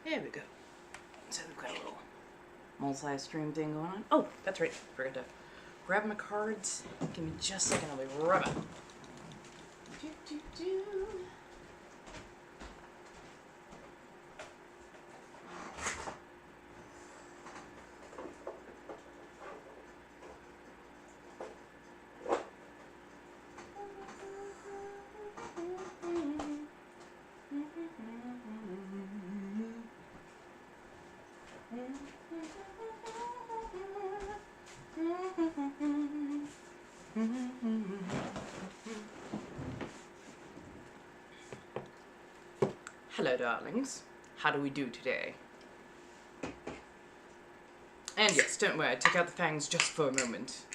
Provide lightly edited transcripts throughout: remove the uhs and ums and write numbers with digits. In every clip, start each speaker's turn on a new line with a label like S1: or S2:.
S1: There we go. So we've got a little multi-stream thing going on. Oh, that's right. Forgot to grab my cards. Give me just a second. I'll be right back. Hello, darlings. How do we do today? And yes, don't worry, I took out the fangs just for a moment.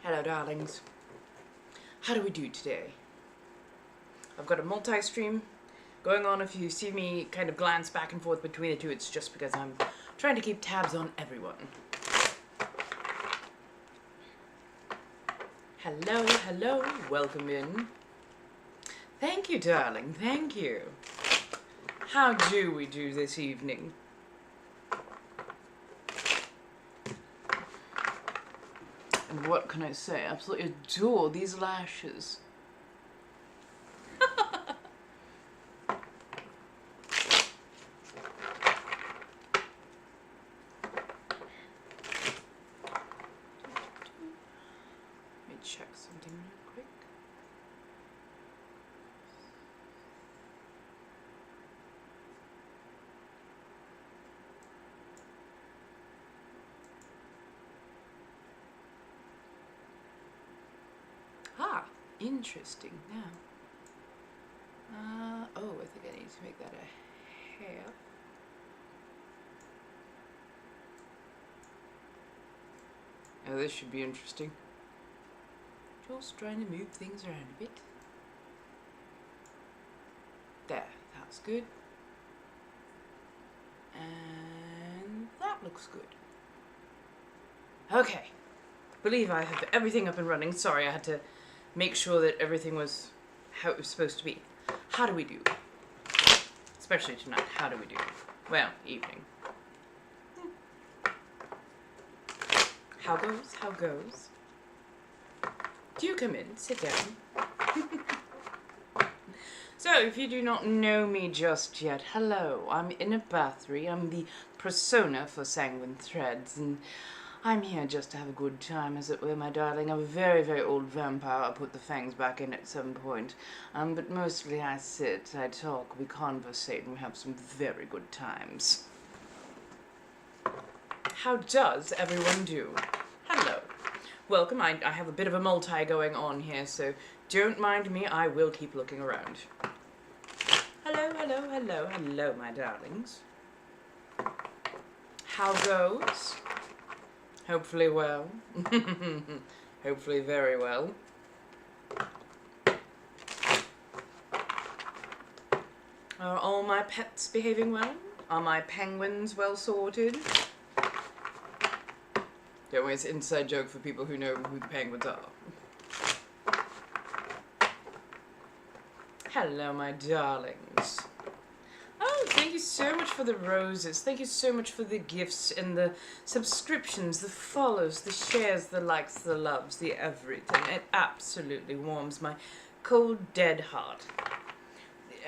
S1: Hello, darlings. How do we do today? I've got a multi-stream going on. If you see me kind of glance back and forth between the two, it's just because I'm trying to keep tabs on everyone. Hello, hello, welcome in. Thank you, darling, thank you. How do we do this evening? And what can I say? I absolutely adore these lashes. Check something real quick. Ah, interesting. Now, oh, I think I need to make that a hair. Oh, this should be interesting. Just trying to move things around a bit. There, that's good. And that looks good. Okay. Believe I have everything up and running. Sorry, I had to make sure that everything was how it was supposed to be. How do we do? Especially tonight, how do we do? Well, evening. How goes? How goes? Do come in, sit down. So, if you do not know me just yet, hello, I'm Inna Bathory. I'm the persona for Sanguine Threads, and I'm here just to have a good time, as it were, my darling. I'm a very, very old vampire. I'll put the fangs back in at some point. But mostly I sit, I talk, we conversate, and we have some very good times. How does everyone do? Hello. Welcome. I have a bit of a multi going on here, so don't mind me. I will keep looking around. Hello, hello, hello, hello, my darlings. How goes? Hopefully well. Hopefully very well. Are all my pets behaving well? Are my penguins well sorted? Don't worry, it's an inside joke for people who know who the penguins are. Hello, my darlings. Oh, thank you so much for the roses. Thank you so much for the gifts and the subscriptions, the follows, the shares, the likes, the loves, the everything. It absolutely warms my cold, dead heart.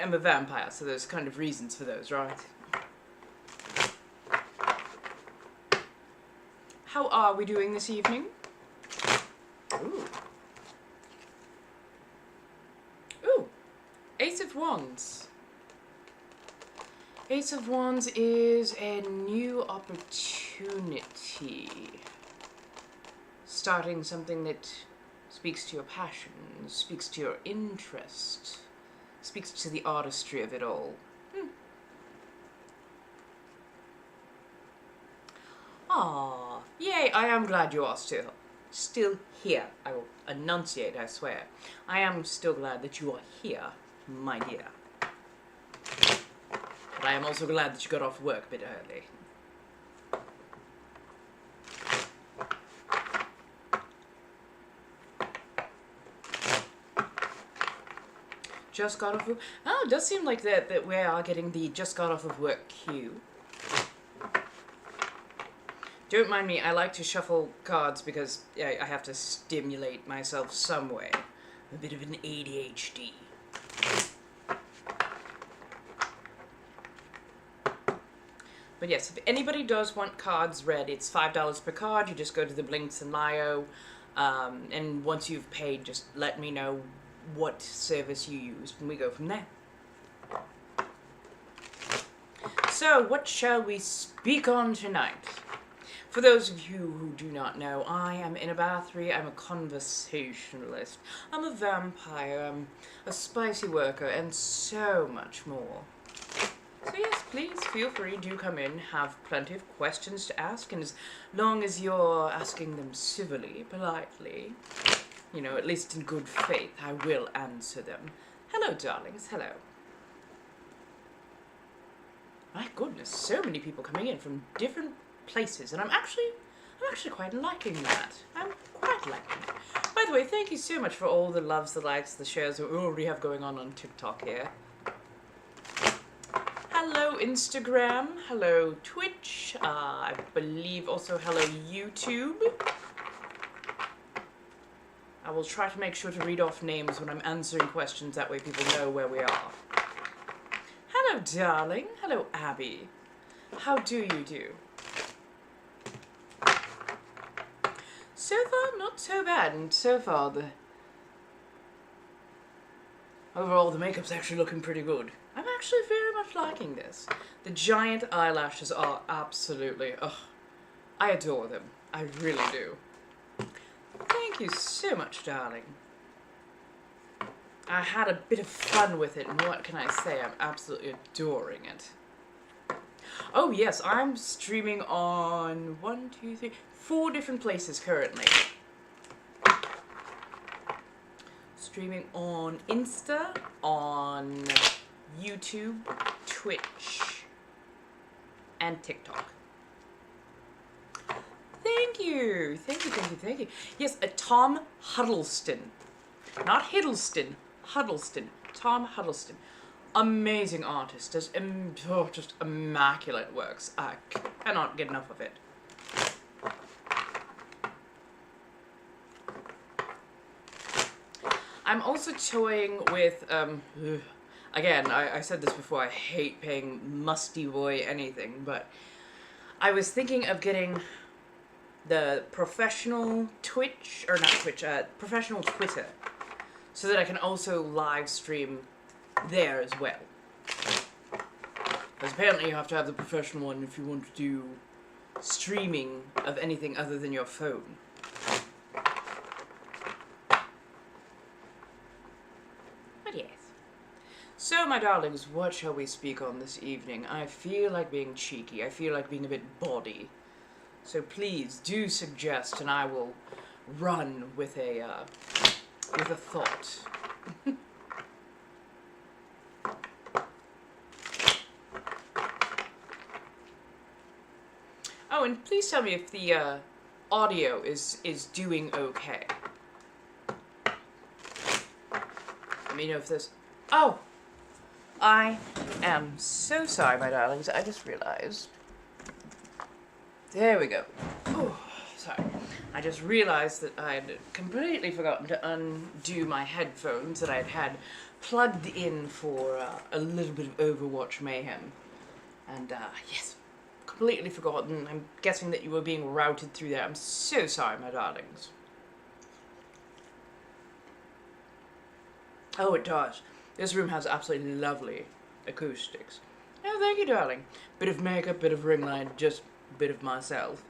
S1: I'm a vampire, so there's kind of reasons for those, right? How are we doing this evening? Ooh. Ooh. Ace of Wands. Ace of Wands is a new opportunity. Starting something that speaks to your passion, speaks to your interest, speaks to the artistry of it all. Ah, yay, I am glad you are still here. I will enunciate, I swear. I am still glad that you are here, my dear. But I am also glad that you got off work a bit early. Just got off of... Oh, it does seem like that we are getting the just got off of work cue. Don't mind me, I like to shuffle cards because I have to stimulate myself some way. A bit of an ADHD. But yes, if anybody does want cards read, it's $5 per card. You just go to the links in Myo. And once you've paid, just let me know what service you used, and we go from there. So, what shall we speak on tonight? For those of you who do not know, I am in a battery, I'm a conversationalist, I'm a vampire, I'm a spicy worker, and so much more. So yes, please feel free, do come in, have plenty of questions to ask, and as long as you're asking them civilly, politely, you know, at least in good faith, I will answer them. Hello, darlings, hello. My goodness, so many people coming in from different places, and I'm actually quite liking that. I'm quite liking it. By the way, thank you so much for all the loves, the likes, the shares that we already have going on TikTok here. Hello Instagram, hello Twitch, I believe also hello YouTube. I will try to make sure to read off names when I'm answering questions, that way people know where we are. Hello darling, hello Abby. How do you do? So far, not so bad, and so far overall the makeup's actually looking pretty good. I'm actually very much liking this. The giant eyelashes are absolutely, I adore them. I really do. Thank you so much, darling. I had a bit of fun with it, and what can I say? I'm absolutely adoring it. Oh yes, I'm streaming on 4 different places currently. Streaming on Insta, on YouTube, Twitch, and TikTok. Thank you. Thank you, thank you, thank you. Yes, Tom Huddleston. Not Hiddleston, Huddleston. Tom Huddleston. Amazing artist. Does just immaculate works. I cannot get enough of it. I'm also toying with, again, I said this before, I hate paying musty boy anything, but I was thinking of getting the professional Twitch, or not Twitch, professional Twitter, so that I can also live stream there as well. Because apparently you have to have the professional one if you want to do streaming of anything other than your phone. But yes. So, my darlings, what shall we speak on this evening? I feel like being cheeky. I feel like being a bit bawdy. So please do suggest, and I will run with a thought. Oh, and please tell me if the audio is doing okay. Let me know if this... Oh! I am so sorry, my darlings. I just realized... There we go. Oh, sorry. I just realized that I had completely forgotten to undo my headphones that I had plugged in for a little bit of Overwatch mayhem. And, yes, completely forgotten. I'm guessing that you were being routed through there. I'm so sorry, my darlings. Oh, it does. This room has absolutely lovely acoustics. Oh, thank you, darling. Bit of makeup, bit of ring light, just a bit of myself.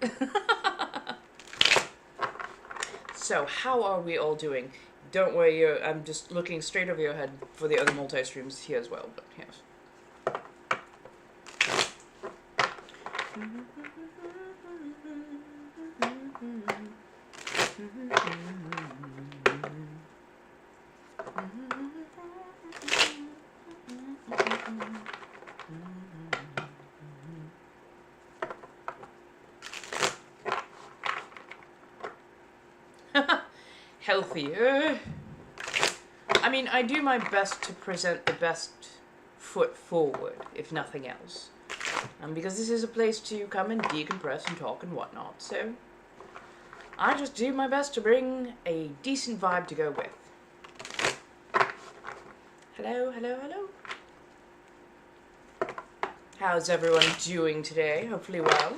S1: So, how are we all doing? Don't worry, I'm just looking straight over your head for the other multi-streams here as well, but yes. Healthier. I mean, I do my best to present the best foot forward, if nothing else. Because this is a place to come and decompress and talk and whatnot, so I just do my best to bring a decent vibe to go with. Hello, hello, hello. How's everyone doing today? Hopefully well.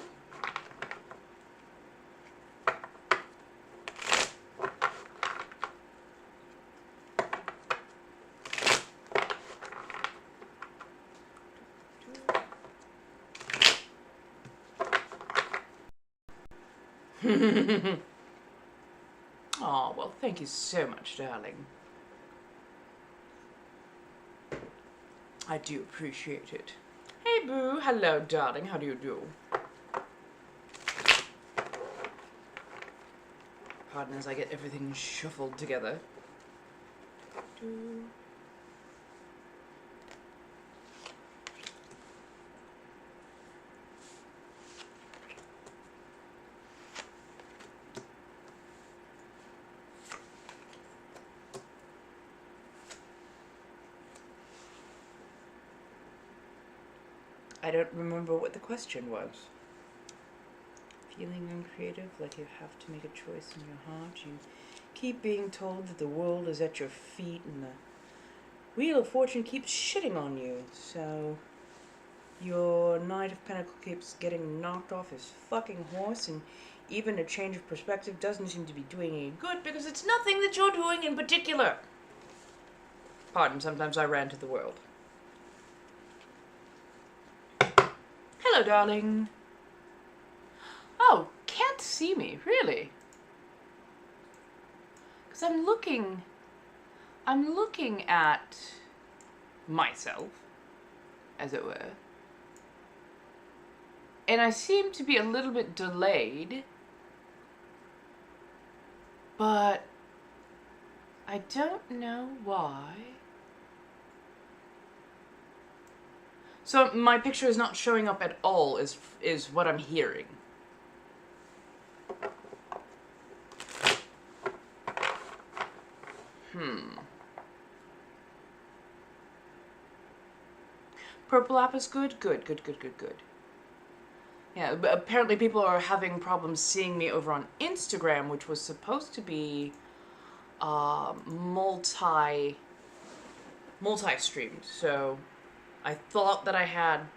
S1: Oh, well, thank you so much, darling. I do appreciate it. Hey, Boo. Hello, darling. How do you do? Pardon as I get everything shuffled together. I don't remember what the question was. Feeling uncreative, like you have to make a choice in your heart. You keep being told that the world is at your feet and the Wheel of Fortune keeps shitting on you. So your Knight of Pentacles keeps getting knocked off his fucking horse, and even a change of perspective doesn't seem to be doing any good because it's nothing that you're doing in particular. Pardon, sometimes I rant at the world. Hello, darling. Oh, can't see me, really? Because I'm looking at myself, as it were. And I seem to be a little bit delayed, but I don't know why. So my picture is not showing up at all, is what I'm hearing. Purple app is good? Good. Yeah, but apparently people are having problems seeing me over on Instagram, which was supposed to be multi-streamed. So I thought that I had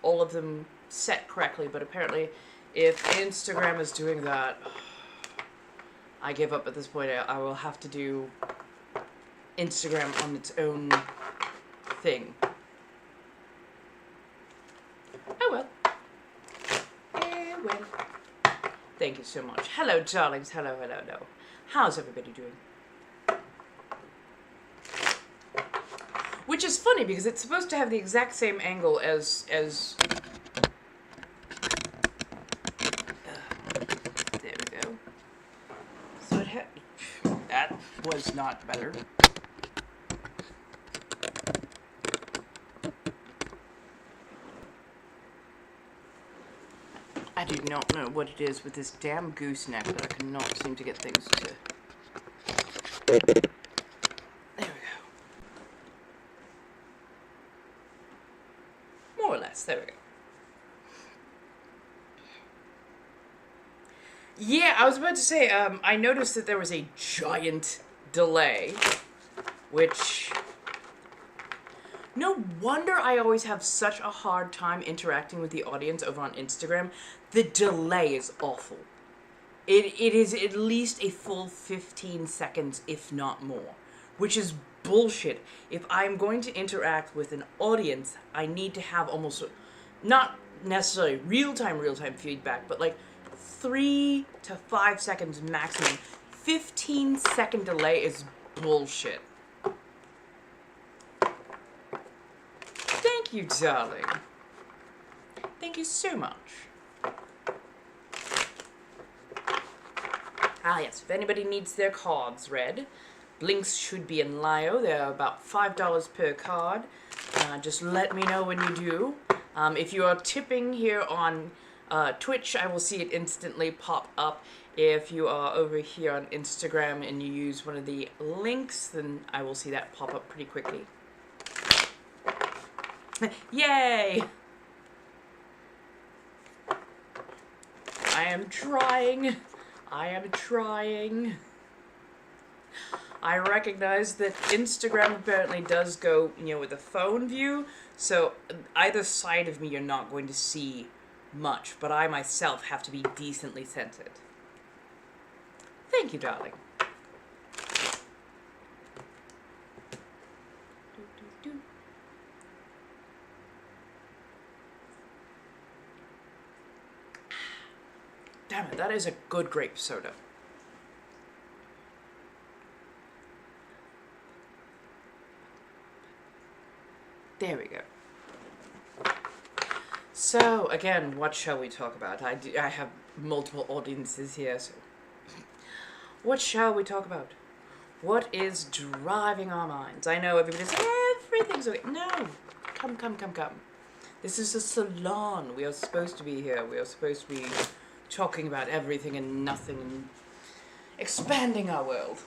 S1: all of them set correctly, but apparently if Instagram is doing that, I give up at this point. I will have to do Instagram on its own thing. Oh well. Well. Thank you so much. Hello, darlings. Hello. How's everybody doing? Which is funny because it's supposed to have the exact same angle as there we go. So that was not better. I do not know what it is with this damn gooseneck, but I cannot seem to get things to... There we go. More or less, there we go. Yeah, I was about to say, I noticed that there was a giant delay, which... No wonder I always have such a hard time interacting with the audience over on Instagram. The delay is awful. It is at least a full 15 seconds, if not more, which is bullshit. If I'm going to interact with an audience, I need to have almost, not necessarily real-time feedback, but like 3 to 5 seconds maximum. 15-second delay is bullshit. Thank you, darling. Thank you so much. Ah, yes, if anybody needs their cards read, links should be in Lio. They're about $5 per card. Just let me know when you do. If you are tipping here on Twitch, I will see it instantly pop up. If you are over here on Instagram and you use one of the links, then I will see that pop up pretty quickly. Yay! I am trying. I am trying. I recognize that Instagram apparently does go, with a phone view, so either side of me you're not going to see much, but I myself have to be decently centered. Thank you, darling. Damn it, that is a good grape soda. There we go. So, again, what shall we talk about? I have multiple audiences here, so... What shall we talk about? What is driving our minds? I know everybody's like, everything's okay. No! Come. This is a salon. We are supposed to be here. We are supposed to be talking about everything and nothing and expanding our world.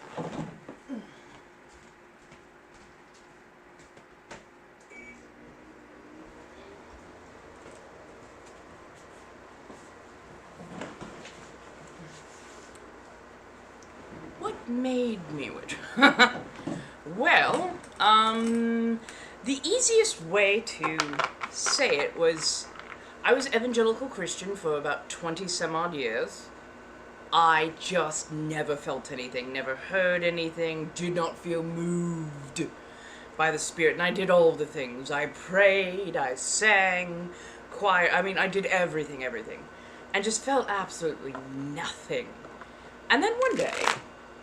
S1: What made me witch? Well, the easiest way to say it was, I was evangelical Christian for about 20 some odd years. I just never felt anything, never heard anything, did not feel moved by the Spirit. And I did all the things. I prayed, I sang, choir, I did everything. And just felt absolutely nothing. And then one day,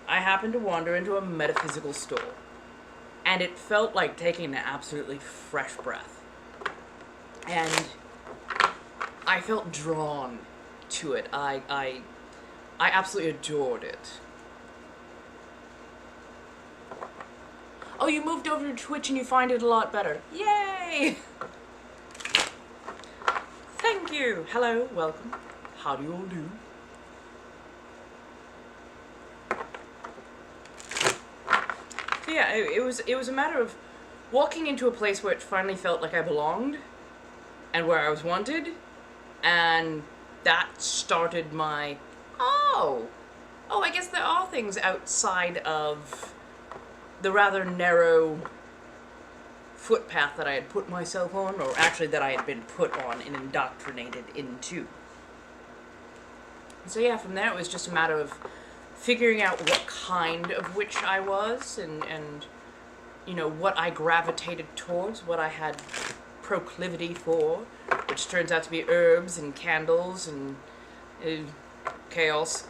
S1: I happened to wander into a metaphysical store. And it felt like taking an absolutely fresh breath. And I felt drawn to it. I absolutely adored it. Oh, you moved over to Twitch and you find it a lot better. Yay! Thank you. Hello, welcome. How do you all do? So yeah, it was a matter of walking into a place where it finally felt like I belonged and where I was wanted, and that started my, oh, I guess there are things outside of the rather narrow footpath that I had put myself on, or actually that I had been put on and indoctrinated into. So yeah, from there it was just a matter of figuring out what kind of witch I was, and what I gravitated towards, what I had proclivity for, which turns out to be herbs and candles and chaos.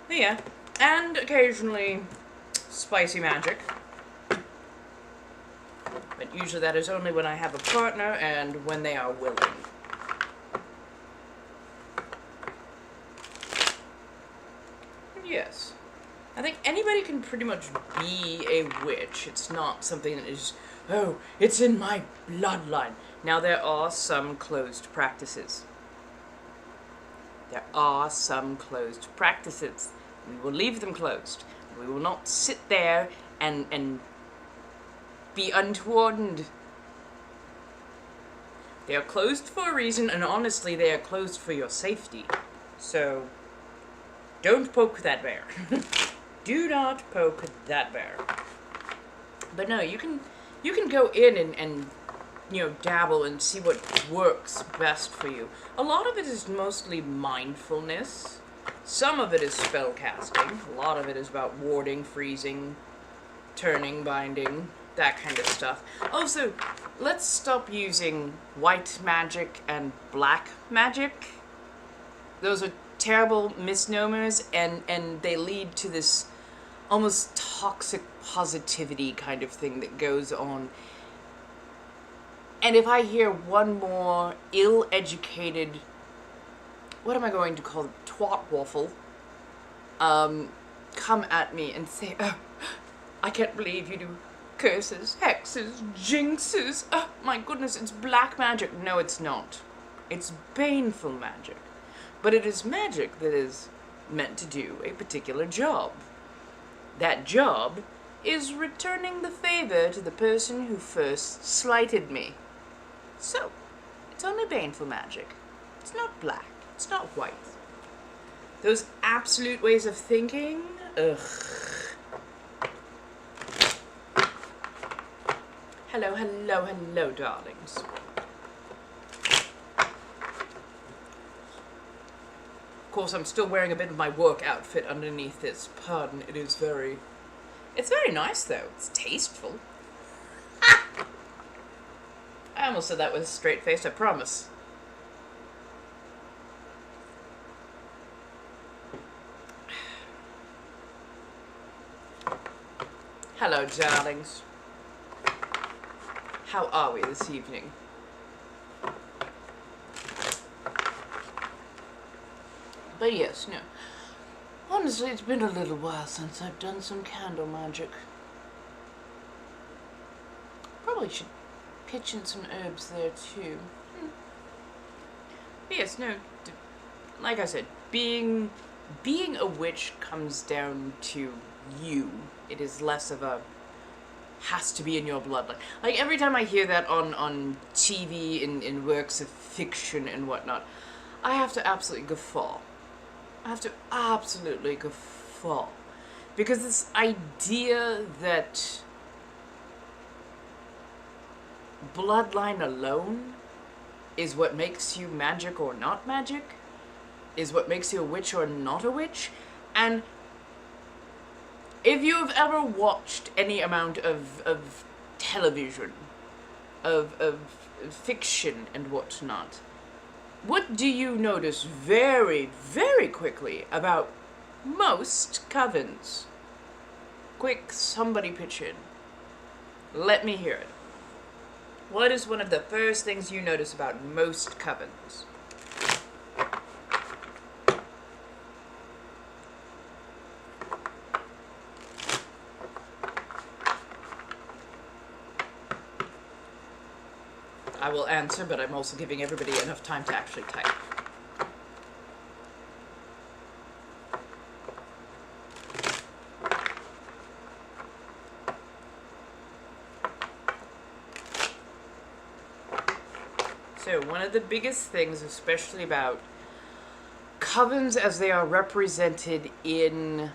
S1: Yeah, and occasionally spicy magic. But usually that is only when I have a partner and when they are willing. Yes. I think anybody can pretty much be a witch. It's not something that is, oh, it's in my bloodline. Now, there are some closed practices. There are some closed practices. We will leave them closed. We will not sit there and be untoward. They are closed for a reason, and honestly, they are closed for your safety. So, don't poke that bear. Do not poke that bear. But no, you can go in and dabble and see what works best for you. A lot of it is mostly mindfulness. Some of it is spell casting. A lot of it is about warding, freezing, turning, binding, that kind of stuff. Also, let's stop using white magic and black magic. Those are terrible misnomers, and they lead to this almost toxic positivity kind of thing that goes on. And if I hear one more ill-educated, what am I going to call it, twat waffle, come at me and say, oh, I can't believe you do curses, hexes, jinxes, oh my goodness, it's black magic. No, it's not. It's baneful magic. But it is magic that is meant to do a particular job. That job is returning the favor to the person who first slighted me. So, it's only baneful magic. It's not black. It's not white. Those absolute ways of thinking, ugh. Hello, hello, hello, darlings. Of course, I'm still wearing a bit of my work outfit underneath this. Pardon, it's very nice, though. It's tasteful. I almost said that with a straight face, I promise. Hello, darlings. How are we this evening? But yes, no. Honestly, it's been a little while since I've done some candle magic. Probably should pitch in some herbs there too. But yes, no. Like I said, being a witch comes down to you. It is less of a has to be in your bloodline. Like every time I hear that on TV in works of fiction and whatnot, I have to absolutely guffaw. I have to absolutely guffaw. Because this idea that bloodline alone is what makes you magic or not magic, is what makes you a witch or not a witch, and if you have ever watched any amount of television, of fiction and whatnot, what do you notice very, very quickly about most covens? Quick, somebody pitch in. Let me hear it. What is one of the first things you notice about most covens? I will answer, but I'm also giving everybody enough time to actually type. So, one of the biggest things, especially about covens as they are represented in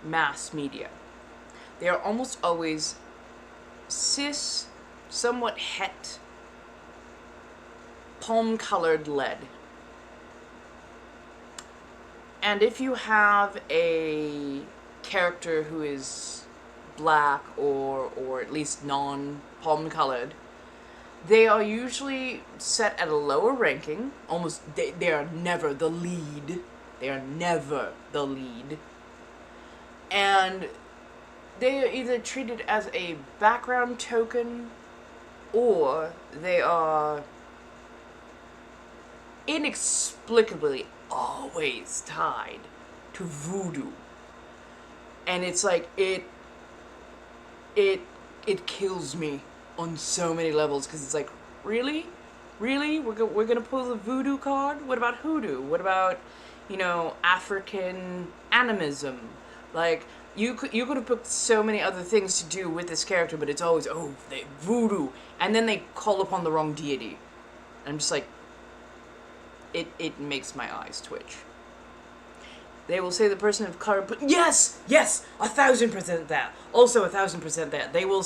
S1: mass media, they are almost always cis, somewhat het, palm-colored lead. And if you have a character who is black or at least non-palm-colored, they are usually set at a lower ranking. They are never the lead. They are never the lead. And they are either treated as a background token, or they are inexplicably always tied to voodoo. And it's like, it kills me on so many levels, because it's like, really? Really? We're gonna pull the voodoo card? What about hoodoo? What about, African animism? Like, you could have put so many other things to do with this character, but it's always, they voodoo. And then they call upon the wrong deity. I'm just like, it makes my eyes twitch. They will say the person of color, but yes, 1,000% that. Also 1,000% that. They will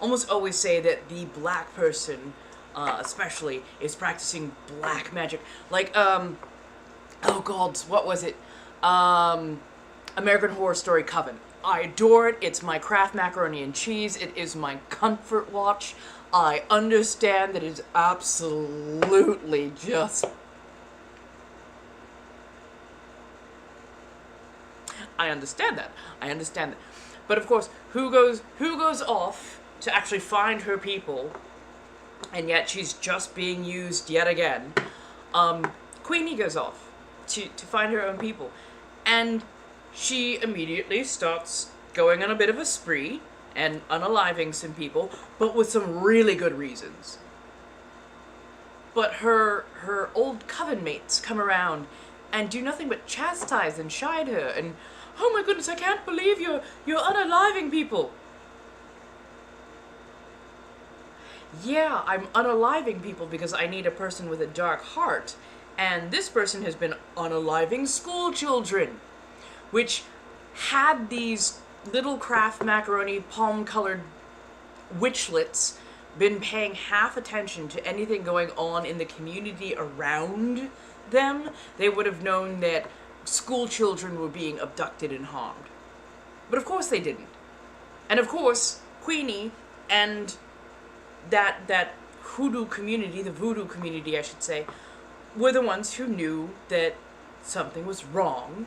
S1: almost always say that the black person, especially, is practicing black magic. Like, oh god, what was it? American Horror Story Coven. I adore it. It's my Kraft macaroni and cheese. It is my comfort watch. I understand that it's absolutely just... I understand that. But of course, who goes off to actually find her people, and yet she's just being used yet again? Queenie goes off to find her own people, and she immediately starts going on a bit of a spree and unaliving some people, but with some really good reasons. But her old coven mates come around and do nothing but chastise and chide her, and oh my goodness, I can't believe you're unaliving people. Yeah, I'm unaliving people because I need a person with a dark heart, and this person has been unaliving school children, which had these little Kraft macaroni palm-colored witchlets been paying half attention to anything going on in the community around them, they would have known that school children were being abducted and harmed. But of course they didn't. And of course, Queenie and that hoodoo community, the voodoo community I should say, were the ones who knew that something was wrong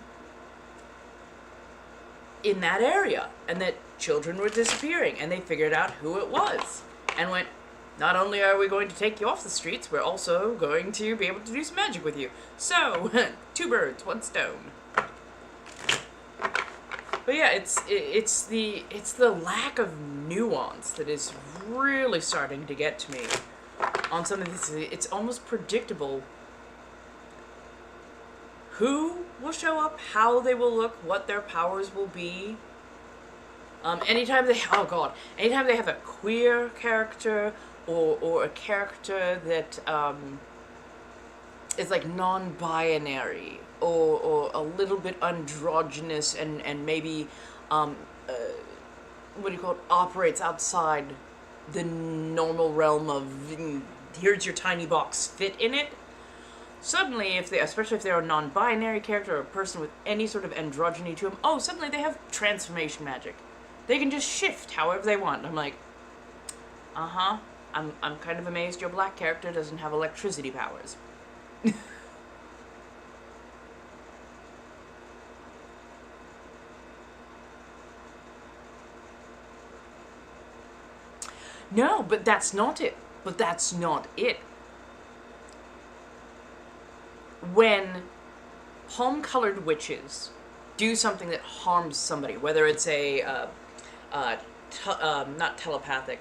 S1: in that area and that children were disappearing, and they figured out who it was and went, not only are we going to take you off the streets, we're also going to be able to do some magic with you. So, 2 birds, 1 stone. But yeah, it's the lack of nuance that is really starting to get to me on some of this. It's almost predictable who will show up, how they will look, what their powers will be. Anytime they have a queer character or a character that is like non-binary or a little bit androgynous and maybe operates outside the normal realm of here's your tiny box, fit in it. Suddenly, especially if they're a non-binary character or a person with any sort of androgyny to them, suddenly they have transformation magic. They can just shift however they want. I'm like, I'm kind of amazed your black character doesn't have electricity powers. No, but that's not it. When palm-colored witches do something that harms somebody, whether it's not telepathic.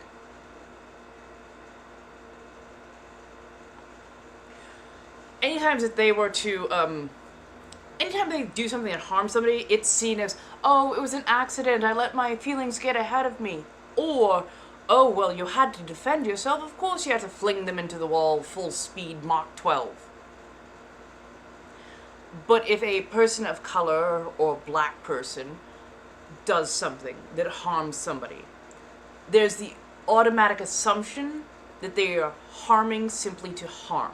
S1: Anytime they do something that harms somebody, it's seen as, it was an accident, I let my feelings get ahead of me. Or, well, you had to defend yourself, of course you had to fling them into the wall, full speed, Mach 12. But if a person of color or black person does something that harms somebody, there's the automatic assumption that they are harming simply to harm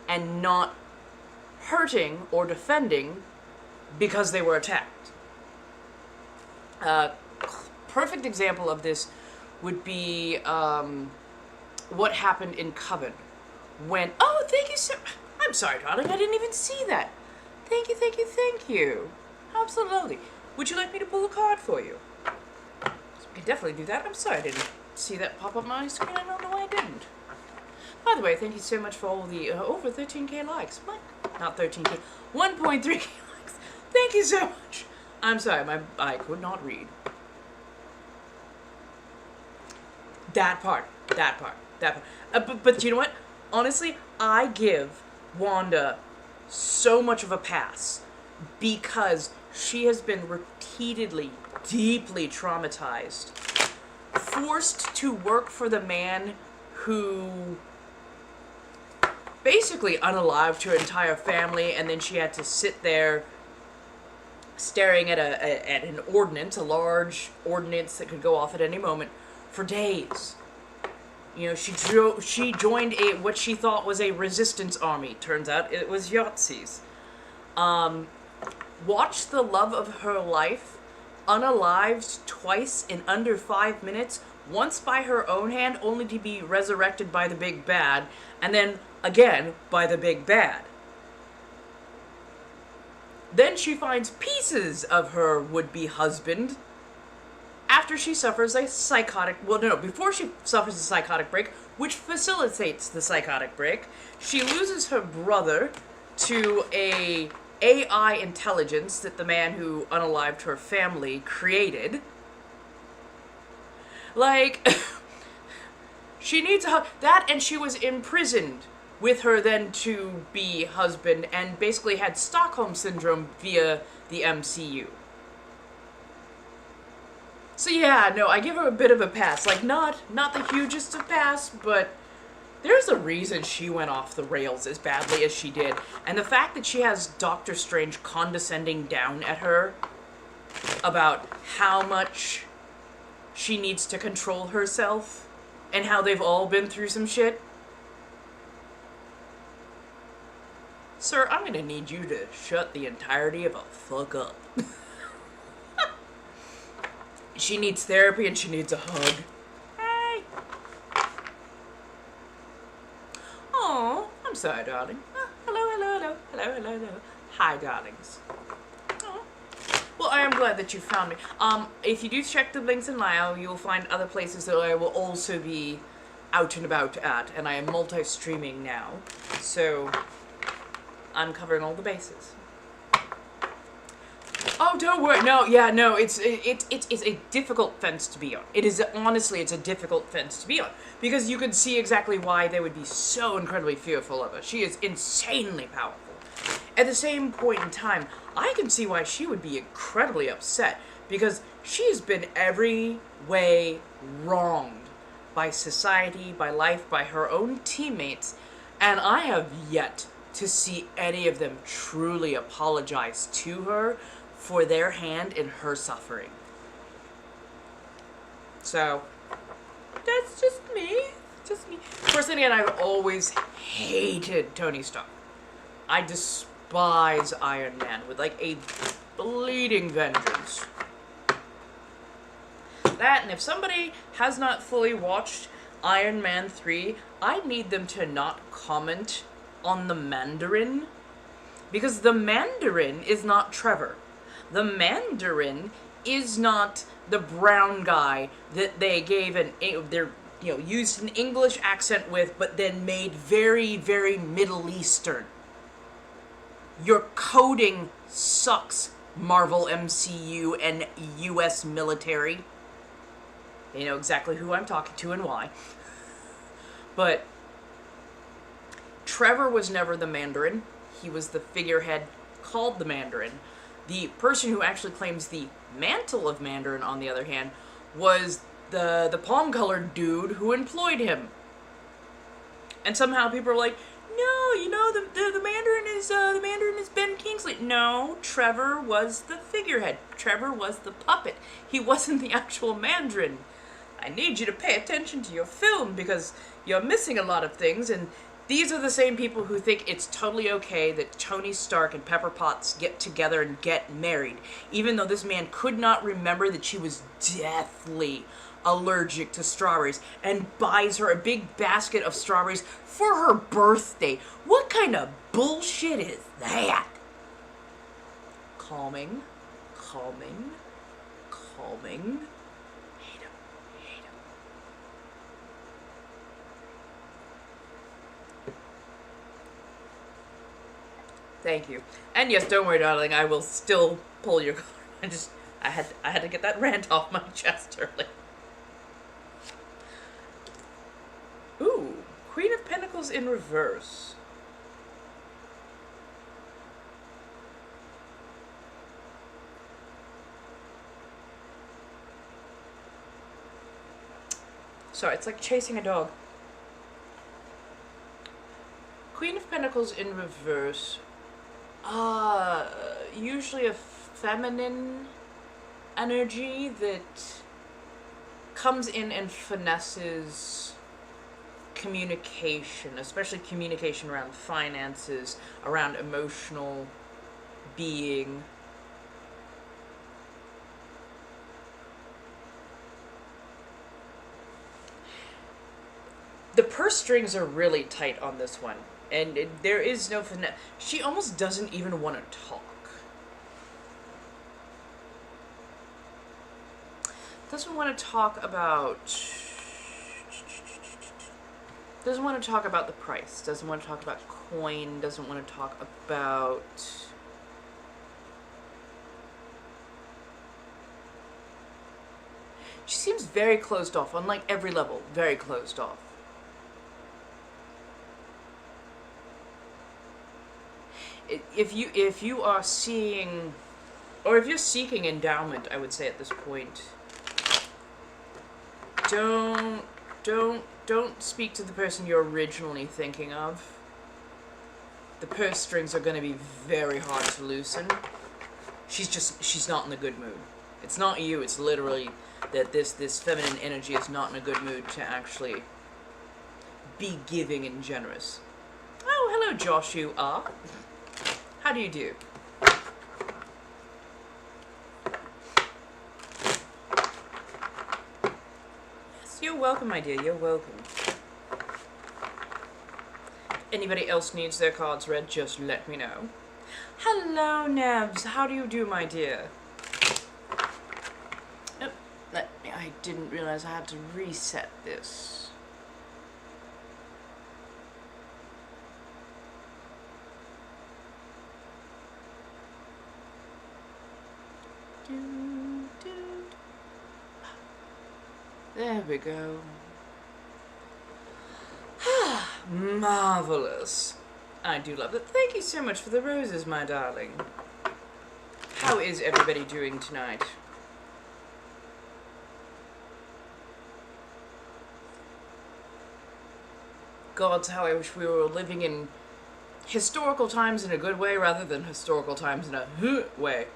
S1: and not hurting or defending because they were attacked. Perfect example of this would be what happened in Coven when, thank you so much. I'm sorry, darling, I didn't even see that. Thank you. Absolutely. Would you like me to pull a card for you? We can definitely do that. I'm sorry I didn't see that pop up on my screen. I don't know why I didn't. By the way, thank you so much for all the over 13k likes. What? Not 13k, 1.3k likes. Thank you so much. I'm sorry, I could not read. That part. But you know what? Honestly, I give Wanda so much of a pass because she has been repeatedly, deeply traumatized, forced to work for the man who basically unalived her entire family, and then she had to sit there staring at an ordnance, a large ordnance that could go off at any moment, for days. You know, she joined what she thought was a resistance army. Turns out it was Yahtzees. Watched the love of her life unalived twice in under 5 minutes, once by her own hand, only to be resurrected by the big bad, and then again by the big bad. Then she finds pieces of her would-be husband after she suffers a before she suffers a psychotic break, which facilitates the psychotic break. She loses her brother to a AI intelligence that the man who unalived her family created. Like, she needs that, and she was imprisoned with her then to be husband, and basically had Stockholm Syndrome via the MCU. So yeah, no, I give her a bit of a pass. Like, not the hugest of pass, but there's a reason she went off the rails as badly as she did. And the fact that she has Doctor Strange condescending down at her about how much she needs to control herself and how they've all been through some shit. Sir, I'm gonna need you to shut the entirety of a fuck up. She needs therapy and she needs a hug. Hey! Oh, I'm sorry, darling. Hello. Hi, darlings. Oh. Well, I am glad that you found me. If you do check the links in bio, you'll find other places that I will also be out and about at, and I am multi-streaming now, so I'm covering all the bases. Oh, don't worry. No, it's a difficult fence to be on. Honestly, it's a difficult fence to be on. Because you can see exactly why they would be so incredibly fearful of her. She is insanely powerful. At the same point in time, I can see why she would be incredibly upset. Because she's been every way wronged by society, by life, by her own teammates. And I have yet to see any of them truly apologize to her for their hand in her suffering. So, that's just me. Of course, again, I've always hated Tony Stark. I despise Iron Man with like a bleeding vengeance. That, and if somebody has not fully watched Iron Man 3, I need them to not comment on the Mandarin, because the Mandarin is not Trevor. The Mandarin is not the brown guy that they gave used an English accent with, but then made very, very Middle Eastern. Your coding sucks, Marvel MCU and US military. They know exactly who I'm talking to and why. But Trevor was never the Mandarin. He was the figurehead called the Mandarin. The person who actually claims the mantle of Mandarin, on the other hand, was the palm-colored dude who employed him. And somehow people are like, no, the Mandarin is Ben Kingsley. No, Trevor was the figurehead. Trevor was the puppet. He wasn't the actual Mandarin. I need you to pay attention to your film because you're missing a lot of things, and these are the same people who think it's totally okay that Tony Stark and Pepper Potts get together and get married, even though this man could not remember that she was deathly allergic to strawberries, and buys her a big basket of strawberries for her birthday. What kind of bullshit is that? Calming. Hate him. Thank you. And yes, don't worry, darling, I will still pull your collar. I had to get that rant off my chest early. Ooh, Queen of Pentacles in reverse. Sorry, it's like chasing a dog. Queen of Pentacles in reverse. Usually a feminine energy that comes in and finesses communication, especially communication around finances, around emotional being. The purse strings are really tight on this one, and there is no finesse. She almost doesn't even want to talk. Doesn't want to talk about the price, doesn't want to talk about coin, doesn't want to talk about she seems very closed off on like every level, very closed off. if you are seeing, or if you're seeking endowment, I would say at this point, don't speak to the person you're originally thinking of. The purse strings are going to be very hard to loosen. She's not in a good mood. It's not you, it's literally that this feminine energy is not in a good mood to actually be giving and generous. Oh, hello Joshua. How do you do? Yes, you're welcome, my dear, you're welcome. Anybody else needs their cards read, just let me know. Hello, Nevs. How do you do, my dear? Oh, I didn't realize I had to reset this. There we go. Marvelous. I do love it. Thank you so much for the roses, my darling. How is everybody doing tonight? Gods, how I wish we were living in historical times in a good way rather than historical times in a way.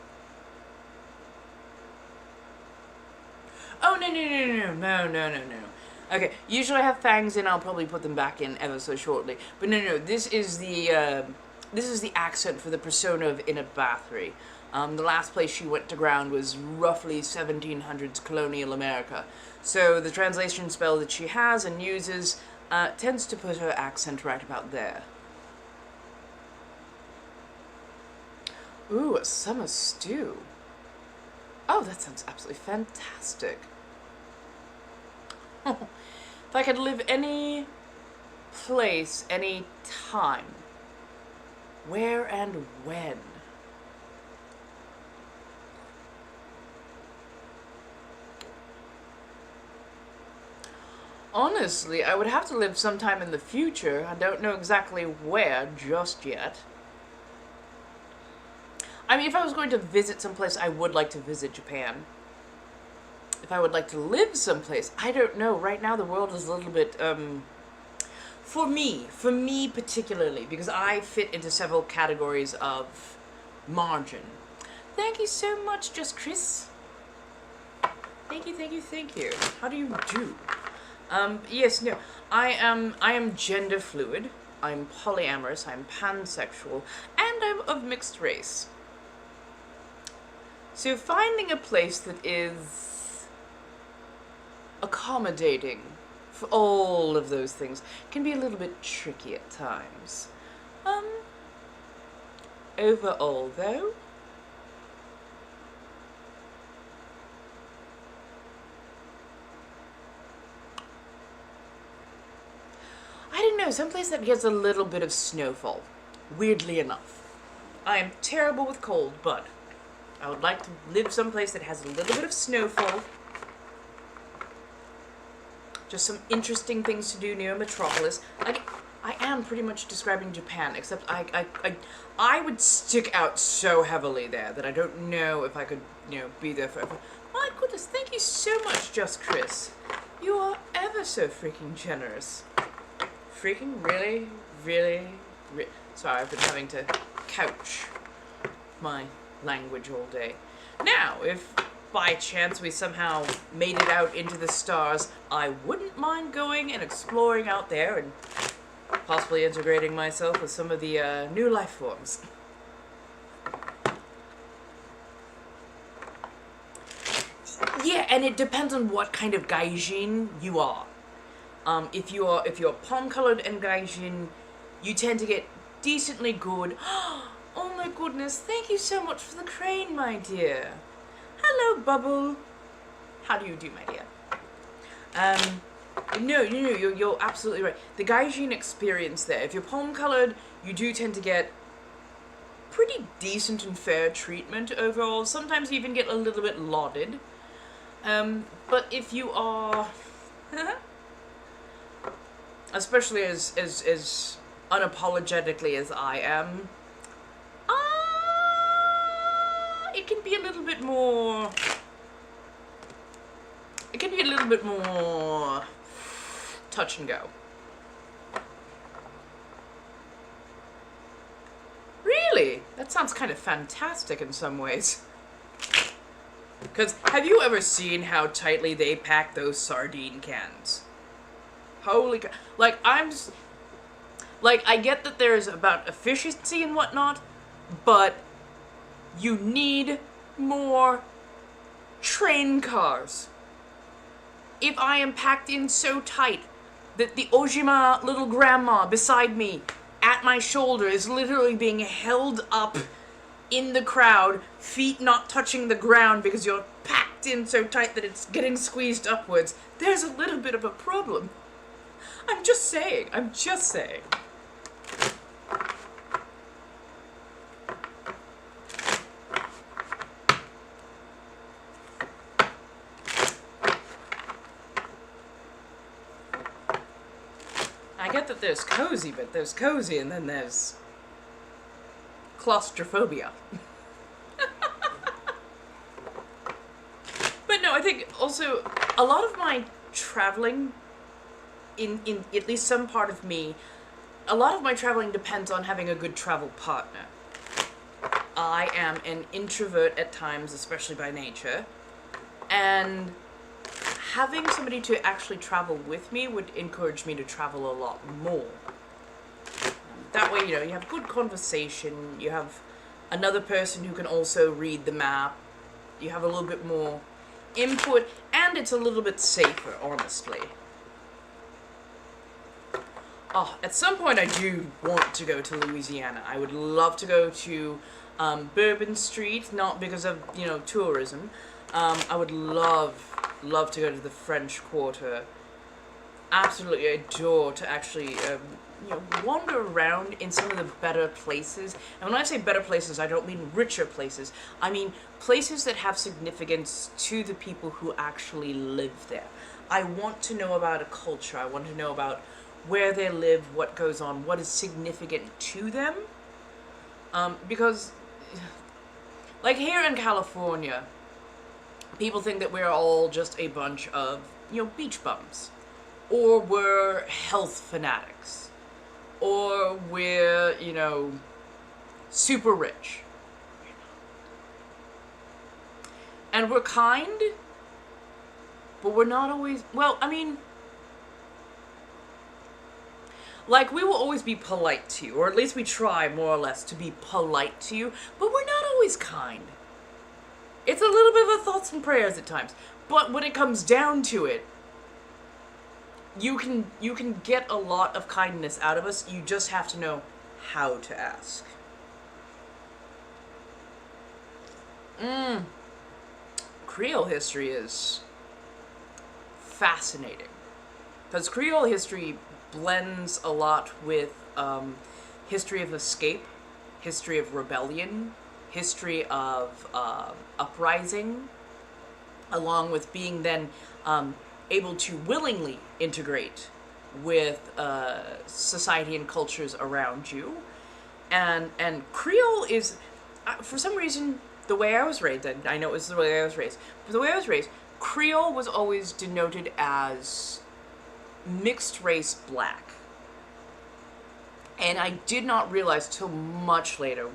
S1: Oh, no. Okay, usually I have fangs in, I'll probably put them back in ever so shortly. But no, this is the accent for the persona of Inna Bathory. The last place she went to ground was roughly 1700s colonial America. So the translation spell that she has and uses tends to put her accent right about there. Ooh, a summer stew. Oh, that sounds absolutely fantastic. If I could live any place, any time, where and when? Honestly, I would have to live sometime in the future. I don't know exactly where just yet. I mean, if I was going to visit someplace, I would like to visit Japan. If I would like to live someplace, I don't know. Right now, the world is a little bit, for me particularly, because I fit into several categories of margin. Thank you so much, Just Chris. Thank you. How do you do? Yes, no, I am gender fluid. I'm polyamorous. I'm pansexual, and I'm of mixed race. So finding a place that is accommodating for all of those things can be a little bit tricky at times. Overall, though, I don't know, someplace that gets a little bit of snowfall, weirdly enough. I am terrible with cold, but I would like to live someplace that has a little bit of snowfall. Just some interesting things to do near a metropolis. I am pretty much describing Japan, except I would stick out so heavily there that I don't know if I could, be there forever. My goodness, thank you so much, Just Chris. You are ever so freaking generous. Freaking really. Sorry, I've been having to couch my language all day. Now, if by chance we somehow made it out into the stars, I wouldn't mind going and exploring out there and possibly integrating myself with some of the new life forms. Yeah, and it depends on what kind of gaijin you are. If you're palm-colored and gaijin, you tend to get decently good. Oh my goodness, thank you so much for the crane, my dear. Hello, Bubble. How do you do, my dear? No, you're absolutely right. The gaijin experience there, if you're palm-colored, you do tend to get pretty decent and fair treatment overall. Sometimes you even get a little bit lauded. But if you are... especially as unapologetically as I am, it can be a little bit more... It can be a little bit more touch and go. Really? That sounds kind of fantastic in some ways. Because have you ever seen how tightly they pack those sardine cans? Holy cow. Like, I get that there's about efficiency and whatnot, but you need more train cars. If I am packed in so tight that the Ojima little grandma beside me at my shoulder is literally being held up in the crowd, feet not touching the ground because you're packed in so tight that it's getting squeezed upwards, there's a little bit of a problem. I'm just saying. I get that there's cozy, but there's cozy and then there's claustrophobia. But no, I think also a lot of my traveling, in at least some part of me, a lot of my traveling depends on having a good travel partner. I am an introvert at times, especially by nature, and having somebody to actually travel with me would encourage me to travel a lot more. That way, you have good conversation, you have another person who can also read the map, you have a little bit more input, and it's a little bit safer, honestly. Oh, at some point I do want to go to Louisiana. I would love to go to Bourbon Street, not because of, tourism. I would love to go to the French Quarter. Absolutely adore to actually, wander around in some of the better places. And when I say better places, I don't mean richer places. I mean places that have significance to the people who actually live there. I want to know about a culture. I want to know about where they live, what goes on, what is significant to them. Because, like here in California, people think that we're all just a bunch of, beach bums. Or we're health fanatics. Or we're, super rich. And we're kind, but we're not always, like, we will always be polite to you, or at least we try, more or less, to be polite to you, but we're not always kind. It's a little bit of a thoughts and prayers at times, but when it comes down to it, you can get a lot of kindness out of us. You just have to know how to ask. Creole history is fascinating, because Creole history blends a lot with history of escape, history of rebellion, history of uprising, along with being then able to willingly integrate with society and cultures around you. And Creole is, for some reason, the way I was raised, and I know it was the way I was raised, but the way I was raised, Creole was always denoted as mixed race black. And I did not realize till much later,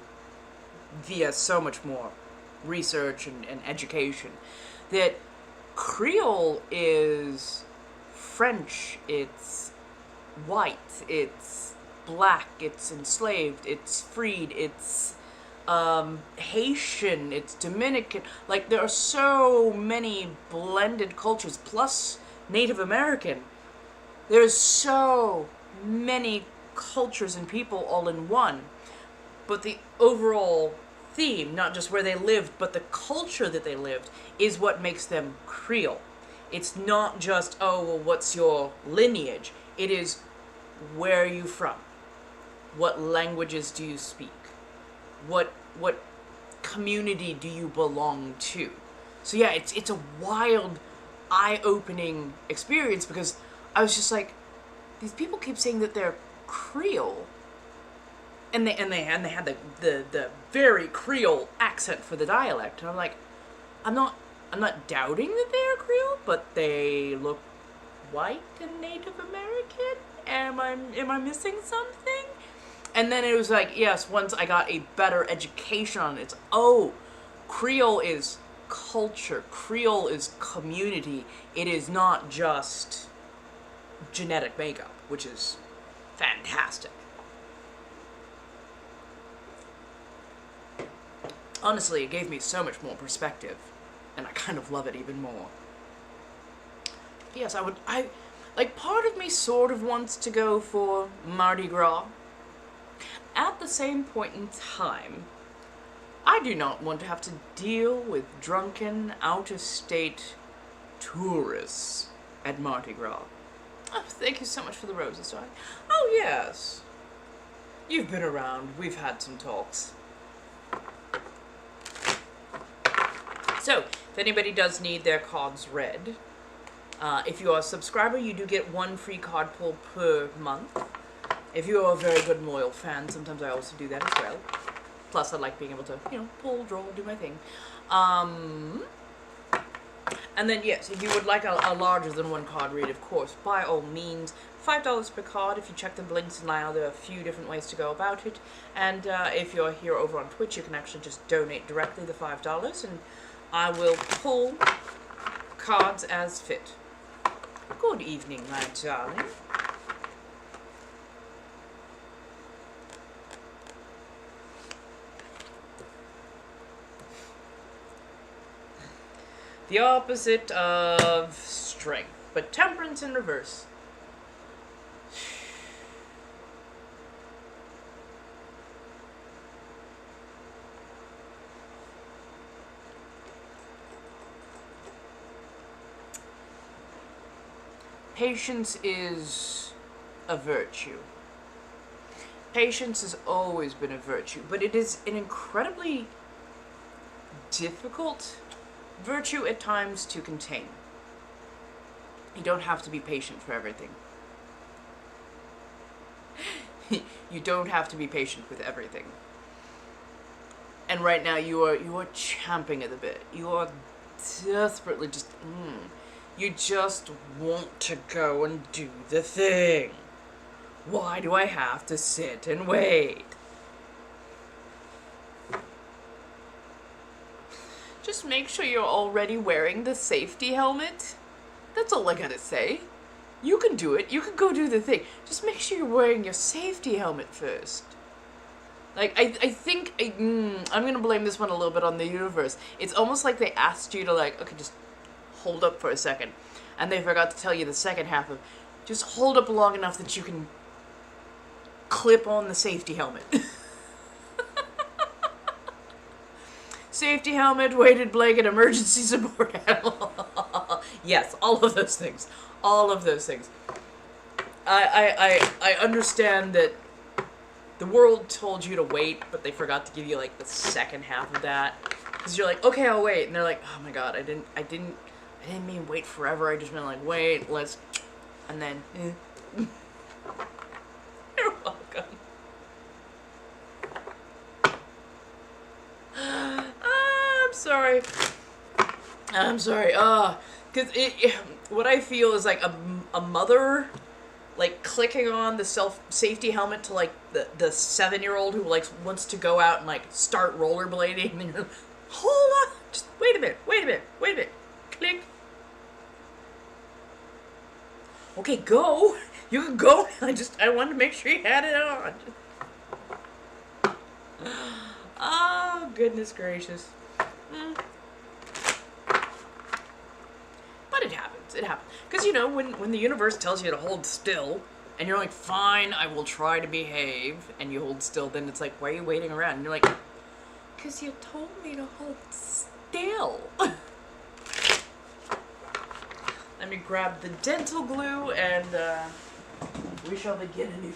S1: via so much more research and education, that Creole is French, it's white, it's black, it's enslaved, it's freed, it's Haitian, it's Dominican. Like, there are so many blended cultures, plus Native American. There's so many cultures and people all in one. But the overall theme, not just where they lived, but the culture that they lived, is what makes them Creole. It's not just, oh, well, what's your lineage? It is, where are you from? What languages do you speak? What community do you belong to? So yeah, it's a wild, eye-opening experience, because I was just like, these people keep saying that they're Creole, and they had the very Creole accent for the dialect, and I'm like, I'm not doubting that they are Creole, but they look white and Native American. Am I missing something? And then it was like, yes, once I got a better education on it, it's, oh, Creole is culture. Creole is community. It is not just genetic makeup, which is fantastic. Honestly, it gave me so much more perspective, and I kind of love it even more. Yes, like, part of me sort of wants to go for Mardi Gras. At the same point in time, I do not want to have to deal with drunken, out-of-state tourists at Mardi Gras. Oh, thank you so much for the roses, darling. Oh, yes. You've been around. We've had some talks. So, if anybody does need their cards read, if you are a subscriber, you do get one free card pull per month. If you are a very good and loyal fan, sometimes I also do that as well. Plus, I like being able to, pull, draw, do my thing. And then, yes, if you would like a larger than one card read, of course, by all means, $5 per card. If you check the links in now, there are a few different ways to go about it. And if you're here over on Twitch, you can actually just donate directly the $5, and I will pull cards as fit. Good evening, my darling. The opposite of strength, but temperance in reverse. Patience is a virtue. Patience has always been a virtue, but it is an incredibly difficult virtue at times to contain. You don't have to be patient for everything. You don't have to be patient with everything. And right now you are champing at the bit. You are desperately just you just want to go and do the thing. Why do I have to sit and wait? Just make sure you're already wearing the safety helmet. That's all I gotta say. You can do it. You can go do the thing. Just make sure you're wearing your safety helmet first. Like, I think, I'm gonna blame this one a little bit on the universe. It's almost like they asked you to, like, okay, just hold up for a second. And they forgot to tell you the second half of, just hold up long enough that you can clip on the safety helmet. Safety helmet, weighted blanket, emergency support animal. Yes, all of those things. All of those things. I understand that the world told you to wait, but they forgot to give you, like, the second half of that. Because you're like, okay, I'll wait. And they're like, oh my god, I didn't mean wait forever. I just meant, like, wait, let's... And then... You're welcome. I'm sorry. Because what I feel is like a mother, like, clicking on the safety helmet to, like, the 7-year-old who, like, wants to go out and, like, start rollerblading. And you're, hold on, just wait a minute, click. Okay, go. You can go. I wanted to make sure you had it on. Oh, goodness gracious. But it happens. Because, when the universe tells you to hold still, and you're like, fine, I will try to behave, and you hold still, then it's like, why are you waiting around? And you're like, because you told me to hold still. Let me grab the dental glue, and we shall begin anew.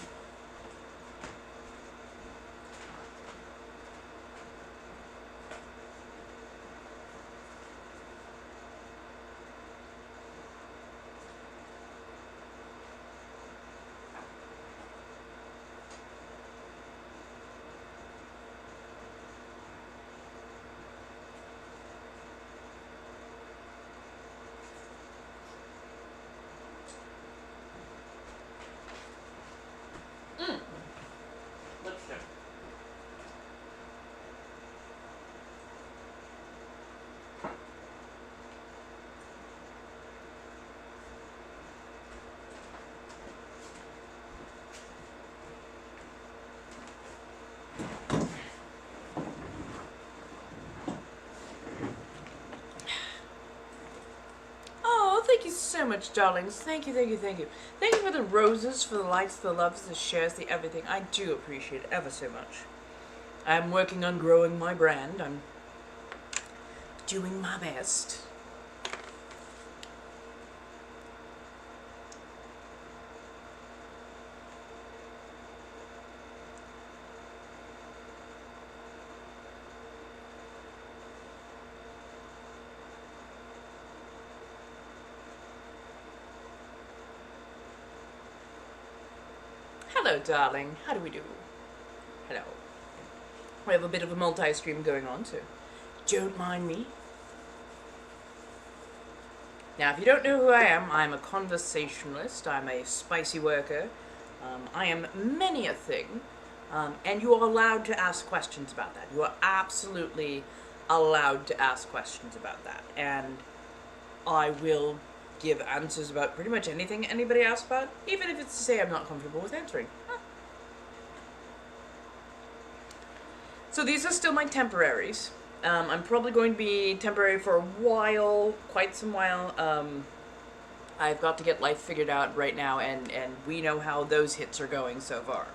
S1: so much, darlings. Thank you, thank you, thank you. Thank you for the roses, for the likes, the loves, the shares, the everything. I do appreciate it ever so much. I'm working on growing my brand. I'm doing my best. Hello, darling. How do we do? Hello. We have a bit of a multi-stream going on, so don't mind me. Now, if you don't know who I am, I'm a conversationalist, I'm a spicy worker, I am many a thing, and you are allowed to ask questions about that. You are absolutely allowed to ask questions about that, and I will give answers about pretty much anything anybody asks about, even if it's to say I'm not comfortable with answering. So these are still my temporaries. I'm probably going to be temporary for a while, quite some while. I've got to get life figured out right now, and we know how those hits are going so far.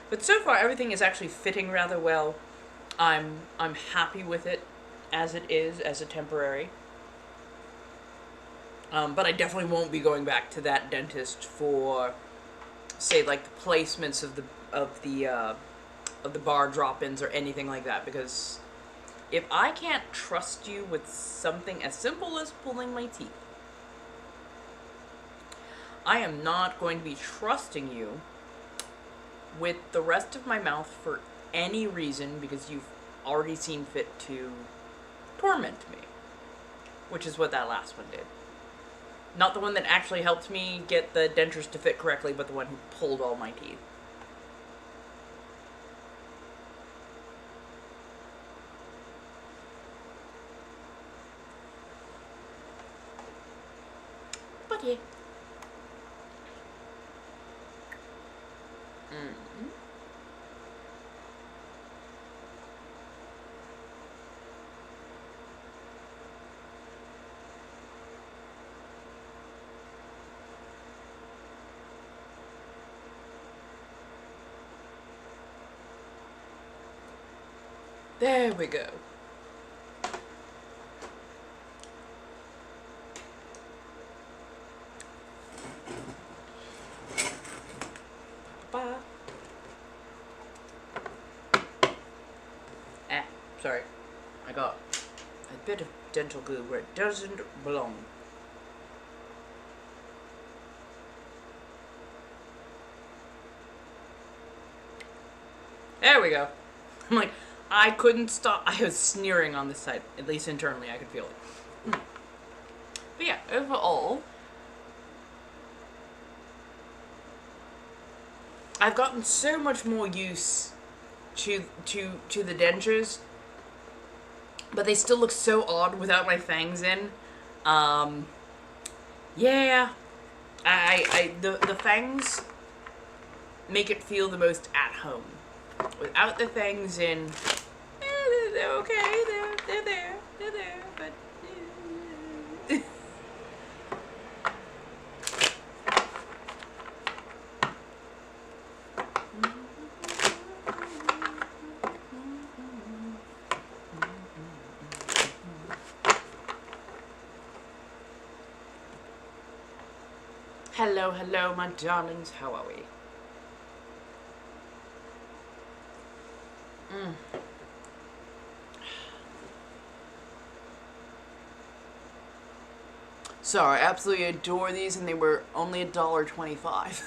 S1: But so far, everything is actually fitting rather well. I'm happy with it as it is, as a temporary. But I definitely won't be going back to that dentist for, say, like the placements of the bar drop-ins or anything like that, because if I can't trust you with something as simple as pulling my teeth, I am not going to be trusting you with the rest of my mouth for any reason, because you've already seen fit to torment me, which is what that last one did. Not the one that actually helped me get the dentures to fit correctly, but the one who pulled all my teeth. But yeah. There we go. Sorry. I got a bit of dental glue where it doesn't belong. There we go. I'm like, I couldn't stop. I was sneering on this side. At least internally, I could feel it. But yeah, overall, I've gotten so much more use to the dentures, but they still look so odd without my fangs in. Yeah, the fangs make it feel the most at home. Without the fangs in, they're okay. They're there, but. Hello, hello, my darlings. How are we? Sorry, I absolutely adore these, and they were only $1.25.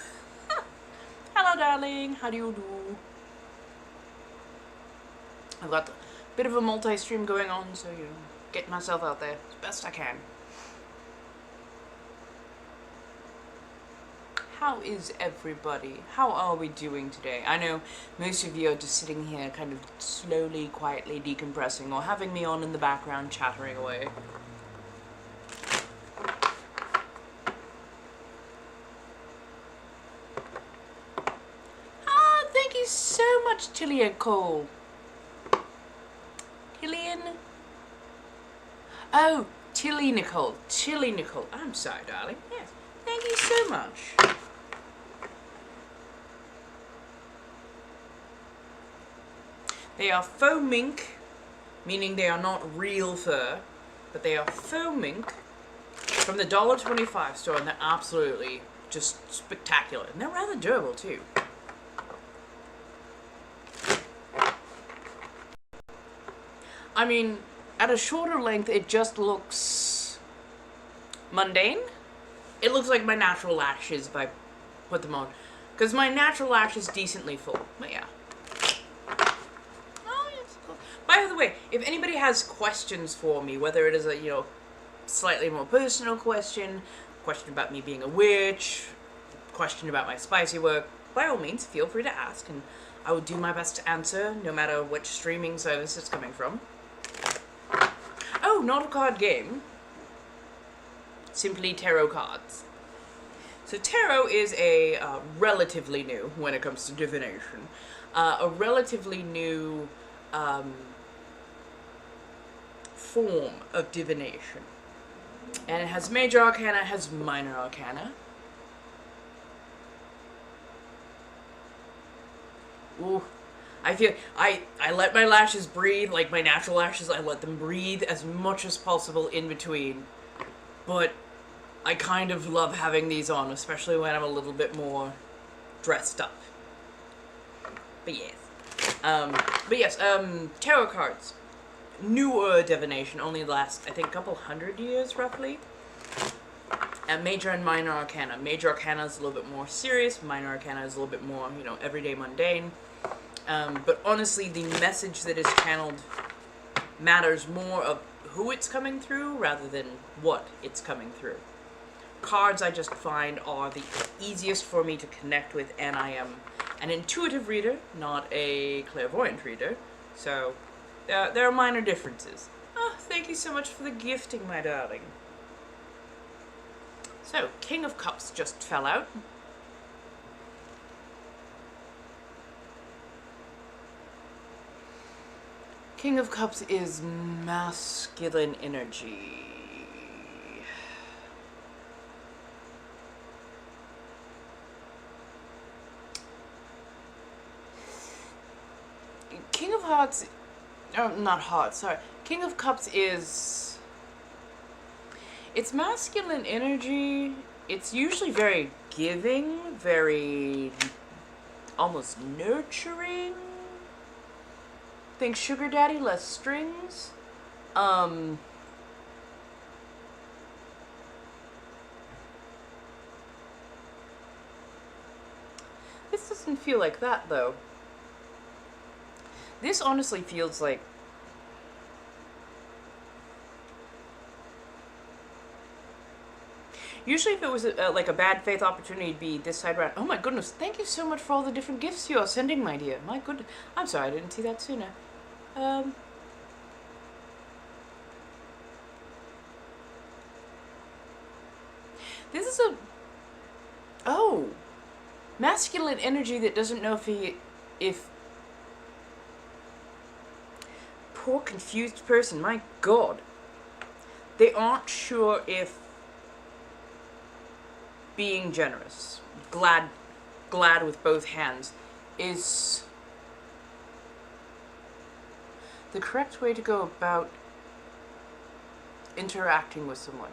S1: Hello, darling. How do you do? I've got a bit of a multi-stream going on, so you know, getting myself out there as best I can. How is everybody? How are we doing today? I know most of you are just sitting here kind of slowly, quietly decompressing, or having me on in the background chattering away. much, Tillian Cole. Tillian? Oh, Tilly Nicole. Tilly Nicole. I'm sorry, darling. Yes. Thank you so much. They are faux mink, meaning they are not real fur, but they are faux mink from the $1.25 store, and they're absolutely just spectacular. And they're rather durable, too. I mean, at a shorter length, it just looks mundane. It looks like my natural lashes if I put them on. Because my natural lash is decently full. But yeah. Oh, yes. Cool. By the way, if anybody has questions for me, whether it is a, slightly more personal question about me being a witch, question about my spicy work, by all means, feel free to ask, and I will do my best to answer, no matter which streaming service it's coming from. Oh, not a card game. Simply tarot cards. So tarot is a relatively new, when it comes to divination, a relatively new form of divination. And it has major arcana, it has minor arcana. Ooh. I feel, I let my lashes breathe, like my natural lashes, I let them breathe as much as possible in between. But I kind of love having these on, especially when I'm a little bit more dressed up. But yes. Tarot cards. Newer divination, only last, I think, couple hundred years, roughly. And major and minor arcana. Major arcana is a little bit more serious, minor arcana is a little bit more, everyday mundane. But honestly, the message that is channeled matters more of who it's coming through rather than what it's coming through. Cards, I just find, are the easiest for me to connect with, and I am an intuitive reader, not a clairvoyant reader, so there are minor differences. Oh, thank you so much for the gifting, my darling. So, King of Cups just fell out. King of Cups is masculine energy. King of Hearts, not Hearts, sorry. King of Cups is, it's masculine energy. It's usually very giving, very almost nurturing. Think sugar daddy, less strings. This doesn't feel like that, though. This honestly feels like... Usually if it was like a bad faith opportunity, it'd be this side around. Oh my goodness, thank you so much for all the different gifts you are sending, my dear. My goodness. I'm sorry, I didn't see that sooner. This is a... Oh! Masculine energy that doesn't know if... Poor confused person, my god. They aren't sure if being generous, glad with both hands, is the correct way to go about interacting with someone.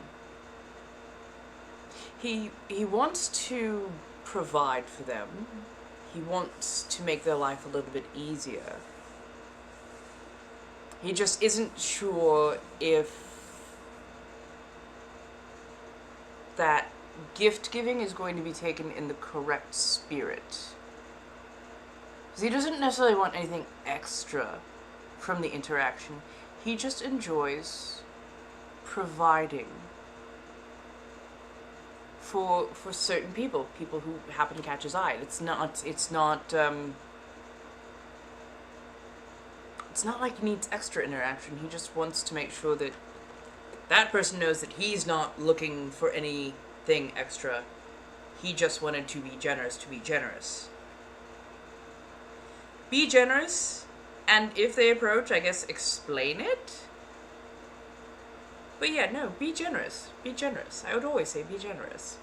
S1: He wants to provide for them. He wants to make their life a little bit easier. He just isn't sure if that gift giving is going to be taken in the correct spirit. Because he doesn't necessarily want anything extra from the interaction. He just enjoys providing for certain people who happen to catch his eye. It's not like he needs extra interaction. He just wants to make sure that that person knows that he's not looking for anything extra. He just wanted to be generous to be generous. be generous, and if they approach, I guess explain it. But yeah, no, be generous. Be generous. I would always say be generous.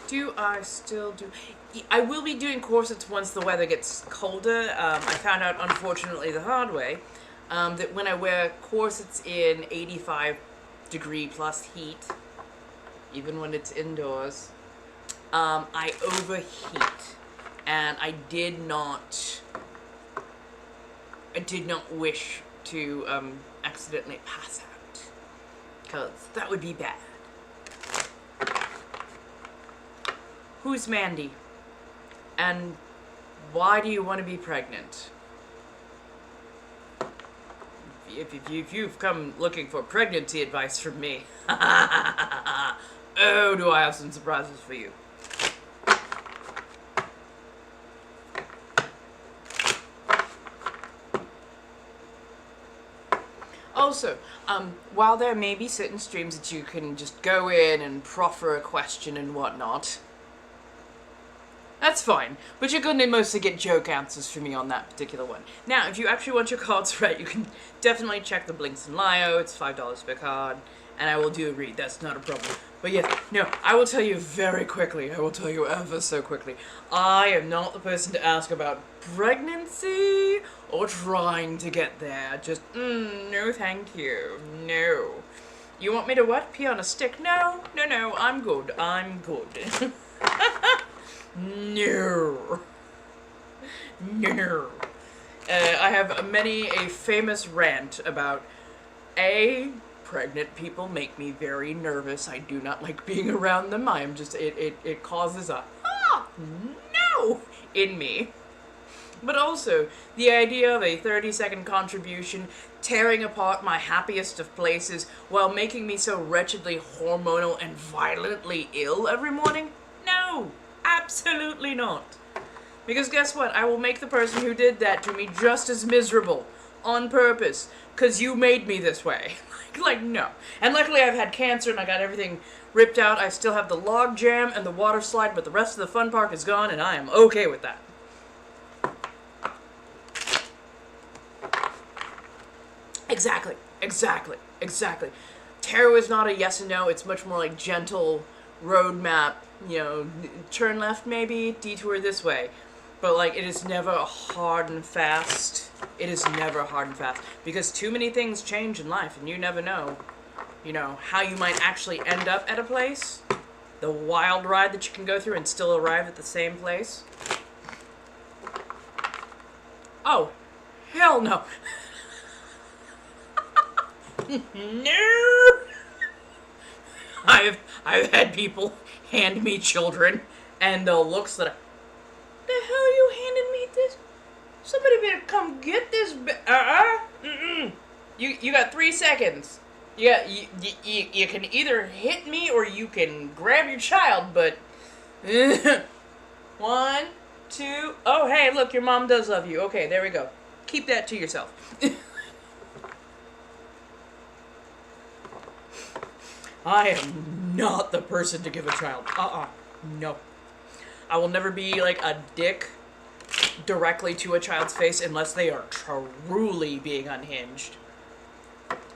S1: Do I still do... I will be doing corsets once the weather gets colder. I found out, unfortunately, the hard way, that when I wear corsets in 85 degree plus heat, even when it's indoors, I overheat. And I did not wish to accidentally pass out, because that would be bad. Who's Mandy? And why do you want to be pregnant? If you've come looking for pregnancy advice from me, oh, do I have some surprises for you. Also, while there may be certain streams that you can just go in and proffer a question and whatnot, that's fine, but you're going to mostly get joke answers from me on that particular one. Now, if you actually want your cards read, you can definitely check the Blinks and Lio. It's $5 per card, and I will do a read. That's not a problem. But yes, no, I will tell you very quickly. I will tell you ever so quickly. I am not the person to ask about pregnancy or trying to get there. Just, no thank you. No. You want me to what? Pee on a stick? No, I'm good. I'm good. No. No. I have many a famous rant about pregnant people make me very nervous. I do not like being around them. I am just, it causes a, no, in me. But also, the idea of a 30-second contribution tearing apart my happiest of places while making me so wretchedly hormonal and violently ill every morning? No, absolutely not. Because guess what? I will make the person who did that to me just as miserable on purpose, because you made me this way. Like, no. And luckily I've had cancer and I got everything ripped out. I still have the log jam and the water slide, but the rest of the fun park is gone, and I am okay with that. Exactly. Tarot is not a yes and no. It's much more like gentle roadmap, you know, turn left maybe, detour this way. But, like, it is never hard and fast. It is never hard and fast. Because too many things change in life, and you never know, you know, how you might actually end up at a place. The wild ride that you can go through and still arrive at the same place. Oh, hell no. No! I've had people hand me children, and the looks that the hell you handed me this? Somebody better come get this. You got 3 seconds. You can either hit me or you can grab your child, but 1, 2. Oh, hey, look, your mom does love you. Okay, there we go. Keep that to yourself. I am not the person to give a child. No. I will never be like a dick directly to a child's face unless they are truly being unhinged.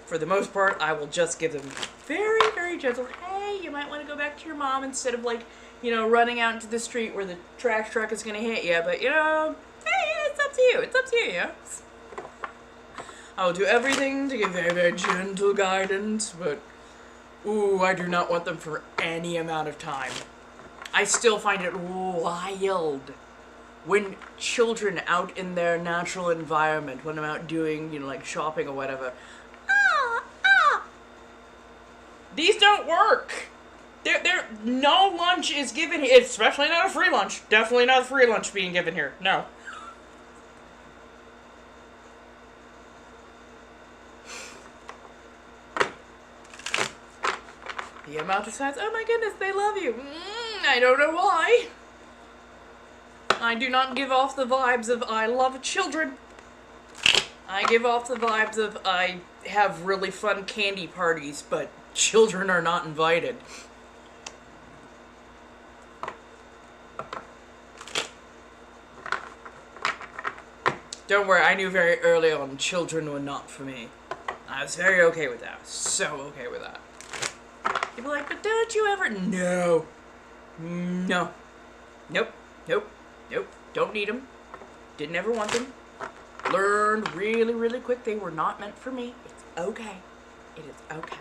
S1: For the most part, I will just give them very, very gentle, hey, you might want to go back to your mom, instead of, like, you know, running out into the street where the trash truck is going to hit you. But, you know, hey, it's up to you. It's up to you, yeah? I will do everything to give very, very gentle guidance, but, ooh, I do not want them for any amount of time. I still find it wild when children out in their natural environment, when I'm out doing, you know, like shopping or whatever, these don't work. No lunch is given here, especially not a free lunch. Definitely not a free lunch being given here. No. The amount of times, oh my goodness, they love you. I don't know why. I do not give off the vibes of I love children. I give off the vibes of I have really fun candy parties, but children are not invited. Don't worry, I knew very early on children were not for me. I was very okay with that. So okay with that. People are like, but don't you ever? No. No. Nope. Nope. Nope. Don't need them. Didn't ever want them. Learned really, really quick they were not meant for me. It's okay. It is okay.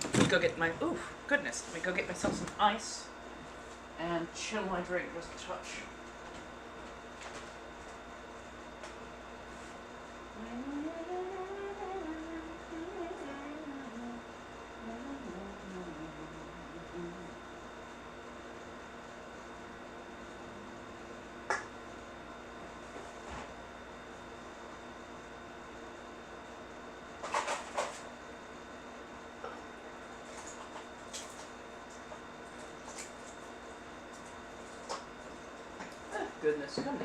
S1: Let me go get my, ooh, goodness. Let me go get myself some ice and chill my drink just a touch. Goodness, come now.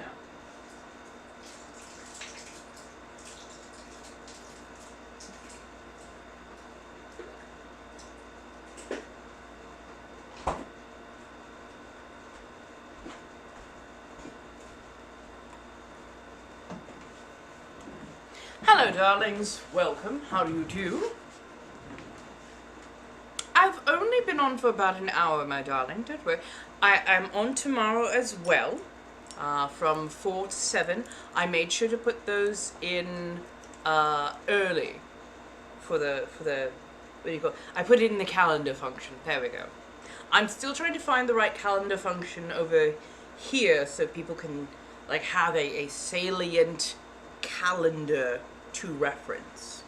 S1: Hello, darlings. Welcome. How do you do? I've only been on for about an hour, my darling. Don't worry. I am on tomorrow as well. From 4 to 7. I made sure to put those in early for the what do you call it? I put it in the calendar function. There we go. I'm still trying to find the right calendar function over here so people can like have a salient calendar to reference.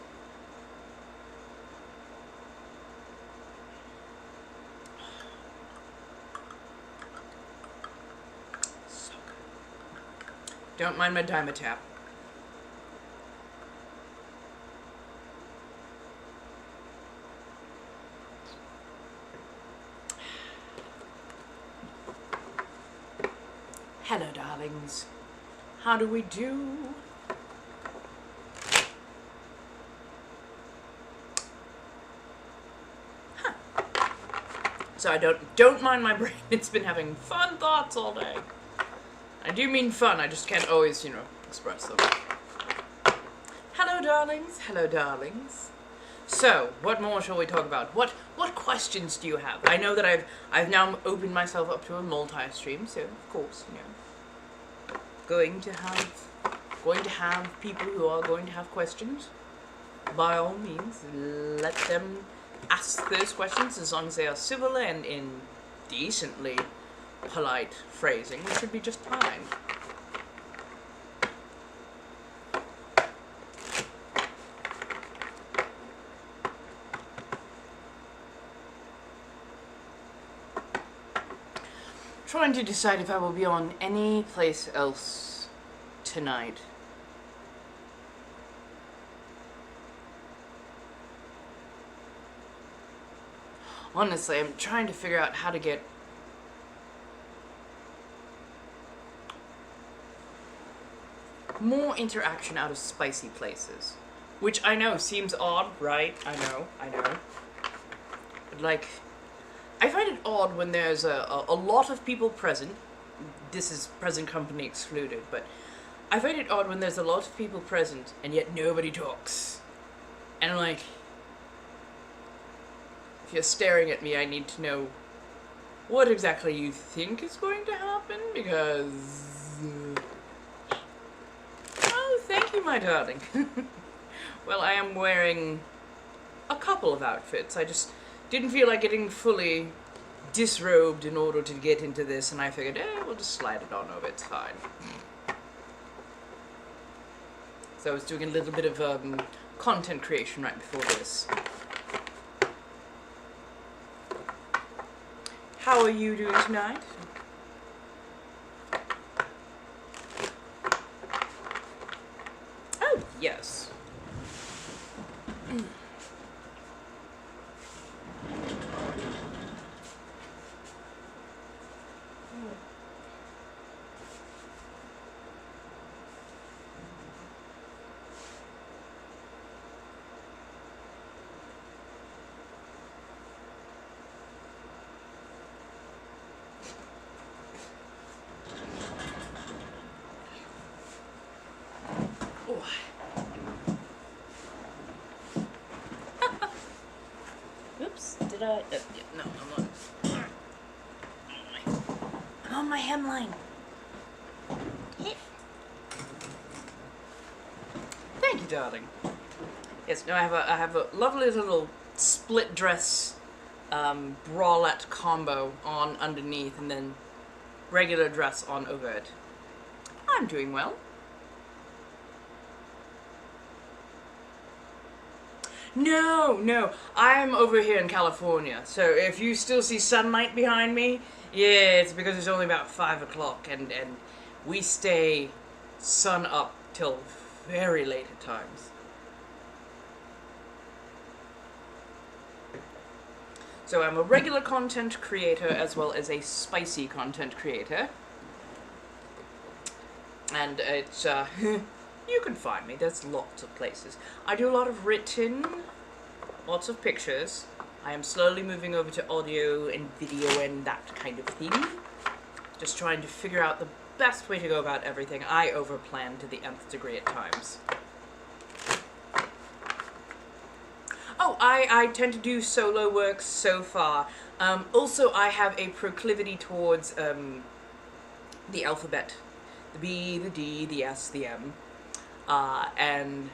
S1: Don't mind my diamond tap. Hello, darlings. How do we do? Huh. So I don't mind my brain. It's been having fun thoughts all day. I do mean fun, I just can't always, you know, express them. Hello, darlings. Hello, darlings. So, what more shall we talk about? What questions do you have? I know that I've now opened myself up to a multi-stream, so of course, you know, going to have people who are going to have questions. By all means, let them ask those questions as long as they are civil and in decently polite phrasing, which should be just fine. Trying to decide if I will be on any place else tonight. Honestly, I'm trying to figure out how to get more interaction out of spicy places. Which I know seems odd, right? I know. But like, I find it odd when there's a lot of people present. This is present company excluded, but I find it odd when there's a lot of people present and yet nobody talks. And I'm like, if you're staring at me, I need to know what exactly you think is going to happen, because... Oh, thank you, my darling. Well, I am wearing a couple of outfits. I just didn't feel like getting fully disrobed in order to get into this, and I figured, we'll just slide it on over, it's fine. So I was doing a little bit of content creation right before this. How are you doing tonight? Oh, yes. Oh. Oops, did I? Yeah, no, I'm not. I'm on my hemline. Thank you, darling. Yes, no, I have a lovely little split dress bralette combo on underneath, and then regular dress on over it. I'm doing well. No, I'm over here in California, so if you still see sunlight behind me, yeah, it's because it's only about 5 o'clock, and we stay sun up till very late at times. So I'm a regular content creator as well as a spicy content creator. And it's, you can find me, there's lots of places. I do a lot of written, lots of pictures. I am slowly moving over to audio and video and that kind of thing. Just trying to figure out the best way to go about everything. I overplan to the nth degree at times. Oh, I tend to do solo work so far. Also, I have a proclivity towards the alphabet. The B, the D, the S, the M. And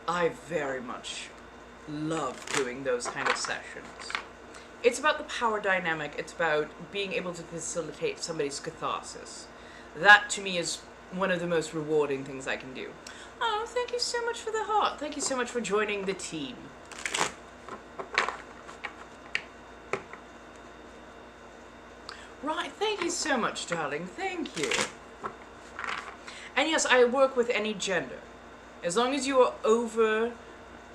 S1: I very much love doing those kind of sessions. It's about the power dynamic. It's about being able to facilitate somebody's catharsis. That, to me, is one of the most rewarding things I can do. Oh, thank you so much for the heart. Thank you so much for joining the team. Right, thank you so much, darling. Thank you. And yes, I work with any gender. As long as you are over...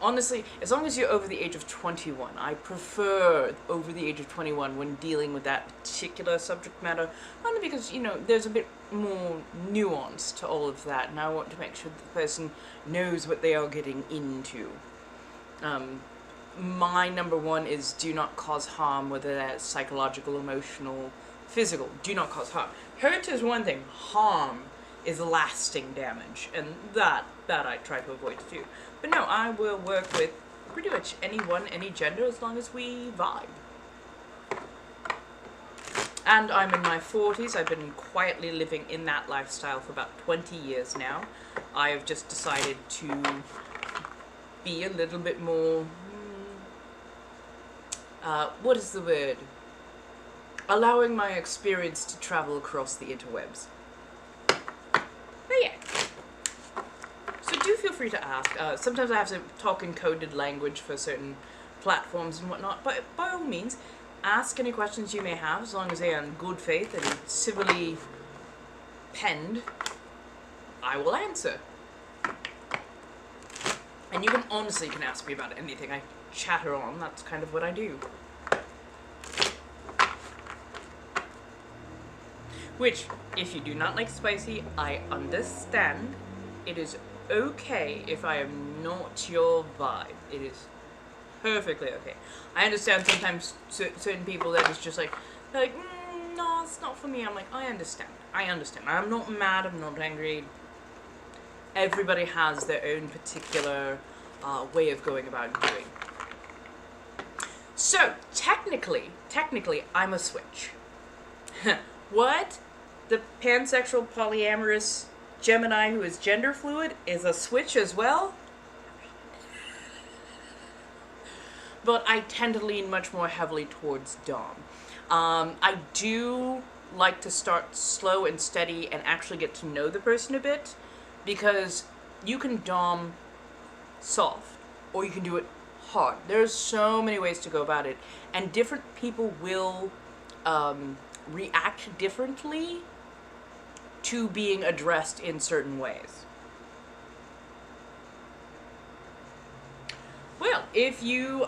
S1: Honestly, as long as you're over the age of 21. I prefer over the age of 21 when dealing with that particular subject matter. Only because, you know, there's a bit more nuance to all of that, and I want to make sure the person knows what they are getting into. My number one is do not cause harm, whether that's psychological, emotional, physical. Do not cause harm. Hurt is one thing. Harm is lasting damage, and that I try to avoid to do. But no, I will work with pretty much anyone, any gender, as long as we vibe. And I'm in my 40s. I've been quietly living in that lifestyle for about 20 years now. I have just decided to be a little bit more, what is the word? Allowing my experience to travel across the interwebs. But yeah. So do feel free to ask. Sometimes I have to talk in coded language for certain platforms and whatnot, but by all means, ask any questions you may have, as long as they are in good faith and civilly penned. I will answer. And you can honestly ask me about anything. I chatter on, that's kind of what I do. Which, if you do not like spicy, I understand. It is okay if I am not your vibe. It is perfectly okay. I understand sometimes certain people that is just like, no, it's not for me. I'm like, I understand. I'm not mad, I'm not angry. Everybody has their own particular way of going about doing. So, technically, I'm a switch. What? The pansexual polyamorous Gemini who is gender fluid is a switch as well? But I tend to lean much more heavily towards Dom. I do like to start slow and steady and actually get to know the person a bit, because you can Dom soft or you can do it hard. There's so many ways to go about it, and different people will react differently to being addressed in certain ways. Well, if you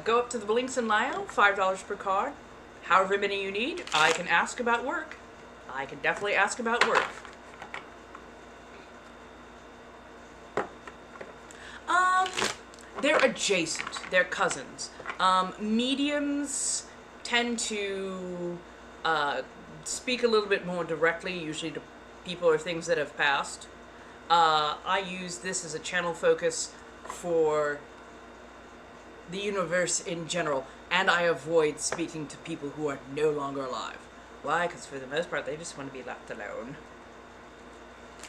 S1: go up to the Blinks and Lyle, $5 per card, however many you need, I can ask about work. I can definitely ask about work. They're adjacent. They're cousins. Mediums tend to speak a little bit more directly, usually to people or things that have passed. I use this as a channel focus for the universe in general, and I avoid speaking to people who are no longer alive. Why? Because for the most part, they just want to be left alone.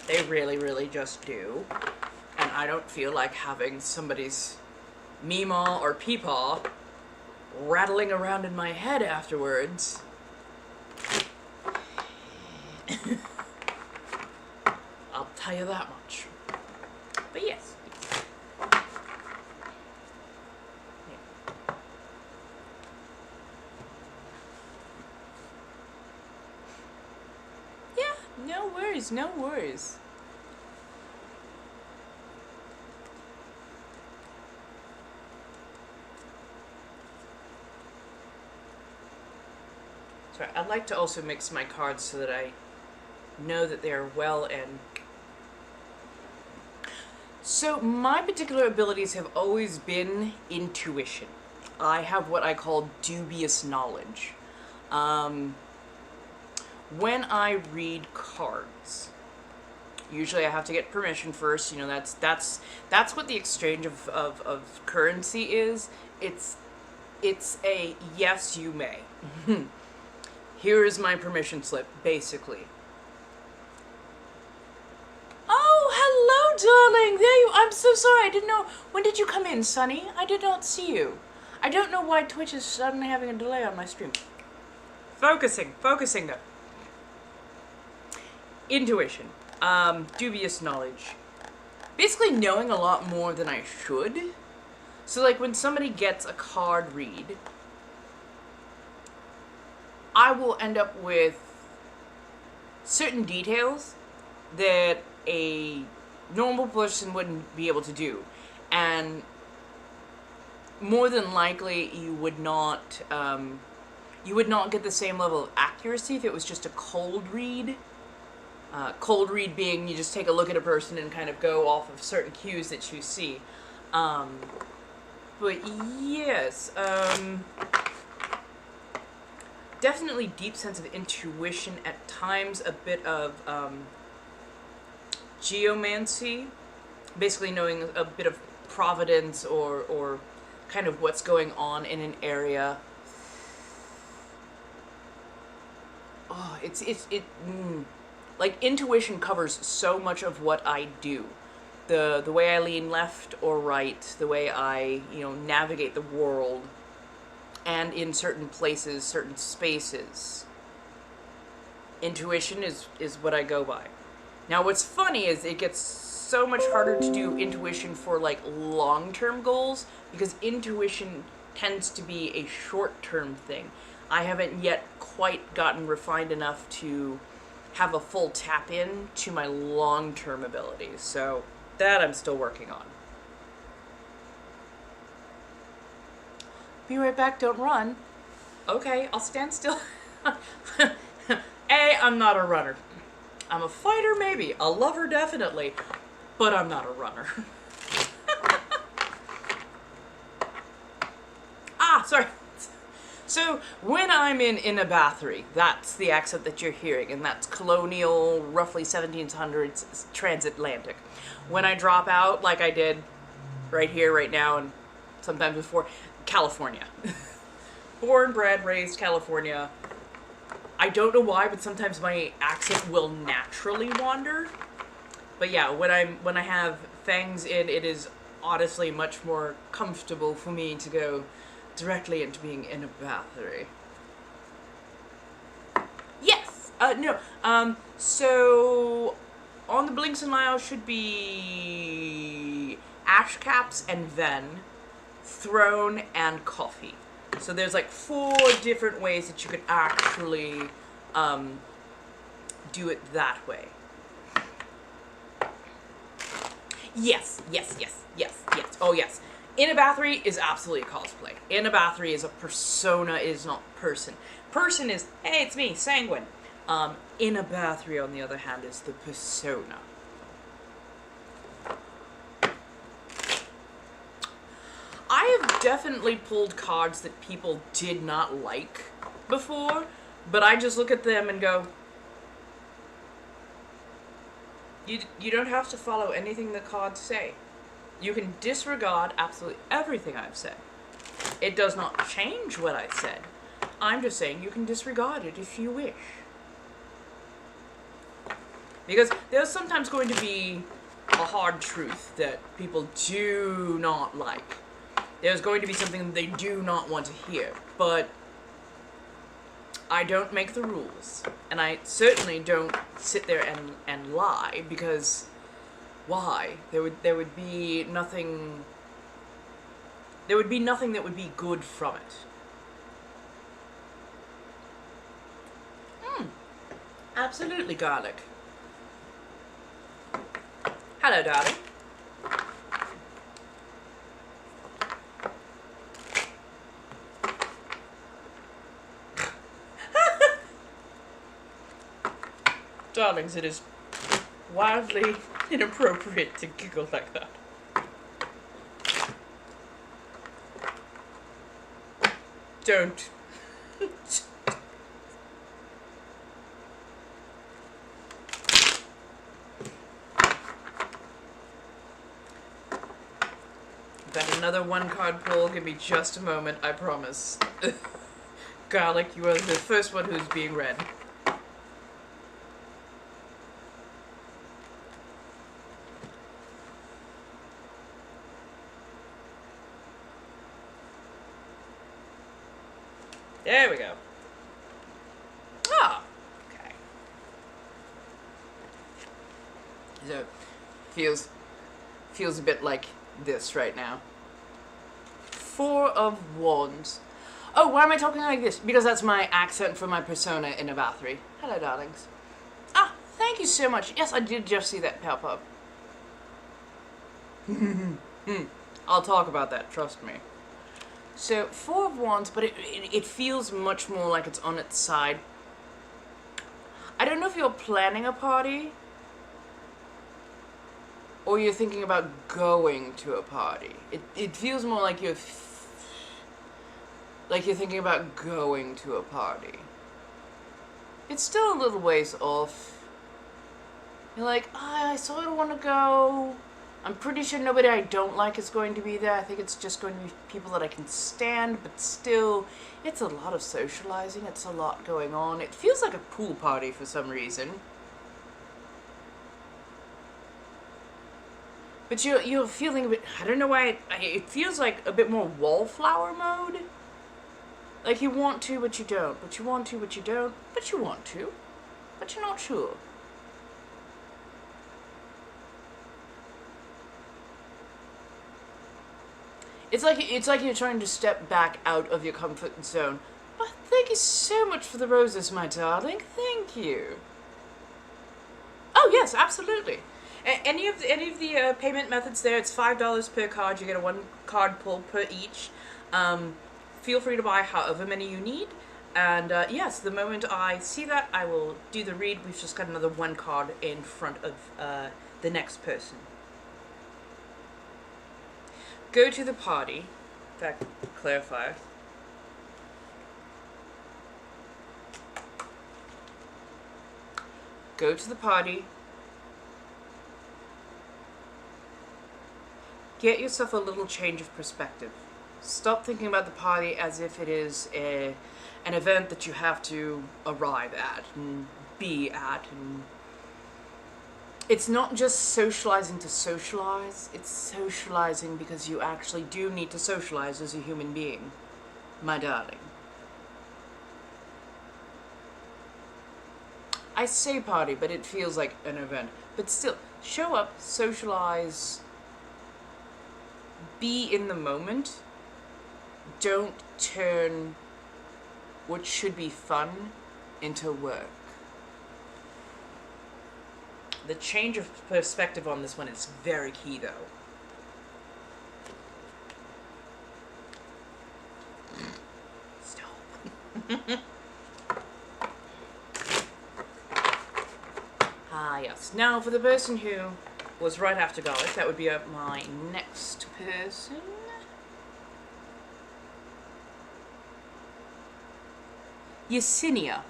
S1: They really, really just do. And I don't feel like having somebody's meemaw or peepaw rattling around in my head afterwards. I'll tell you that much. But yes. Yeah, no worries, no worries. Sorry, I'd like to also mix my cards so that I know that they are well in. So my particular abilities have always been intuition. I have what I call dubious knowledge. When I read cards, usually I have to get permission first. You know, that's what the exchange of currency is. It's a yes, you may. Here is my permission slip, basically. Oh, hello, darling. There you. I'm so sorry. I didn't know. When did you come in, Sonny? I did not see you. I don't know why Twitch is suddenly having a delay on my stream. Focusing though. Intuition. Dubious knowledge. Basically knowing a lot more than I should. So like when somebody gets a card read, I will end up with certain details that a normal person wouldn't be able to do. And more than likely you would not get the same level of accuracy if it was just a cold read. Cold read being you just take a look at a person and kind of go off of certain cues that you see. But yes, definitely deep sense of intuition, at times a bit of geomancy, basically knowing a bit of providence or kind of what's going on in an area. Oh, like intuition covers so much of what I do. The way I lean left or right, the way I, navigate the world, and in certain places, certain spaces. Intuition is what I go by. Now what's funny is it gets so much harder to do intuition for like long-term goals, because intuition tends to be a short-term thing. I haven't yet quite gotten refined enough to have a full tap-in to my long-term abilities, so that I'm still working on. Be right back, don't run. Okay, I'll stand still. I'm not a runner. I'm a fighter, maybe. A lover, definitely. But I'm not a runner. Sorry. So, when I'm in Inabathri, that's the accent that you're hearing, and that's colonial, roughly 1700s transatlantic. When I drop out, like I did right here, right now, and sometimes before, California. Born, bred, raised California. I don't know why, but sometimes my accent will naturally wander. But yeah, when I have fangs in, it is honestly much more comfortable for me to go directly into being in a battery. Yes! No. So on the Blinks and Lyle should be ash caps and ven, throne, and coffee. So there's like 4 different ways that you could actually do it that way. Yes. Oh yes. Inabathri is absolutely a cosplay. Inabathri is a persona, it is not person. Person is, hey, it's me, Sanguine. Inabathri, on the other hand, is the persona. I have definitely pulled cards that people did not like before, but I just look at them and go, You don't have to follow anything the cards say. You can disregard absolutely everything I've said. It does not change what I said. I'm just saying you can disregard it if you wish. Because there's sometimes going to be a hard truth that people do not like. There's going to be something they do not want to hear. But I don't make the rules. And I certainly don't sit there and lie, because why? There would be nothing. There would be nothing that would be good from it. Absolutely, garlic. Hello, darling. Darlings, it is wildly inappropriate to giggle like that. Don't. Got another one card pull. Give me just a moment, I promise. Garlic, you are the first one who's being read. There we go. Ah, okay. So, feels a bit like this right now. Four of Wands. Oh, why am I talking like this? Because that's my accent for my persona in a Bathory. Hello, darlings. Ah, thank you so much. Yes, I did just see that pop up. I'll talk about that, trust me. So, Four of Wands, but it feels much more like it's on its side. I don't know if you're planning a party, or you're thinking about going to a party. It feels more like you're thinking about going to a party. It's still a little ways off. You're like, I sort of want to go. I'm pretty sure nobody I don't like is going to be there. I think it's just going to be people that I can stand, but still, it's a lot of socializing. It's a lot going on. It feels like a pool party for some reason. But you're feeling a bit, I don't know why, it feels like a bit more wallflower mode. Like you want to, but you don't. But you want to, but you don't. But you want to. But you're not sure. It's like you're trying to step back out of your comfort zone. Oh, thank you so much for the roses, my darling. Thank you. Oh yes, absolutely. Any of the payment methods there, it's $5 per card. You get a one card pull per each. Feel free to buy however many you need. And yes, the moment I see that, I will do the read. We've just got another one card in front of the next person. Go to the party. In fact, clarifier. Go to the party. Get yourself a little change of perspective. Stop thinking about the party as if it is an event that you have to arrive at and be at. And it's not just socializing to socialize, it's socializing because you actually do need to socialize as a human being, my darling. I say party, but it feels like an event. But still, show up, socialize, be in the moment. Don't turn what should be fun into work. The change of perspective on this one is very key, though. Stop. Ah, yes. Now, for the person who was right after Garlic, that would be my next person. Yesenia.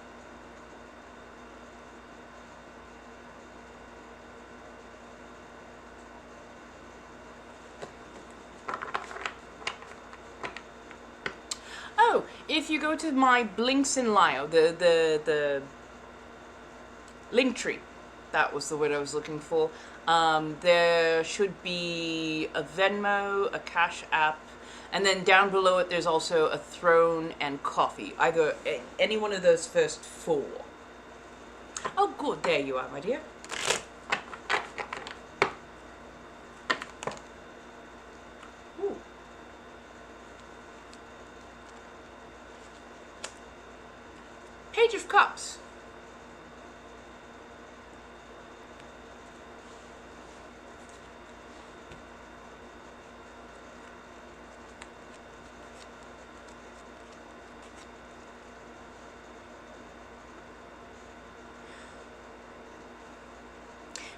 S1: if you go to my links in Lio, the link tree, that was the word I was looking for, there should be a Venmo, a Cash App, and then down below it there's also a throne and coffee. Either any one of those first four. Oh good, there you are, my dear. Ooh. Page of Cups.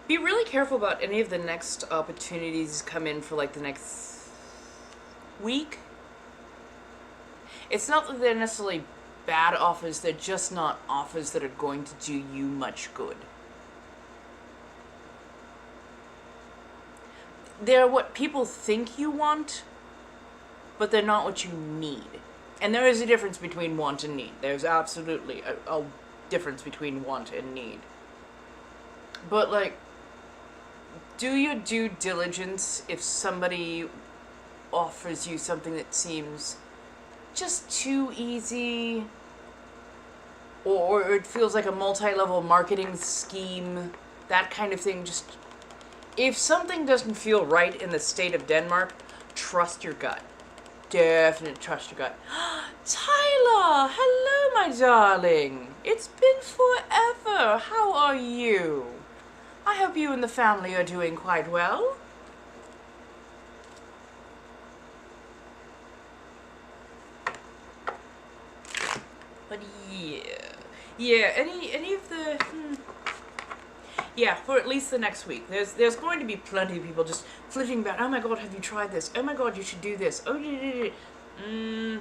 S1: Be really careful about any of the next opportunities come in for like the next week. It's not that they're necessarily bad offers, they're just not offers that are going to do you much good. They're what people think you want, but they're not what you need. And there is a difference between want and need. There's absolutely a difference between want and need. But like, do your due diligence if somebody offers you something that seems just too easy, or it feels like a multi-level marketing scheme, that kind of thing. Just, if something doesn't feel right in the state of Denmark, trust your gut. Definitely trust your gut. Tyler! Hello, my darling! It's been forever! How are you? I hope you and the family are doing quite well. But yeah, any of the, yeah, for at least the next week. There's going to be plenty of people just flitting about. Oh my god, have you tried this? Oh my god, you should do this. Oh,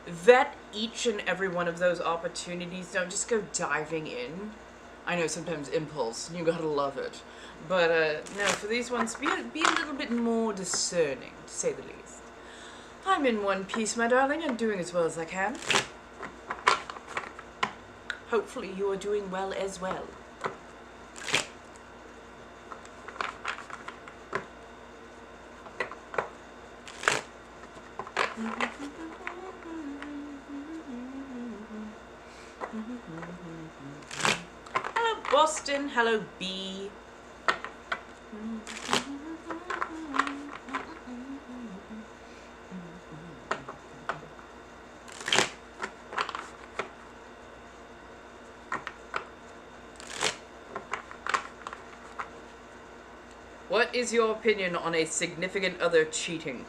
S1: vet each and every one of those opportunities. Don't just go diving in. I know sometimes impulse, you gotta love it. But no, for these ones, be a little bit more discerning, to say the least. I'm in one piece, my darling, and doing as well as I can. Hopefully you are doing well as well. Hello, Boston. Hello, B. What is your opinion on a significant other cheating?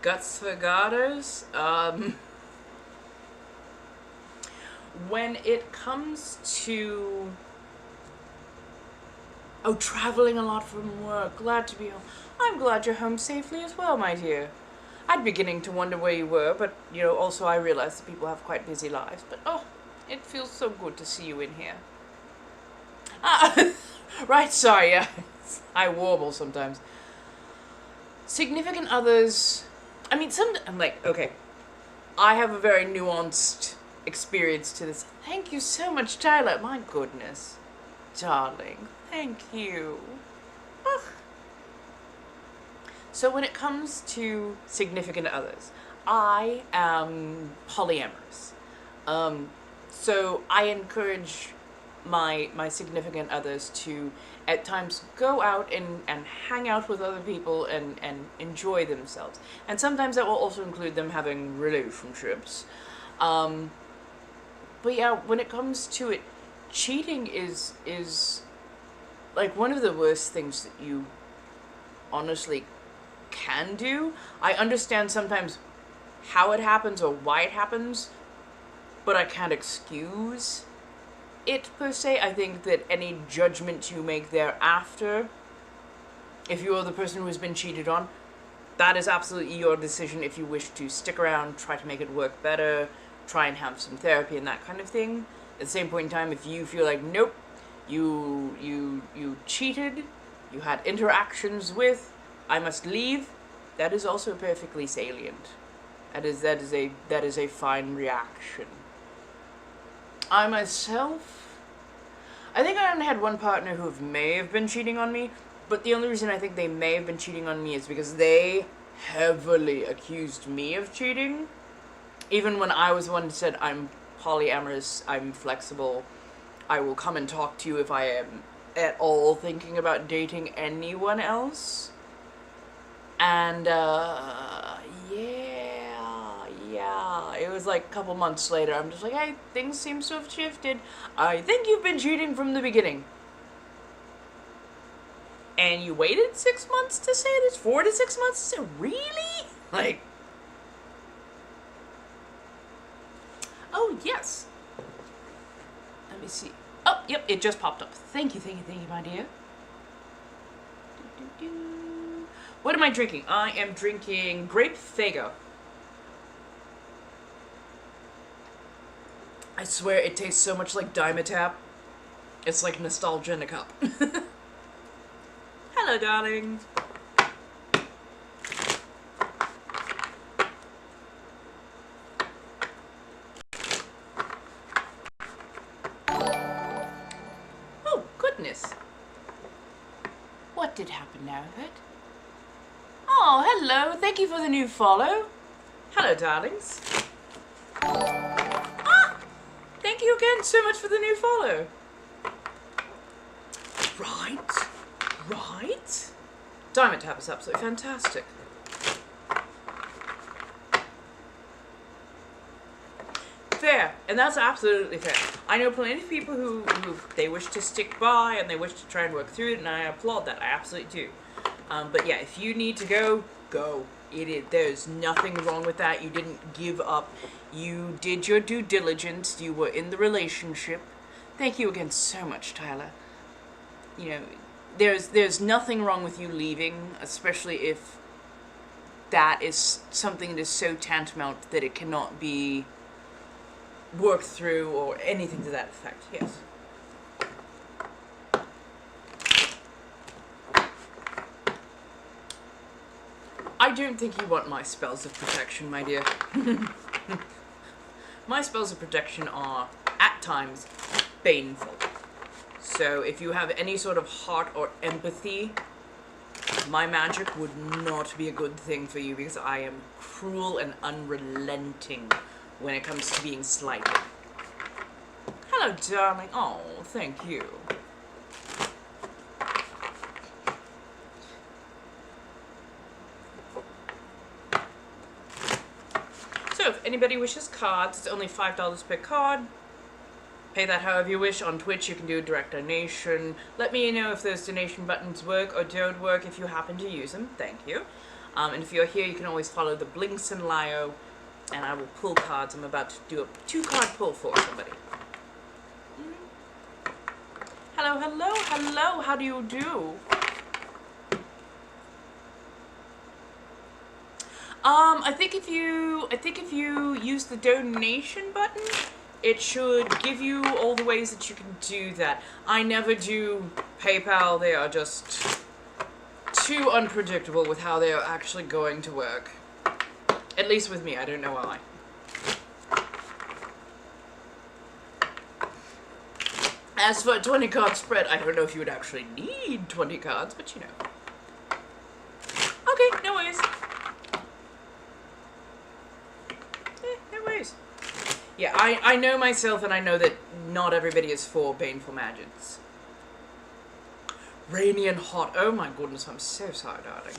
S1: Guts for garters? When it comes to... Oh, traveling a lot from work. Glad to be home. I'm glad you're home safely as well, my dear. I'd beginning to wonder where you were, but, you know, also I realize that people have quite busy lives. But, oh, it feels so good to see you in here. Right, sorry, yeah. I warble sometimes. Significant others... I mean, I'm like, okay, I have a very nuanced experience to this. Thank you so much, Tyler. My goodness. Darling, thank you. Ugh. So when it comes to significant others, I am polyamorous. So I encourage my significant others to at times go out and hang out with other people and enjoy themselves. And sometimes that will also include them having relationships. But yeah, when it comes to it, cheating is like one of the worst things that you honestly can do. I understand sometimes how it happens or why it happens, but I can't excuse it per se. I think that any judgment you make thereafter, if you are the person who has been cheated on, that is absolutely your decision. If you wish to stick around, try to make it work better, try and have some therapy and that kind of thing. At the same point in time, if you feel like, nope, you cheated, you had interactions with, I must leave, that is also perfectly salient. That is a fine reaction. I myself, I think I only had one partner who may have been cheating on me, but the only reason I think they may have been cheating on me is because they heavily accused me of cheating. Even when I was the one who said, I'm polyamorous, I'm flexible, I will come and talk to you if I am at all thinking about dating anyone else. And, yeah, it was like a couple months later, I'm just like, hey, things seem to have shifted. I think you've been cheating from the beginning. And you waited 6 months to say this? 4 to 6 months to say, really? Like, oh, yes. Let me see. Oh, yep, it just popped up. Thank you, my dear. What am I drinking? I am drinking grape Fago. I swear it tastes so much like Dimetapp. It's like nostalgia in a cup. Hello, darling. Oh, goodness. What did happen now, Pet? Oh, hello. Thank you for the new follow. Hello, darlings. Ah! Thank you again so much for the new follow. Right. Dimetapp is absolutely fantastic. Fair, and that's absolutely fair. I know plenty of people who they wish to stick by and they wish to try and work through it, and I applaud that. I absolutely do. But yeah, if you need to go, go. There's nothing wrong with that. You didn't give up. You did your due diligence. You were in the relationship. Thank you again so much, Tyler. You know, there's nothing wrong with you leaving, especially if that is something that is so tantamount that it cannot be worked through or anything to that effect. Yes. I don't think you want my spells of protection, my dear. My spells of protection are, at times, baneful. So if you have any sort of heart or empathy, my magic would not be a good thing for you because I am cruel and unrelenting when it comes to being slighted. Hello, darling. Oh, thank you. So if anybody wishes cards, it's only $5 per card. Pay that however you wish. On Twitch, you can do a direct donation. Let me know if those donation buttons work or don't work if you happen to use them. Thank you. And if you're here, you can always follow the Blinks and Lio, and I will pull cards. I'm about to do a 2-card pull for somebody. Hello, hello, hello. How do you do? I think if you use the donation button, it should give you all the ways that you can do that. I never do PayPal. They are just too unpredictable with how they are actually going to work. At least with me, I don't know why. As for a 20-card spread, I don't know if you would actually need 20 cards, but you know. Okay, no worries. No worries. Yeah, I know myself, and I know that not everybody is for baneful magics. Rainy and hot. Oh my goodness, I'm so sorry, darling.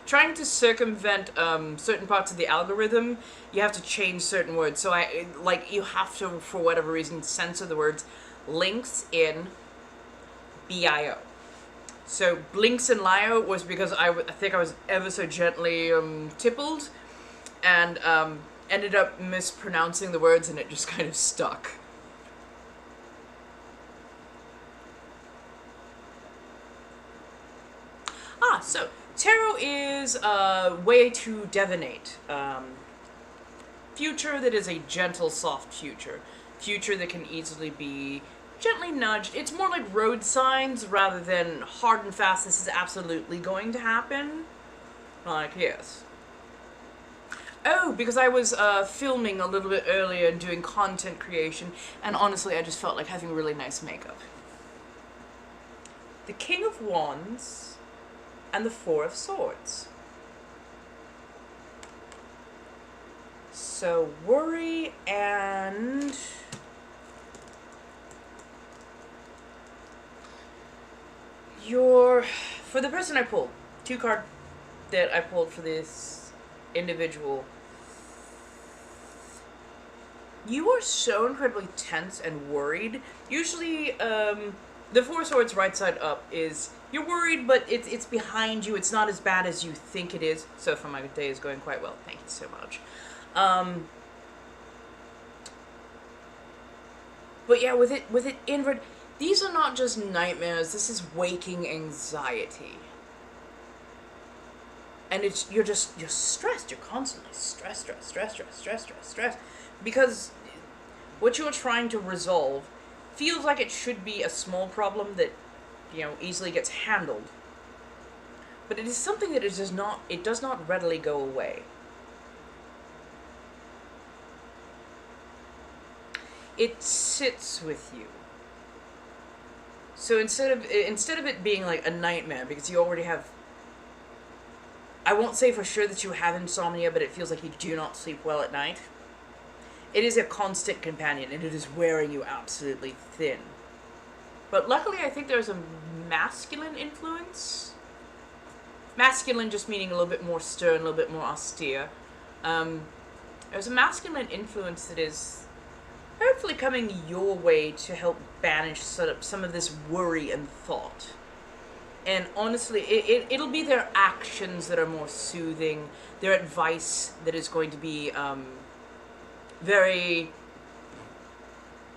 S1: Trying to circumvent certain parts of the algorithm, you have to change certain words. So you have to, for whatever reason, censor the words links in BIO. So Blinks and Lio was because I think I was ever so gently tippled and ended up mispronouncing the words, and it just kind of stuck. So tarot is a way to divinate. Future that is a gentle, soft future. Future that can easily be gently nudged. It's more like road signs rather than hard and fast, this is absolutely going to happen. Like, yes. Oh, because I was filming a little bit earlier and doing content creation, and honestly I just felt like having really nice makeup. The King of Wands and the Four of Swords. So, worry and... For the person I pulled, 2 card that I pulled for this individual, you are so incredibly tense and worried. Usually, the Four Swords right side up is, you're worried, but it's behind you. It's not as bad as you think it is. So far, my day is going quite well. Thank you so much. But yeah, with it inward, these are not just nightmares. This is waking anxiety. And you're stressed. You're constantly stressed. Because what you're trying to resolve feels like it should be a small problem that, easily gets handled. But it is something that it does not readily go away. It sits with you. So instead of it being like a nightmare, because you already have, I won't say for sure that you have insomnia, but it feels like you do not sleep well at night. It is a constant companion, and it is wearing you absolutely thin. But luckily, I think there's a masculine influence. Masculine just meaning a little bit more stern, a little bit more austere. There's a masculine influence that is hopefully coming your way to help banish some of this worry and thought. And honestly, it'll be their actions that are more soothing, their advice that is going to be very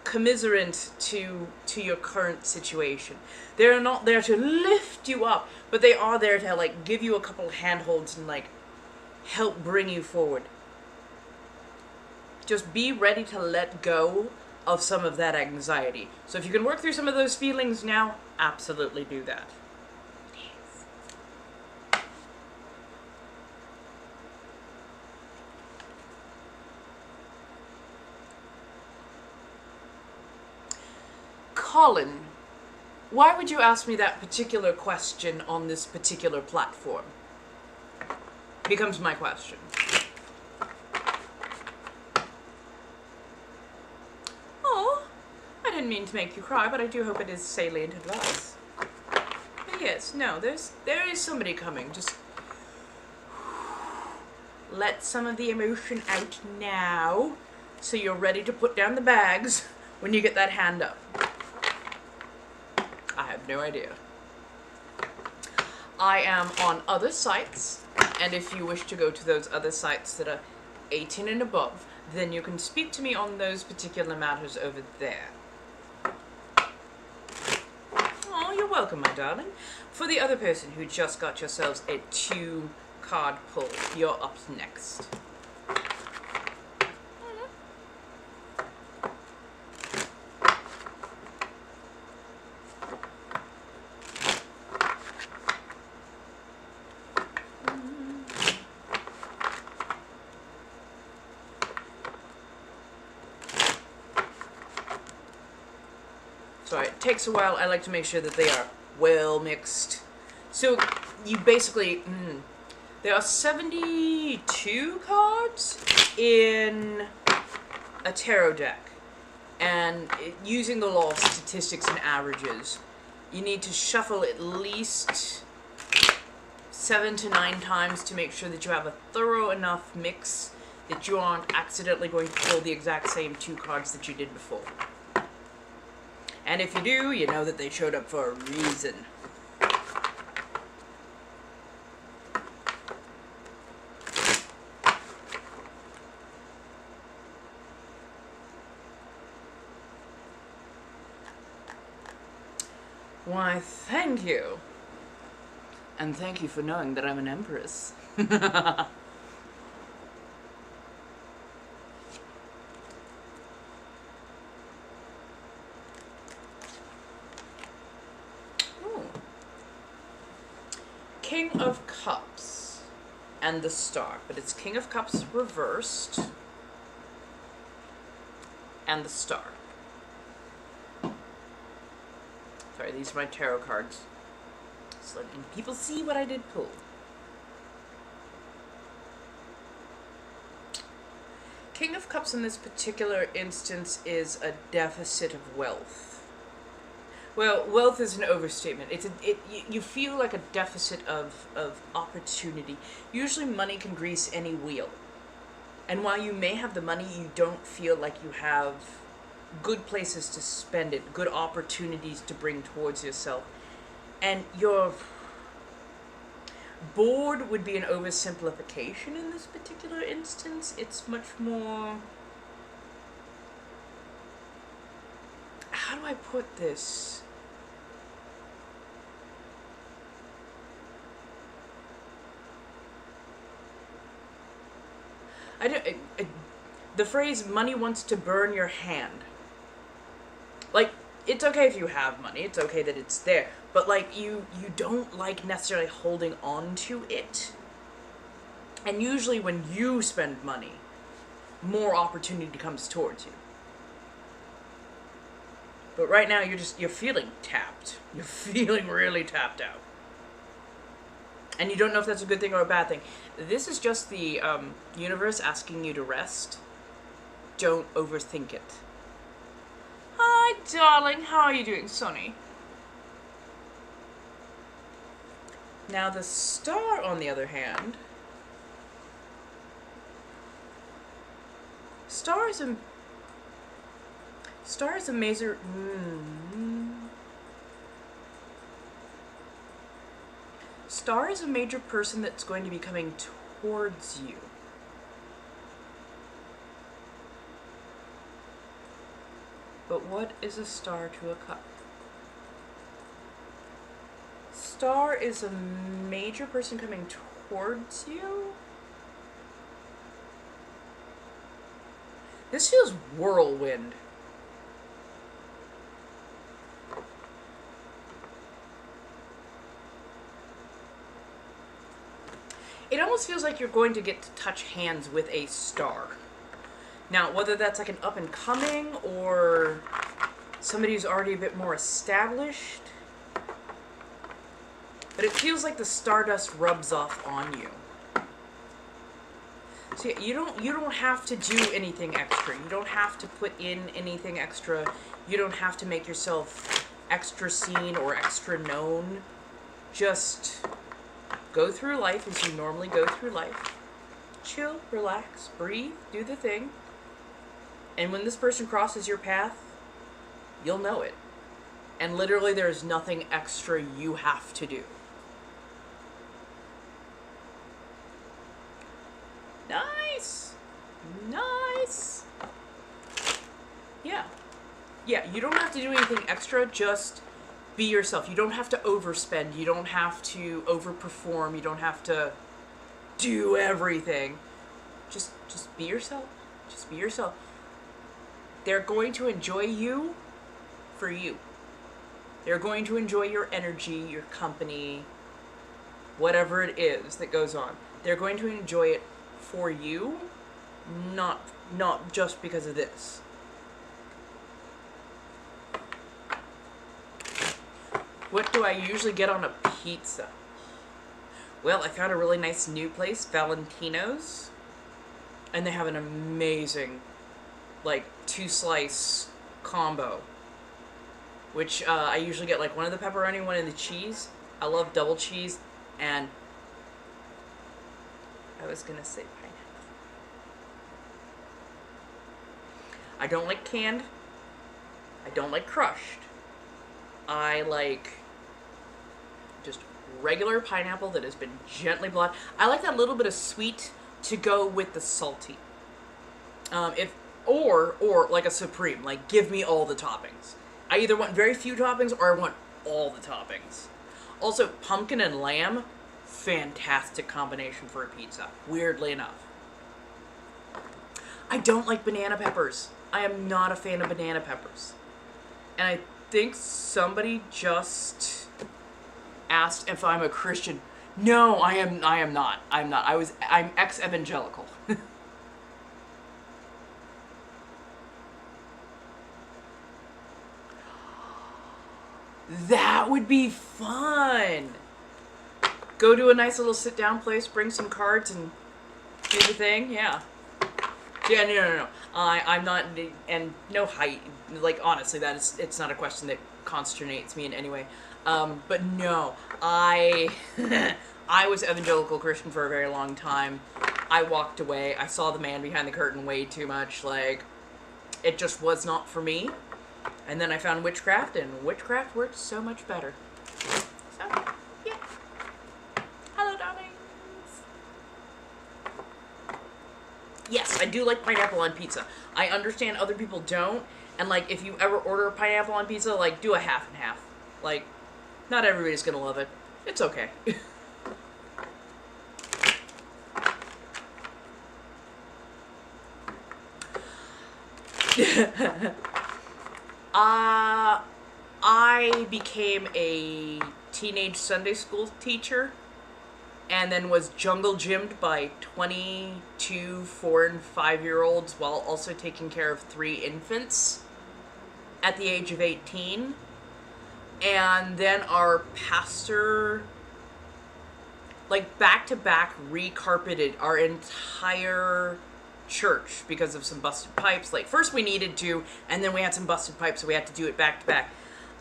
S1: commiserate to your current situation. They're not there to lift you up, but they are there to like give you a couple handholds and like help bring you forward. Just be ready to let go of some of that anxiety. So if you can work through some of those feelings now, absolutely do that. Colin, why would you ask me that particular question on this particular platform? Becomes my question. Oh, I didn't mean to make you cry, but I do hope it is salient advice. But yes, no, there is somebody coming. Just let some of the emotion out now, so you're ready to put down the bags when you get that hand up. I have no idea. I am on other sites, and if you wish to go to those other sites that are 18 and above, then you can speak to me on those particular matters over there. Oh, you're welcome, my darling. For the other person who just got yourselves a 2-card pull, you're up next. Sorry, it takes a while. I like to make sure that they are well mixed. So you basically, there are 72 cards in a tarot deck. And using the law of statistics and averages, you need to shuffle at least 7 to 9 times to make sure that you have a thorough enough mix that you aren't accidentally going to pull the exact same 2 cards that you did before. And if you do, you know that they showed up for a reason. Why, thank you. And thank you for knowing that I'm an empress. King of Cups and the Star, but it's King of Cups reversed and the Star. Sorry, these are my tarot cards. So letting people see what I did pull. King of Cups in this particular instance is a deficit of wealth. Well, wealth is an overstatement. You feel like a deficit of opportunity. Usually money can grease any wheel. And while you may have the money, you don't feel like you have good places to spend it, good opportunities to bring towards yourself. And you're bored would be an oversimplification in this particular instance. It's much more... How do I put this? The phrase "money wants to burn your hand." Like, it's okay if you have money. It's okay that it's there. But, like, you don't like necessarily holding on to it. And usually when you spend money, more opportunity comes towards you. But right now you're feeling tapped. You're feeling really tapped out. And you don't know if that's a good thing or a bad thing. This is just the universe asking you to rest. Don't overthink it. Hi, darling. How are you doing, Sonny? Now the Star, on the other hand, Star is a major. Star is a major person that's going to be coming towards you. But what is a Star to a cup? Star is a major person coming towards you? This feels whirlwind. It almost feels like you're going to get to touch hands with a star. Now, whether that's like an up and coming or somebody who's already a bit more established, but it feels like the stardust rubs off on you. So you don't have to do anything extra. You don't have to put in anything extra. You don't have to make yourself extra seen or extra known. Just go through life as you normally go through life. Chill, relax, breathe, do the thing. And when this person crosses your path, you'll know it. And literally there's nothing extra you have to do. Nice! Nice! Yeah. Yeah, you don't have to do anything extra, just be yourself. You don't have to overspend. You don't have to overperform. You don't have to do everything. Just be yourself. Just be yourself. They're going to enjoy you for you. They're going to enjoy your energy, your company, whatever it is that goes on. They're going to enjoy it for you, not just because of this. What do I usually get on a pizza? Well, I found a really nice new place, Valentino's, and they have an amazing, like, 2-slice combo, which I usually get, like, one of the pepperoni, one of the cheese. I love double cheese, and I was gonna say pineapple. I don't like canned. I don't like crushed. I like just regular pineapple that has been gently blotted. I like that little bit of sweet to go with the salty. Or like a supreme, like give me all the toppings. I either want very few toppings or I want all the toppings. Also, pumpkin and lamb, fantastic combination for a pizza, weirdly enough. I don't like banana peppers. I am not a fan of banana peppers. And I think somebody just asked if I'm a Christian. No, I am not. I'm not. I'm ex-evangelical. That would be fun. Go to a nice little sit-down place, bring some cards, and do the thing. Yeah. Yeah, no. I'm not, and no height. Like, honestly, it's not a question that consternates me in any way. But no, I was evangelical Christian for a very long time. I walked away. I saw the man behind the curtain way too much. Like, it just was not for me. And then I found witchcraft, and witchcraft worked so much better. So, yeah. Hello, darlings. Yes, I do like pineapple on pizza. I understand other people don't, and, like, if you ever order a pineapple on pizza, like, do a half and half. Like, not everybody's gonna love it. It's okay. I became a teenage Sunday school teacher and then was jungle gymmed by 22 4 and 5-year-olds while also taking care of 3 infants at the age of 18. And then our pastor, like, back-to-back recarpeted our entire church because of some busted pipes. Like, first we needed to, and then we had some busted pipes, so we had to do it back-to-back.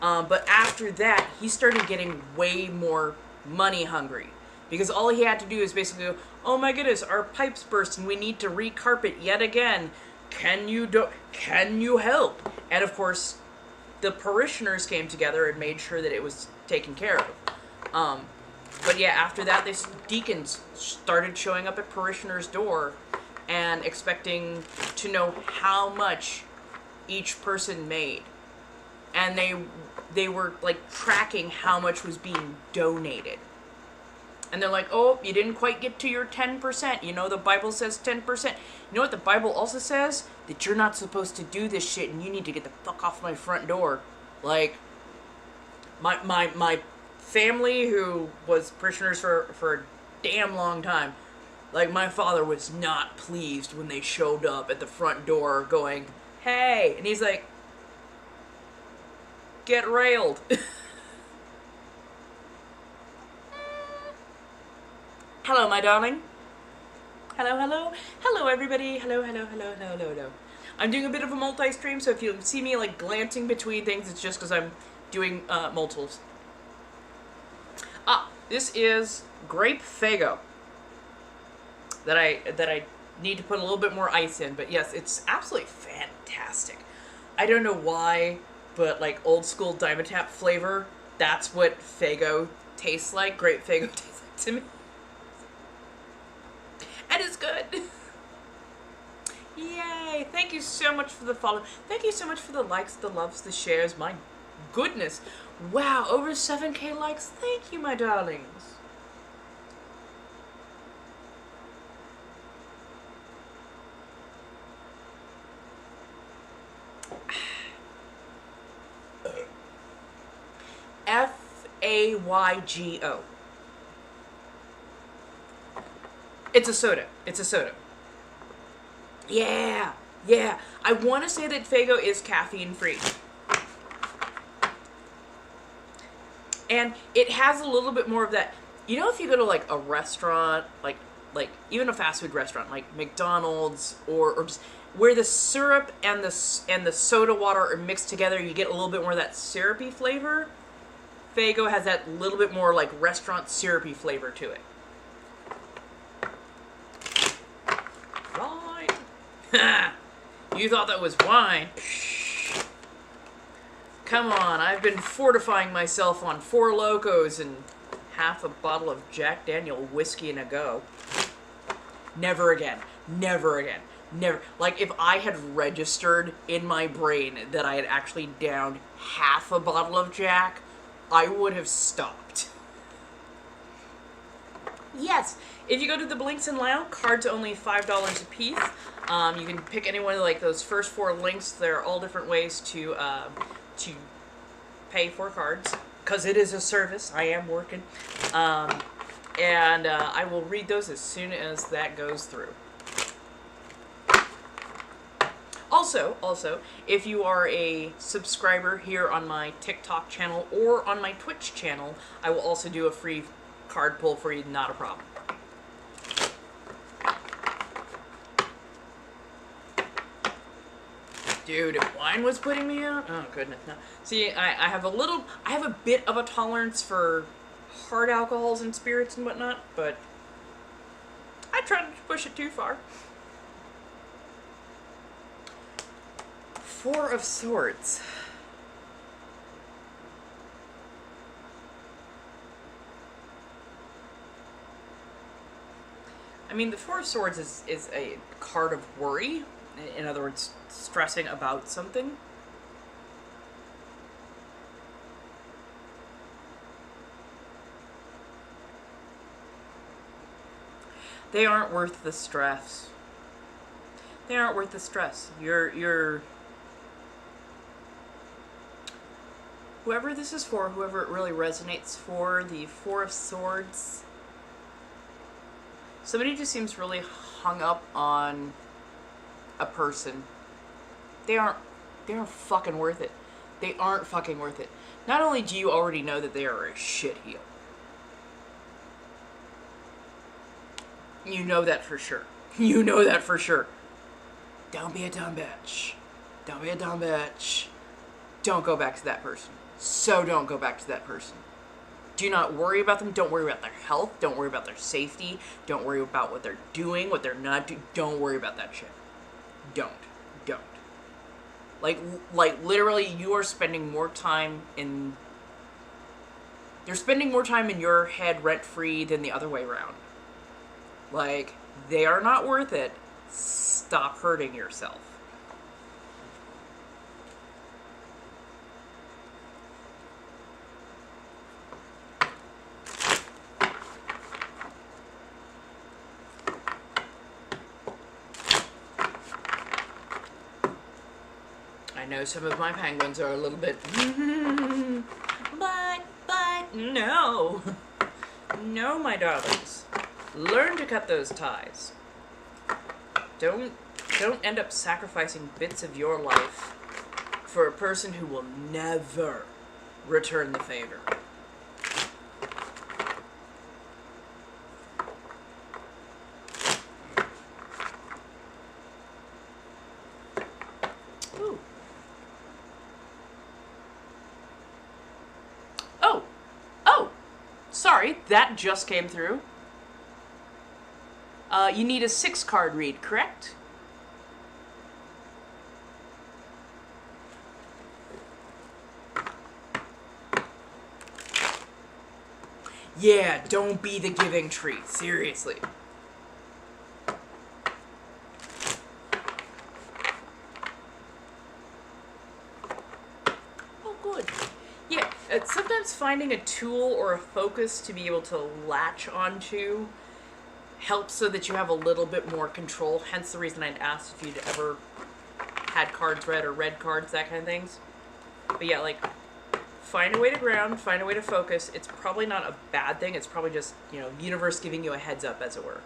S1: But after that, he started getting way more money hungry. Because all he had to do is basically go, oh my goodness, our pipes burst and we need to recarpet yet again. Can you help? And of course, the parishioners came together and made sure that it was taken care of. But yeah, after that, these deacons started showing up at parishioners' door and expecting to know how much each person made. And they were, like, tracking how much was being donated. And they're like, oh, you didn't quite get to your 10%. You know, the Bible says 10%. You know what the Bible also says? That you're not supposed to do this shit and you need to get the fuck off my front door. Like, my family, who was parishioners for a damn long time, like, my father was not pleased when they showed up at the front door going, hey. And he's like, get railed. Hello, my darling. Hello. Hello, everybody. Hello. I'm doing a bit of a multi-stream, so if you see me, like, glancing between things, it's just because I'm doing multiples. This is grape Faygo that I need to put a little bit more ice in, but yes, it's absolutely fantastic. I don't know why, but, like, old school Dimetapp flavor, that's what Faygo tastes like. Grape Faygo tastes like to me. And it's good. Yay. Thank you so much for the follow. Thank you so much for the likes, the loves, the shares. My goodness. Wow, over 7K likes. Thank you, my darlings. Faygo. It's a soda. Yeah. I want to say that Faygo is caffeine free. And it has a little bit more of that, you know, if you go to, like, a restaurant, like even a fast food restaurant, like McDonald's, or just where the syrup and the soda water are mixed together, you get a little bit more of that syrupy flavor. Faygo has that little bit more, like, restaurant syrupy flavor to it. Right. You thought that was wine. Come on, I've been fortifying myself on 4 Locos and half a bottle of Jack Daniel whiskey in a go. Never again. Never. Like, if I had registered in my brain that I had actually downed half a bottle of Jack, I would have stopped. Yes, if you go to the Blinks and Lao, cards are only $5 a piece. You can pick any one of, like, those first 4 links. There are all different ways to pay for cards, because it is a service. I am working. And I will read those as soon as that goes through. Also, if you are a subscriber here on my TikTok channel or on my Twitch channel, I will also do a free card pull for you, not a problem. Dude, if wine was putting me out, oh goodness, no. See, I have a bit of a tolerance for hard alcohols and spirits and whatnot, but I try not to push it too far. Four of Swords. I mean, the Four of Swords is a card of worry. In other words, stressing about something. They aren't worth the stress. They aren't worth the stress. You're whoever this is for, whoever it really resonates for, the Four of Swords, somebody just seems really hung up on a person. They aren't fucking worth it. They aren't fucking worth it. Not only do you already know that they are a shitheel, you know that for sure. You know that for sure. Don't be a dumb bitch. Don't be a dumb bitch. Don't go back to that person. So don't go back to that person. Do not worry about them. Don't worry about their health. Don't worry about their safety. Don't worry about what they're doing, what they're not doing. Don't worry about that shit. Don't. Like literally, you are spending more time in... They're spending more time in your head rent-free than the other way around. Like, they are not worth it. Stop hurting yourself. I know some of my penguins are a little bit, but, no. No, my darlings. Learn to cut those ties. Don't end up sacrificing bits of your life for a person who will never return the favor. Sorry, that just came through. You need a 6-card read, correct? Yeah, don't be the giving tree, seriously. Oh, good. Yeah, sometimes finding a tool or a focus to be able to latch onto helps so that you have a little bit more control. Hence the reason I'd asked if you'd ever had cards read or read cards, that kind of things. But yeah, like, find a way to ground, find a way to focus. It's probably not a bad thing. It's probably just, you know, universe giving you a heads up, as it were.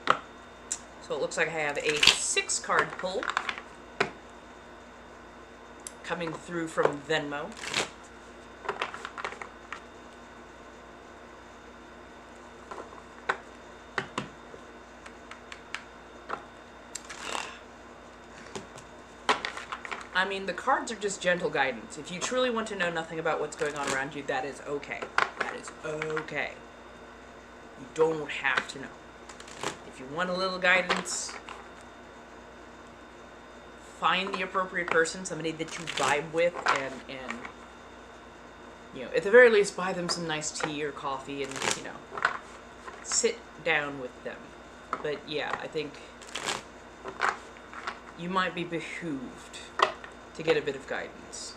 S1: So it looks like I have a 6-card pull coming through from Venmo. I mean, the cards are just gentle guidance. If you truly want to know nothing about what's going on around you, that is okay. That is okay. You don't have to know. If you want a little guidance, find the appropriate person, somebody that you vibe with, and you know, at the very least, buy them some nice tea or coffee and, you know, sit down with them. But yeah, I think you might be behooved to get a bit of guidance.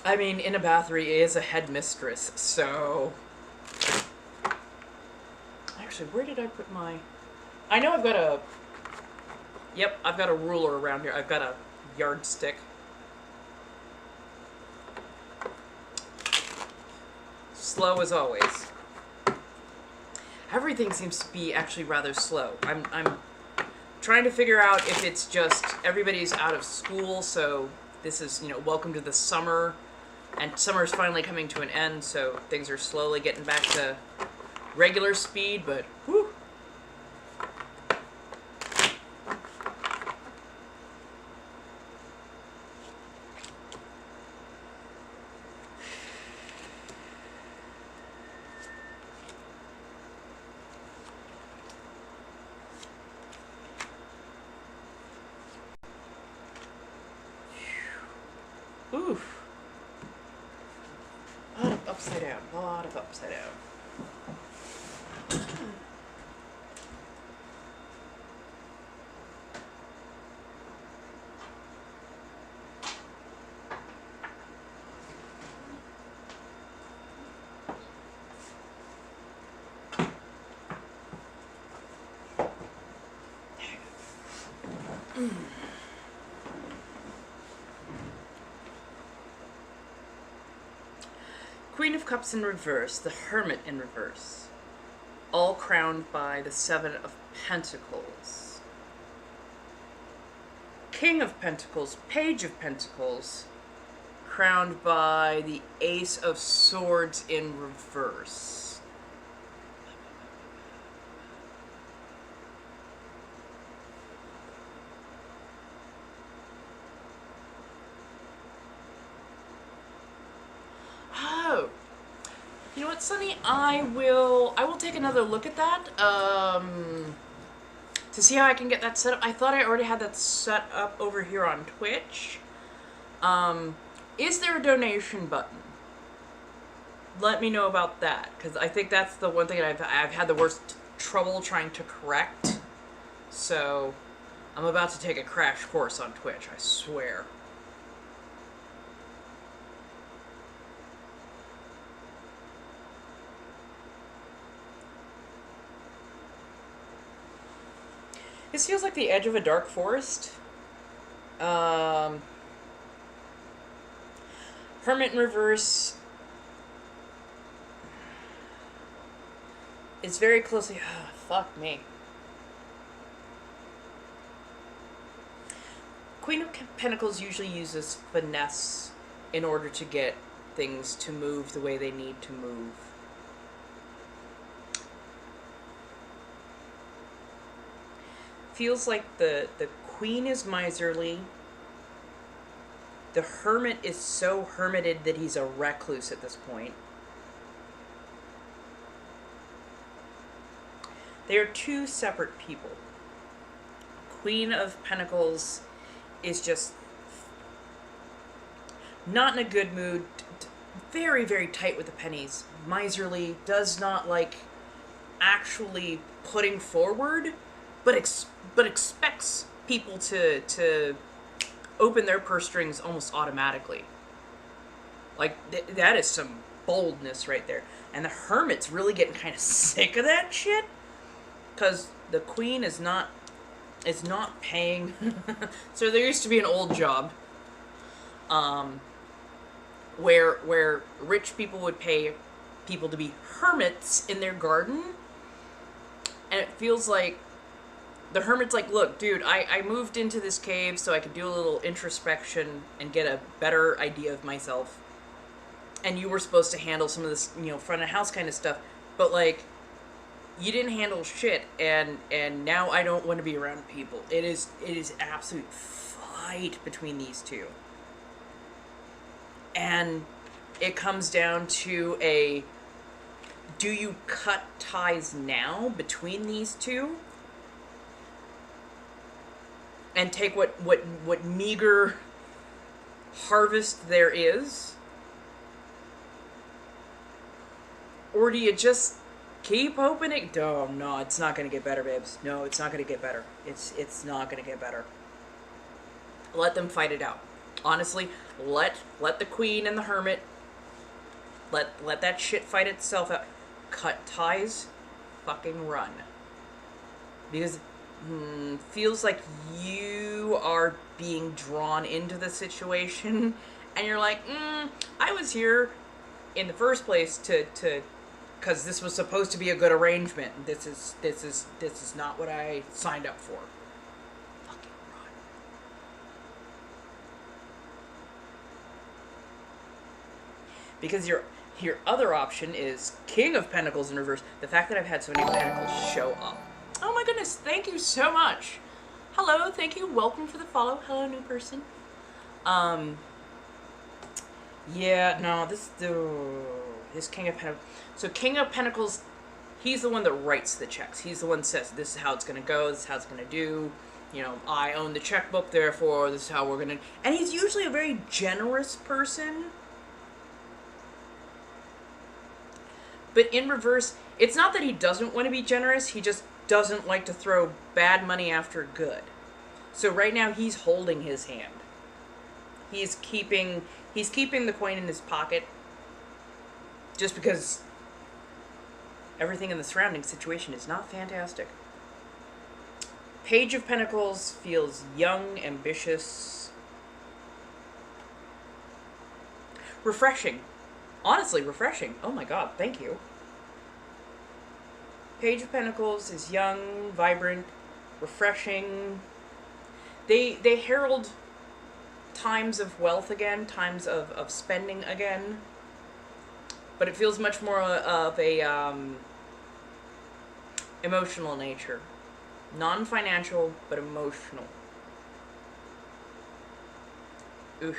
S1: I mean, in a battery is a headmistress, so... Actually, where did I put my... I know I've got a... Yep, I've got a ruler around here. I've got a yardstick. Slow as always. Everything seems to be actually rather slow. I'm trying to figure out if it's just everybody's out of school, so this is, welcome to the summer, and summer's finally coming to an end, so things are slowly getting back to regular speed, but whew. Oof. A lot of upside down. A lot of upside down. Queen of Cups in reverse, the Hermit in reverse, all crowned by the Seven of Pentacles. King of Pentacles, Page of Pentacles, crowned by the Ace of Swords in reverse. You know what, Sunny? I will take another look at that to see how I can get that set up. I thought I already had that set up over here on Twitch. Is there a donation button? Let me know about that, because I think that's the one thing I've had the worst trouble trying to correct. So I'm about to take a crash course on Twitch, I swear. This feels like the edge of a dark forest. Hermit in reverse is very closely... fuck me. Queen of Pentacles usually uses finesse in order to get things to move the way they need to move. Feels like the Queen is miserly. The Hermit is so hermited that he's a recluse at this point. They are two separate people. Queen of Pentacles is just not in a good mood. Very, very tight with the pennies. Miserly. Does not like actually putting forward, but expects people to open their purse strings almost automatically. Like, that is some boldness right there. And the Hermit's really getting kind of sick of that shit, because the Queen is not paying. So there used to be an old job where rich people would pay people to be hermits in their garden, and it feels like the Hermit's like, look, dude, I moved into this cave so I could do a little introspection and get a better idea of myself. And you were supposed to handle some of this, front of house kind of stuff. But, like, you didn't handle shit, and now I don't want to be around people. It is absolute fight between these two. And it comes down to do you cut ties now between these two? And take what meager harvest there is? Or do you just keep hoping it... Oh, no, it's not going to get better, babes. No, it's not going to get better. It's not going to get better. Let them fight it out. Honestly, let the Queen and the Hermit, let that shit fight itself out. Cut ties, fucking run. Because feels like you are being drawn into the situation, and you're like, I was here in the first place to because this was supposed to be a good arrangement. This is not what I signed up for. Fucking run. Because your other option is King of Pentacles in reverse. The fact that I've had so many Pentacles show up. Oh my goodness, thank you so much. Hello, thank you. Welcome for the follow. Hello, new person. Yeah, no, this King of Pentacles. So King of Pentacles, he's the one that writes the checks. He's the one that says, this is how it's going to go, this is how it's going to do. You know, I own the checkbook, therefore this is how we're going to... And he's usually a very generous person. But in reverse, it's not that he doesn't want to be generous, he just doesn't like to throw bad money after good. So right now he's holding his hand. He's keeping the coin in his pocket just because everything in the surrounding situation is not fantastic. Page of Pentacles feels young, ambitious, refreshing. Honestly, refreshing. Oh my god, thank you. Page of Pentacles is young, vibrant, refreshing. They herald times of wealth again, times of spending again. But it feels much more of a emotional nature. Non-financial, but emotional. Oof.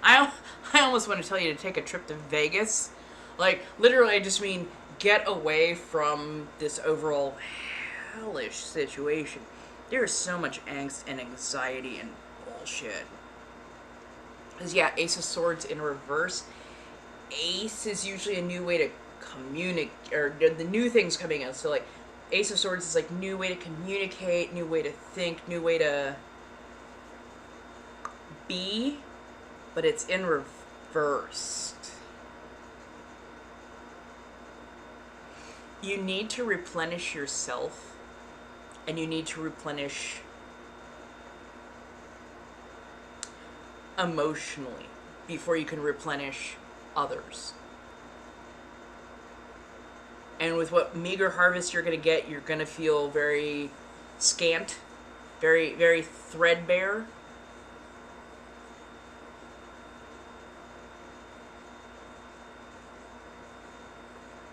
S1: I almost want to tell you to take a trip to Vegas. Like, literally, I just mean get away from this overall hellish situation. There is so much angst and anxiety and bullshit. Because, yeah, Ace of Swords in reverse. Ace is usually a new way to communicate, or the new things coming out. So, like, Ace of Swords is, like, new way to communicate, new way to think, new way to be. But it's in reverse. You need to replenish yourself, and you need to replenish emotionally before you can replenish others. And with what meager harvest you're going to get, you're going to feel very scant, very, very threadbare.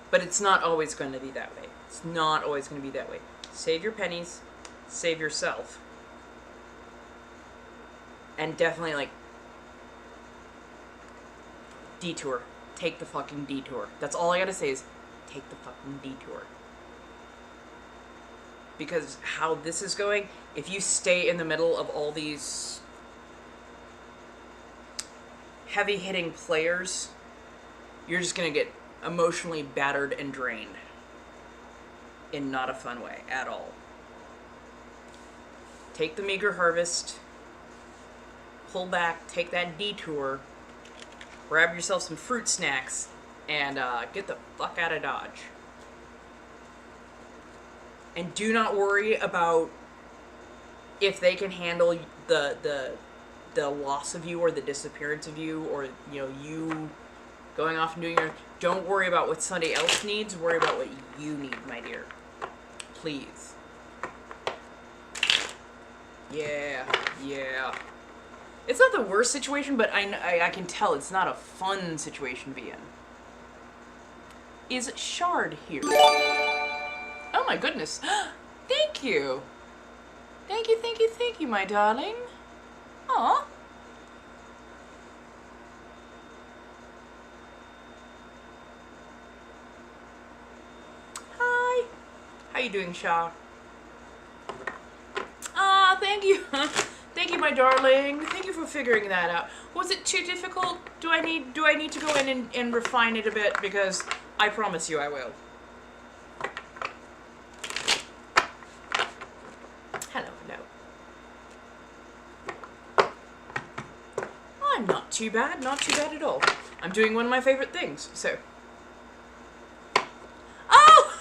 S1: But it's not always going to be that way. It's not always going to be that way. Save your pennies. Save yourself. And definitely, like, detour. Take the fucking detour. That's all I gotta say is, take the fucking detour. Because how this is going, if you stay in the middle of all these heavy-hitting players, you're just gonna get emotionally battered and drained in not a fun way at all. Take the meager harvest, pull back, take that detour, grab yourself some fruit snacks, and get the fuck out of Dodge. And do not worry about if they can handle the loss of you or the disappearance of you, or you going off and doing your... Don't worry about what somebody else needs. Worry about what you need, my dear. Please. Yeah. It's not the worst situation, but I can tell it's not a fun situation to be in. Is Shard here? Oh my goodness. Thank you. Thank you, my darling. Aw. How you doing, Shaw? Thank you. Thank you, my darling. Thank you for figuring that out. Was it too difficult? Do I need to go in and refine it a bit? Because I promise you I will. Hello. Not too bad at all. I'm doing one of my favorite things, so. Oh!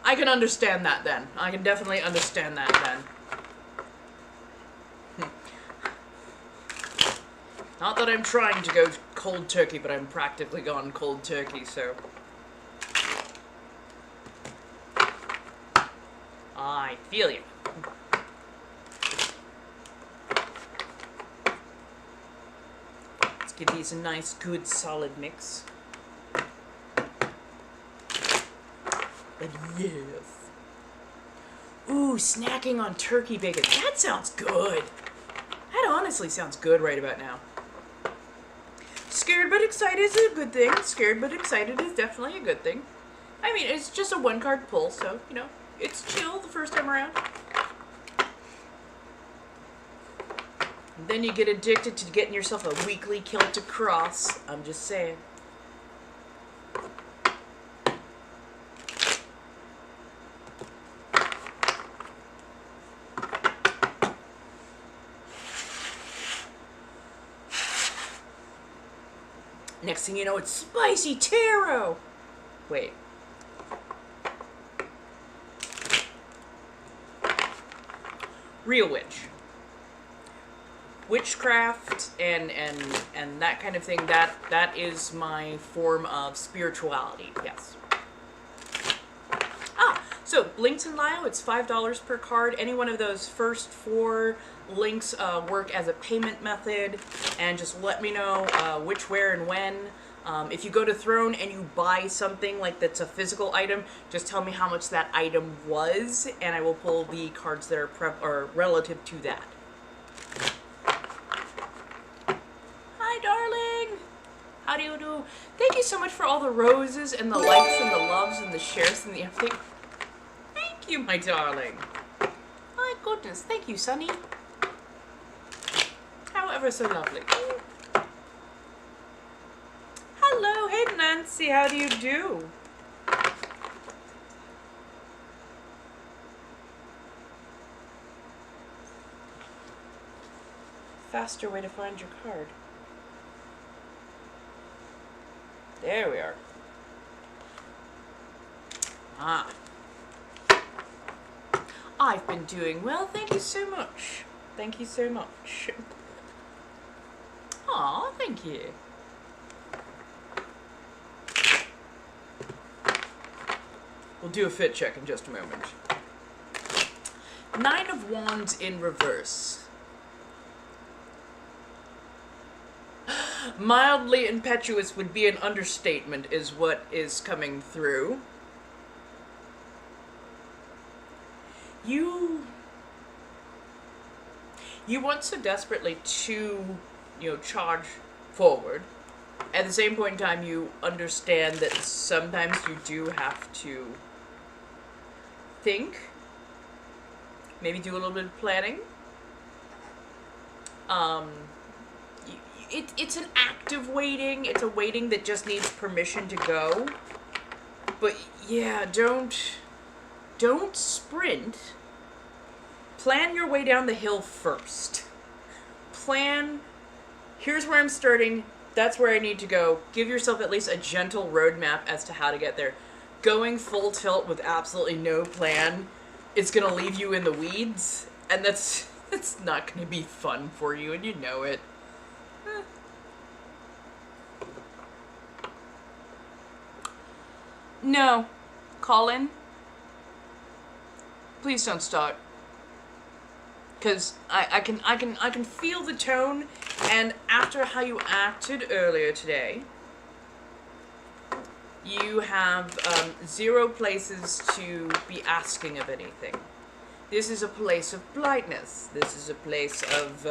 S1: I can understand that then. I can definitely understand that then. Not that I'm trying to go cold turkey, but I'm practically gone cold turkey, so. I feel you. Let's give these a nice, good, solid mix. And yes. Ooh, snacking on turkey bacon. That sounds good. That honestly sounds good right about now. Scared but excited is a good thing. Scared but excited is definitely a good thing. I mean, it's just a one-card pull, so, you know, it's chill the first time around. And then you get addicted to getting yourself a weekly kilt to cross. I'm just saying. Next thing you know, it's spicy taro. Wait. Real witch. Witchcraft and that kind of thing, that is my form of spirituality, yes. So links in Lio, it's $5 per card. Any one of those first 4 links work as a payment method, and just let me know which, where, and when. If you go to Throne and you buy something like that's a physical item, just tell me how much that item was, and I will pull the cards that are relative to that. Hi, darling. How do you do? Thank you so much for all the roses and the likes and the loves and the shares and the everything. Thank you, my darling. My goodness. Thank you, Sunny. How ever so lovely. Hello. Hey, Nancy. How do you do? Faster way to find your card. There we are. I've been doing well, thank you so much. Thank you so much. Aw, thank you. We'll do a fit check in just a moment. 9 of Wands in reverse. Mildly impetuous would be an understatement, is what is coming through. You want so desperately to, charge forward. At the same point in time, you understand that sometimes you do have to think, maybe do a little bit of planning. It's an active waiting. It's a waiting that just needs permission to go. But yeah, don't sprint. Plan your way down the hill first. Plan, here's where I'm starting, that's where I need to go. Give yourself at least a gentle roadmap as to how to get there. Going full tilt with absolutely no plan is going to leave you in the weeds, and that's not going to be fun for you, and you know it. No. Colin, please don't start. Because I can feel the tone, and after how you acted earlier today, you have 0 places to be asking of anything. This is a place of politeness. This is a place of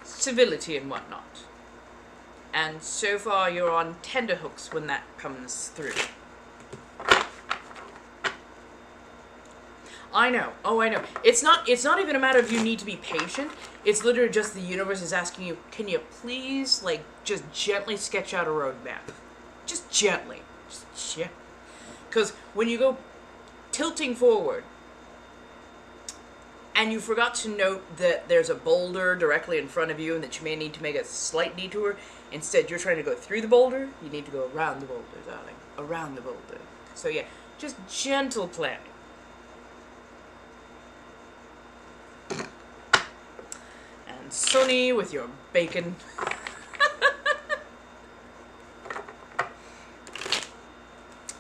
S1: civility and whatnot. And so far you're on tenterhooks when that comes through. I know. Oh, I know. It's not even a matter of you need to be patient. It's literally just the universe is asking you, can you please, just gently sketch out a roadmap? Just gently. Because when you go tilting forward, and you forgot to note that there's a boulder directly in front of you and that you may need to make a slight detour. Instead, you're trying to go through the boulder. You need to go around the boulder, darling. Around the boulder. So yeah, just gentle planning. And Sonny with your bacon.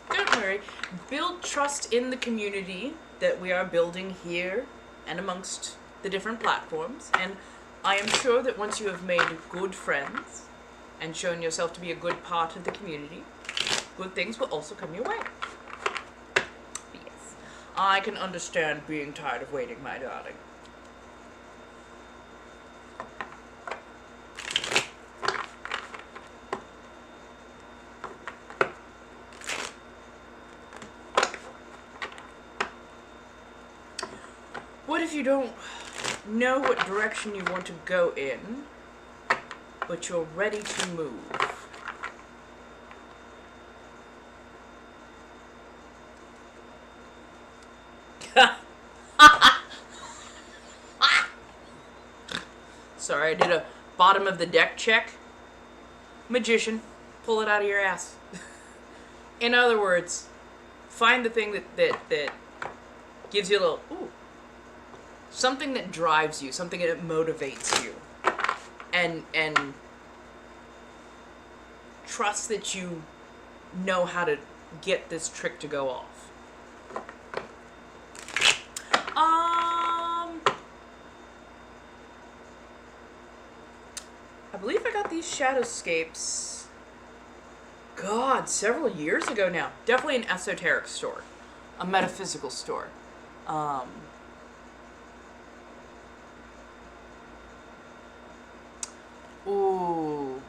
S1: Don't worry. Build trust in the community that we are building here and amongst the different platforms, and I am sure that once you have made good friends and shown yourself to be a good part of the community, good things will also come your way. Yes, I can understand being tired of waiting, my darling. What if you don't know what direction you want to go in, but you're ready to move? Sorry, I did a bottom of the deck check. Magician, pull it out of your ass. In other words, find the thing that gives you a little, ooh, something that drives you, something that motivates you, and trust that you know how to get this trick to go off. I believe I got these shadowscapes, God, several years ago now. Definitely an esoteric store, a metaphysical store. Ooh.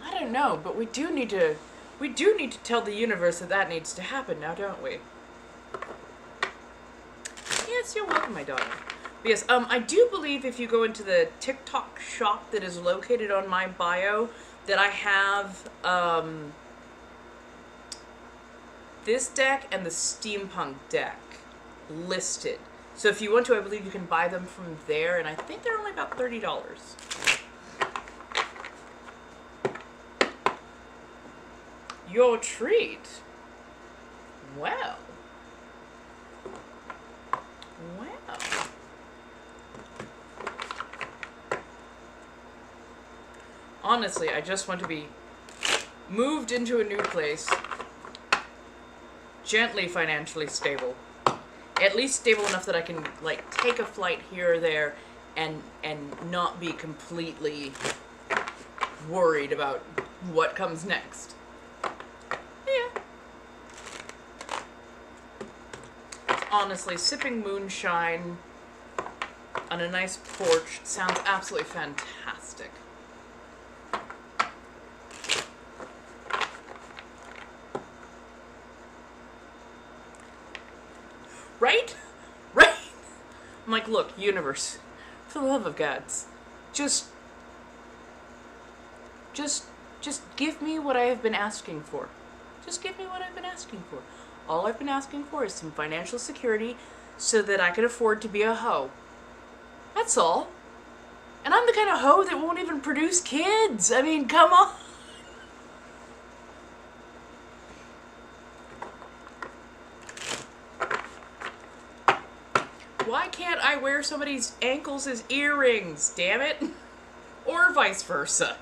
S1: I don't know, but we do need to tell the universe that needs to happen now, don't we? Yes, you're welcome, my daughter. But yes, I do believe if you go into the TikTok shop that is located on my bio, that I have this deck and the steampunk deck listed. So if you want to, I believe you can buy them from there, and I think they're only about $30. Your treat? Well. Well. Honestly, I just want to be moved into a new place, gently financially stable. At least stable enough that I can, like, take a flight here or there and not be completely worried about what comes next. Yeah. Honestly, sipping moonshine on a nice porch sounds absolutely fantastic. Right? Right? I'm like, look, universe, for the love of gods, just give me what I have been asking for. Just give me what I've been asking for. All I've been asking for is some financial security so that I can afford to be a hoe. That's all. And I'm the kind of hoe that won't even produce kids. I mean, come on. Why can't I wear somebody's ankles as earrings, damn it? Or vice versa.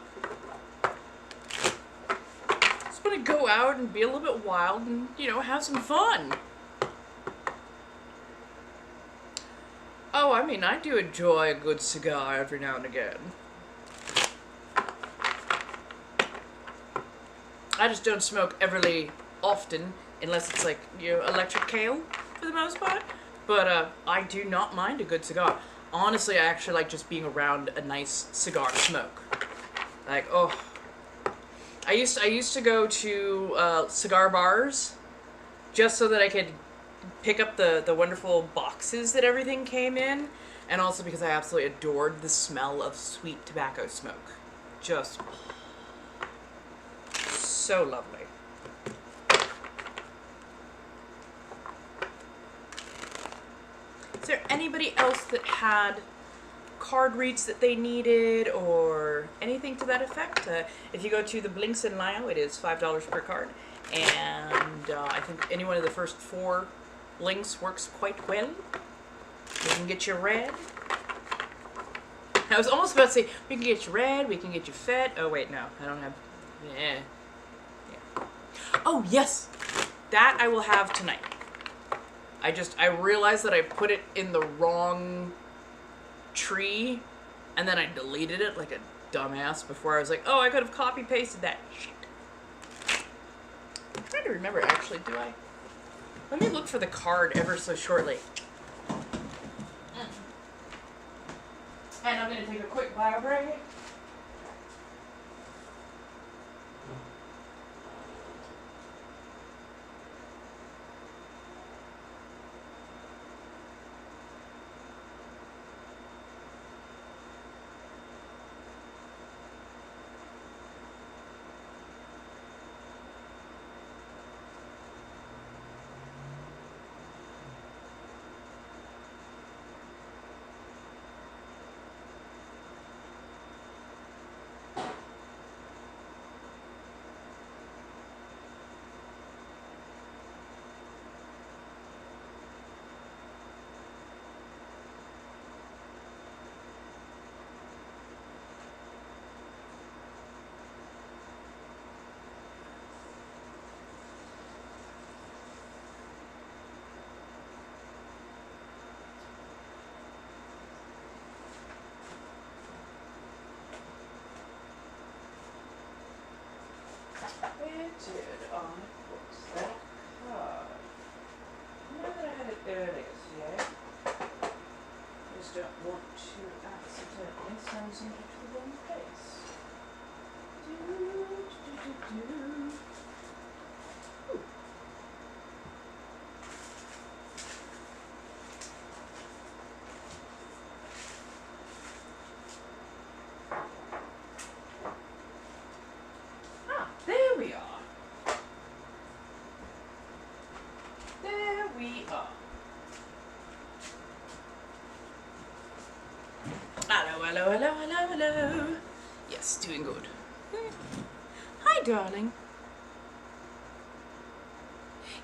S1: Just want to go out and be a little bit wild and, you know, have some fun. Oh, I mean, I do enjoy a good cigar every now and again. I just don't smoke everly often, unless it's like, you know, electric kale, for the most part. But I do not mind a good cigar. Honestly, I actually like just being around a nice cigar smoke. Like, oh. I used to go to cigar bars just so that I could pick up the wonderful boxes that everything came in, and also because I absolutely adored the smell of sweet tobacco smoke. Just oh, so lovely. there anybody else that had card reads that they needed or anything to that effect? If you go to the Blinks and Lio, it is $5 per card. And I think any one of the first 4 links works quite well. We can get you red. I was almost about to say, we can get you red, we can get you fet. Oh, wait, no. I don't have... Yeah. Oh, yes! That I will have tonight. I realized that I put it in the wrong tree, and then I deleted it like a dumbass before I was like, oh, I could have copy-pasted that. Shit. I'm trying to remember, actually, do I? Let me look for the card ever so shortly. And I'm going to take a quick bio break. Where did I put that card? Now that I have it there, it is, yeah. I just don't want to accidentally send something to the wrong place. Ooh. There we are. There we are. Hello, hello, hello, hello, hello. Yes, doing good. Hi, darling.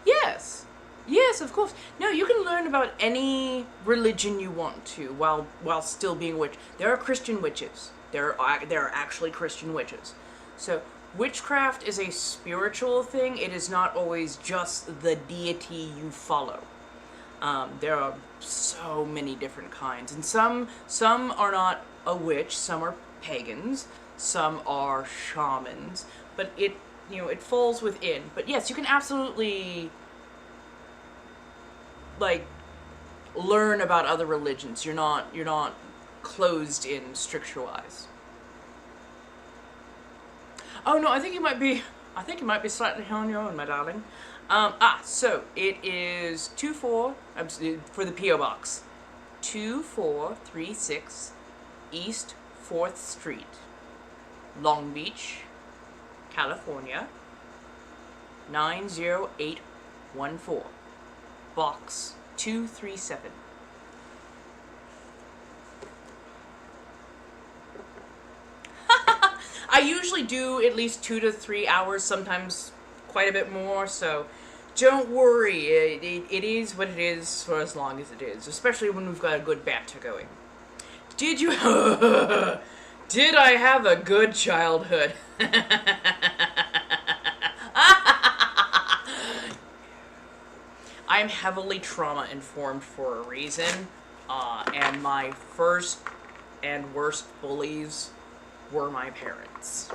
S1: Yes. Yes, of course. No, you can learn about any religion you want to while still being a witch. There are Christian witches. There are actually Christian witches. So witchcraft is a spiritual thing. It is not always just the deity you follow. There are so many different kinds, and some are not a witch. Some are pagans. Some are shamans. But it falls within. But yes, you can absolutely like learn about other religions. You're not closed in stricture-wise. Oh no, I think you might be slightly on your own, my darling. So it is 24 for the P.O. Box. 2436 East 4th Street, Long Beach, California, 90814. Box 237. I usually do at least 2 to 3 hours, sometimes quite a bit more, so don't worry. It is what it is for as long as it is, especially when we've got a good banter going. Did you... Did I have a good childhood? I'm heavily trauma-informed for a reason, and my first and worst bullies were my parents.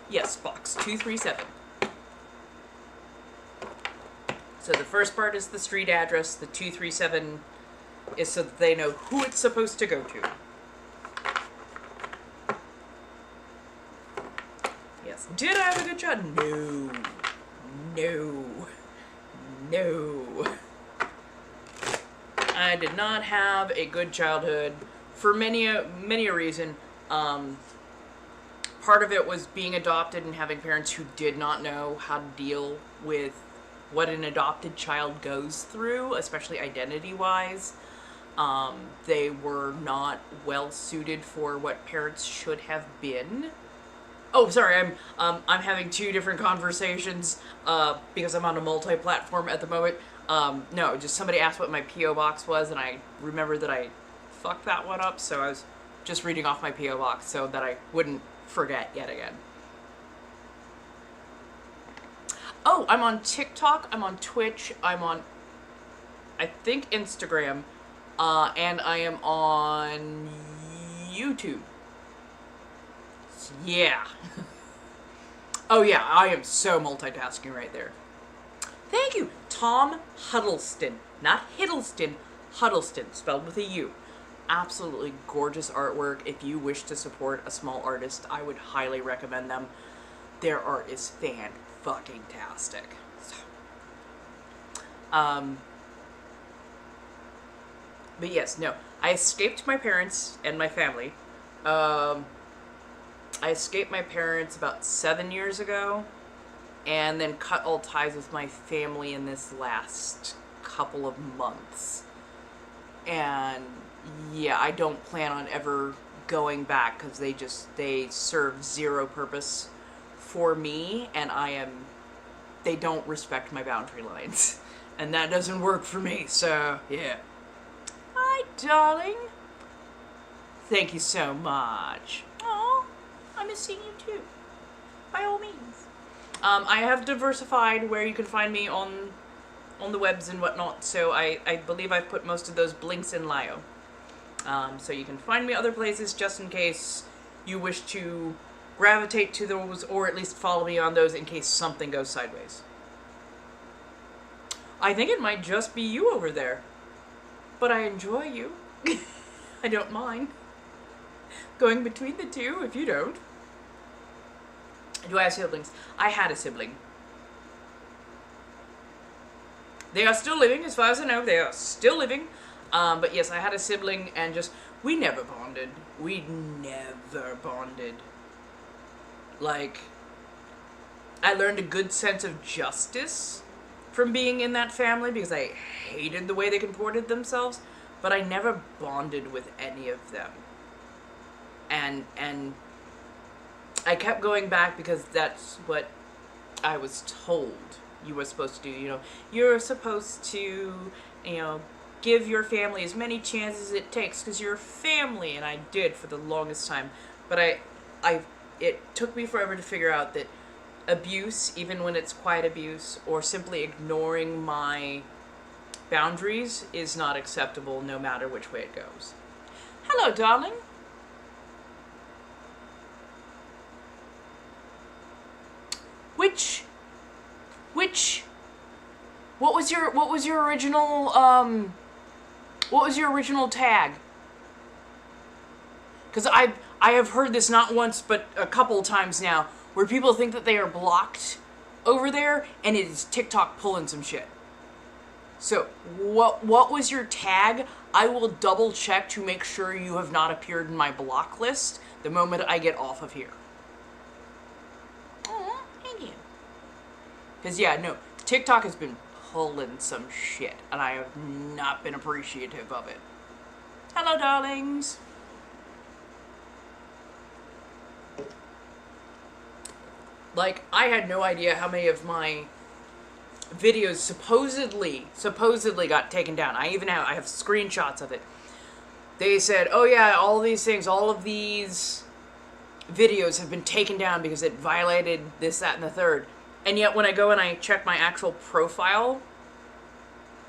S1: Yes, box 237. So the first part is the street address, the 237 is so that they know who it's supposed to go to. Yes. Did I have a good child? No. No. No. I did not have a good childhood for many a reason. Part of it was being adopted and having parents who did not know how to deal with what an adopted child goes through, especially identity-wise. They were not well suited for what parents should have been. Oh, sorry, I'm having two different conversations because I'm on a multi-platform at the moment. No, just somebody asked what my P.O. box was, and I remembered that I fucked that one up, so I was just reading off my P.O. box so that I wouldn't forget yet again. Oh, I'm on TikTok, I'm on Twitch, I'm on, I think, Instagram, and I am on YouTube. Yeah. Oh yeah, I am so multitasking right there. Thank you, Tom Huddleston. Not Hiddleston, Huddleston, spelled with a U. Absolutely gorgeous artwork. If you wish to support a small artist, I would highly recommend them. Their art is fan-fucking-tastic. But yes, no. I escaped my parents and my family. I escaped my parents about 7 years ago, and then cut all ties with my family in this last couple of months. And yeah, I don't plan on ever going back because they serve zero purpose for me, and they don't respect my boundary lines. And that doesn't work for me, so yeah. Hi, darling. Thank you so much. Aw, I miss seeing you too. By all means. I have diversified where you can find me on the webs and whatnot, so I believe I've put most of those links in Lio. So you can find me other places just in case you wish to gravitate to those, or at least follow me on those in case something goes sideways. I think it might just be you over there. But I enjoy you. I don't mind going between the two if you don't. Do I have siblings? I had a sibling. They are still living, as far as I know. They are still living. But yes, I had a sibling, and we never bonded. We never bonded. Like, I learned a good sense of justice from being in that family because I hated the way they comported themselves, but I never bonded with any of them. And I kept going back because that's what I was told you were supposed to do. You know, you're supposed to, give your family as many chances as it takes because you're family, and I did for the longest time. But it took me forever to figure out that abuse, even when it's quiet abuse, or simply ignoring my boundaries, is not acceptable no matter which way it goes. Hello, darling. What was your original tag? Because I have heard this not once but a couple times now, where people think that they are blocked over there, and it is TikTok pulling some shit. So, what was your tag? I will double check to make sure you have not appeared in my block list the moment I get off of here. Oh, thank you. Because yeah, no, TikTok has been pulling some shit, and I have not been appreciative of it. Hello, darlings. Like, I had no idea how many of my videos supposedly got taken down. I have screenshots of it. They said, oh yeah, all of these videos have been taken down because it violated this, that, and the third. And yet when I go and I check my actual profile,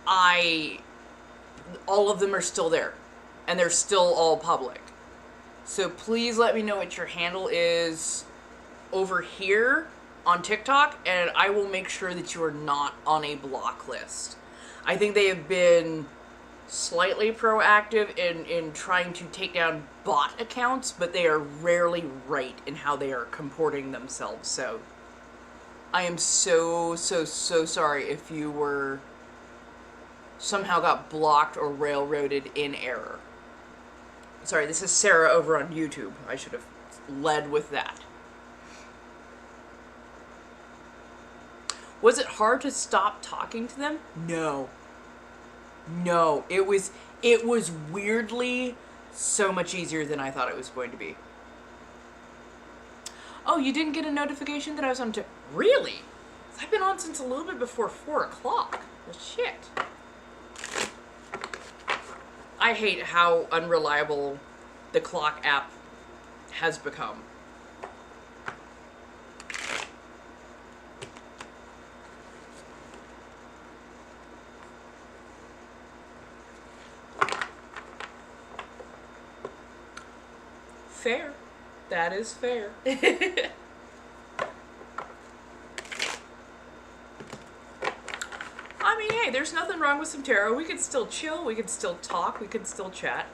S1: all of them are still there. And they're still all public. So please let me know what your handle is over here on TikTok, and I will make sure that you are not on a block list. I think they have been slightly proactive in trying to take down bot accounts, but they are rarely right in how they are comporting themselves. So I am so sorry if you were somehow got blocked or railroaded in error. Sorry, this is Sarah over on YouTube. I should have led with that. Was it hard to stop talking to them? No. No, it was weirdly so much easier than I thought it was going to be. Oh, you didn't get a notification that I was on Really? I've been on since a little bit before 4 o'clock. Well, shit. I hate how unreliable the clock app has become. Fair. That is fair. I mean, hey, there's nothing wrong with some tarot. We could still chill, we could still talk, we could still chat.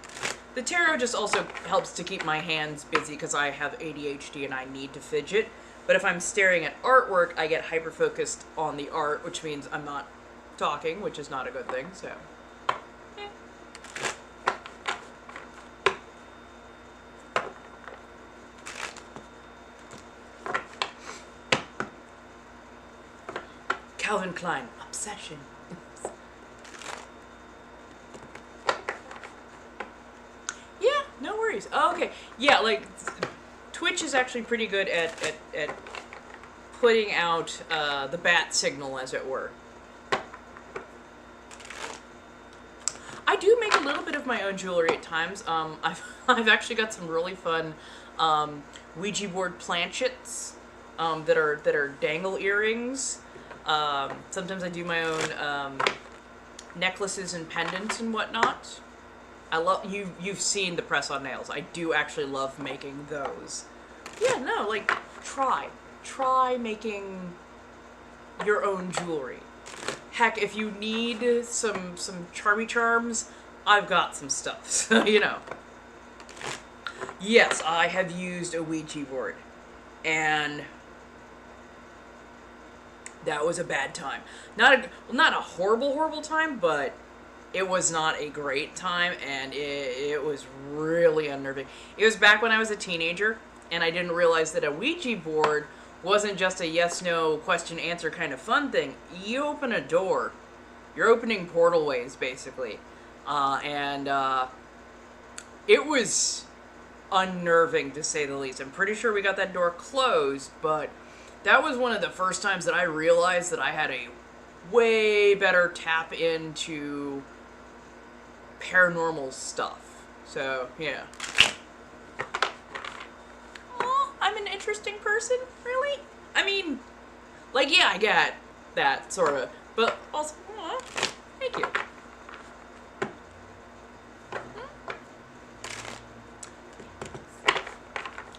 S1: The tarot just also helps to keep my hands busy because I have ADHD and I need to fidget. But if I'm staring at artwork, I get hyper-focused on the art, which means I'm not talking, which is not a good thing, so... Calvin Klein, obsession. Yeah, no worries. Oh, okay. Yeah, like, Twitch is actually pretty good at putting out the bat signal, as it were. I do make a little bit of my own jewelry at times. I've actually got some really fun Ouija board planchets that are dangle earrings. Sometimes I do my own necklaces and pendants and whatnot. I love you've seen the press on nails. I do actually love making those. Yeah, no, like try making your own jewelry. Heck, if you need some charmy charms, I've got some stuff. So, you know. Yes, I have used a Ouija board, and that was a bad time. Not a horrible time, but it was not a great time, and it was really unnerving. It was back when I was a teenager, and I didn't realize that a Ouija board wasn't just a yes-no question-answer kind of fun thing. You open a door. You're opening portal ways, basically. It was unnerving, to say the least. I'm pretty sure we got that door closed, but that was one of the first times that I realized that I had a way better tap into paranormal stuff. So, yeah. Oh, I'm an interesting person? Really? I mean, like, yeah, I get that, sort of. But also, thank you.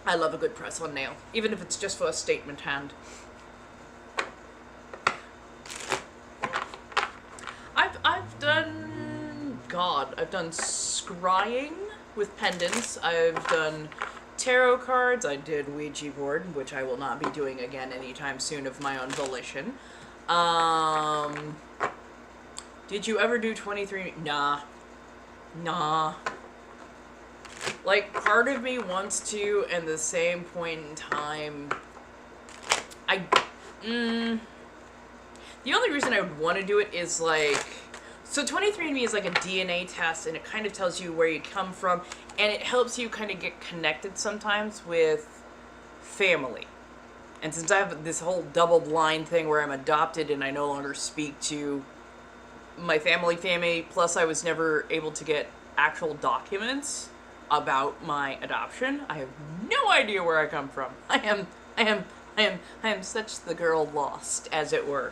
S1: I love a good press-on nail, even if it's just for a statement hand. I've done scrying with pendants. I've done tarot cards. I did Ouija board, which I will not be doing again anytime soon of my own volition. Did you ever do 23? Nah. Like, part of me wants to, and the same point in time, the only reason I would want to do it is, like, so 23andMe is like a DNA test, and it kind of tells you where you come from, and it helps you kind of get connected sometimes with family. And since I have this whole double-blind thing where I'm adopted and I no longer speak to my family, plus I was never able to get actual documents about my adoption, I have no idea where I come from. I am such the girl lost, as it were.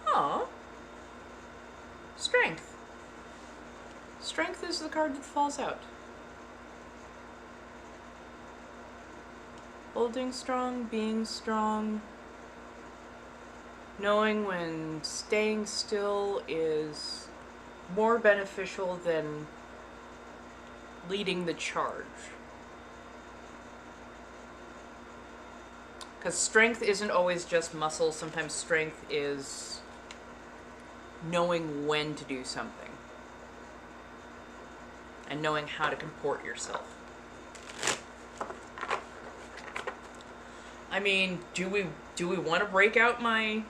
S1: Aw. Strength. Strength is the card that falls out. Holding strong, being strong, knowing when staying still is more beneficial than leading the charge. Because strength isn't always just muscle. Sometimes strength is knowing when to do something and knowing how to comport yourself. I mean, do we want to break out my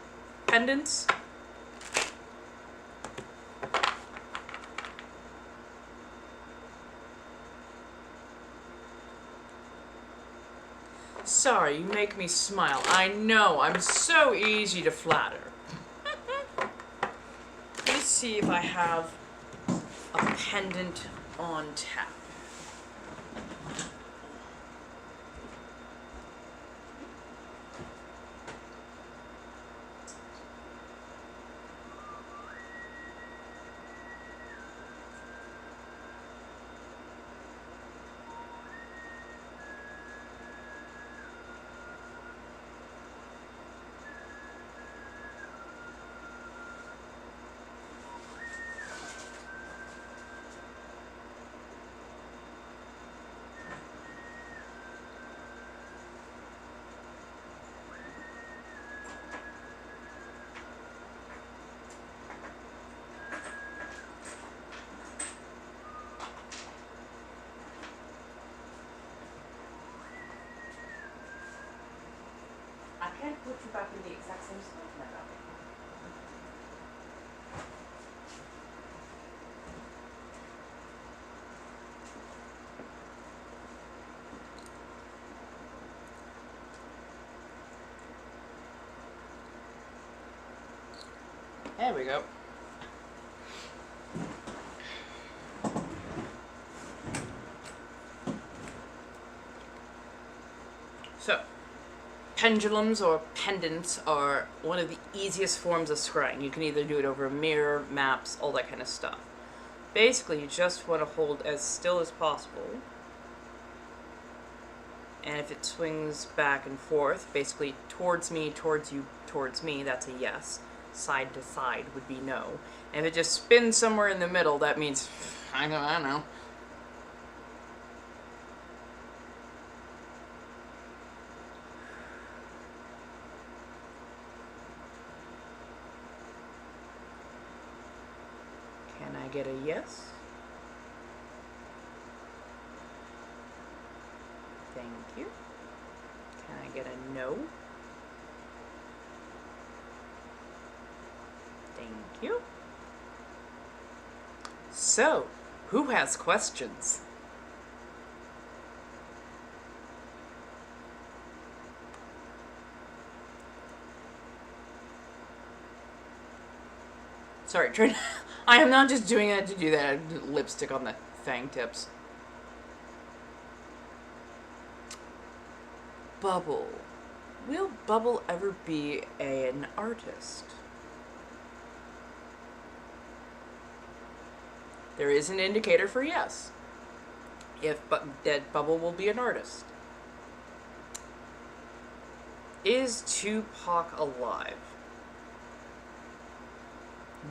S1: pendants? Sorry, you make me smile. I know, I'm so easy to flatter. Let's see if I have a pendant on tap. I can't put you back in the exact same spot, madam. There we go. So, pendulums or pendants are one of the easiest forms of scrying. You can either do it over a mirror, maps, all that kind of stuff. Basically, you just want to hold as still as possible. And if it swings back and forth, basically towards me, towards you, towards me, that's a yes. Side to side would be no. And if it just spins somewhere in the middle, that means, I don't know. Can I get a yes? Thank you. Can I get a no? Thank you. So, who has questions? Sorry, I am not just doing that to do that. Lipstick on the fang tips. Bubble. Will Bubble ever be an artist? There is an indicator for yes. That Bubble will be an artist. Is Tupac alive?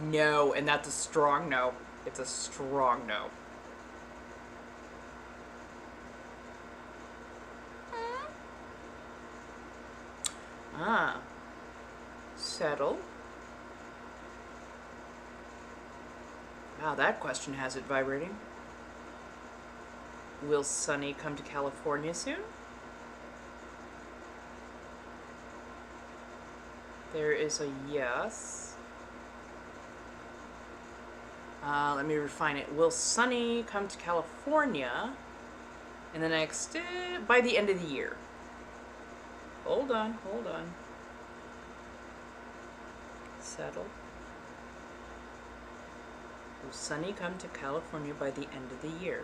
S1: No, and that's a strong no. It's a strong no. Ah. Settle. Wow, that question has it vibrating. Will Sunny come to California soon? There is a yes. Let me refine it. Will Sunny come to California in the next, by the end of the year? Hold on, hold on. Settle. Will Sunny come to California by the end of the year?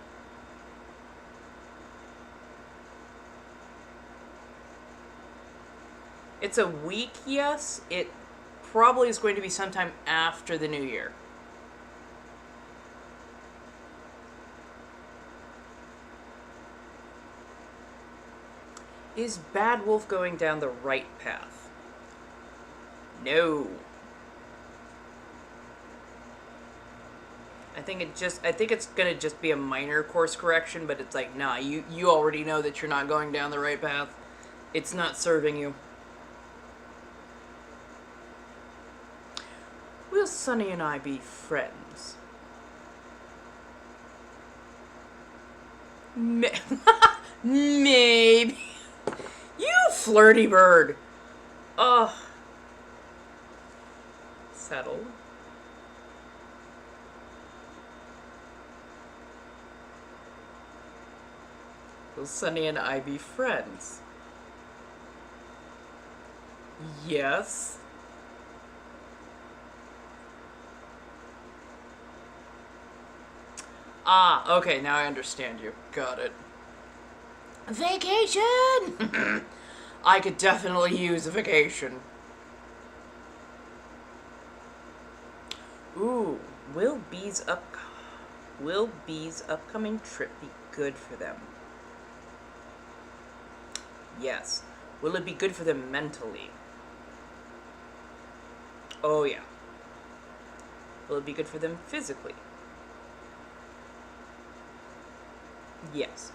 S1: It's a week yes. It probably is going to be sometime after the new year. Is Bad Wolf going down the right path? No. I think it's gonna just be a minor course correction, but it's like, nah, you already know that you're not going down the right path. It's not serving you. Will Sunny and I be friends? Maybe. You flirty bird. Ugh. Settle. Will Sunny and I be friends? Yes. Ah, okay, now I understand you. Got it. Vacation! I could definitely use a vacation. Ooh, will B's upcoming trip be good for them? Yes. Will it be good for them mentally? Oh yeah. Will it be good for them physically? Yes.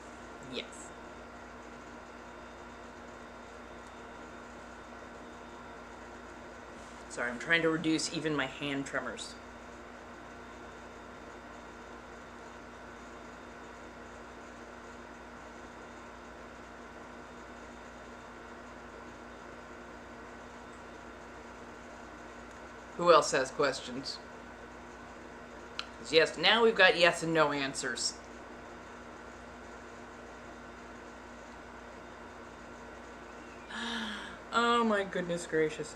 S1: Yes. Sorry, I'm trying to reduce even my hand tremors. Who else has questions? 'Cause yes, now we've got yes and no answers. Oh my goodness gracious.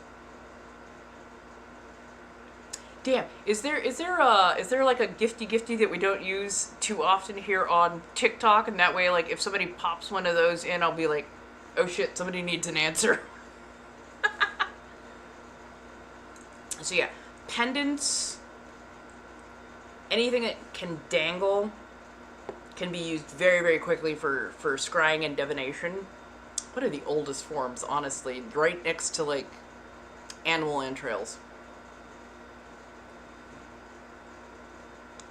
S1: Damn, is there like a gifty that we don't use too often here on TikTok, and that way like if somebody pops one of those in, I'll be like, oh shit, somebody needs an answer. So yeah, pendants, anything that can dangle can be used very, very quickly for scrying and divination. What are the oldest forms, honestly? Right next to like animal entrails.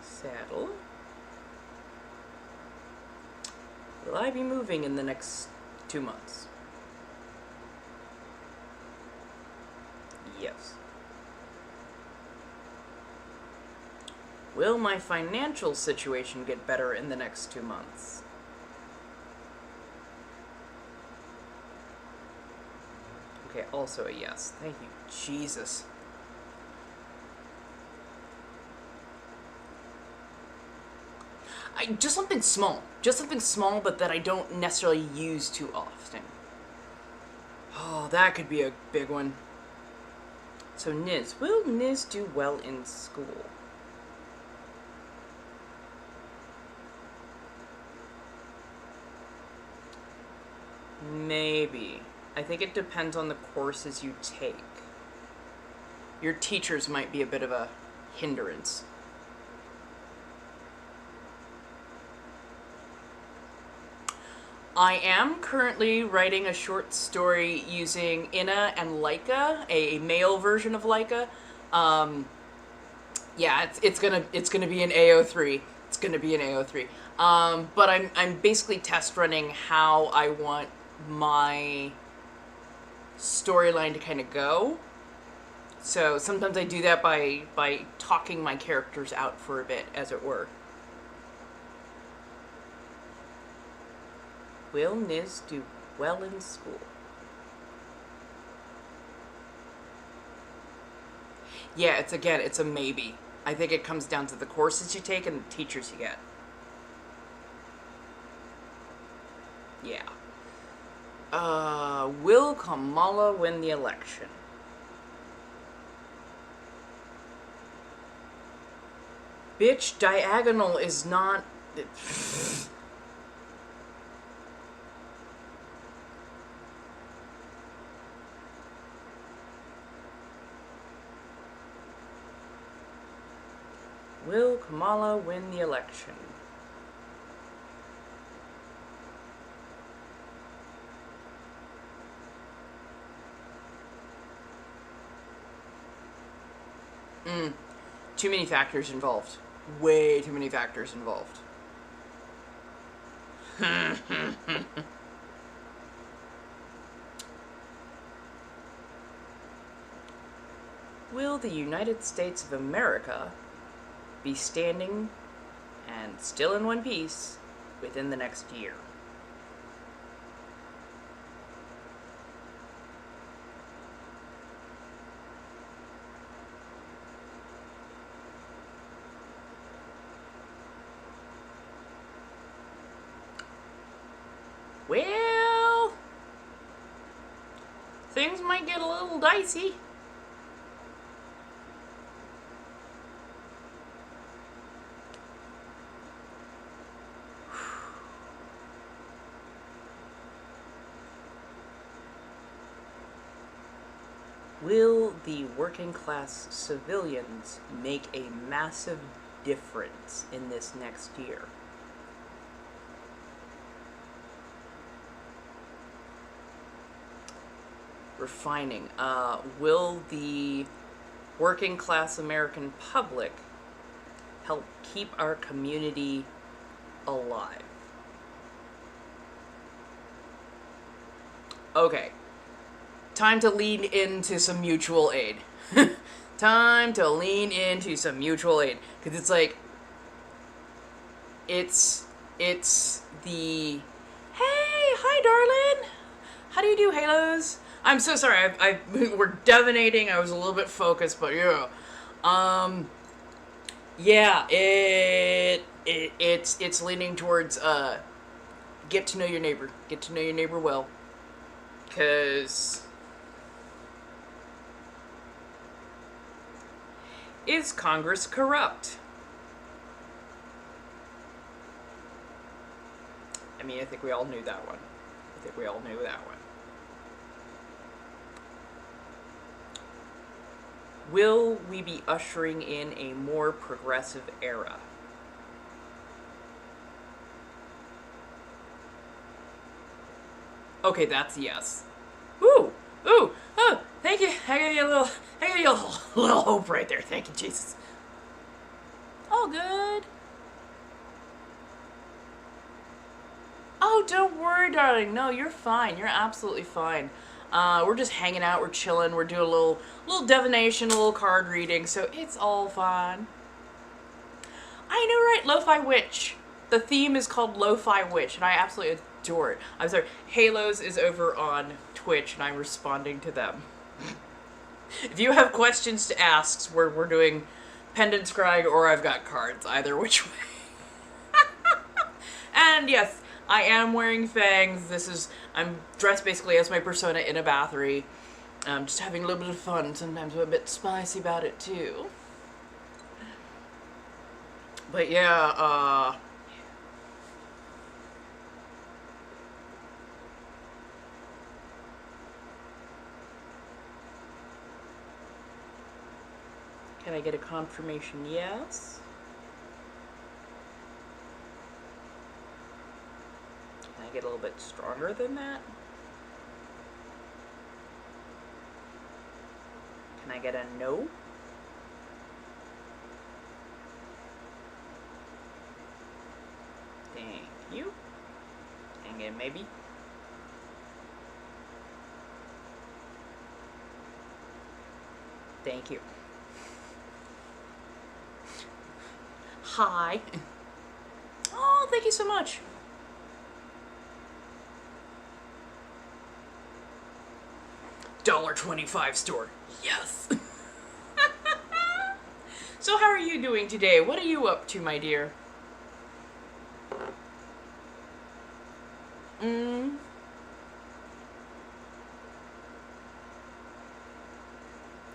S1: Saddle. Will I be moving in the next 2 months? Yes. Will my financial situation get better in the next 2 months? Okay, also a yes. Thank you, Jesus. Just something small. Just something small, but that I don't necessarily use too often. Oh, that could be a big one. So Niz, will Niz do well in school? Maybe. I think it depends on the courses you take. Your teachers might be a bit of a hindrance. I am currently writing a short story using Inna and Laika, a male version of Laika. Yeah, it's gonna be an AO3. It's gonna be an AO3. But I'm basically test running how I want my storyline to kind of go. So sometimes I do that by talking my characters out for a bit, as it were. Will Niz do well in school? Yeah, it's a maybe. I think it comes down to the courses you take and the teachers you get. Yeah. Will Kamala win the election? Bitch, diagonal is not... Will Kamala win the election? Too many factors involved. Way too many factors involved. Will the United States of America be standing and still in one piece within the next year? Well, things might get a little dicey. Will the working class civilians make a massive difference in this next year? Refining. Will the working class American public help keep our community alive? Okay. Time to lean into some mutual aid. Time to lean into some mutual aid. Because it's like, it's the, hey, hi darling, how do you do, Halos? I'm so sorry, we're divinating, I was a little bit focused, but yeah. Yeah, it's leaning towards, get to know your neighbor well. Because is Congress corrupt? I mean, I think we all knew that one. Will we be ushering in a more progressive era? Okay, that's yes. Ooh, oh, thank you. I gave you a little hope right there. Thank you, Jesus. All good. Oh, don't worry, darling. No, you're fine. You're absolutely fine. We're just hanging out. We're chilling. We're doing a little divination, a little card reading. So it's all fine. I know, right? Lo-Fi Witch. The theme is called Lo-Fi Witch, and I absolutely adore it. I'm sorry. Halos is over on Twitch, and I'm responding to them. If you have questions to ask, we're doing Pendant Scrying, or I've got cards. Either which way. And yes, I am wearing fangs. I'm dressed basically as my persona in a battery. Just having a little bit of fun. Sometimes I'm a bit spicy about it too. But yeah, can I get a confirmation? Yes. Can I get a little bit stronger than that? Can I get a no? Thank you. And again, maybe. Thank you. Hi. Oh, thank you so much. $1.25 store. Yes. So how are you doing today? What are you up to, my dear?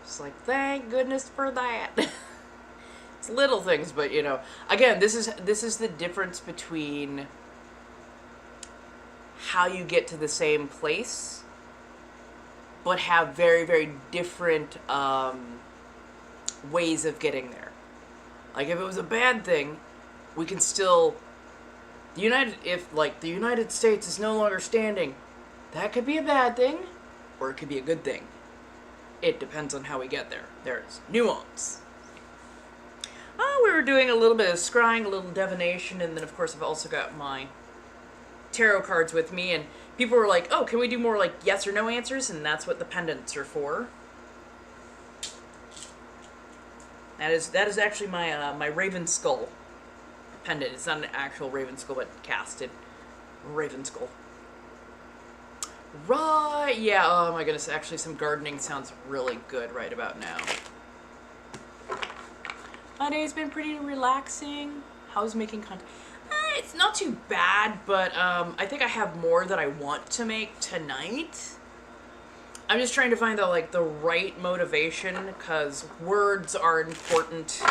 S1: Just like, thank goodness for that. It's little things, but you know, again, this is the difference between how you get to the same place, but have very, very different ways of getting there. Like, if it was a bad thing, we can still the United States is no longer standing, that could be a bad thing, or it could be a good thing. It depends on how we get there. There's nuance. We were doing a little bit of scrying, a little divination, and then of course I've also got my tarot cards with me, and people were like, oh, can we do more like yes or no answers? And that's what the pendants are for. That is actually my my Raven Skull pendant. It's not an actual Raven Skull, but casted Raven Skull. Right, yeah, oh my goodness, actually some gardening sounds really good right about now. My day's been pretty relaxing. How's making content? It's not too bad, but I think I have more that I want to make tonight. I'm just trying to find the right motivation, because words are important,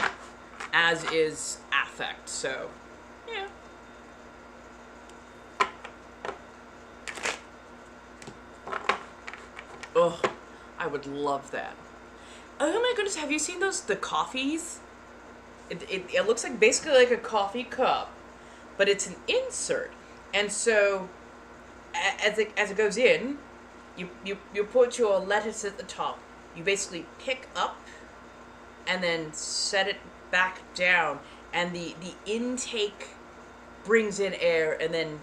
S1: as is affect. So, yeah. Oh, I would love that. Oh my goodness, have you seen the coffees? It looks like basically like a coffee cup, but it's an insert. And so, as it goes in, you put your lettuce at the top. You basically pick up and then set it back down, and the intake brings in air, and then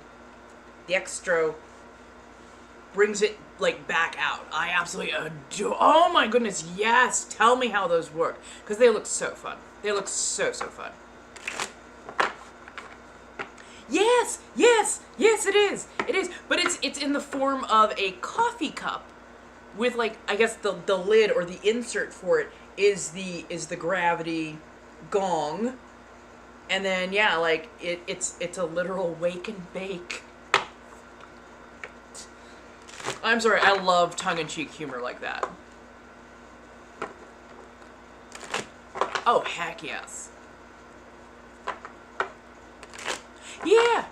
S1: the extra brings it back out. I absolutely adore. Oh my goodness, yes! Tell me how those work, because they look so fun. They look so fun. Yes, it is. It is, but it's in the form of a coffee cup with I guess the lid or the insert for it is the gravity gong, and then yeah, it's a literal wake and bake. I'm sorry, I love tongue-in-cheek humor like that. Oh, heck yes. Yeah!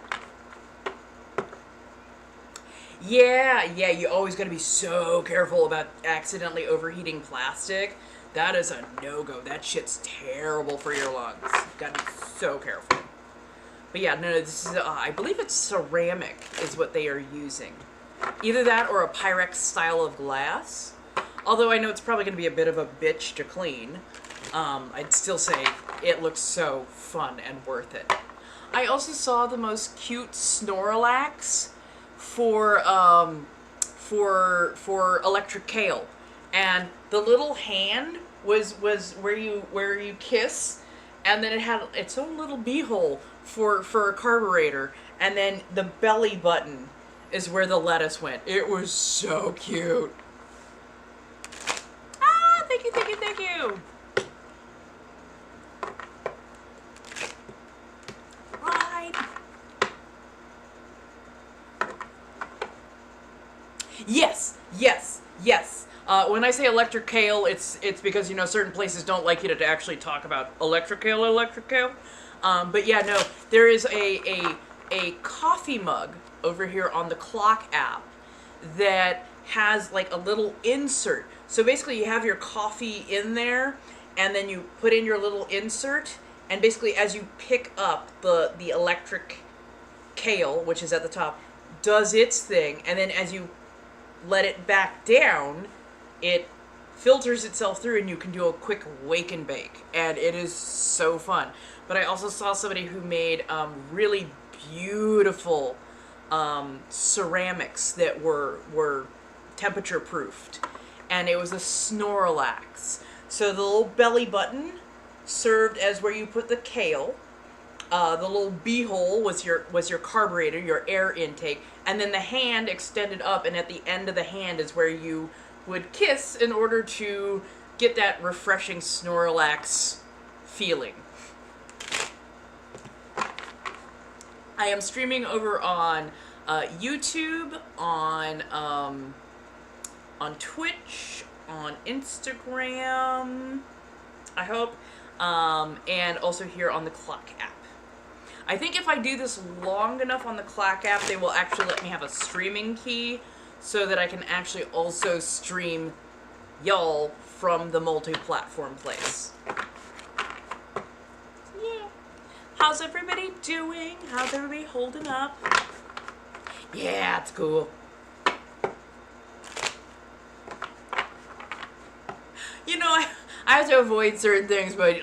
S1: Yeah, you always gotta be so careful about accidentally overheating plastic. That is a no-go. That shit's terrible for your lungs. You gotta be so careful. But yeah, no, this is, I believe it's ceramic is what they are using. Either that or a Pyrex style of glass. Although I know it's probably going to be a bit of a bitch to clean. I'd still say it looks so fun and worth it. I also saw the most cute Snorlax for electric kale. And the little hand was where you kiss, and then it had its own little beehole for a carburetor, and then the belly button is where the lettuce went. It was so cute. Ah, thank you. Right. Yes. When I say electric kale, it's because, certain places don't like you to actually talk about electric kale. But yeah, no, there is a coffee mug over here on the Clock app that has a little insert. So basically you have your coffee in there, and then you put in your little insert, and basically as you pick up the electric kale, which is at the top, does its thing, and then as you let it back down, it filters itself through, and you can do a quick wake and bake, and it is so fun. But I also saw somebody who made really beautiful ceramics that were temperature proofed, and it was a Snorlax. So the little belly button served as where you put the kale. The little beehole was your carburetor, your air intake, and then the hand extended up, and at the end of the hand is where you would kiss in order to get that refreshing Snorlax feeling. I am streaming over on YouTube, on Twitch, on Instagram, I hope, and also here on the Clock app. I think if I do this long enough on the Clock app, they will actually let me have a streaming key so that I can actually also stream y'all from the multi-platform place. Yeah. How's everybody doing? How's everybody holding up? Yeah, it's cool. I have to avoid certain things, but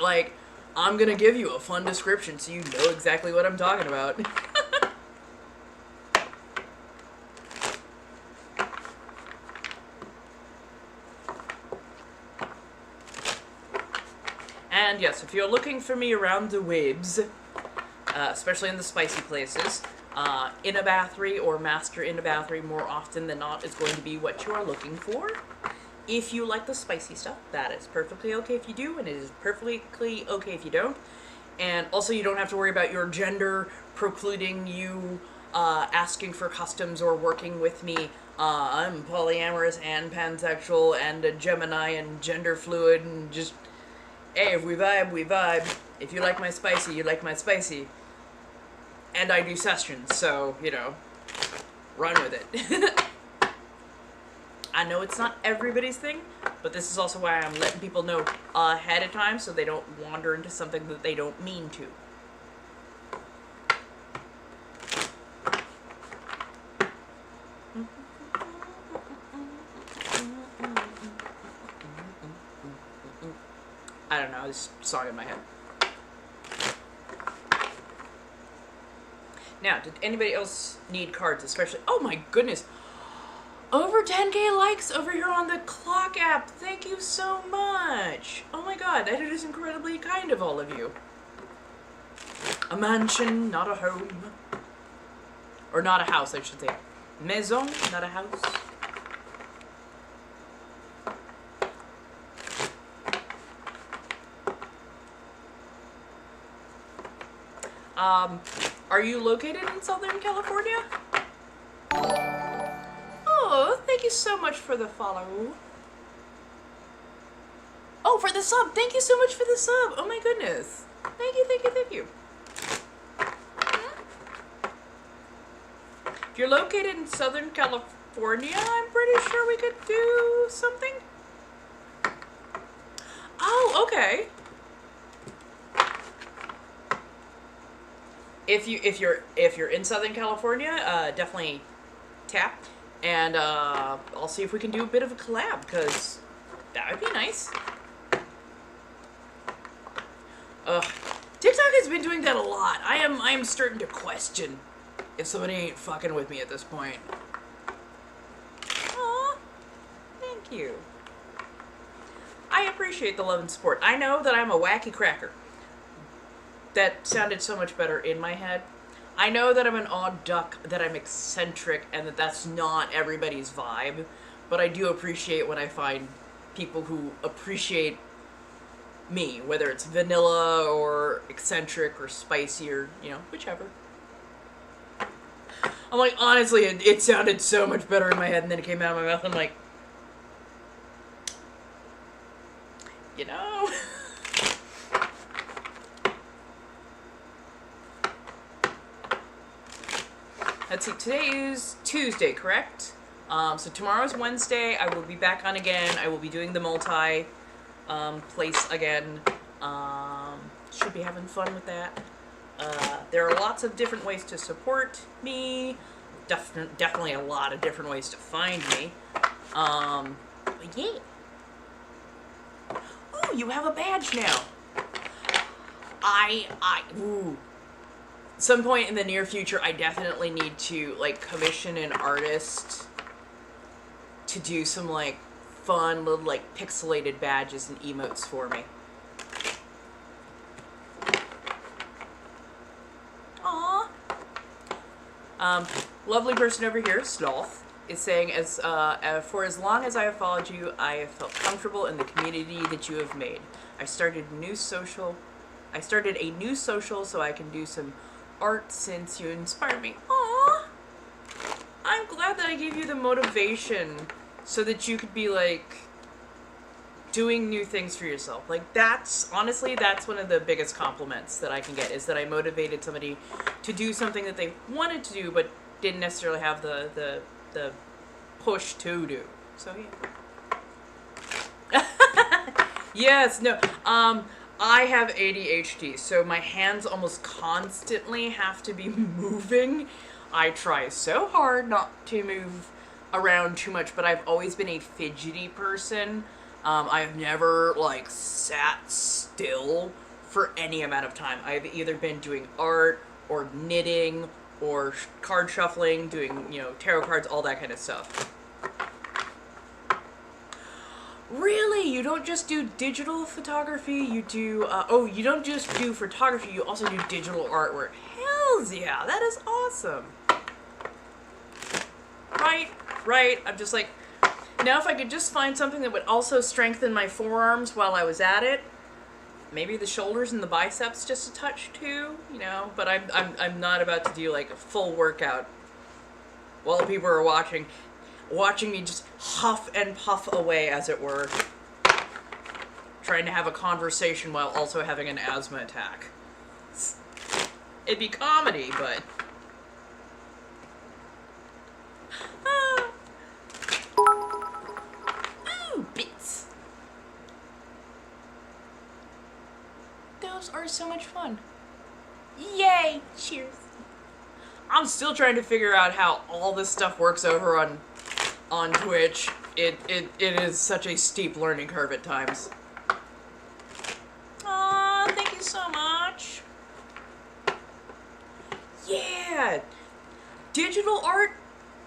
S1: I'm gonna give you a fun description so you know exactly what I'm talking about. And yes, if you're looking for me around the webs, especially in the spicy places, Inabathry or Master Inabathry more often than not is going to be what you are looking for. If you like the spicy stuff, that is perfectly okay if you do, and it is perfectly okay if you don't.
S2: And also you don't have to worry about your gender precluding you asking for customs or working with me. I'm polyamorous and pansexual and a Gemini and gender fluid and just, hey, if we vibe, we vibe. If you like my spicy, you like my spicy. And I do sessions, so, you know, run with it. I know it's not everybody's thing, but this is also why I'm letting people know ahead of time so they don't wander into something that they don't mean to. I don't know, this song in my head. Now, did anybody else need cards, especially? Oh my goodness! Over 10K likes over here on the clock app. Thank you so much. Oh my god, that is incredibly kind of all of you. A mansion, not a home. Or not a house, I should say. Maison, not a house. Are you located in Southern California? Oh, thank you so much for the follow. Oh, for the sub. Thank you so much for the sub. Oh my goodness. Thank you, thank you, thank you. If you're located in Southern California, I'm pretty sure we could do something. Oh, okay. If you're in Southern California, definitely tap, and I'll see if we can do a bit of a collab, because that would be nice. TikTok has been doing that a lot. I am starting to question if somebody ain't fucking with me at this point. Aw, thank you. I appreciate the love and support. I know that I'm a wacky cracker. That sounded so much better in my head. I know that I'm an odd duck, that I'm eccentric, and that that's not everybody's vibe, but I do appreciate when I find people who appreciate me, whether it's vanilla or eccentric or spicy or, you know, whichever. I'm like, honestly, it sounded so much better in my head, and then it came out of my mouth, and I'm like, you know... Let's see, today is Tuesday, correct? So tomorrow's Wednesday. I will be back on again. I will be doing the multi place again. Should be having fun with that. There are lots of different ways to support me. Definitely a lot of different ways to find me. But yeah. Ooh, you have a badge now. Ooh. Some point in the near future, I definitely need to, like, commission an artist to do some, like, fun little, like, pixelated badges and emotes for me. Aww. Lovely person over here, Sloth, is saying, for as long as I have followed you, I have felt comfortable in the community that you have made. I started a new social so I can do some art since you inspired me. Aww. I'm glad that I gave you the motivation so that you could be, like, doing new things for yourself. Like, honestly, that's one of the biggest compliments that I can get, is that I motivated somebody to do something that they wanted to do but didn't necessarily have the push to do. So, yeah. Yes, no, I have ADHD, so my hands almost constantly have to be moving. I try so hard not to move around too much, but I've always been a fidgety person. I've never, like, sat still for any amount of time. I've either been doing art or knitting or card shuffling, doing, you know, tarot cards, all that kind of stuff. Really? You don't just do digital photography, you do, you don't just do photography, you also do digital artwork. Hells yeah, that is awesome. Right, I'm just like, now if I could just find something that would also strengthen my forearms while I was at it, Maybe the shoulders and the biceps just a touch too, you know. But I'm not about to do like a full workout while people are watching me just huff and puff away, as it were, trying to have a conversation while also having an asthma attack. It'd be comedy, but ooh, bits. Those are so much fun. Yay! Cheers. I'm still trying to figure out how all this stuff works over on Twitch. It is such a steep learning curve at times. Aw, thank you so much. Yeah! Digital art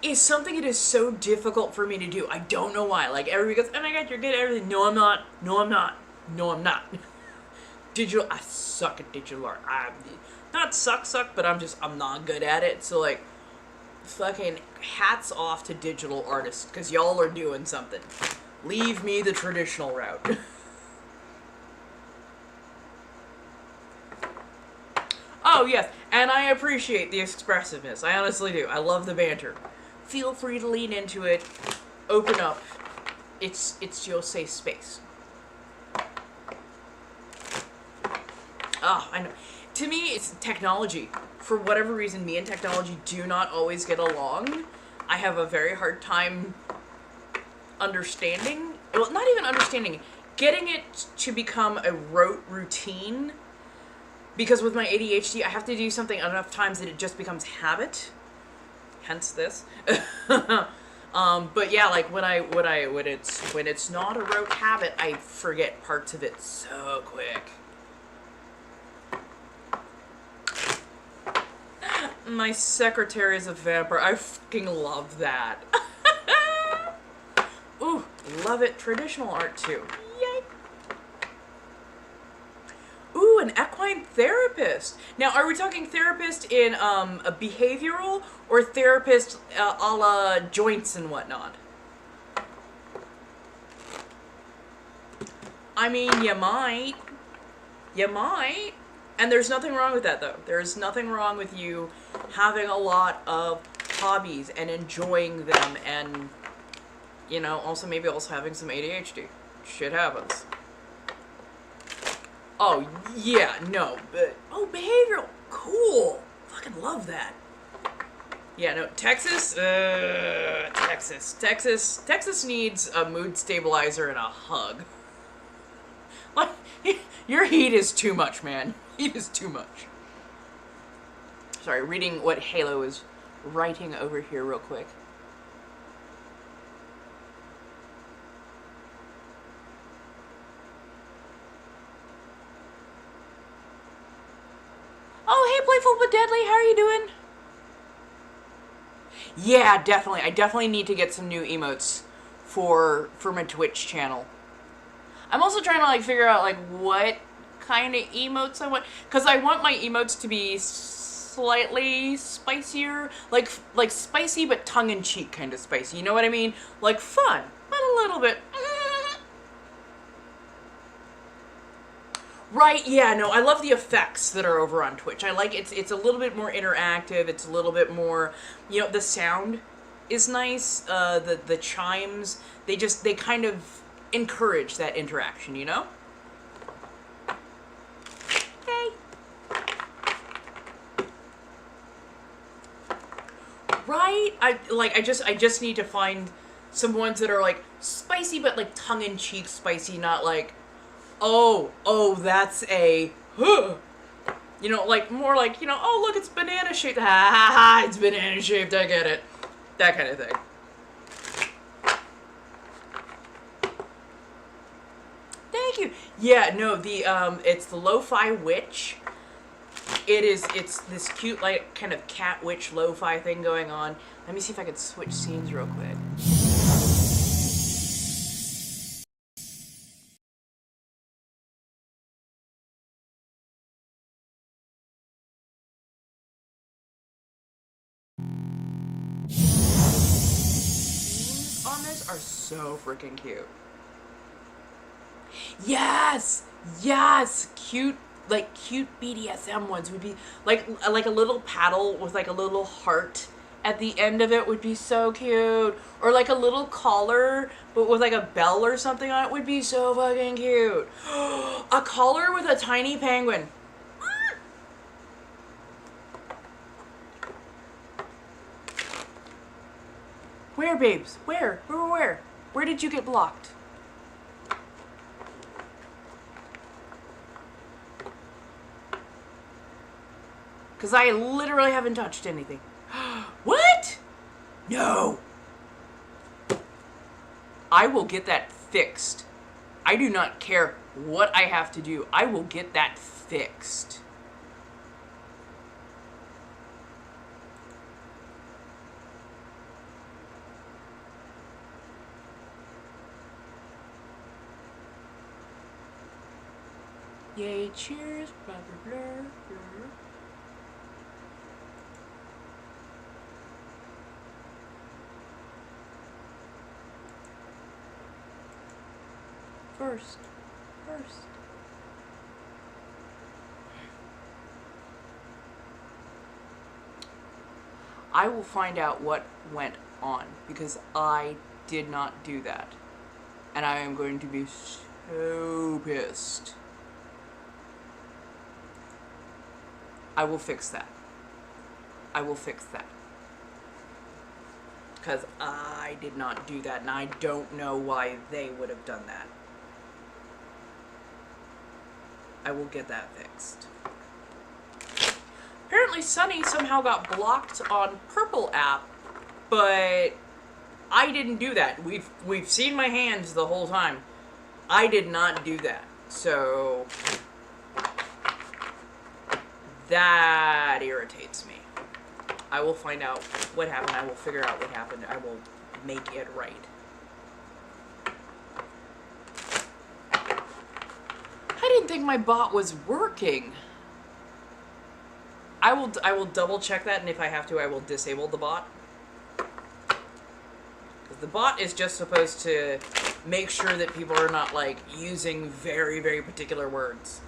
S2: is something that is so difficult for me to do. I don't know why. Like, everybody goes, oh my god, you're good at everything. No, I'm not. No, I'm not. No, I'm not. I suck at digital art. Not suck, but I'm not good at it. So, like, fucking hats off to digital artists, because y'all are doing something. Leave me the traditional route. Oh, yes, and I appreciate the expressiveness. I honestly do. I love the banter. Feel free to lean into it. Open up. It's your safe space. I know. To me, it's technology. For whatever reason, me and technology do not always get along. I have a very hard time understanding. Well, not even understanding. Getting it to become a rote routine. Because with my ADHD, I have to do something enough times that it just becomes habit. Hence this. But yeah, like when it's not a rote habit, I forget parts of it so quick. My secretary is a vampire. I fucking love that. Ooh, love it. Traditional art too. Yay. Ooh, an equine therapist. Now, are we talking therapist in a behavioral or therapist a la joints and whatnot? I mean, you might. You might. And there's nothing wrong with that, though. There's nothing wrong with you having a lot of hobbies and enjoying them and, you know, also maybe also having some ADHD. Shit happens. Oh, yeah, no, but, oh, behavioral, cool. Fucking love that. Yeah, no, Texas needs a mood stabilizer and a hug. Like, your heat is too much, man. Heat is too much. Sorry, reading what Halo is writing over here real quick. Oh, hey, Playful but Deadly, how are you doing? Yeah, definitely. I definitely need to get some new emotes for my Twitch channel. I'm also trying to, like, figure out, like, what kind of emotes I want. Because I want my emotes to be slightly spicier. Like spicy, but tongue-in-cheek kind of spicy. You know what I mean? Like, fun, but a little bit... Right, yeah, no, I love the effects that are over on Twitch. I like it's a little bit more interactive, it's a little bit more, you know, the sound is nice, the chimes, they kind of encourage that interaction, you know? Okay. Right? I just need to find some ones that are like spicy but like tongue-in-cheek spicy, not like oh, that's a, huh. You know, like, more like, you know, oh, look, it's banana shaped. Ha ha ha, it's banana shaped, I get it. That kind of thing. Thank you. Yeah, no, it's the Lo-Fi Witch. It's this cute, like, kind of cat witch lo-fi thing going on. Let me see if I can switch scenes real quick. On this are so freaking cute. Yes! Yes! Cute BDSM ones would be like a little paddle with like a little heart at the end of it would be so cute. Or like a little collar but with like a bell or something on it would be so fucking cute. A collar with a tiny penguin. Where, babes? Where? Where? Where did you get blocked? Because I literally haven't touched anything. What? No. I will get that fixed. I do not care what I have to do. I will get that fixed. Yay, cheers, blah, blah, blah, blah. First. I will find out what went on because I did not do that. And I am going to be so pissed. I will fix that. Because I did not do that, and I don't know why they would have done that. I will get that fixed. Apparently Sunny somehow got blocked on Purple app, but I didn't do that. We've seen my hands the whole time. I did not do that. So that irritates me. I will find out what happened. I will figure out what happened. I will make it right. I didn't think my bot was working. I will double check that, and if I have to, I will disable the bot. Because the bot is just supposed to make sure that people are not, like, using very, very particular words.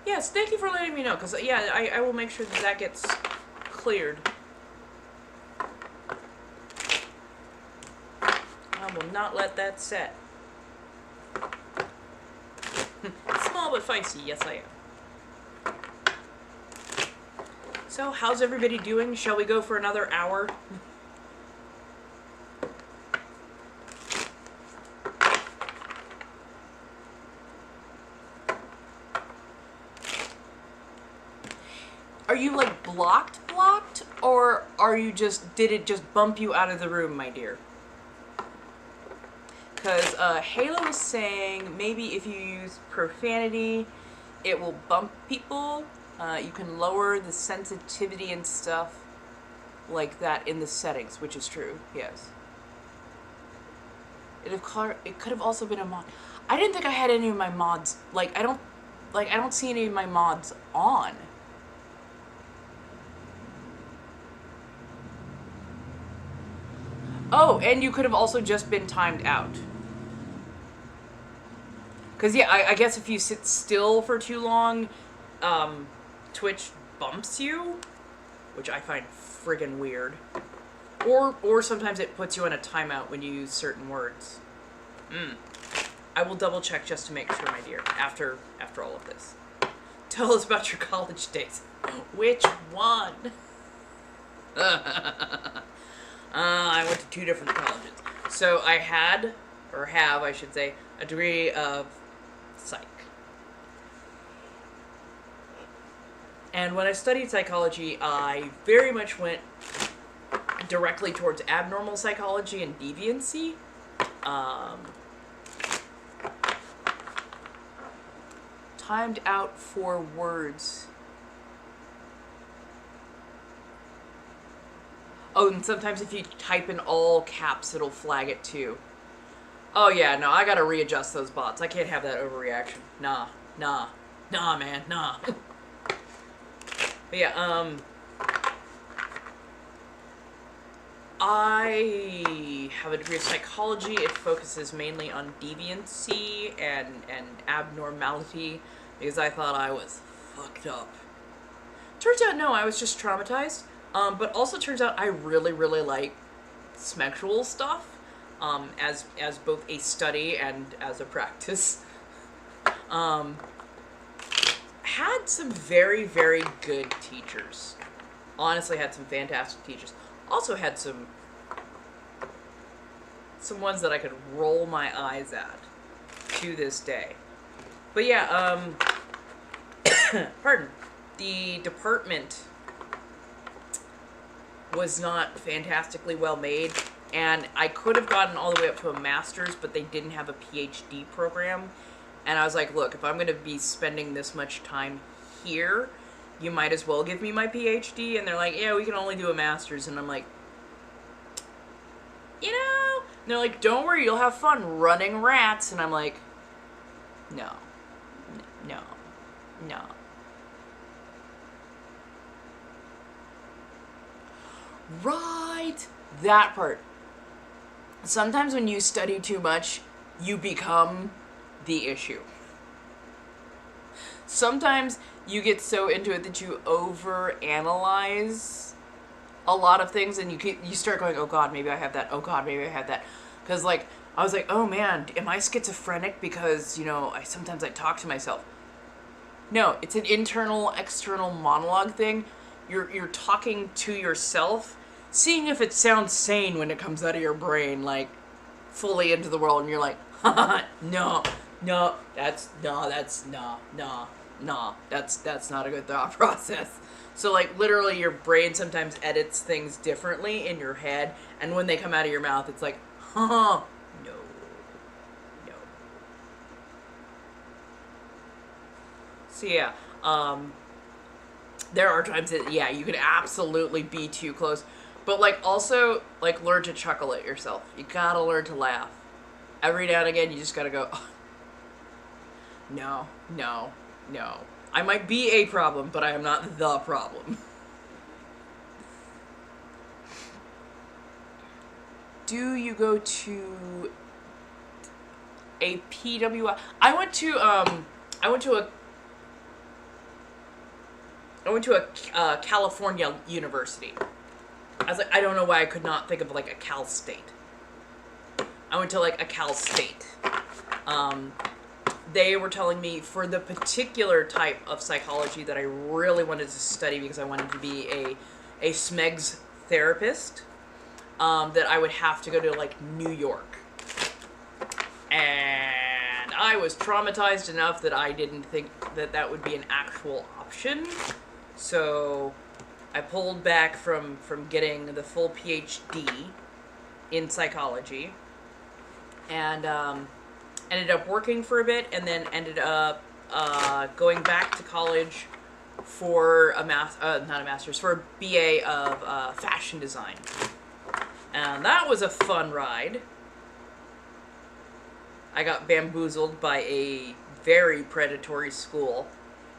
S2: Yes, thank you for letting me know, because, yeah, I will make sure that that gets cleared. I will not let that set. Small but feisty, yes I am. So, how's everybody doing? Shall we go for another hour? Are you, like, blocked, or are you just, did it just bump you out of the room, my dear? Because Halo was saying maybe if you use profanity, it will bump people. You can lower the sensitivity and stuff like that in the settings, which is true, yes. It could have also been a mod. I didn't think I had any of my mods, I don't see any of my mods on. Oh, and you could have also just been timed out. Because, yeah, I guess if you sit still for too long, Twitch bumps you, which I find friggin' weird. Or sometimes it puts you on a timeout when you use certain words. I will double check just to make sure, my dear, after all of this. Tell us about your college days. Which one? I went to 2 different colleges. So I had, or have, I should say, a degree of psych. And when I studied psychology, I very much went directly towards abnormal psychology and deviancy. Timed out for words. Oh, and sometimes if you type in all caps, it'll flag it too. Oh yeah, no, I gotta readjust those bots. I can't have that overreaction. Nah, man, nah. But yeah, I have a degree of psychology. It focuses mainly on deviancy and abnormality because I thought I was fucked up. Turns out, no, I was just traumatized. But also turns out I really, really like sexual stuff as both a study and as a practice. Had some very, very good teachers. Honestly, had some fantastic teachers. Also had some ones that I could roll my eyes at to this day. But yeah, pardon. The department was not fantastically well made, and I could have gotten all the way up to a master's, but they didn't have a PhD program. And I was like, look, if I'm going to be spending this much time here, you might as well give me my PhD. And they're like, yeah, we can only do a master's. And I'm like, you know? And they're like, don't worry, you'll have fun running rats. And I'm like, no. Right. That part. Sometimes when you study too much, you become the issue. Sometimes you get so into it that you overanalyze a lot of things, and you start going, oh god, maybe I have that. Oh god, maybe I have that. Because like I was like, oh man, am I schizophrenic? Because sometimes I talk to myself. No, it's an internal, external monologue thing. You're talking to yourself, seeing if it sounds sane when it comes out of your brain, like fully into the world, and you're like, no, that's not a good thought process. So like literally your brain sometimes edits things differently in your head, and when they come out of your mouth, it's like, no. So yeah, there are times that, yeah, you can absolutely be too close. But, like, also, like, learn to chuckle at yourself. You gotta learn to laugh. Every now and again, you just gotta go, oh, no. I might be a problem, but I am not the problem. Do you go to a PWI? I went to a California university. I was like, I don't know why I could not think of like a Cal State. I went to like a Cal State. They were telling me for the particular type of psychology that I really wanted to study because I wanted to be a SMEGS therapist, that I would have to go to like New York. And I was traumatized enough that I didn't think that that would be an actual option. So I pulled back from getting the full PhD in psychology, and ended up working for a bit, and then ended up going back to college for for a BA of fashion design. And that was a fun ride. I got bamboozled by a very predatory school.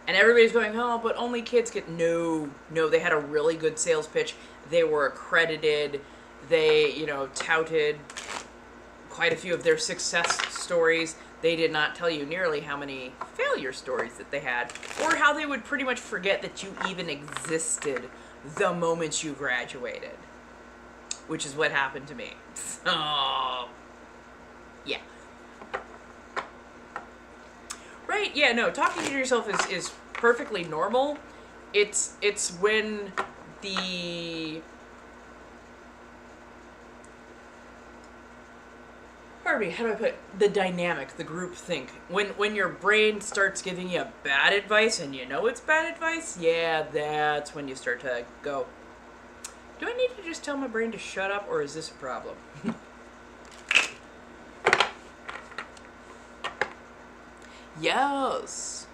S2: And everybody's going, oh, but only kids get... No, they had a really good sales pitch. They were accredited. They, touted quite a few of their success stories. They did not tell you nearly how many failure stories that they had, or how they would pretty much forget that you even existed the moment you graduated, which is what happened to me. So, yeah. Right, yeah, no, talking to yourself is perfectly normal. It's when the... Pardon me, how do I put it? The dynamic, the group think. When your brain starts giving you bad advice and you know it's bad advice, yeah, that's when you start to go, do I need to just tell my brain to shut up, or is this a problem? Yes.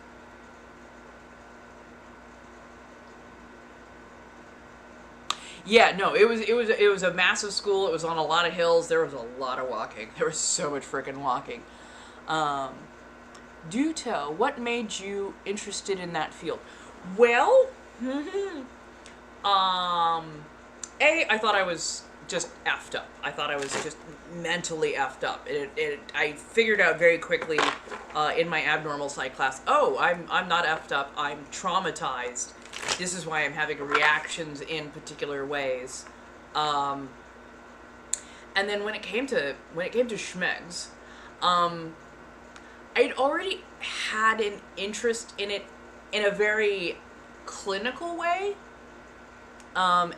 S2: Yeah, no, it was a massive school. It was on a lot of hills. There was a lot of walking. There was so much freaking walking. Do tell, what made you interested in that field? Well, I thought I was just effed up. I thought I was just mentally effed up. I figured out very quickly in my abnormal psych class, oh, I'm not effed up, I'm traumatized. This is why I'm having reactions in particular ways. And then when it came to Schmegs, I'd already had an interest in it in a very clinical way. And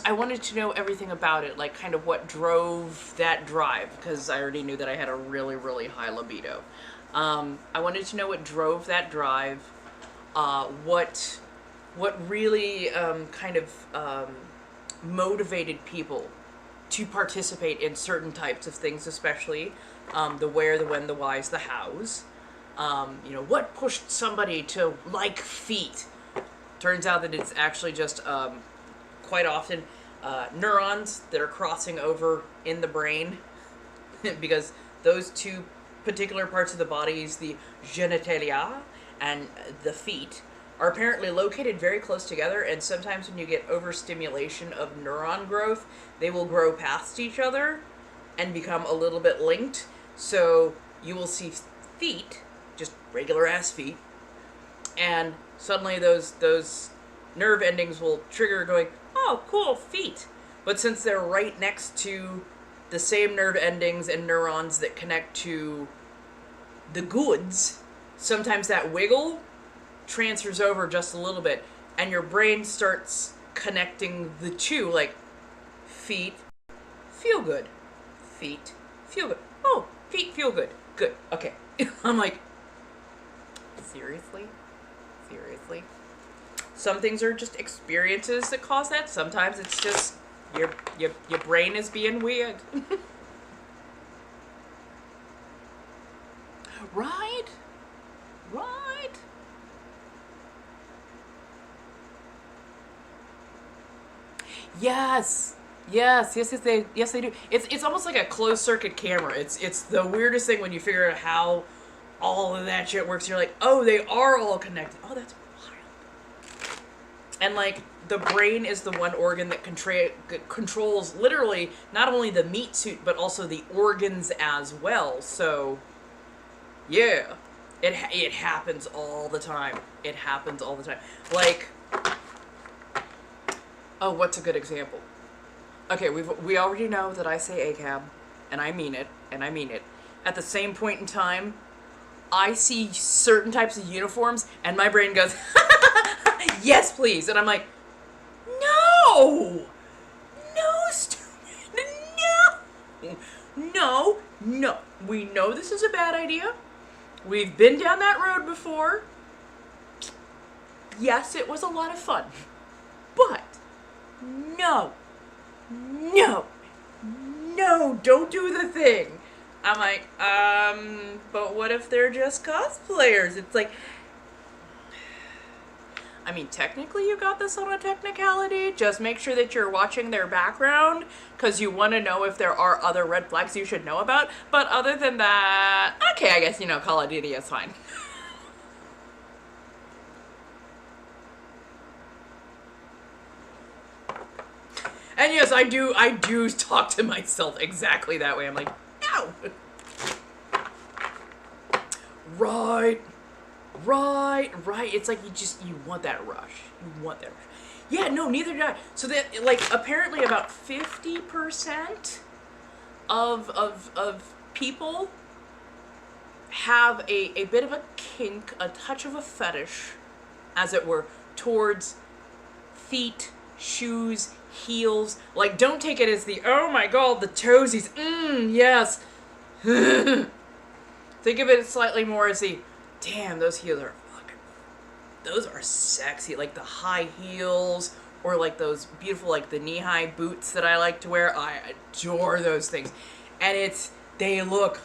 S2: I wanted to know everything about it, like kind of what drove that drive, because I already knew that I had a really, really high libido. I wanted to know what drove that drive, what really motivated people to participate in certain types of things, especially the where, the when, the whys, the hows. What pushed somebody to like feet? Turns out that it's actually just quite often neurons that are crossing over in the brain because those two particular parts of the bodies, the genitalia and the feet, are apparently located very close together, and sometimes when you get overstimulation of neuron growth, they will grow past each other and become a little bit linked. So you will see feet, just regular ass feet, and suddenly those nerve endings will trigger going, oh, cool, feet. But since they're right next to the same nerve endings and neurons that connect to the goods, sometimes that wiggle transfers over just a little bit, and your brain starts connecting the two, like, feet feel good, feet feel good, oh, feet feel good, good, okay. I'm like, seriously? Some things are just experiences that cause that. Sometimes it's just your brain is being weird. Right? Yes, they do. It's almost like a closed circuit camera. It's the weirdest thing when you figure out how all of that shit works. You're like, oh, they are all connected. Oh, that's wild. And like, the brain is the one organ that controls literally not only the meat suit but also the organs as well. So, yeah, it happens all the time. Like, oh, what's a good example? Okay, we already know that I say ACAB, and I mean it. At the same point in time, I see certain types of uniforms, and my brain goes, yes, please. And I'm like, no, stupid, no. We know this is a bad idea. We've been down that road before. Yes, it was a lot of fun, but no, don't do the thing. I'm like, but what if they're just cosplayers? It's like, I mean, technically you got this on a technicality. Just make sure that you're watching their background, because you want to know if there are other red flags you should know about. But other than that, okay, I guess, Call of Duty is fine. And yes, I do talk to myself exactly that way. I'm like, no. Right. It's like you want that rush. Yeah, no, neither did I. So that, like, apparently about 50% of people have a bit of a kink, a touch of a fetish, as it were, towards feet, shoes, heels. Like, don't take it as the, oh my god, the toesies, yes. Think of it slightly more as the, damn, those heels are those are sexy. Like the high heels, or like those beautiful, like the knee-high boots that I like to wear. I adore those things. And they look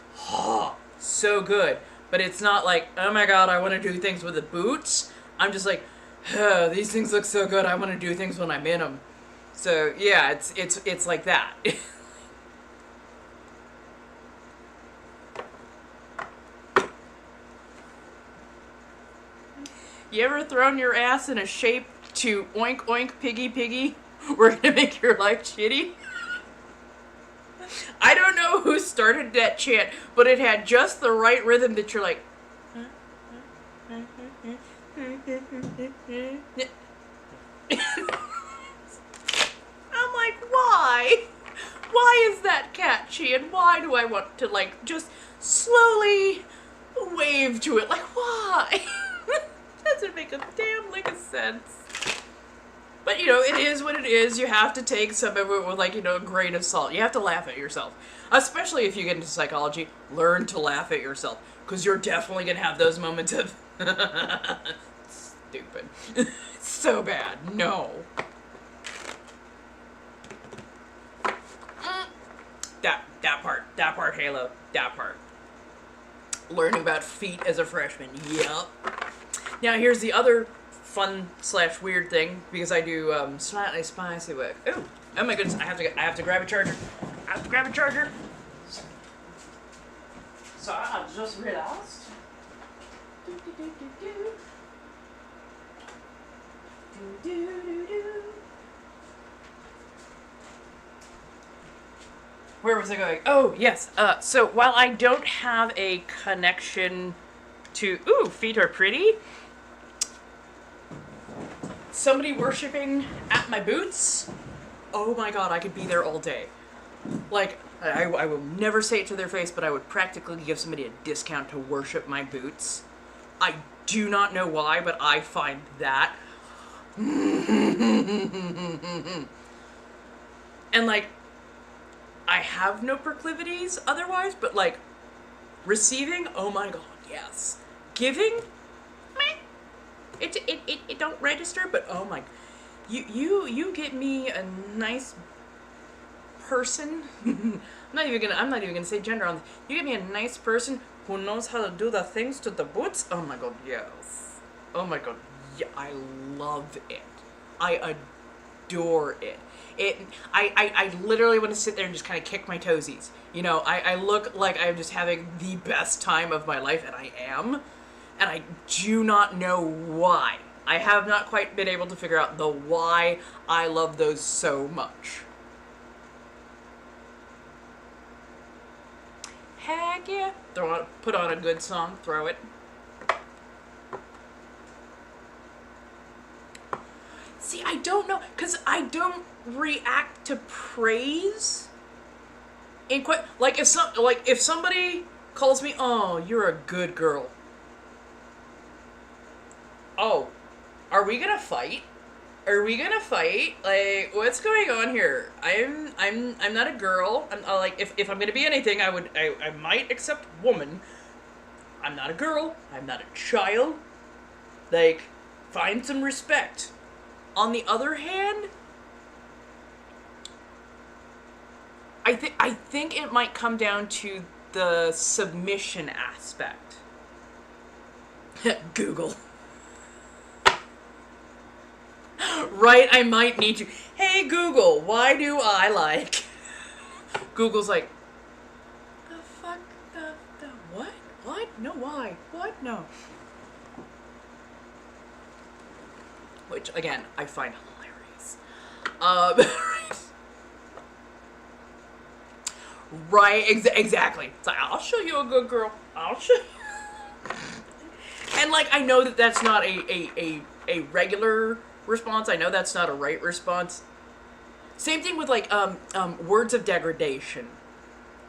S2: so good. But it's not like, oh my god, I want to do things with the boots. I'm just like, these things look so good, I want to do things when I'm in them. So yeah, it's like that. You ever thrown your ass in a shape to oink oink piggy piggy? We're gonna make your life shitty? I don't know who started that chant, but it had just the right rhythm that you're like. I'm like, why? Why is that catchy, and why do I want to, like, just slowly wave to it? Like, why? Doesn't make a damn lick of sense. But, you know, it is what it is. You have to take some of it with, like, you know, a grain of salt. You have to laugh at yourself. Especially if you get into psychology, learn to laugh at yourself. Because you're definitely going to have those moments of, stupid. So bad. No. That part, Halo. That part. Learning about feet as a freshman. Yep. Now, here's the other fun/weird thing, because I do slightly spicy work. Oh my goodness! I have to grab a charger. Sorry, I just realized. Where was I going? Oh, yes. So while I don't have a connection to... Ooh, feet are pretty. Somebody worshiping at my boots. Oh my god, I could be there all day. Like, I will never say it to their face, but I would practically give somebody a discount to worship my boots. I do not know why, but I find that... And, like, I have no proclivities otherwise, but, like, receiving, oh my god, yes. Giving, meh. It don't register, but oh my, you get me a nice person. I'm not even gonna say gender on this. You get me a nice person who knows how to do the things to the boots. Oh my god, yes. Oh my god, yeah, I love it. I adore it. I literally want to sit there and just kind of kick my toesies. You know, I look like I'm just having the best time of my life, and I am. And I do not know why. I have not quite been able to figure out the why I love those so much. Heck yeah. Put on a good song, throw it. See, I don't know, because I don't react to praise in quite, like if somebody calls me, oh, you're a good girl. Oh, are we gonna fight? Are we gonna fight? Like, what's going on here? I'm not a girl. I'm like, if I'm gonna be anything, I might accept woman. I'm not a girl. I'm not a child. Like, find some respect. On the other hand, I think it might come down to the submission aspect. Google. Right, I might need to. Hey Google, why do I like? Google's like, the fuck, the what? What? No, why? What? No. Which, again, I find hilarious. Right, exactly. It's like, I'll show you a good girl. I'll show you. And, like, I know that that's not a regular response. I know that's not a right response. Same thing with, like, words of degradation.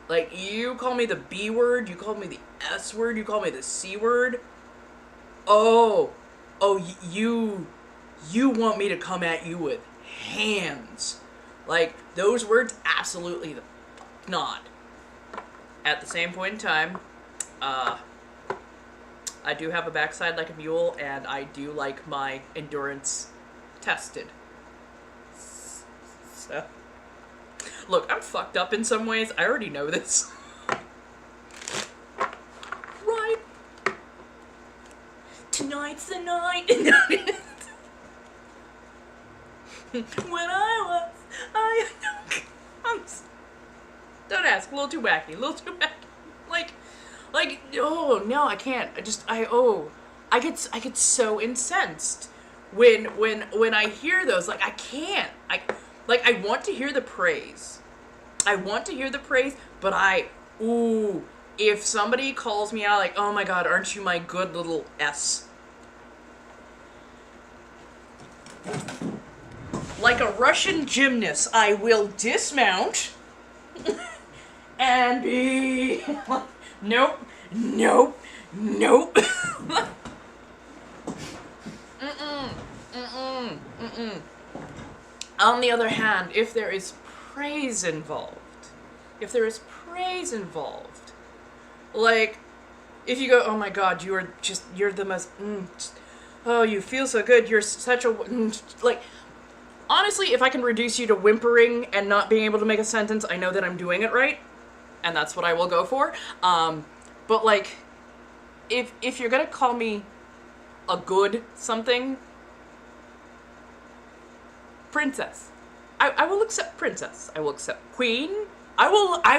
S2: Like, you call me the B word, you call me the S word, you call me the C word. Oh, you want me to come at you with hands. Like, those words, absolutely the fuck not. At the same point in time, I do have a backside like a mule, and I do like my endurance tested. So, look, I'm fucked up in some ways. I already know this. Right. Tonight's the night. When don't ask, a little too wacky, like, oh, no, I can't, I get so incensed when I hear those, like, I can't, I want to hear the praise, I want to hear the praise, but if somebody calls me out like, oh my god, aren't you my good little S? Like a Russian gymnast, I will dismount and be nope, nope, nope. On the other hand, if there is praise involved, like, if you go, oh my god, you're the most, oh, you feel so good, you're such a, like, honestly, if I can reduce you to whimpering and not being able to make a sentence, I know that I'm doing it right, and that's what I will go for. But, like, if you're gonna call me a good something, princess. I will accept princess. I will accept queen. I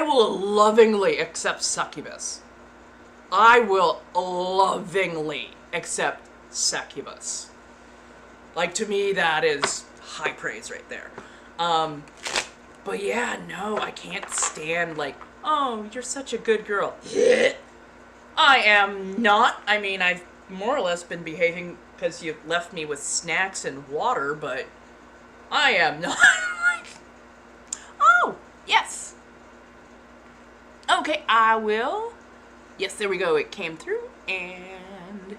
S2: will lovingly accept succubus. I will lovingly accept succubus. Like, to me, that is high praise right there. But yeah, no, I can't stand, like, oh, you're such a good girl. I am not. I mean, I've more or less been behaving because you left me with snacks and water, but I am not. Like, oh, yes. Okay, I will. Yes, there we go. It came through, and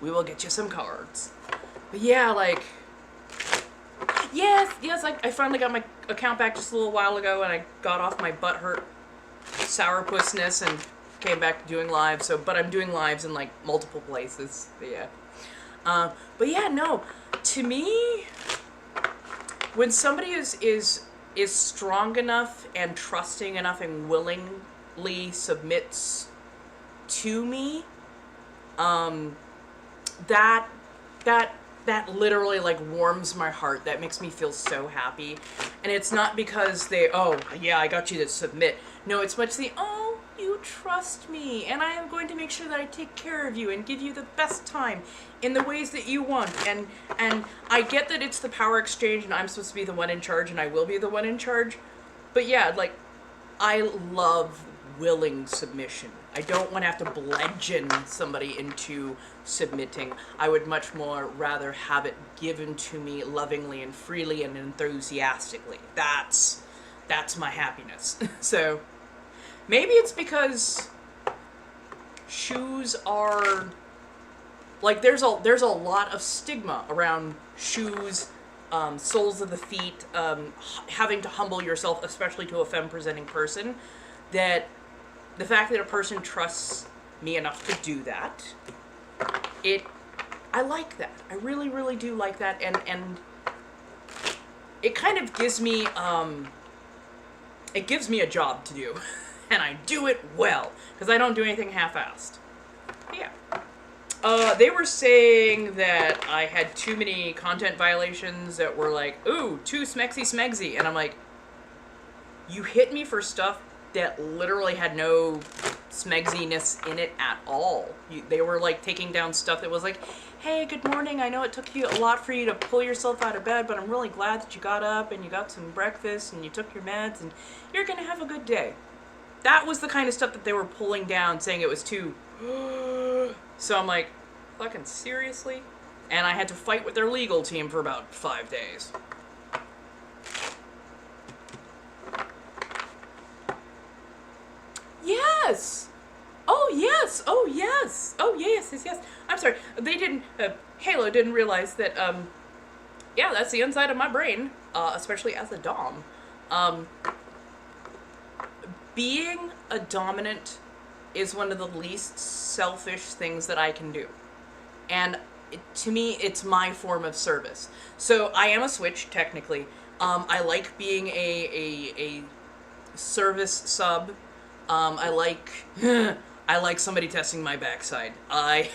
S2: we will get you some cards. But yeah, like, yes, I finally got my account back just a little while ago, and I got off my butthurt sourpussness and came back to doing lives. So, but I'm doing lives in, like, multiple places. But yeah. But yeah, no. To me, when somebody is strong enough and trusting enough and willingly submits to me, that literally, like, warms my heart. That makes me feel so happy. And it's not because oh yeah, I got you to submit. No, it's much oh, you trust me, and I am going to make sure that I take care of you and give you the best time in the ways that you want. And I get that it's the power exchange and I'm supposed to be the one in charge, and I will be the one in charge. But yeah, like, I love willing submission. I don't want to have to bludgeon somebody into submitting. I would much more rather have it given to me lovingly and freely and enthusiastically. That's my happiness. So maybe it's because shoes are, like, there's a lot of stigma around shoes, soles of the feet, having to humble yourself, especially to a femme-presenting person, that the fact that a person trusts me enough to do that, I like that. I really, really do like that, and it kind of gives me, it gives me a job to do, and I do it well, because I don't do anything half-assed. Yeah. They were saying that I had too many content violations that were like, ooh, too smexy, and I'm like, you hit me for stuff that literally had no smegsiness in it at all. They were, like, taking down stuff that was like, hey, good morning, I know it took you a lot for you to pull yourself out of bed, but I'm really glad that you got up and you got some breakfast and you took your meds and you're gonna have a good day. That was the kind of stuff that they were pulling down, saying it was too so I'm like, fucking seriously? And I had to fight with their legal team for about 5 days. Yes! Oh, yes! Oh, yes! Oh, yes. I'm sorry. They didn't, Halo didn't realize that, yeah, that's the inside of my brain, especially as a dom. Being a dominant is one of the least selfish things that I can do. And to me, it's my form of service. So I am a switch, technically. I like being a service sub. I like somebody testing my backside. I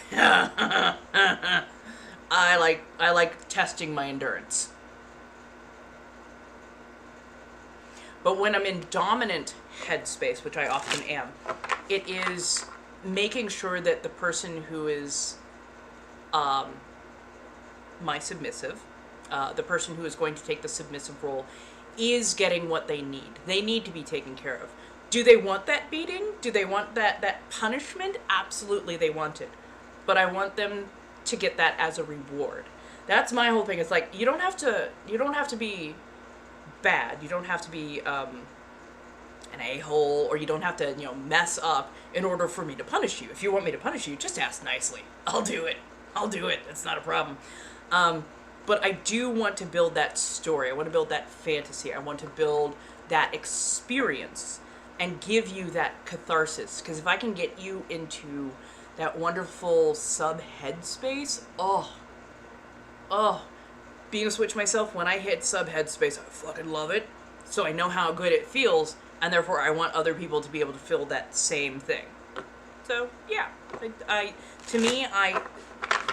S2: like testing my endurance. But when I'm in dominant headspace, which I often am, it is making sure that the person who is my submissive, the person who is going to take the submissive role, is getting what they need. They need to be taken care of. Do they want that beating? Do they want that punishment? Absolutely they want it. But I want them to get that as a reward. That's my whole thing. It's like you don't have to be bad. You don't have to be an a-hole, or you don't have to, mess up in order for me to punish you. If you want me to punish you, just ask nicely. I'll do it. It's not a problem. But I do want to build that story. I want to build that fantasy. I want to build that experience and give you that catharsis. Because if I can get you into that wonderful sub headspace, being a switch myself, when I hit sub headspace, I fucking love it. So I know how good it feels, and therefore I want other people to be able to feel that same thing. So yeah,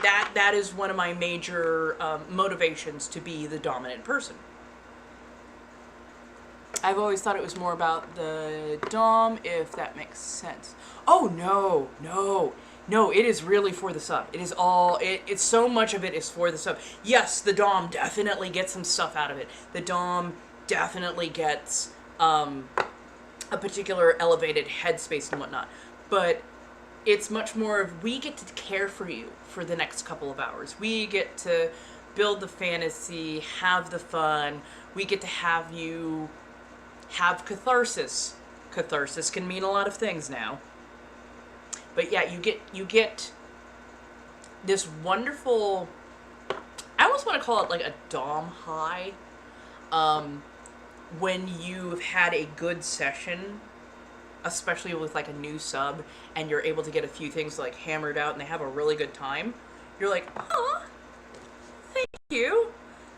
S2: that is one of my major motivations to be the dominant person. I've always thought it was more about the dom, if that makes sense. Oh no, it is really for the sub. It is all, it's so much of it is for the sub. Yes, the dom definitely gets some stuff out of it. The dom definitely gets a particular elevated headspace and whatnot. But it's much more of, we get to care for you for the next couple of hours. We get to build the fantasy, have the fun. We get to have you have catharsis. Catharsis can mean a lot of things now. But yeah, you get this wonderful, I almost want to call it like a dom high, when you've had a good session, especially with like a new sub, and you're able to get a few things like hammered out and they have a really good time. You're like, thank you.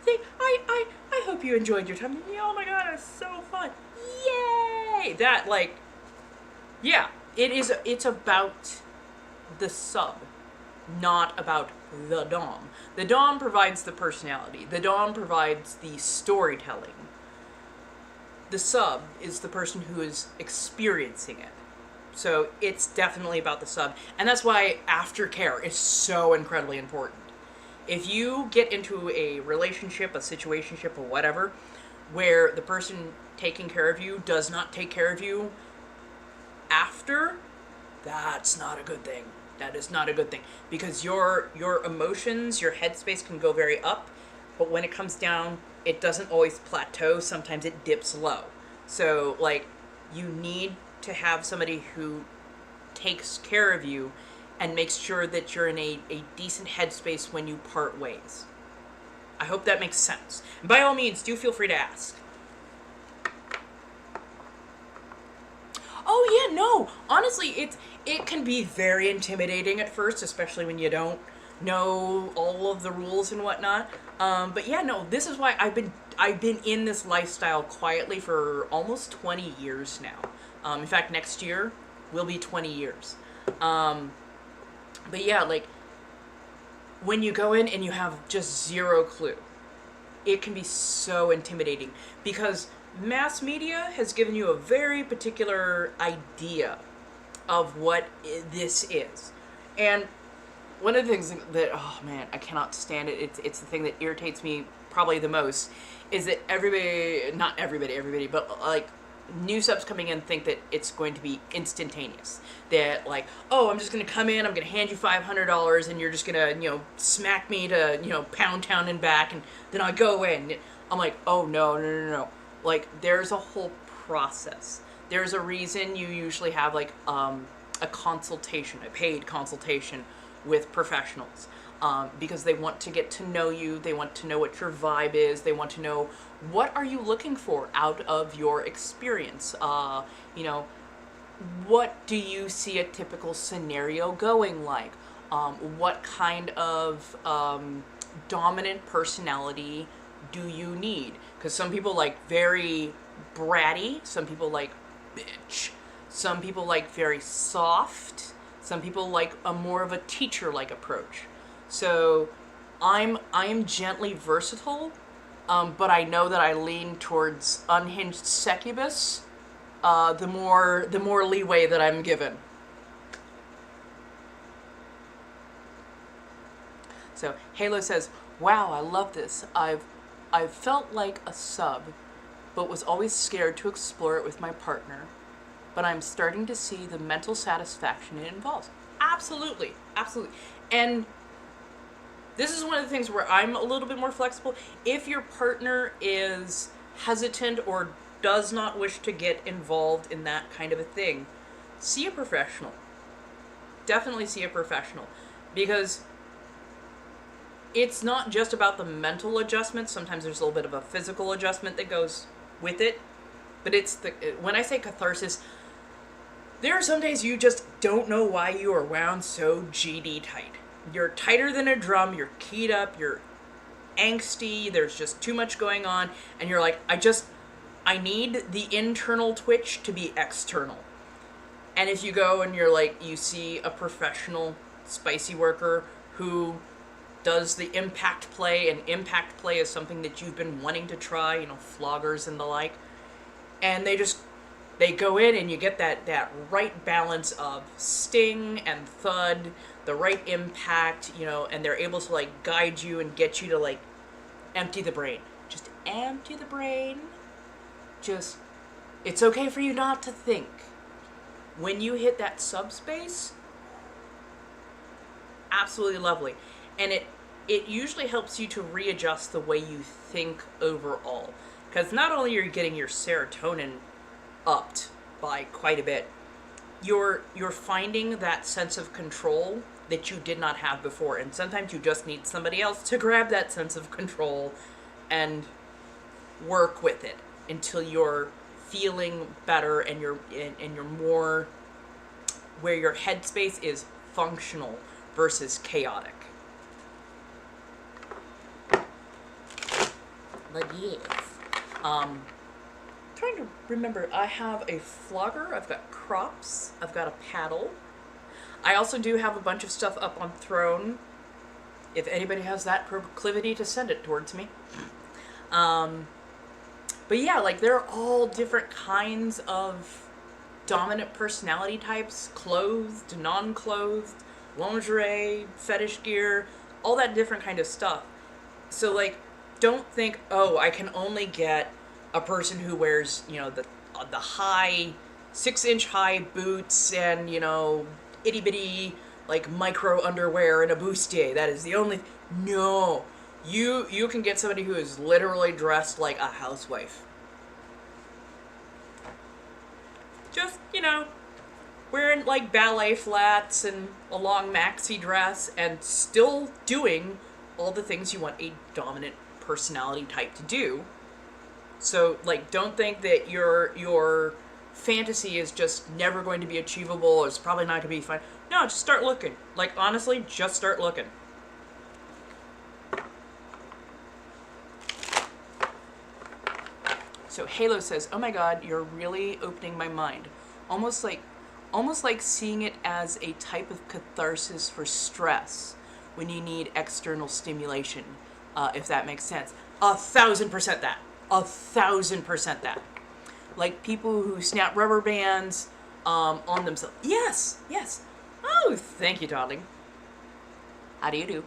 S2: I hope you enjoyed your time. Oh my god, it's so fun. Yay! That, like, yeah, it's about the sub, not about the dom. The dom provides the personality. The dom provides the storytelling. The sub is the person who is experiencing it. So it's definitely about the sub. And that's why aftercare is so incredibly important. If you get into a relationship, a situationship, or whatever, where the person taking care of you does not take care of you after, that's not a good thing. That is not a good thing. Because your emotions, your headspace can go very up, but when it comes down, it doesn't always plateau. Sometimes it dips low. So, like, you need to have somebody who takes care of you and makes sure that you're in a decent headspace when you part ways. I hope that makes sense. And by all means, do feel free to ask. Oh yeah, no. Honestly, it can be very intimidating at first, especially when you don't know all of the rules and whatnot. But yeah, no, this is why I've been in this lifestyle quietly for almost 20 years now. In fact, next year will be 20 years. But yeah, like, when you go in and you have just zero clue, it can be so intimidating because mass media has given you a very particular idea of what this is. And one of the things that, oh man, I cannot stand it, it's the thing that irritates me probably the most, is that not everybody, but like, new subs coming in think that it's going to be instantaneous. That, like, oh, I'm just going to come in, I'm going to hand you $500, and you're just going to, smack me to, Pound Town and back, and then I go in. I'm like, oh, no. Like, there's a whole process. There's a reason you usually have, like, a consultation, a paid consultation with professionals. Because they want to get to know you, they want to know what your vibe is, they want to know what are you looking for out of your experience. What do you see a typical scenario going like? What kind of dominant personality do you need? Because some people like very bratty, some people like bitch, some people like very soft, some people like a more of a teacher-like approach. So I'm gently versatile, but I know that I lean towards unhinged succubus, the more leeway that I'm given. So Halo says, "Wow, I love this. I've felt like a sub but was always scared to explore it with my partner. But I'm starting to see the mental satisfaction it involves. Absolutely, absolutely. And this is one of the things where I'm a little bit more flexible. If your partner is hesitant or does not wish to get involved in that kind of a thing, see a professional. Definitely see a professional. Because it's not just about the mental adjustment. Sometimes there's a little bit of a physical adjustment that goes with it. But when I say catharsis, there are some days you just don't know why you are wound so GD tight. You're tighter than a drum, you're keyed up, you're angsty, there's just too much going on, and you're like, I need the internal twitch to be external. And if you go and you're like, you see a professional spicy worker who does the impact play, and impact play is something that you've been wanting to try, floggers and the like, and they go in and you get that right balance of sting and thud, the right impact, and they're able to guide you and get you to empty the brain. Just empty the brain. It's okay for you not to think. When you hit that subspace, absolutely lovely. And it usually helps you to readjust the way you think overall. Because not only are you getting your serotonin upped by quite a bit, you're finding that sense of control that you did not have before. And sometimes you just need somebody else to grab that sense of control and work with it until you're feeling better and you're more where your headspace is functional versus chaotic. But yes, trying to remember, I have a flogger, I've got crops, I've got a paddle. I also do have a bunch of stuff up on Throne, if anybody has that proclivity to send it towards me. But yeah, they're all different kinds of dominant personality types, clothed, non-clothed, lingerie, fetish gear, all that different kind of stuff. So don't think, oh, I can only get a person who wears, the high 6-inch high boots and, itty bitty micro underwear and a bustier. That is the only. No, you can get somebody who is literally dressed like a housewife. Just wearing ballet flats and a long maxi dress and still doing all the things you want a dominant personality type to do. So don't think that your fantasy is just never going to be achievable, or it's probably not going to be fun. No, just start looking. Honestly, just start looking. So Halo says, "Oh my God, you're really opening my mind. Almost like seeing it as a type of catharsis for stress when you need external stimulation, if that makes sense." 1,000% that. 1,000% that. Like people who snap rubber bands on themselves. Yes, yes. Oh, thank you, darling. How do you do?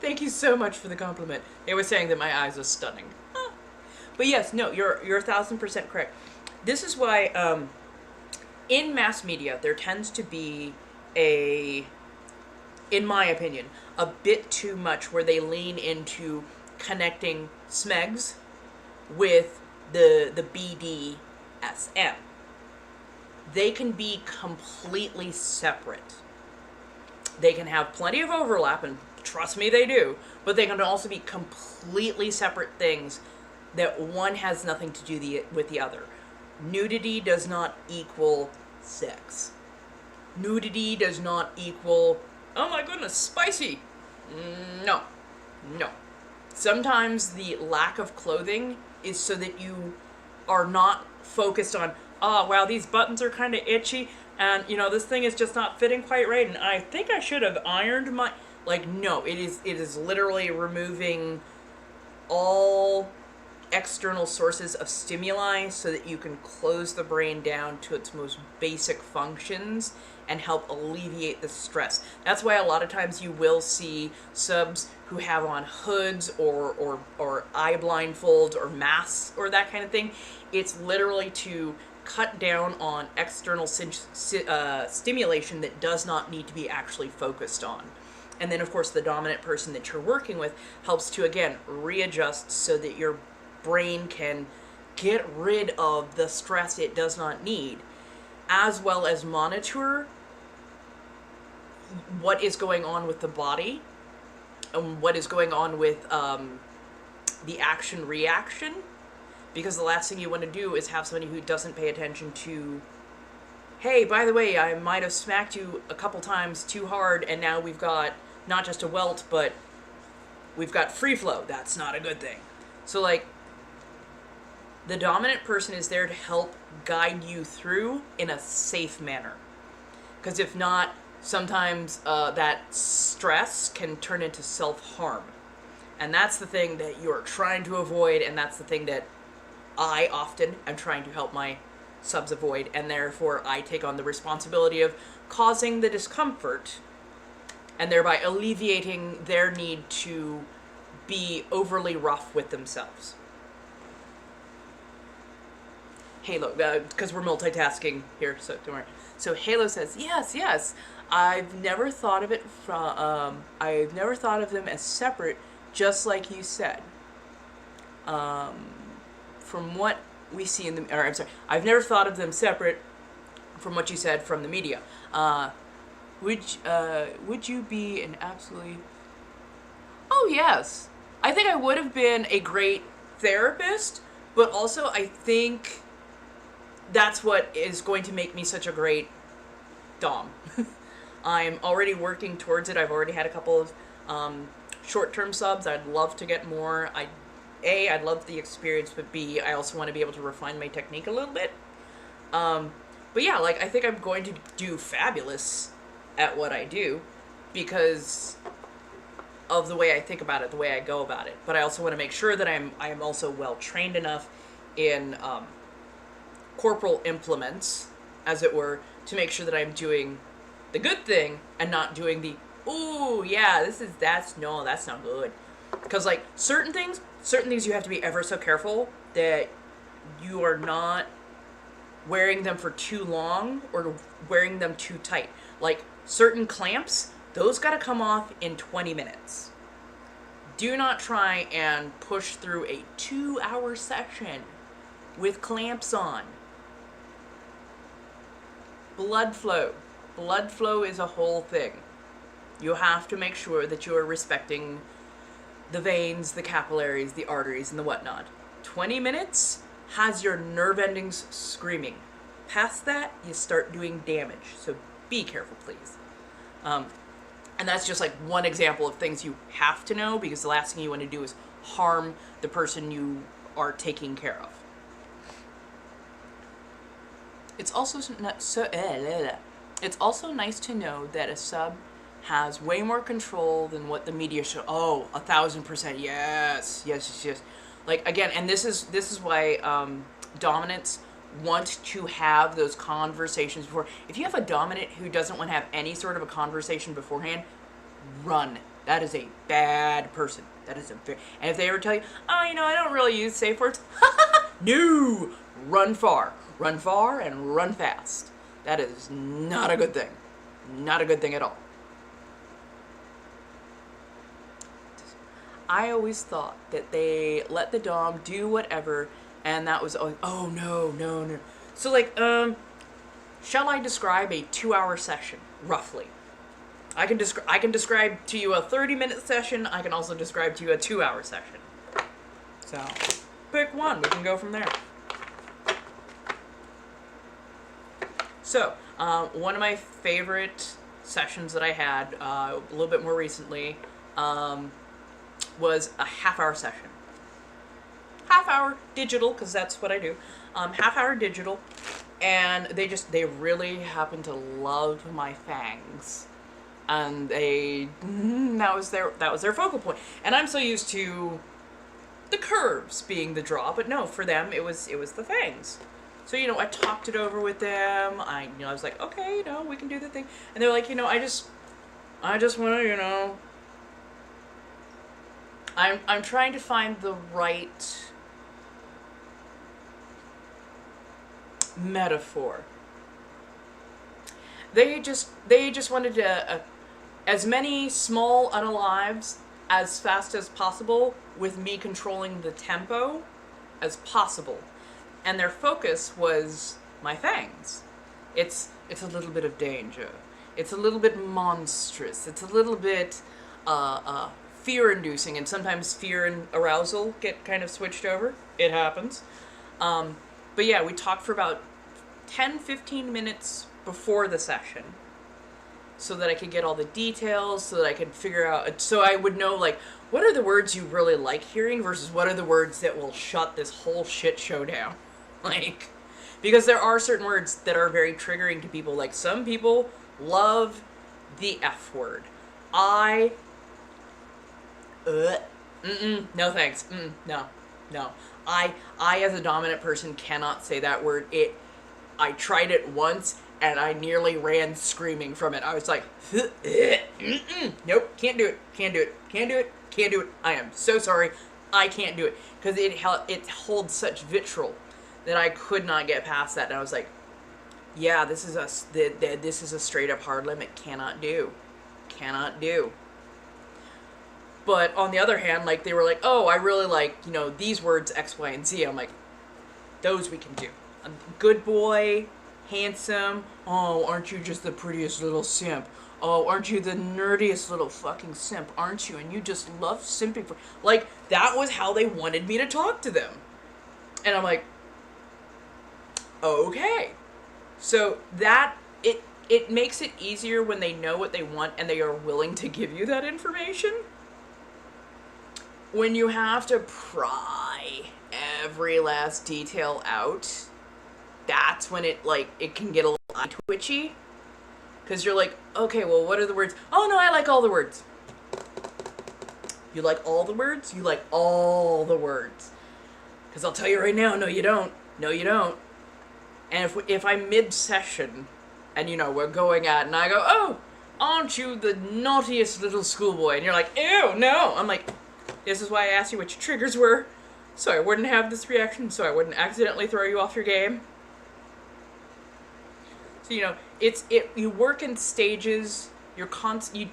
S2: Thank you so much for the compliment. They were saying that my eyes are stunning. But yes, no, you're 1,000% correct. This is why in mass media there tends to be in my opinion, a bit too much where they lean into connecting smegs with the BDSM. They can be completely separate. They can have plenty of overlap, and trust me, they do, but they can also be completely separate things that one has nothing to do with the other. Nudity does not equal sex. Nudity does not equal, oh my goodness, spicy. No. Sometimes the lack of clothing is so that you are not focused on, oh, wow, these buttons are kind of itchy, and, this thing is just not fitting quite right, and I think I should have ironed my... No, it is literally removing external sources of stimuli so that you can close the brain down to its most basic functions and help alleviate the stress. That's why a lot of times you will see subs who have on hoods or eye blindfolds or masks or that kind of thing. It's literally to cut down on external stimulation that does not need to be actually focused on. And then, of course, the dominant person that you're working with helps to, again, readjust so that your brain can get rid of the stress it does not need, as well as monitor what is going on with the body and what is going on with the action-reaction. Because the last thing you want to do is have somebody who doesn't pay attention to, hey, by the way, I might have smacked you a couple times too hard, and now we've got not just a welt, but we've got free flow. That's not a good thing. So, like, the dominant person is there to help guide you through in a safe manner. Because if not, sometimes that stress can turn into self-harm. And that's the thing that you're trying to avoid, and that's the thing that I often am trying to help my subs avoid, and therefore I take on the responsibility of causing the discomfort and thereby alleviating their need to be overly rough with themselves. Halo, because we're multitasking here, so don't worry. So Halo says, yes, I've never thought of it I've never thought of them as separate, just like you said. From what we see in the, or I'm sorry, I've never thought of them separate from what you said from the media. Would you be an absolutely... Oh, yes. I think I would have been a great therapist, but also I think that's what is going to make me such a great dom. I'm already working towards it. I've already had a couple of short-term subs. I'd love to get more. I'd love the experience, but B, I also want to be able to refine my technique a little bit. But yeah, like, I think I'm going to do fabulous at what I do because of the way I think about it, the way I go about it. But I also want to make sure that I am also well trained enough in corporal implements, as it were, to make sure that I'm doing the good thing and not doing the, ooh, yeah, that's not good. Because, like, certain things you have to be ever so careful that you are not wearing them for too long or wearing them too tight. Like, certain clamps, those gotta come off in 20 minutes. Do not try and push through a 2-hour session with clamps on. Blood flow. Blood flow is a whole thing. You have to make sure that you are respecting the veins, the capillaries, the arteries, and the whatnot. 20 minutes has your nerve endings screaming. Past that, you start doing damage. So be careful, please. And that's just like one example of things you have to know, because the last thing you want to do is harm the person you are taking care of. It's also it's also nice to know that a sub has way more control than what the media show. Oh, 1,000%, yes. Like, again, and this is why dominants want to have those conversations before. If you have a dominant who doesn't want to have any sort of a conversation beforehand, run. That is a bad person. That is a very... And if they ever tell you, oh, I don't really use safe words. No! Run far. Run far and run fast. That is not a good thing. Not a good thing at all. I always thought that they let the dom do whatever, and that was always, oh, no. So, like, shall I describe a 2-hour session, roughly? I can describe to you a 30-minute session. I can also describe to you a 2-hour session. So, pick one. We can go from there. So, one of my favorite sessions that I had a little bit more recently was a half-hour session. Half-hour digital, because that's what I do. Half-hour digital, and they really happen to love my fangs, and that was their focal point. And I'm so used to the curves being the draw, but no, for them it was the fangs. So, I talked it over with them. I was like, okay, we can do the thing. And they're like, I just want to, I'm trying to find the right metaphor. They just wanted as many small unalives as fast as possible with me controlling the tempo as possible. And their focus was my fangs. It's a little bit of danger. It's a little bit monstrous. It's a little bit fear-inducing, and sometimes fear and arousal get kind of switched over. It happens. But yeah, we talked for about 10-15 minutes before the session so that I could get all the details, so that I could figure out, so I would know, like, what are the words you really like hearing versus what are the words that will shut this whole shit show down. Like, because there are certain words that are very triggering to people. Like, some people love the F word. No thanks. No. I as a dominant person cannot say that word. I tried it once and I nearly ran screaming from it. I was like, nope, can't do it. I am so sorry. I can't do it. Because it holds such vitriol that I could not get past that. And I was like, yeah, this is a straight up hard limit. Cannot do. But on the other hand, like, they were like, oh, I really like, these words X, Y, and Z. I'm like, those we can do. I'm good boy, handsome. Oh, aren't you just the prettiest little simp? Oh, aren't you the nerdiest little fucking simp, aren't you? And you just love simping for... Like, that was how they wanted me to talk to them. And I'm like, okay. So that, it makes it easier when they know what they want and they are willing to give you that information. When you have to pry every last detail out, that's when it can get a little twitchy. Because you're like, okay, well, what are the words? Oh, no, I like all the words. You like all the words? You like all the words. Because I'll tell you right now, no, you don't. No, you don't. And if I'm mid-session, and, we're going at, and I go, oh, aren't you the naughtiest little schoolboy? And you're like, ew, no. I'm like, this is why I asked you what your triggers were, so I wouldn't have this reaction, so I wouldn't accidentally throw you off your game. So, you work in stages. You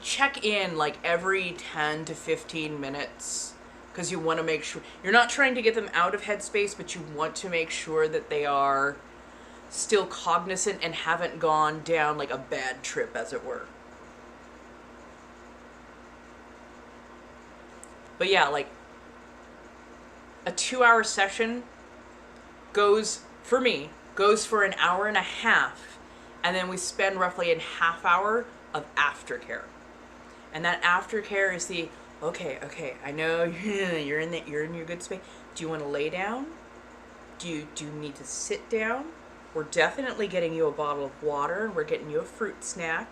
S2: check in like every 10 to 15 minutes because you want to make sure you're not trying to get them out of headspace, but you want to make sure that they are still cognizant and haven't gone down like a bad trip, as it were. But yeah, like, a 2-hour session goes for an hour and a half, and then we spend roughly a half hour of aftercare. And that aftercare is the, okay, I know you're in your good space. Do you want to lay down? Do you need to sit down? We're definitely getting you a bottle of water, and we're getting you a fruit snack.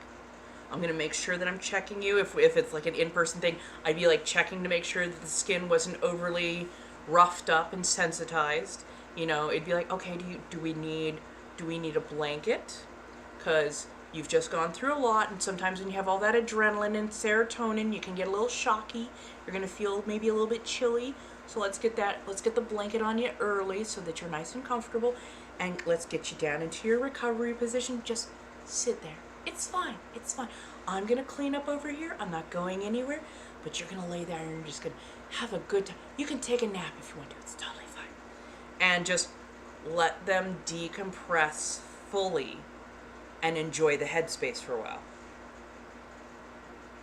S2: I'm going to make sure that I'm checking you. If it's like an in-person thing, I'd be like checking to make sure that the skin wasn't overly roughed up and sensitized. It'd be like, okay, do we need a blanket? Because you've just gone through a lot, and sometimes when you have all that adrenaline and serotonin, you can get a little shocky. You're going to feel maybe a little bit chilly. So let's get the blanket on you early so that you're nice and comfortable. And let's get you down into your recovery position. Just sit there. It's fine. I'm going to clean up over here. I'm not going anywhere. But you're going to lay there and you're just going to have a good time. You can take a nap if you want to. It's totally fine. And just let them decompress fully and enjoy the headspace for a while.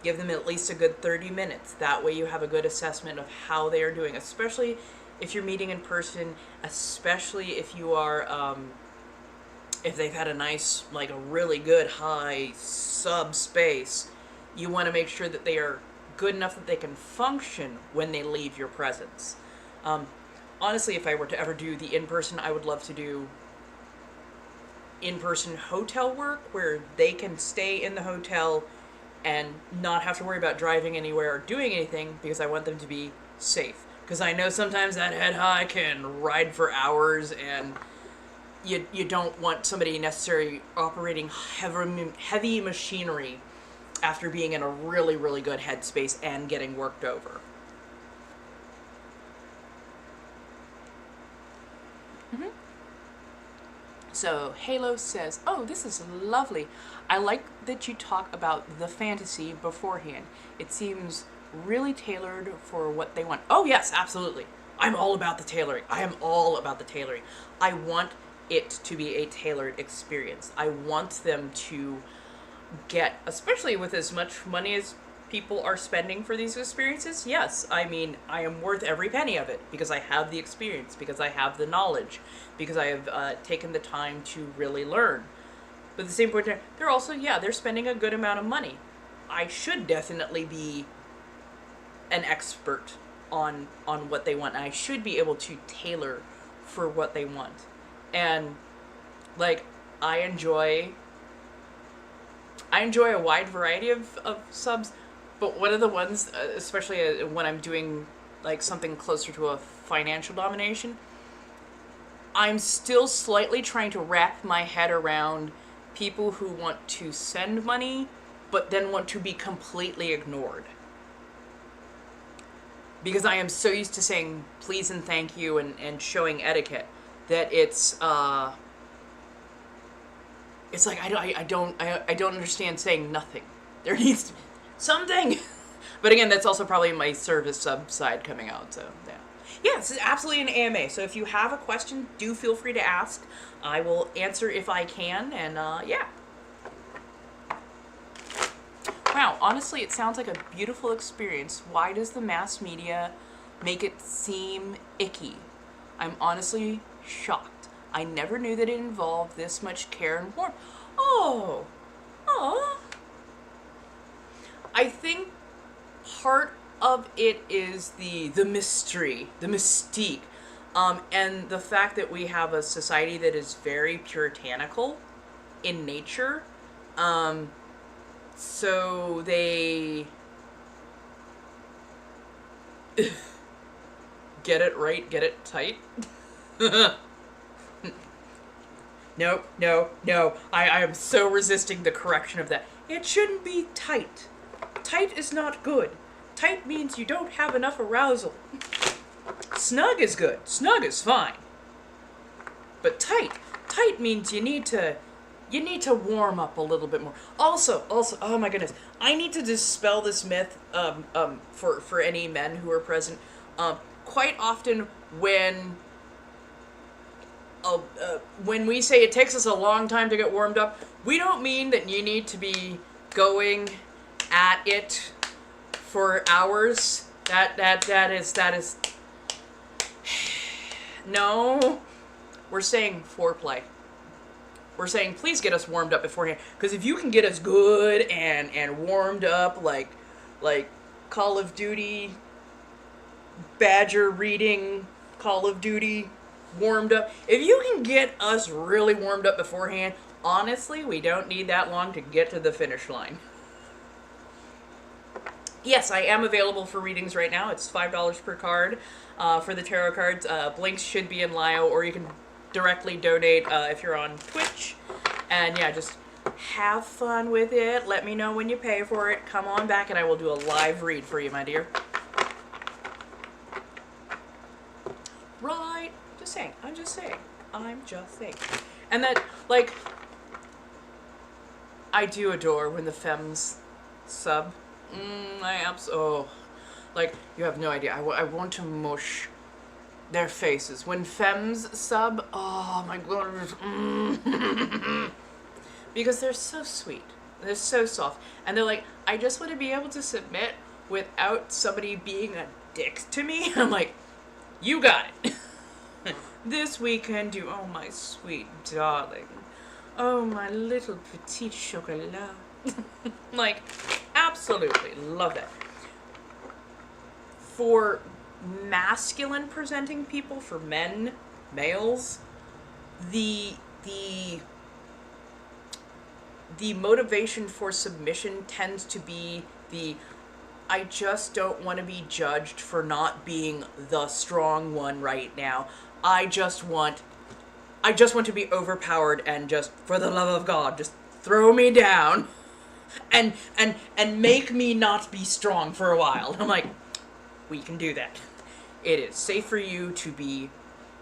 S2: Give them at least a good 30 minutes. That way you have a good assessment of how they are doing, especially if you're meeting in person, especially if you are, if they've had a nice, like a really good high subspace. You want to make sure that they are good enough that they can function when they leave your presence. Honestly, if I were to ever do the in-person, I would love to do in-person hotel work where they can stay in the hotel and not have to worry about driving anywhere or doing anything, because I want them to be safe. Because I know sometimes that head high can ride for hours, and you don't want somebody necessarily operating heavy machinery after being in a really, really good headspace and getting worked over. Mm-hmm. So Halo says, "Oh, this is lovely. I like that you talk about the fantasy beforehand. It seems really tailored for what they want." Oh yes, absolutely. I'm all about the tailoring. I am all about the tailoring. I want it to be a tailored experience. I want them to get, especially with as much money as people are spending for these experiences, yes, I mean, I am worth every penny of it because I have the experience, because I have the knowledge, because I have taken the time to really learn. But at the same point, they're also, yeah, they're spending a good amount of money. I should definitely be an expert on what they want. I should be able to tailor for what they want. And, like, I enjoy a wide variety of subs, but one of the ones, especially when I'm doing like something closer to a financial domination, I'm still slightly trying to wrap my head around people who want to send money, but then want to be completely ignored. Because I am so used to saying please and thank you and showing etiquette that it's like I don't understand saying nothing. There needs to be something. But again, that's also probably my service sub side coming out. So yeah, this is absolutely an AMA. So if you have a question, do feel free to ask. I will answer if I can. And yeah. Wow, honestly, it sounds like a beautiful experience. Why does the mass media make it seem icky? I'm honestly shocked. I never knew that it involved this much care and warmth. Oh. I think part of it is the mystery, the mystique, and the fact that we have a society that is very puritanical in nature. So they get it right, get it tight. No. I am so resisting the correction of that. It shouldn't be tight. Tight is not good. Tight means you don't have enough arousal. Snug is good. Snug is fine. But tight means you need to warm up a little bit more. Also, oh my goodness, I need to dispel this myth for any men who are present. Quite often when we say it takes us a long time to get warmed up, we don't mean that you need to be going at it for hours. That is no. We're saying foreplay. We're saying please get us warmed up beforehand, because if you can get us good and warmed up like Call of Duty Badger reading Call of Duty warmed up, if you can get us really warmed up beforehand, honestly, we don't need that long to get to the finish line. Yes, I am available for readings right now. It's $5 per card for the tarot cards. Blinks should be in Lio, or you can directly donate if you're on Twitch. And yeah, just have fun with it. Let me know when you pay for it. Come on back and I will do a live read for you, my dear. Right. I'm just saying. And that, like, I do adore when the femmes sub. Like, you have no idea. I want to mush their faces. When femmes sub, oh my goodness. Because they're so sweet. They're so soft. And they're like, I just want to be able to submit without somebody being a dick to me. I'm like, you got it. This we can do. Oh, my sweet darling. Oh, my little petite chocolat. Like, absolutely love that. For masculine presenting people, for males, the motivation for submission tends to be the I just don't want to be judged for not being the strong one right now. I just want to be overpowered and just, for the love of God, just throw me down and make me not be strong for a while. And I'm like, we can do that. It is safe for you to be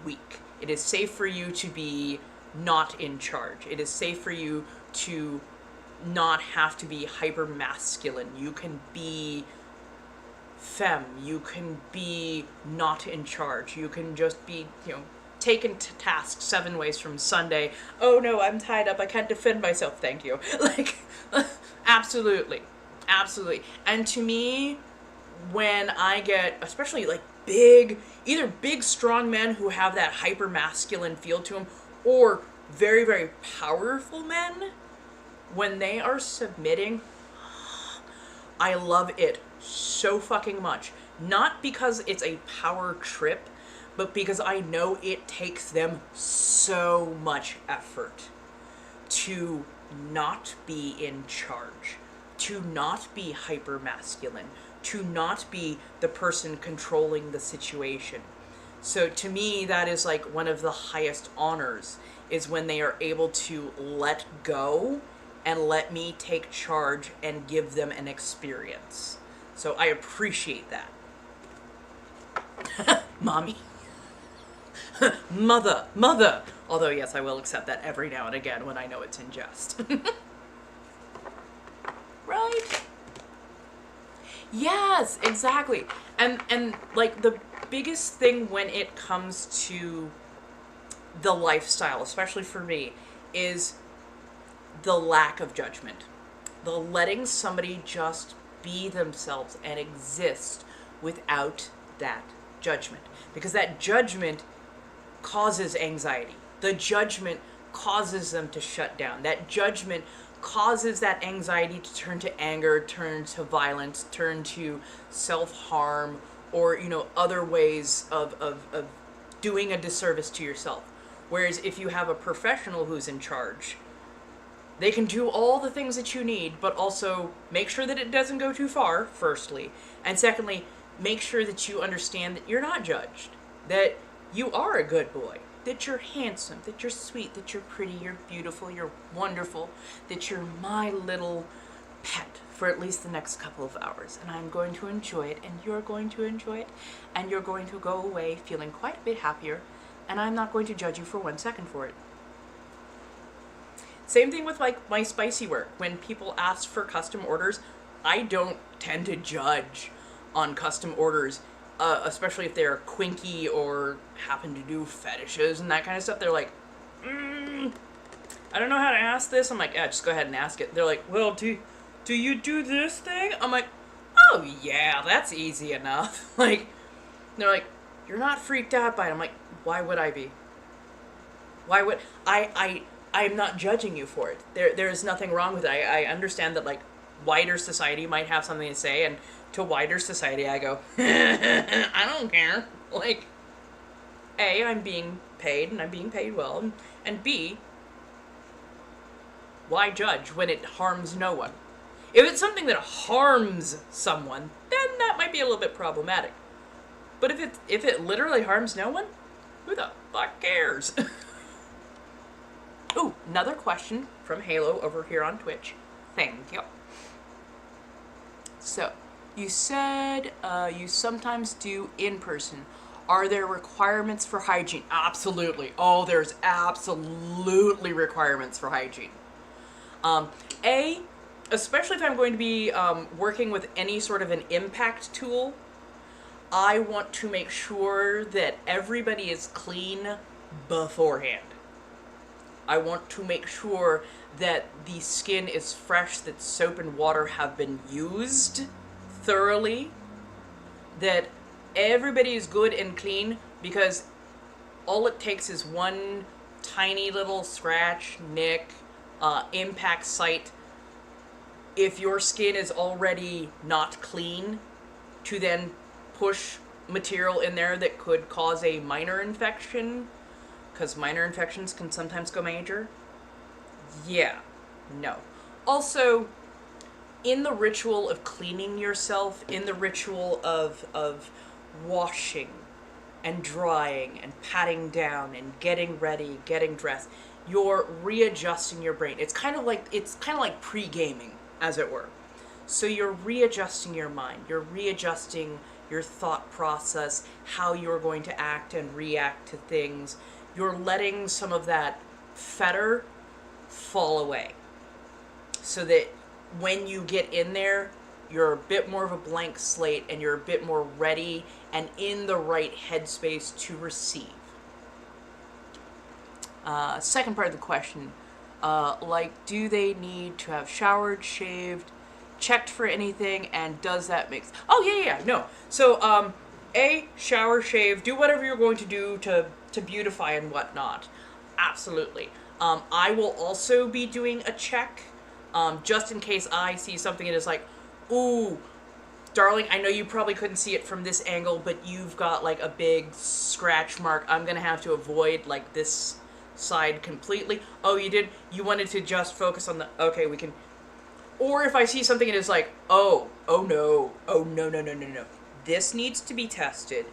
S2: weak. It is safe for you to be not in charge. It is safe for you to not have to be hyper masculine. You can be femme. You can be not in charge. You can just be, taken to task 7 ways from Sunday. Oh no, I'm tied up. I can't defend myself. Thank you. Like, absolutely. Absolutely. And to me, when I get, especially like either big strong men who have that hyper masculine feel to them, or very, very powerful men, when they are submitting, I love it so fucking much. Not because it's a power trip, but because I know it takes them so much effort to not be in charge, to not be hyper masculine, to not be the person controlling the situation. So to me, that is like one of the highest honors, is when they are able to let go and let me take charge and give them an experience. So I appreciate that. Mommy. Mother. Although, yes, I will accept that every now and again when I know it's in jest. Right? Yes, exactly. And like the biggest thing when it comes to the lifestyle, especially for me, is the lack of judgment. The letting somebody just be themselves and exist without that judgment. Because that judgment causes anxiety. The judgment causes them to shut down. That judgment causes that anxiety to turn to anger, turn to violence, turn to self-harm, or, other ways of doing a disservice to yourself. Whereas if you have a professional who's in charge, they can do all the things that you need, but also make sure that it doesn't go too far, firstly. And secondly, make sure that you understand that you're not judged. That you are a good boy. That you're handsome. That you're sweet. That you're pretty. You're beautiful. You're wonderful. That you're my little pet for at least the next couple of hours. And I'm going to enjoy it. And you're going to enjoy it. And you're going to go away feeling quite a bit happier. And I'm not going to judge you for 1 second for it. Same thing with like my spicy work. When people ask for custom orders, I don't tend to judge on custom orders, especially if they're quinky or happen to do fetishes and that kind of stuff. They're like, I don't know how to ask this. I'm like, yeah, just go ahead and ask it. They're like, well, do you do this thing? I'm like, oh yeah, that's easy enough. Like, they're like, you're not freaked out by it. I'm like, why would I be? Why would I'm not judging you for it. There is nothing wrong with it. I understand that like wider society might have something to say, and to wider society I go, I don't care. Like, A, I'm being paid, and I'm being paid well, and B, why judge when it harms no one? If it's something that harms someone, then that might be a little bit problematic. But if it literally harms no one, who the fuck cares? Ooh, another question from Halo over here on Twitch. Thank you. So, you said you sometimes do in-person. Are there requirements for hygiene? Absolutely. Oh, there's absolutely requirements for hygiene. Especially if I'm going to be working with any sort of an impact tool, I want to make sure that everybody is clean beforehand. I want to make sure that the skin is fresh, that soap and water have been used thoroughly, that everybody is good and clean, because all it takes is one tiny little scratch, nick, impact site, if your skin is already not clean, to then push material in there that could cause a minor infection, because minor infections can sometimes go major. Yeah, no. Also, in the ritual of cleaning yourself, in the ritual of washing and drying and patting down and getting ready, getting dressed, you're readjusting your brain. It's kind of like pre-gaming, as it were. So you're readjusting your mind. You're readjusting your thought process, how you're going to act and react to things. You're letting some of that fetter fall away, so that when you get in there, you're a bit more of a blank slate and you're a bit more ready and in the right headspace to receive. Second part of the question, do they need to have showered, shaved, checked for anything, and does that make sense? Oh, yeah, no. So, shower, shave, do whatever you're going to do to beautify and whatnot. Absolutely. I will also be doing a check, just in case I see something that is like, ooh, darling, I know you probably couldn't see it from this angle, but you've got like a big scratch mark. I'm gonna have to avoid like this side completely. Oh, you did? You wanted to just focus on the, okay, we can. Or if I see something that is like, oh no, no. This needs to be tested.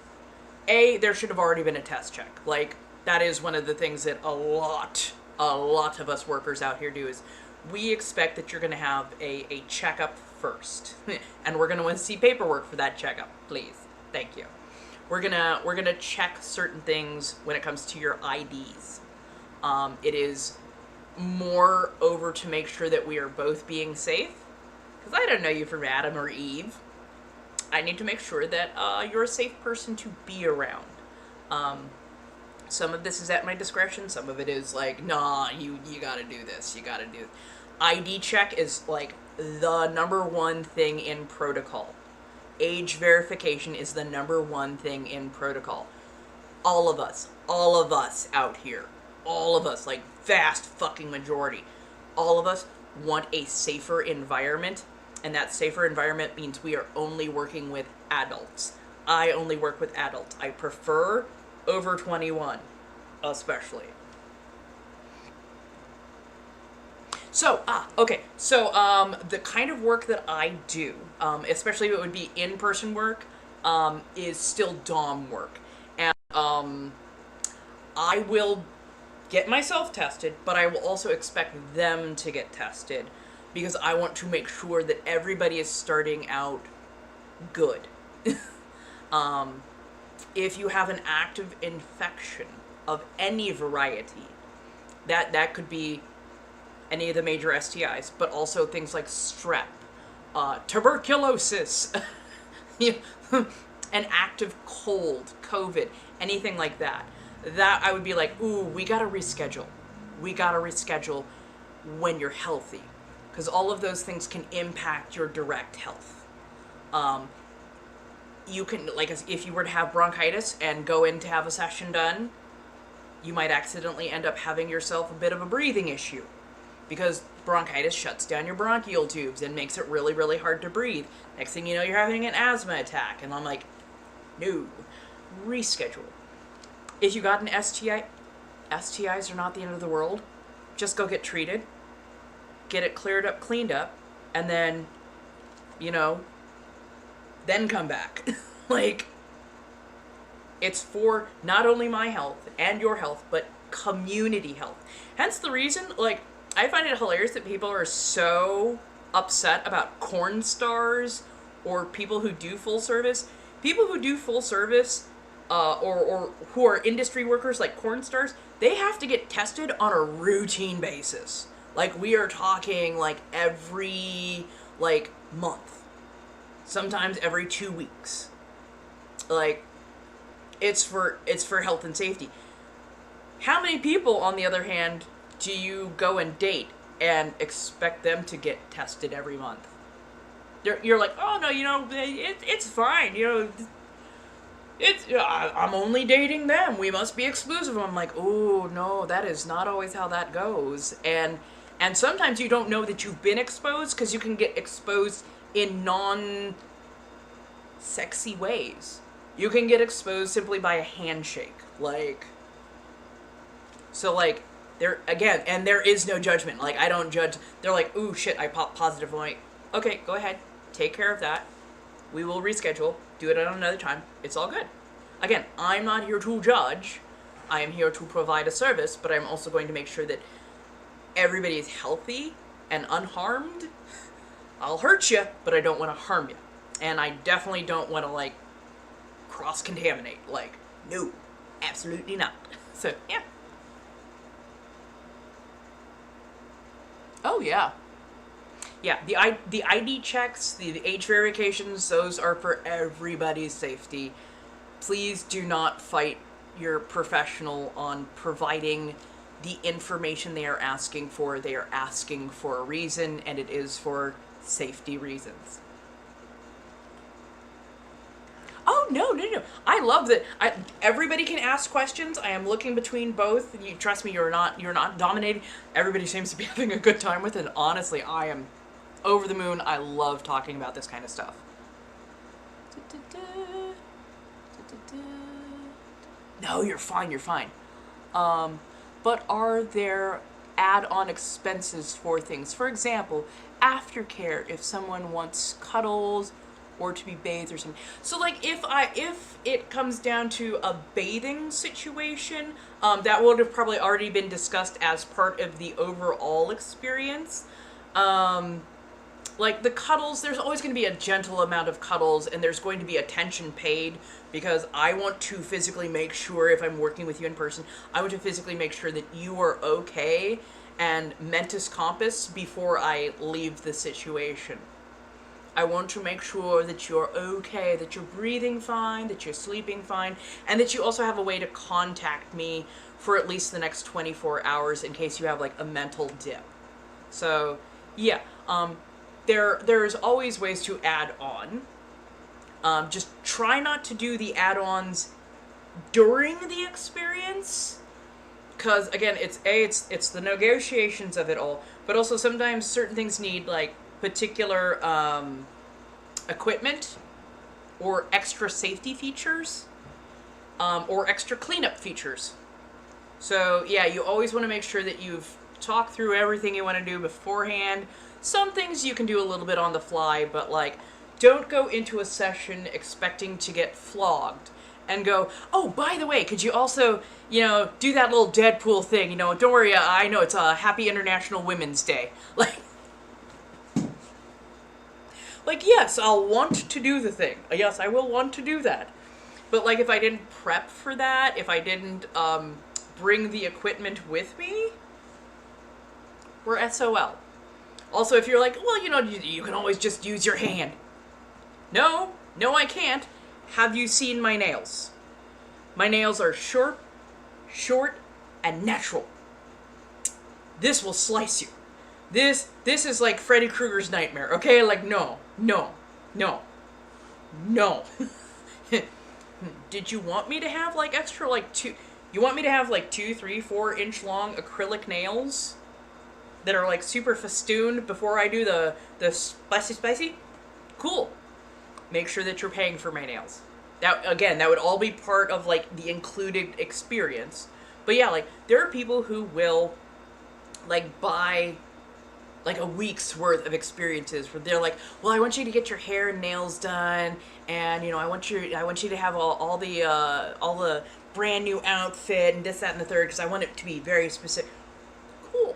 S2: There should have already been a test check. Like, that is one of the things that a lot of us workers out here do, is we expect that you're going to have a checkup first. And we're going to want to see paperwork for that checkup, please. Thank you. We're gonna check certain things when it comes to your IDs. It is more over to make sure that we are both being safe, because I don't know you from Adam or Eve. I need to make sure that you're a safe person to be around. Some of this is at my discretion. Some of it is like, nah, you gotta do this. You gotta do it. ID check is like the number one thing in protocol. Age verification is the number one thing in protocol. All of us out here, all of us, like vast fucking majority, all of us want a safer environment, and that safer environment means we are only working with adults. I only work with adults. I prefer over 21, especially. So, okay. So, the kind of work that I do, especially if it would be in-person work, is still dom work. And, I will get myself tested, but I will also expect them to get tested, because I want to make sure that everybody is starting out good. If you have an active infection of any variety, that could be any of the major STIs, but also things like strep, tuberculosis, an active cold, COVID, anything like that. That I would be like, ooh, we gotta reschedule. We gotta reschedule when you're healthy, because all of those things can impact your direct health. You can, like, if you were to have bronchitis and go in to have a session done, you might accidentally end up having yourself a bit of a breathing issue, because bronchitis shuts down your bronchial tubes and makes it really, really hard to breathe. Next thing you know, you're having an asthma attack, and I'm like, no, reschedule. If you got an STI, STIs are not the end of the world. Just go get treated, get it cleared up, cleaned up, and then, then come back. Like, it's for not only my health and your health, but community health. Hence the reason, like, I find it hilarious that people are so upset about corn stars or people who do full service. People who do full service, or who are industry workers like corn stars, they have to get tested on a routine basis. Like, we are talking, like, every, like, month. Sometimes every 2 weeks. Like, it's for health and safety. How many people, on the other hand, do you go and date and expect them to get tested every month? You're like, oh, no, it's fine, I'm only dating them. We must be exclusive. I'm like, oh, no, that is not always how that goes. And sometimes you don't know that you've been exposed, because you can get exposed in non-sexy ways. You can get exposed simply by a handshake. Like, so, like, there, again, and there is no judgment. Like, I don't judge. They're like, ooh, shit, I popped positive. I'm like, Okay, go ahead. Take care of that. We will reschedule. Do it at another time. It's all good. Again, I'm not here to judge. I am here to provide a service, but I'm also going to make sure that everybody is healthy and unharmed. I'll hurt you, but I don't want to harm you. And I definitely don't want to, like, cross-contaminate. Like, no, absolutely not. So, yeah. Oh, yeah. Yeah, the ID checks, the age verifications, those are for everybody's safety. Please do not fight your professional on providing the information they are asking for. They are asking for a reason, and it is for safety reasons. Oh, no. I love that. Everybody can ask questions. I am looking between both. You trust me, you're not dominating. Everybody seems to be having a good time with it. And honestly, I am over the moon. I love talking about this kind of stuff. No, you're fine. But are there add-on expenses for things? For example, aftercare, if someone wants cuddles or to be bathed or something. So, like, if it comes down to a bathing situation, that would have probably already been discussed as part of the overall experience. Like, the cuddles, there's always going to be a gentle amount of cuddles, and there's going to be attention paid, because I want to physically make sure, if I'm working with you in person, I want to physically make sure that you are okay and mentis compass before I leave the situation. I want to make sure that you're okay, that you're breathing fine, that you're sleeping fine, and that you also have a way to contact me for at least the next 24 hours in case you have, like, a mental dip. So, yeah, there's always ways to add on. Just try not to do the add-ons during the experience, because, again, it's the negotiations of it all, but also sometimes certain things need, like, particular equipment or extra safety features or extra cleanup features. So, yeah, you always want to make sure that you've talked through everything you want to do beforehand. Some things you can do a little bit on the fly, but, like, don't go into a session expecting to get flogged and go, oh, by the way, could you also, do that little Deadpool thing, don't worry, I know it's a happy International Women's Day. Like, yes, I'll want to do the thing. Yes, I will want to do that. But, like, if I didn't prep for that, if I didn't bring the equipment with me, we're SOL. Also, if you're like, well, you can always just use your hand. No, I can't. Have you seen my nails? My nails are short, and natural. This will slice you. This is like Freddy Krueger's nightmare, okay? Like, no. Did you want me to have, like, extra, like, you want me to have, like, 2, 3, 4 inch long acrylic nails that are, like, super festooned before I do the spicy? Cool. Make sure that you're paying for my nails. That would all be part of, like, the included experience. But yeah, like, there are people who will, like, buy, like, a week's worth of experiences where they're like, well, I want you to get your hair and nails done, and, I want you to have all the brand new outfit and this, that, and the third, because I want it to be very specific. Cool.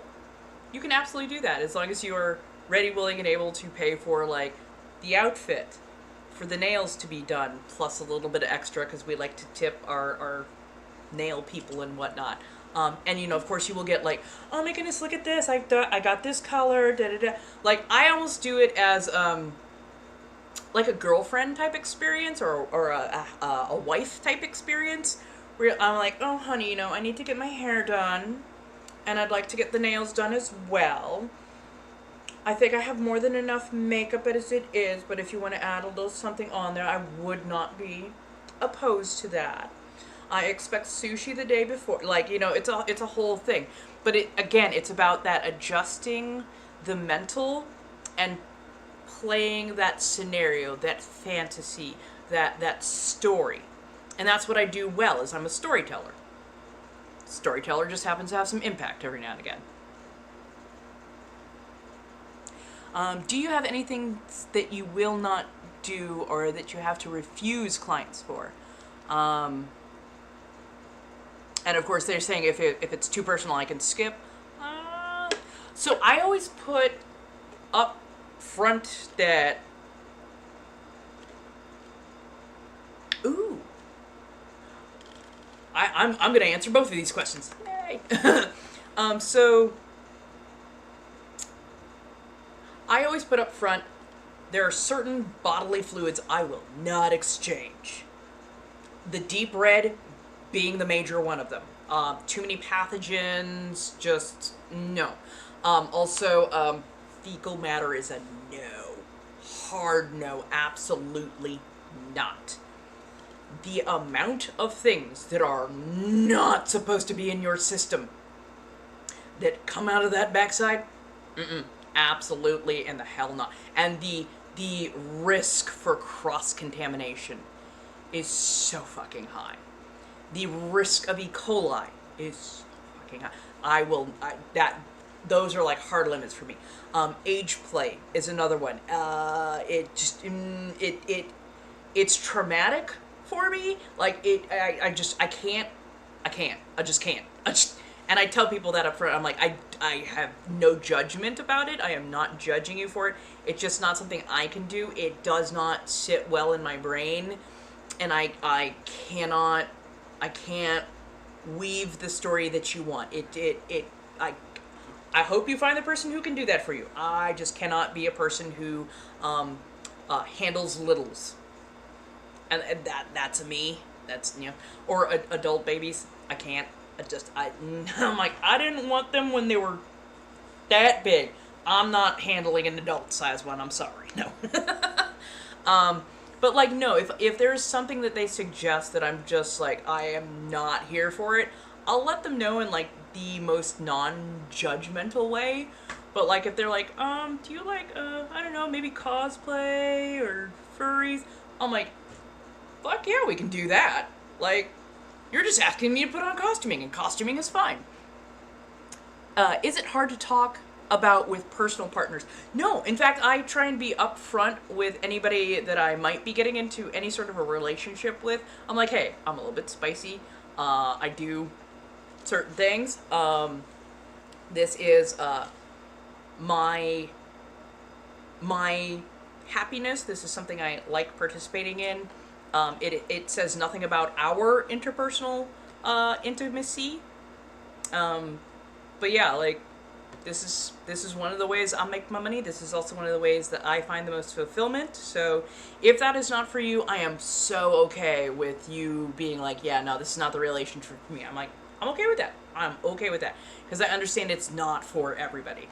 S2: You can absolutely do that as long as you are ready, willing, and able to pay for, like, the outfit, for the nails to be done, plus a little bit of extra, because we like to tip our nail people and whatnot. And, of course, you will get, like, oh my goodness, look at this, I got this color, da-da-da. Like, I almost do it as, like, a girlfriend type experience, or a wife type experience, where I'm like, oh, honey, I need to get my hair done, and I'd like to get the nails done as well. I think I have more than enough makeup as it is, but if you want to add a little something on there, I would not be opposed to that. I expect sushi the day before. Like, it's a whole thing. But it's about that adjusting the mental and playing that scenario, that fantasy, that story. And that's what I do well, is I'm a storyteller. Storyteller just happens to have some impact every now and again. Do you have anything that you will not do or that you have to refuse clients for? And of course, they're saying if it's too personal, I can skip. So I always put up front that. Ooh. I'm going to answer both of these questions. Yay. So I always put up front, there are certain bodily fluids I will not exchange. The deep red being the major one of them. Too many pathogens, just no. Also, fecal matter is a no. Hard no, absolutely not. The amount of things that are not supposed to be in your system that come out of that backside, absolutely and the hell not. And the risk for cross-contamination is so fucking high. The risk of E. coli is so fucking high. Those are like hard limits for me. Age play is another one. It's traumatic for me. Like I just can't. And I tell people that up front. I'm like, I have no judgment about it. I am not judging you for it. It's just not something I can do. It does not sit well in my brain, and I can't weave the story that you want. I hope you find the person who can do that for you. I just cannot be a person who handles littles, and that's me. That's or adult babies. I can't. I'm like, I didn't want them when they were that big. I'm not handling an adult size one. I'm sorry. No. But like, no, if there's something that they suggest that I'm just like, I am not here for it, I'll let them know in like the most non-judgmental way. But like, if they're like, do you like, I don't know, maybe cosplay or furries? I'm like, fuck yeah, we can do that. Like, you're just asking me to put on costuming, and costuming is fine. Is it hard to talk about with personal partners? No, in fact, I try and be upfront with anybody that I might be getting into any sort of a relationship with. I'm like, hey, I'm a little bit spicy. I do certain things. This is my happiness. This is something I like participating in. It says nothing about our interpersonal intimacy. But yeah, like, this is one of the ways I make my money. This is also one of the ways that I find the most fulfillment. So if that is not for you, I am so okay with you being like, yeah, no, this is not the relationship for me. I'm like, I'm okay with that. I'm okay with that. Because I understand it's not for everybody.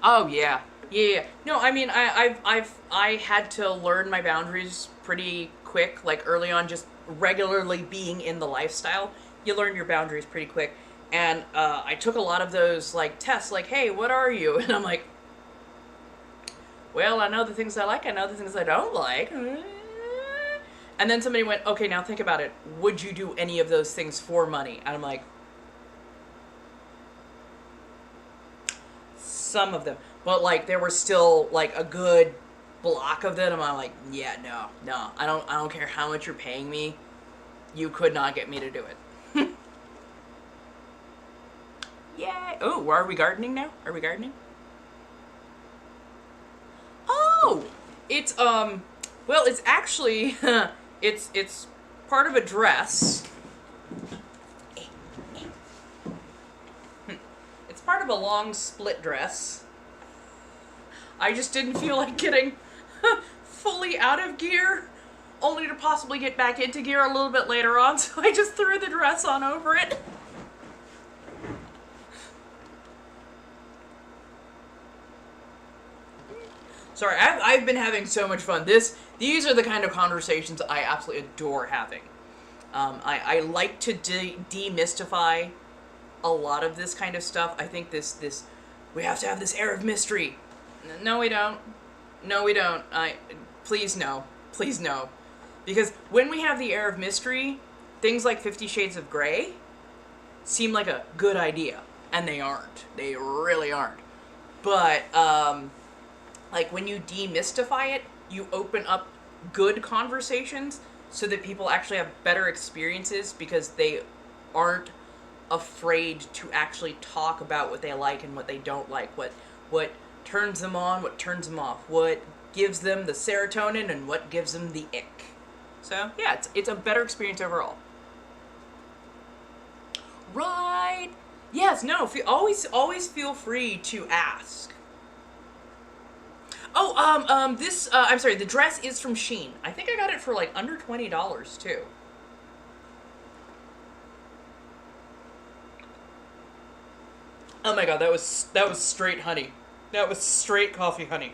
S2: Oh yeah. Yeah. No, I mean, I had to learn my boundaries pretty quick, like early on, just regularly being in the lifestyle. You learn your boundaries pretty quick. And I took a lot of those like tests, like, hey, what are you? And I'm like, well, I know the things I like, I know the things I don't like. And then somebody went, okay, now think about it. Would you do any of those things for money? And I'm like, some of them. But like, there were still like a good block of them. And I'm like, yeah, no, I don't care how much you're paying me. You could not get me to do it. Yay! Oh, are we gardening now? Are we gardening? Oh, it's well, it's actually it's part of a dress. It's part of a long split dress. I just didn't feel like getting fully out of gear, only to possibly get back into gear a little bit later on, so I just threw the dress on over it. Sorry, I've been having so much fun. These are the kind of conversations I absolutely adore having. I like to demystify a lot of this kind of stuff. I think we have to have this air of mystery. No, we don't. No, we don't. Please no. Please no. Because when we have the air of mystery, things like 50 Shades of Grey seem like a good idea. And they aren't. They really aren't. But, like, when you demystify it, you open up good conversations so that people actually have better experiences because they aren't afraid to actually talk about what they like and what they don't like, what turns them on, what turns them off, what gives them the serotonin and what gives them the ick. So, yeah, it's a better experience overall. Right. Yes, no, always feel free to ask. Oh, I'm sorry, the dress is from Shein. I think I got it for like under $20 too. Oh my god, that was straight honey. That was straight coffee honey.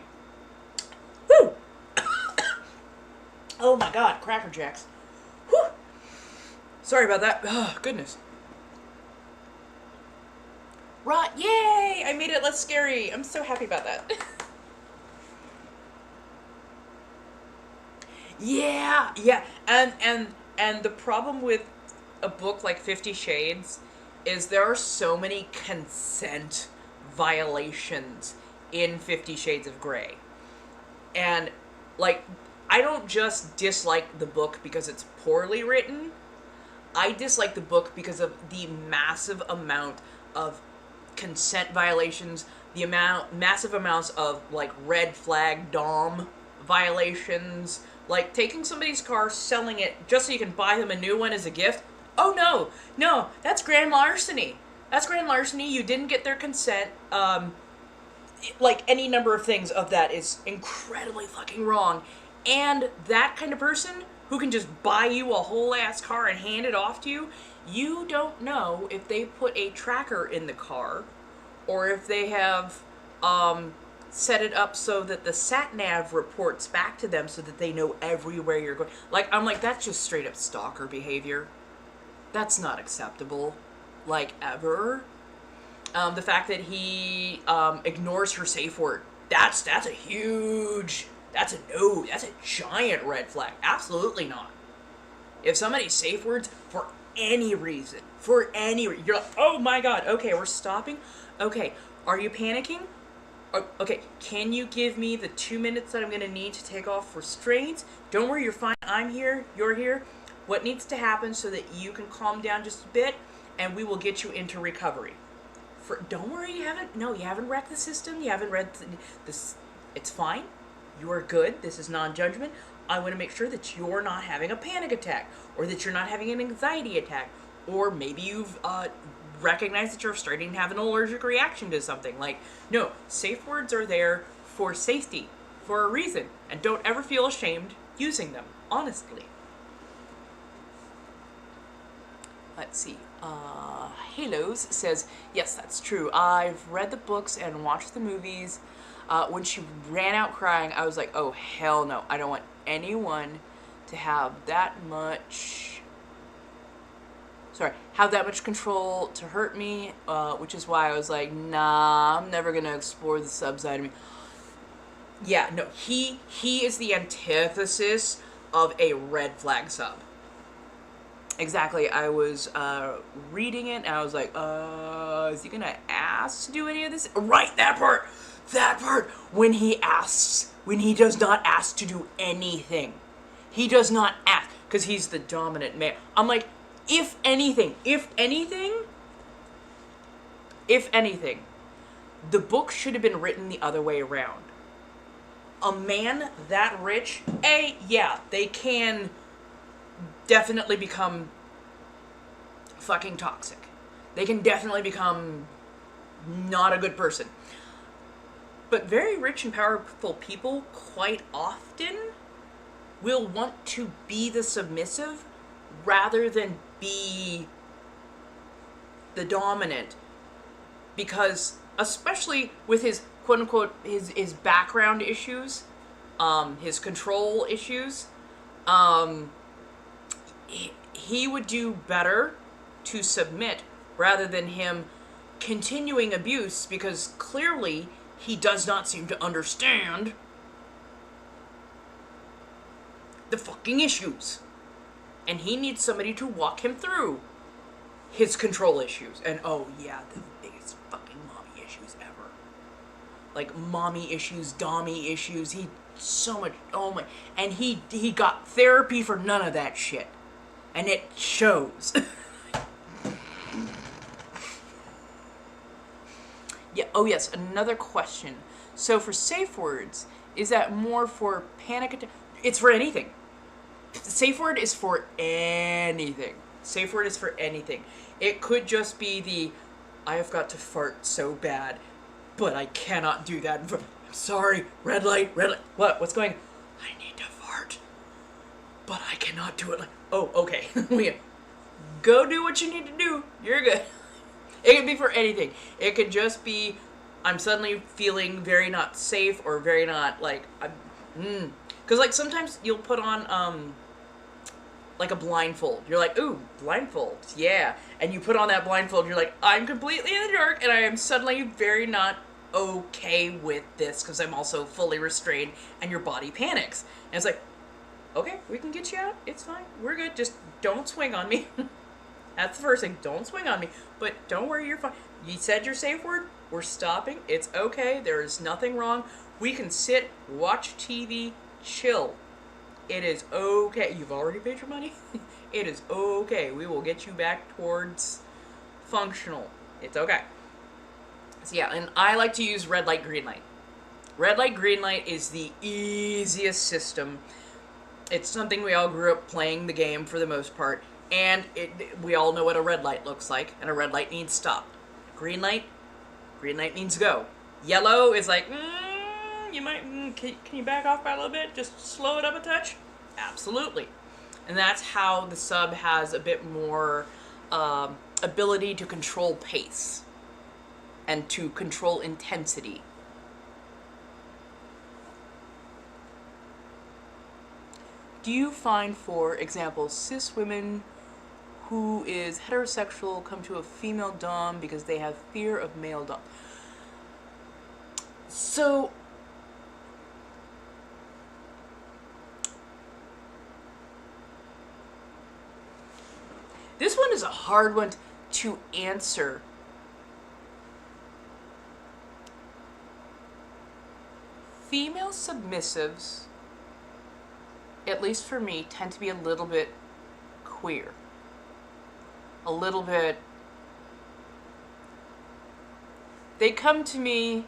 S2: Woo! Oh my god, Cracker Jacks. Whew. Sorry about that. Oh, goodness. Right, yay! I made it less scary. I'm so happy about that. Yeah. And the problem with a book like 50 Shades is there are so many consent violations in 50 Shades of Grey. And, like, I don't just dislike the book because it's poorly written. I dislike the book because of the massive amount of consent violations, the massive amounts of, like, red flag dom violations, like taking somebody's car, selling it just so you can buy them a new one as a gift. Oh no, that's grand larceny. That's grand larceny. You didn't get their consent. Like any number of things of that is incredibly fucking wrong. And that kind of person who can just buy you a whole ass car and hand it off to you, you don't know if they put a tracker in the car or if they have set it up so that the sat-nav reports back to them so that they know everywhere you're going. Like, I'm like, that's just straight up stalker behavior. That's not acceptable. Like, ever. The fact that he ignores her safe word, that's a huge, that's a giant red flag. Absolutely not. If somebody's safe words for any reason, you're like, oh my god, okay, we're stopping. Okay, are you panicking? Okay, can you give me the 2 minutes that I'm gonna need to take off restraints? Don't worry, you're fine. I'm here, you're here. What needs to happen so that you can calm down just a bit, and we will get you into recovery. Don't worry, you haven't wrecked the system. You haven't read this. It's fine. You are good. This is non-judgment. I want to make sure that you're not having a panic attack, or that you're not having an anxiety attack, or maybe you've recognized that you're starting to have an allergic reaction to something. Like, no, safe words are there for safety, for a reason, and don't ever feel ashamed using them, honestly. Let's see. Halos says, yes, that's true. I've read the books and watched the movies. When she ran out crying, I was like, oh, hell no. I don't want anyone to have that much control to hurt me, which is why I was like, nah, I'm never gonna explore the sub side of me. Yeah, no, he is the antithesis of a red flag sub. Exactly, I was reading it, and I was like, is he gonna ask to do any of this? Right, that part, when he does not ask to do anything. He does not ask, because he's the dominant male. I'm like, if anything, the book should have been written the other way around. A man that rich, yeah, they can definitely become fucking toxic. They can definitely become not a good person. But very rich and powerful people quite often will want to be the submissive rather than be the dominant, because especially with his quote unquote his background issues, his control issues, he would do better to submit rather than him continuing abuse, because clearly he does not seem to understand the fucking issues. And he needs somebody to walk him through his control issues. And oh yeah, the biggest fucking mommy issues ever. Like mommy issues, dommy issues, he so much, oh my, and he got therapy for none of that shit. And it shows. Yeah, oh yes, another question. So for safe words, is that more for panic attack? It's for anything. Safe word is for anything. Safe word is for anything. It could just be the, I have got to fart so bad, but I cannot do that. I'm sorry, red light, red light. What? What's going? I need to fart, but I cannot do it. Like, oh, okay. Go do what you need to do. You're good. It could be for anything. It could just be, I'm suddenly feeling very not safe or very not, like, because, like, sometimes you'll put on, like, a blindfold. You're like, ooh, blindfold, yeah. And you put on that blindfold, you're like, I'm completely in the dark, and I am suddenly very not okay with this, because I'm also fully restrained, and your body panics. And it's like, okay, we can get you out. It's fine. We're good. Just don't swing on me. That's the first thing. Don't swing on me. But don't worry, you're fine. You said your safe word. We're stopping. It's okay. There is nothing wrong. We can sit, watch TV, chill. It is okay. You've already paid your money. It is okay. We will get you back towards functional. It's okay. So yeah, and I like to use red light, green light. Red light, green light is the easiest system. It's something we all grew up playing the game for the most part. And we all know what a red light looks like, and a red light means stop. Green light means go. Yellow is like, you might, can you back off by a little bit? Just slow it up a touch? Absolutely. And that's how the sub has a bit more ability to control pace and to control intensity. Do you find, for example, cis women who is heterosexual come to a female dom because they have fear of male dom? So, this one is a hard one to answer. Female submissives, at least for me, tend to be a little bit queer. A little bit. They come to me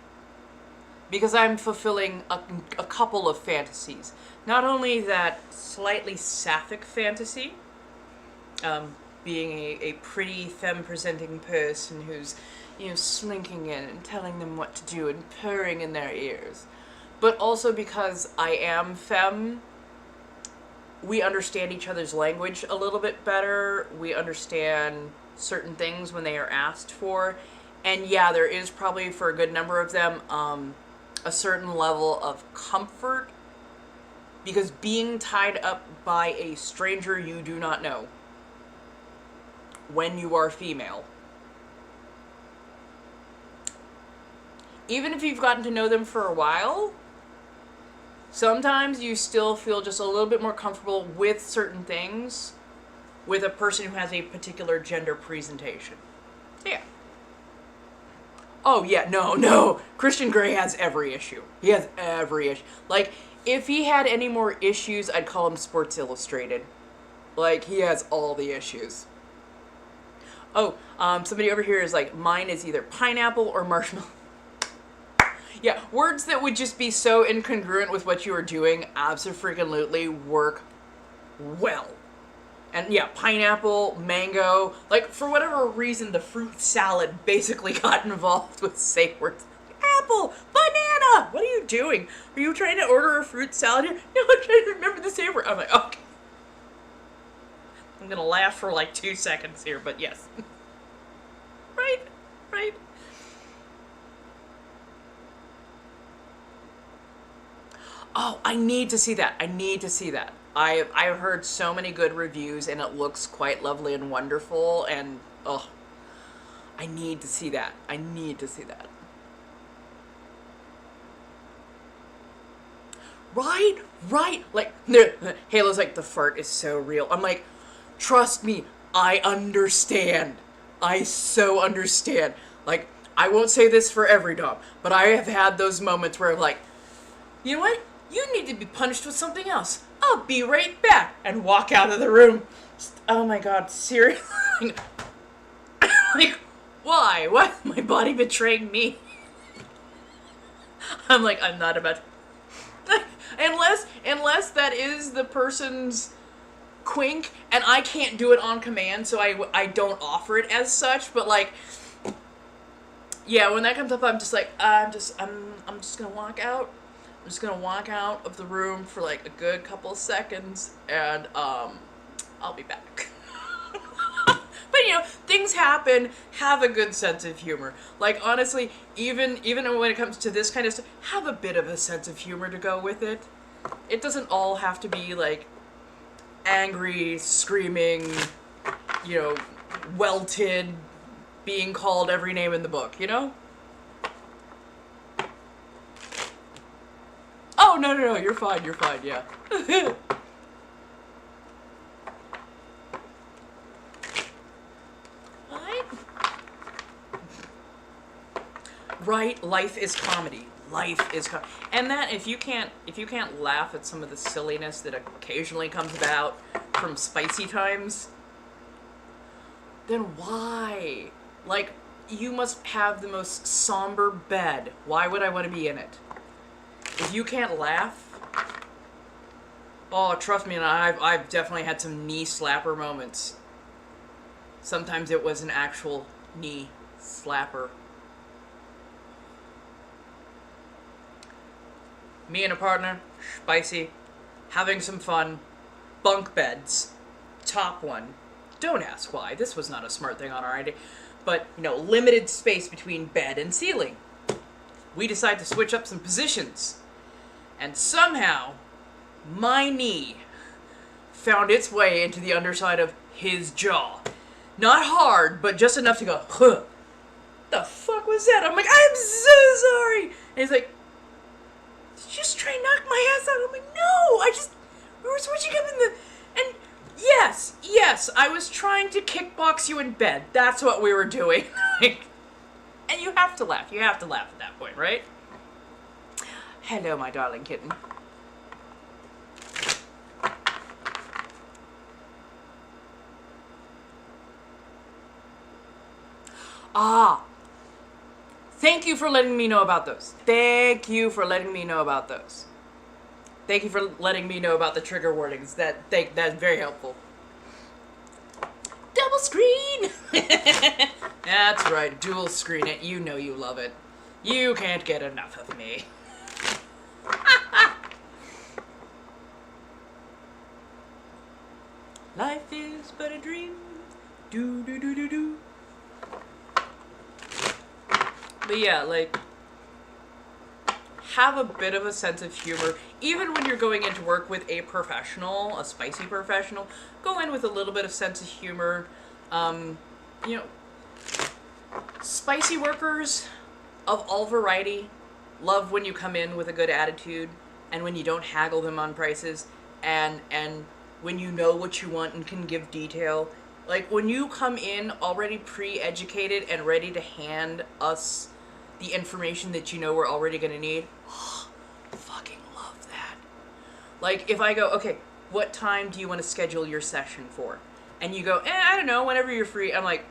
S2: because I'm fulfilling a couple of fantasies. Not only that slightly sapphic fantasy, being a pretty femme-presenting person who's, slinking in and telling them what to do and purring in their ears, but also because I am femme. We understand each other's language a little bit better. We understand certain things when they are asked for. And yeah, there is probably, for a good number of them, a certain level of comfort. Because being tied up by a stranger you do not know when you are female, even if you've gotten to know them for a while, sometimes you still feel just a little bit more comfortable with certain things with a person who has a particular gender presentation. So yeah. Oh yeah, no. Christian Grey has every issue. He has every issue. Like, if he had any more issues, I'd call him Sports Illustrated. Like, he has all the issues. Oh, somebody over here is like, mine is either pineapple or marshmallow. Yeah, words that would just be so incongruent with what you are doing abso-freaking-lutely work well. And yeah, pineapple, mango, like, for whatever reason, the fruit salad basically got involved with safe words. Apple, banana, what are you doing? Are you trying to order a fruit salad here? No, I'm trying to remember the safe word. I'm like, okay. I'm gonna laugh for like 2 seconds here, but yes. Right. Oh, I need to see that. I've heard so many good reviews, and it looks quite lovely and wonderful, and I need to see that. Right? Like, Halo's like, the fart is so real. I'm like, trust me, I understand. I so understand. Like, I won't say this for every dom, but I have had those moments where I'm like, you know what? You need to be punished with something else. I'll be right back. And walk out of the room. Just, oh my god, seriously? Like, why? Why is my body betraying me? I'm like, I'm not about to... unless that is the person's quink, and I can't do it on command, so I don't offer it as such, but like, yeah, when that comes up, I'm just like, I'm just gonna walk out. I'm just gonna walk out of the room for like a good couple of seconds, and I'll be back. But you know, things happen. Have a good sense of humor. Like, honestly, even when it comes to this kind of stuff, have a bit of a sense of humor to go with it. It doesn't all have to be like angry, screaming, you know, welted, being called every name in the book, you know? Oh, no, you're fine, yeah. Right? Life is comedy. And that, if you can't laugh at some of the silliness that occasionally comes about from spicy times, then why? Like, you must have the most somber bed. Why would I want to be in it? If you can't laugh, oh, trust me, and I've definitely had some knee slapper moments. Sometimes it was an actual knee slapper. Me and a partner, spicy, having some fun, bunk beds, top one. Don't ask why, this was not a smart thing on our idea, but, you know, limited space between bed and ceiling. We decide to switch up some positions, and somehow, my knee found its way into the underside of his jaw. Not hard, but just enough to go, huh. The fuck was that? I'm like, I'm so sorry! And he's like, did you just try and knock my ass out? I'm like, no, we were switching up in the, and yes, I was trying to kickbox you in bed. That's what we were doing. And you have to laugh at that point, right? Hello, my darling kitten. Ah, thank you for letting me know about those. Thank you for letting me know about the trigger warnings. That's very helpful. Double screen! That's right, dual screen it. You know you love it. You can't get enough of me. Life is but a dream. Do do do do do. But yeah, like, have a bit of a sense of humor. Even when you're going into work with a professional, a spicy professional, go in with a little bit of sense of humor. You know, spicy workers of all variety love when you come in with a good attitude and when you don't haggle them on prices and when you know what you want and can give detail. Like, when you come in already pre-educated and ready to hand us the information that you know we're already going to need, oh, fucking love that. Like, if I go, okay, what time do you want to schedule your session for? And you go, I don't know, whenever you're free. I'm like,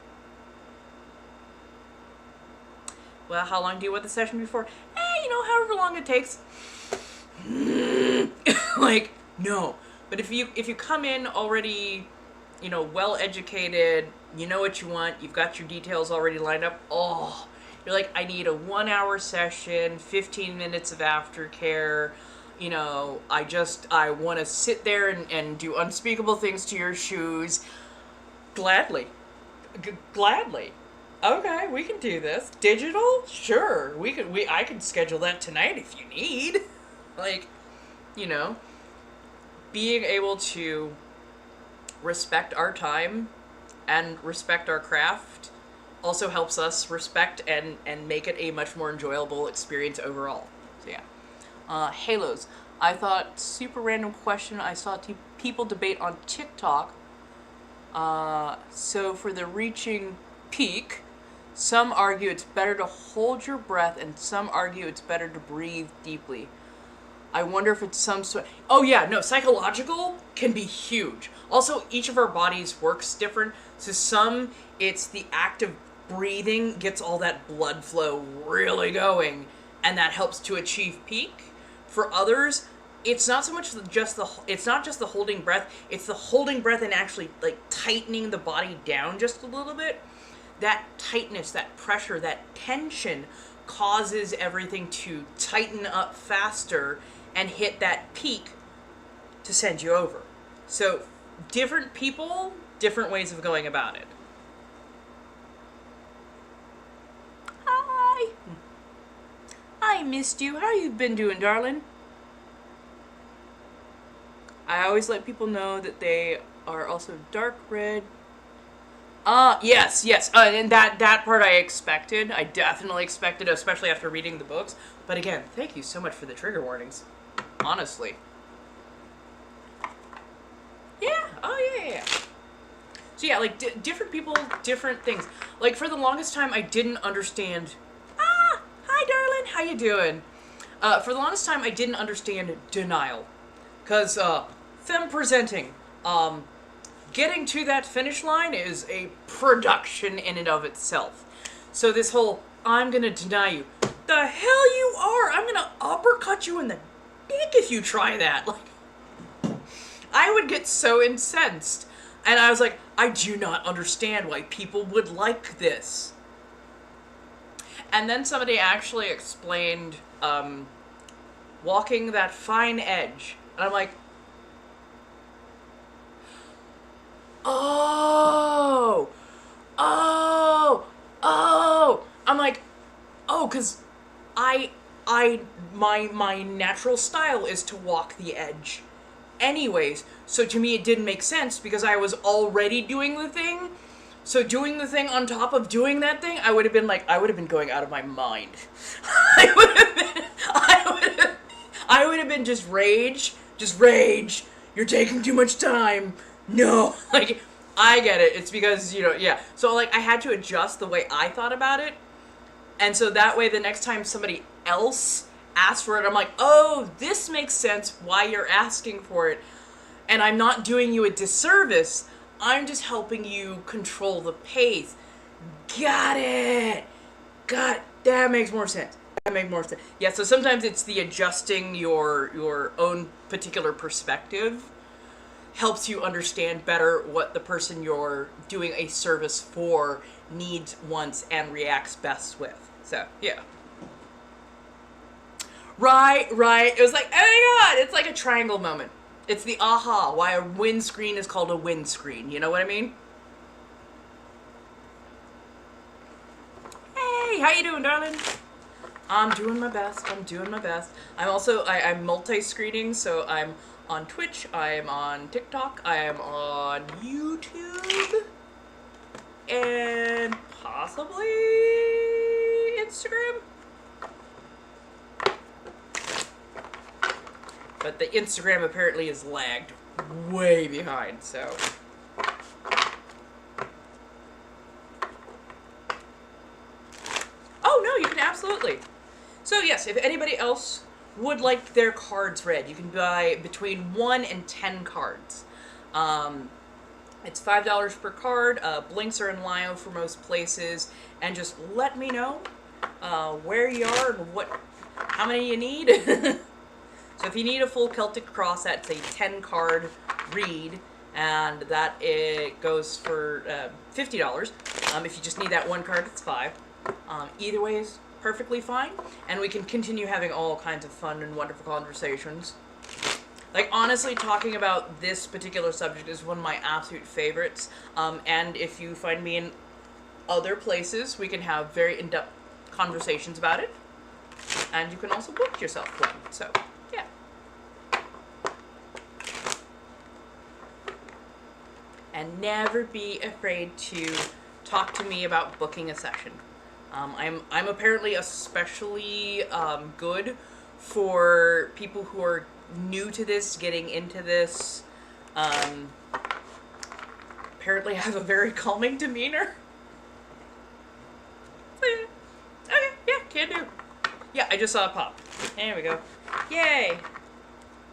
S2: well, how long do you want the session before? You know, however long it takes. Like, no. But if you come in already, you know, well educated, you know what you want, you've got your details already lined up, oh, you're like, I need a 1 hour session, 15 minutes of aftercare, you know, I want to sit there and do unspeakable things to your shoes. Gladly. Gladly. Okay, we can do this. Digital? Sure. I can schedule that tonight if you need. Like, you know, being able to respect our time and respect our craft also helps us respect and make it a much more enjoyable experience overall. So yeah. Halos. I thought, super random question. I saw people debate on TikTok. So for the reaching peak, some argue it's better to hold your breath, and some argue it's better to breathe deeply. I wonder if it's some sort. Oh yeah, no, psychological can be huge. Also, each of our bodies works different. So some, it's the act of breathing gets all that blood flow really going, and that helps to achieve peak. For others, it's not so much just it's not just the holding breath. It's the holding breath and actually like tightening the body down just a little bit. That tightness, that pressure, that tension causes everything to tighten up faster and hit that peak to send you over. So different people, different ways of going about it. Hi. I missed you. How you been doing, darling? I always let people know that they are also dark red. Yes. And that part I expected. I definitely expected, especially after reading the books. But again, thank you so much for the trigger warnings. Honestly. Yeah. Oh, yeah. So yeah, like, different people, different things. Like, for the longest time, I didn't understand... Hi, darling. How you doing? For the longest time, I didn't understand denial. Because, femme presenting, getting to that finish line is a production in and of itself. So this whole, I'm gonna deny you. The hell you are! I'm gonna uppercut you in the dick if you try that. Like, I would get so incensed. And I was like, I do not understand why people would like this. And then somebody actually explained, walking that fine edge. And I'm like, oh. I'm like, oh, because my natural style is to walk the edge anyways. So to me, it didn't make sense because I was already doing the thing. So doing the thing on top of doing that thing, I would have been going out of my mind. I would have been just rage. You're taking too much time. No, like, I get it. It's because, yeah. So, like, I had to adjust the way I thought about it. And so that way, the next time somebody else asks for it, I'm like, oh, this makes sense why you're asking for it. And I'm not doing you a disservice. I'm just helping you control the pace. Got it. That makes more sense. Yeah, so sometimes it's the adjusting your own particular perspective helps you understand better what the person you're doing a service for needs, wants, and reacts best with. So, yeah. Right. It was like, oh my god, it's like a triangle moment. It's the aha, why a windscreen is called a windscreen. You know what I mean? Hey, how you doing, darling? I'm doing my best. I'm also, I'm multi-screening, so I'm on Twitch, I am on TikTok, I am on YouTube, and possibly Instagram. But the Instagram apparently is lagged way behind, so. Oh no, you can absolutely. So yes, if anybody else would like their cards read, you can buy between 1 and 10 cards. It's $5 per card. Blinks are in Lio for most places, and just let me know where you are and how many you need. So if you need a full Celtic Cross, that's a 10-card read, and that it goes for $50. If you just need that one card, it's $5. Either way is perfectly fine, and we can continue having all kinds of fun and wonderful conversations. Like, honestly, talking about this particular subject is one of my absolute favorites, and if you find me in other places, we can have very in-depth conversations about it, and you can also book yourself one, so, yeah. And never be afraid to talk to me about booking a session. I'm apparently especially good for people who are new to this, getting into this. Apparently I have a very calming demeanor. Okay, yeah, can do. Yeah, I just saw it pop. There we go. Yay!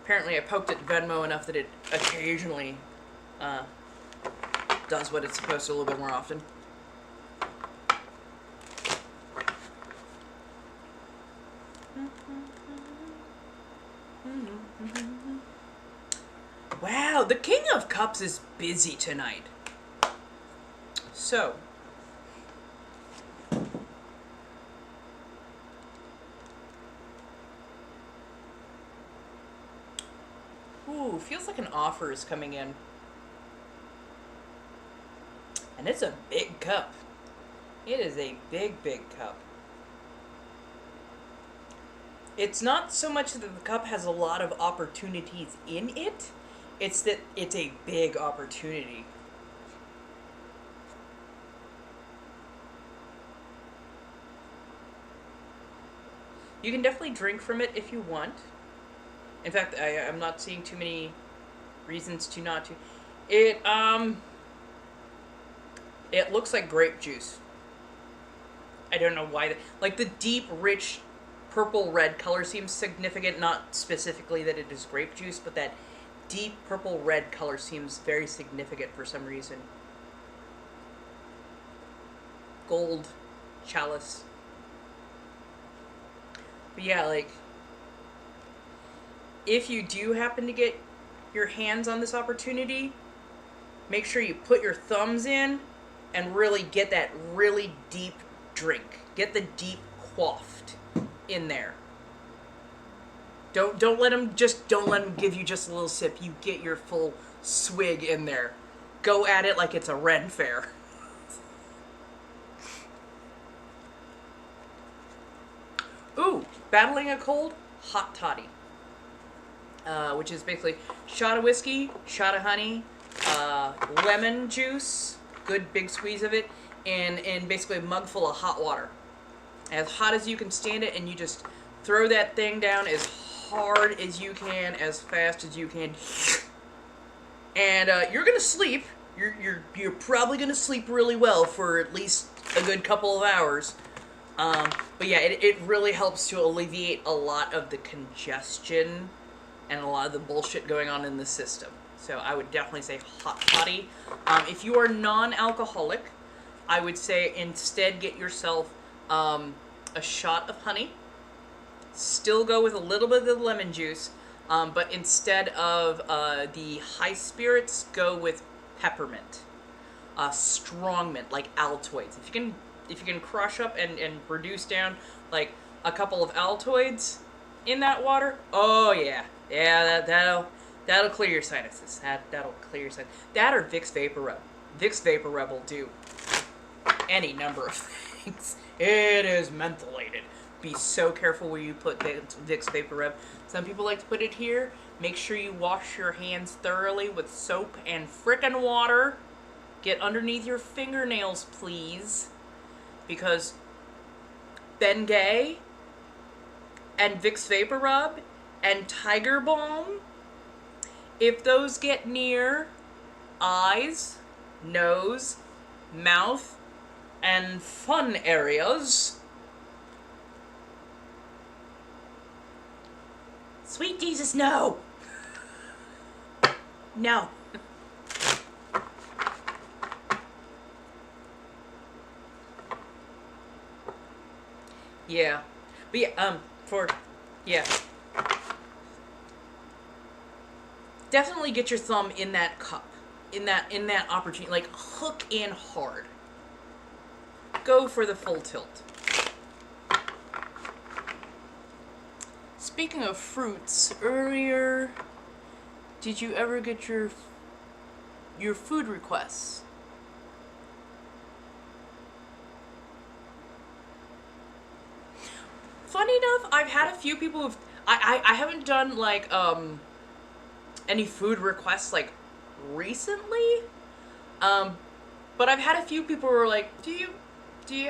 S2: Apparently I poked at Venmo enough that it occasionally does what it's supposed to a little bit more often. Wow, the King of Cups is busy tonight. So, ooh, feels like an offer is coming in. And it's a big cup. It is a big, big cup. It's not so much that the cup has a lot of opportunities in it, it's that it's a big opportunity. You can definitely drink from it if you want. In fact, I'm not seeing too many reasons to not to. It looks like grape juice. I don't know why. Like the deep, rich, purple-red color seems significant. Not specifically that it is grape juice, but that deep purple-red color seems very significant for some reason. Gold chalice. But yeah, like, if you do happen to get your hands on this opportunity, make sure you put your thumbs in and really get that really deep drink. Get the deep quaffed in there. Don't let them give you just a little sip. You get your full swig in there. Go at it like it's a Ren fair. Ooh, battling a cold, hot toddy. Which is basically shot of whiskey, shot of honey, lemon juice, good big squeeze of it, and basically a mug full of hot water. As hot as you can stand it, and you just throw that thing down as hard as you can, as fast as you can. And you're gonna sleep. You're probably gonna sleep really well for at least a good couple of hours. But yeah, it really helps to alleviate a lot of the congestion and a lot of the bullshit going on in the system. So I would definitely say hot toddy. If you are non-alcoholic, I would say instead get yourself a shot of honey. Still go with a little bit of the lemon juice, but instead of the high spirits, go with peppermint. Strong mint, like Altoids. If you can crush up and reduce down like a couple of Altoids in that water, oh yeah. Yeah, that'll clear your sinuses. That'll clear your sinuses. That or Vicks Vapor Rub. Vicks Vapor Rub will do any number of things. It is mentholated. Be so careful where you put Vicks Vapor Rub. Some people like to put it here. Make sure you wash your hands thoroughly with soap and frickin' water. Get underneath your fingernails, please. Because Bengay and Vicks Vapor Rub and Tiger Balm, if those get near eyes, nose, mouth, and fun areas, sweet Jesus, no! No. Yeah. But yeah, definitely get your thumb in that cup, in that opportunity, like hook in hard. Go for the full tilt. Speaking of fruits, earlier, did you ever get your food requests? Funny enough, I've had a few people who've I haven't done like any food requests like recently. But I've had a few people who are like, do you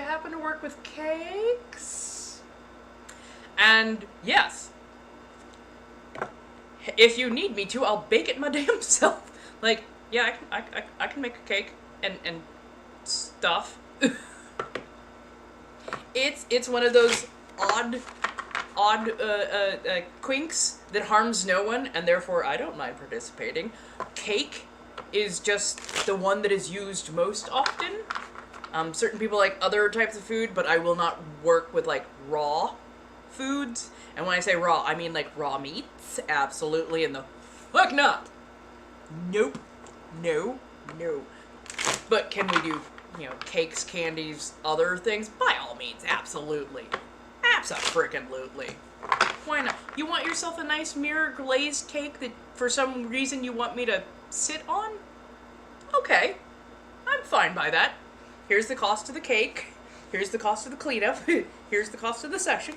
S2: happen to work with cakes? And yes, if you need me to, I'll bake it my damn self. Like, yeah, I can make a cake and stuff. It's one of those odd quinks that harms no one, and therefore I don't mind participating. Cake is just the one that is used most often. Certain people like other types of food, but I will not work with, like, raw foods. And when I say raw, I mean, like, raw meats. Absolutely, and the fuck not. Nope. No. But can we do, cakes, candies, other things? By all means, absolutely. Abso-frickin-lutely. Why not? You want yourself a nice mirror glazed cake that for some reason you want me to sit on? Okay. I'm fine by that. Here's the cost of the cake. Here's the cost of the cleanup. Here's the cost of the session.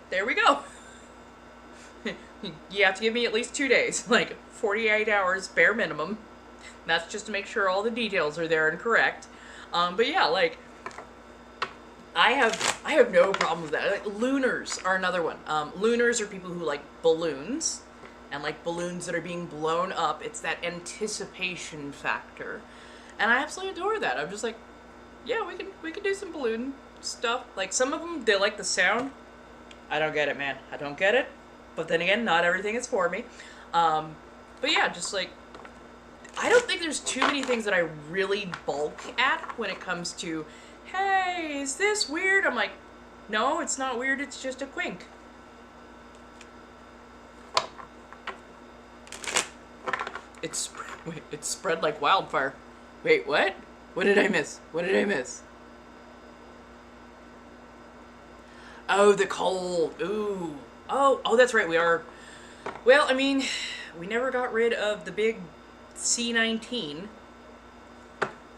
S2: There we go. You have to give me at least 2 days. Like, 48 hours, bare minimum. That's just to make sure all the details are there and correct. But yeah, like, I have no problem with that. Like, looners are another one. Looners are people who like balloons, and like balloons that are being blown up. It's that anticipation factor, and I absolutely adore that. I'm just like, yeah, we can do some balloon stuff. Like, some of them, they like the sound. I don't get it, man. I don't get it. But then again, not everything is for me. But yeah, just like, I don't think there's too many things that I really balk at when it comes to, hey, is this weird? I'm like, no, it's not weird, it's just a quink. It's spread like wildfire. Wait, what? What did I miss? Oh, the cold. Ooh. Oh, that's right, we are... Well, I mean, we never got rid of the big C-19.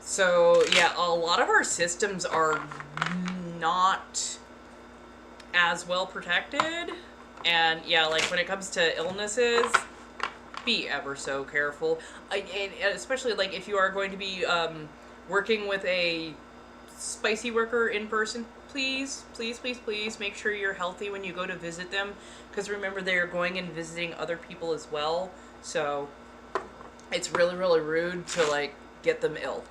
S2: So, yeah, a lot of our systems are not as well protected. And, yeah, like, when it comes to illnesses, be ever so careful. And especially, like, if you are going to be working with a spicy worker in person, please make sure you're healthy when you go to visit them. Because remember, they are going and visiting other people as well. So, it's really, really rude to, like, get them ill.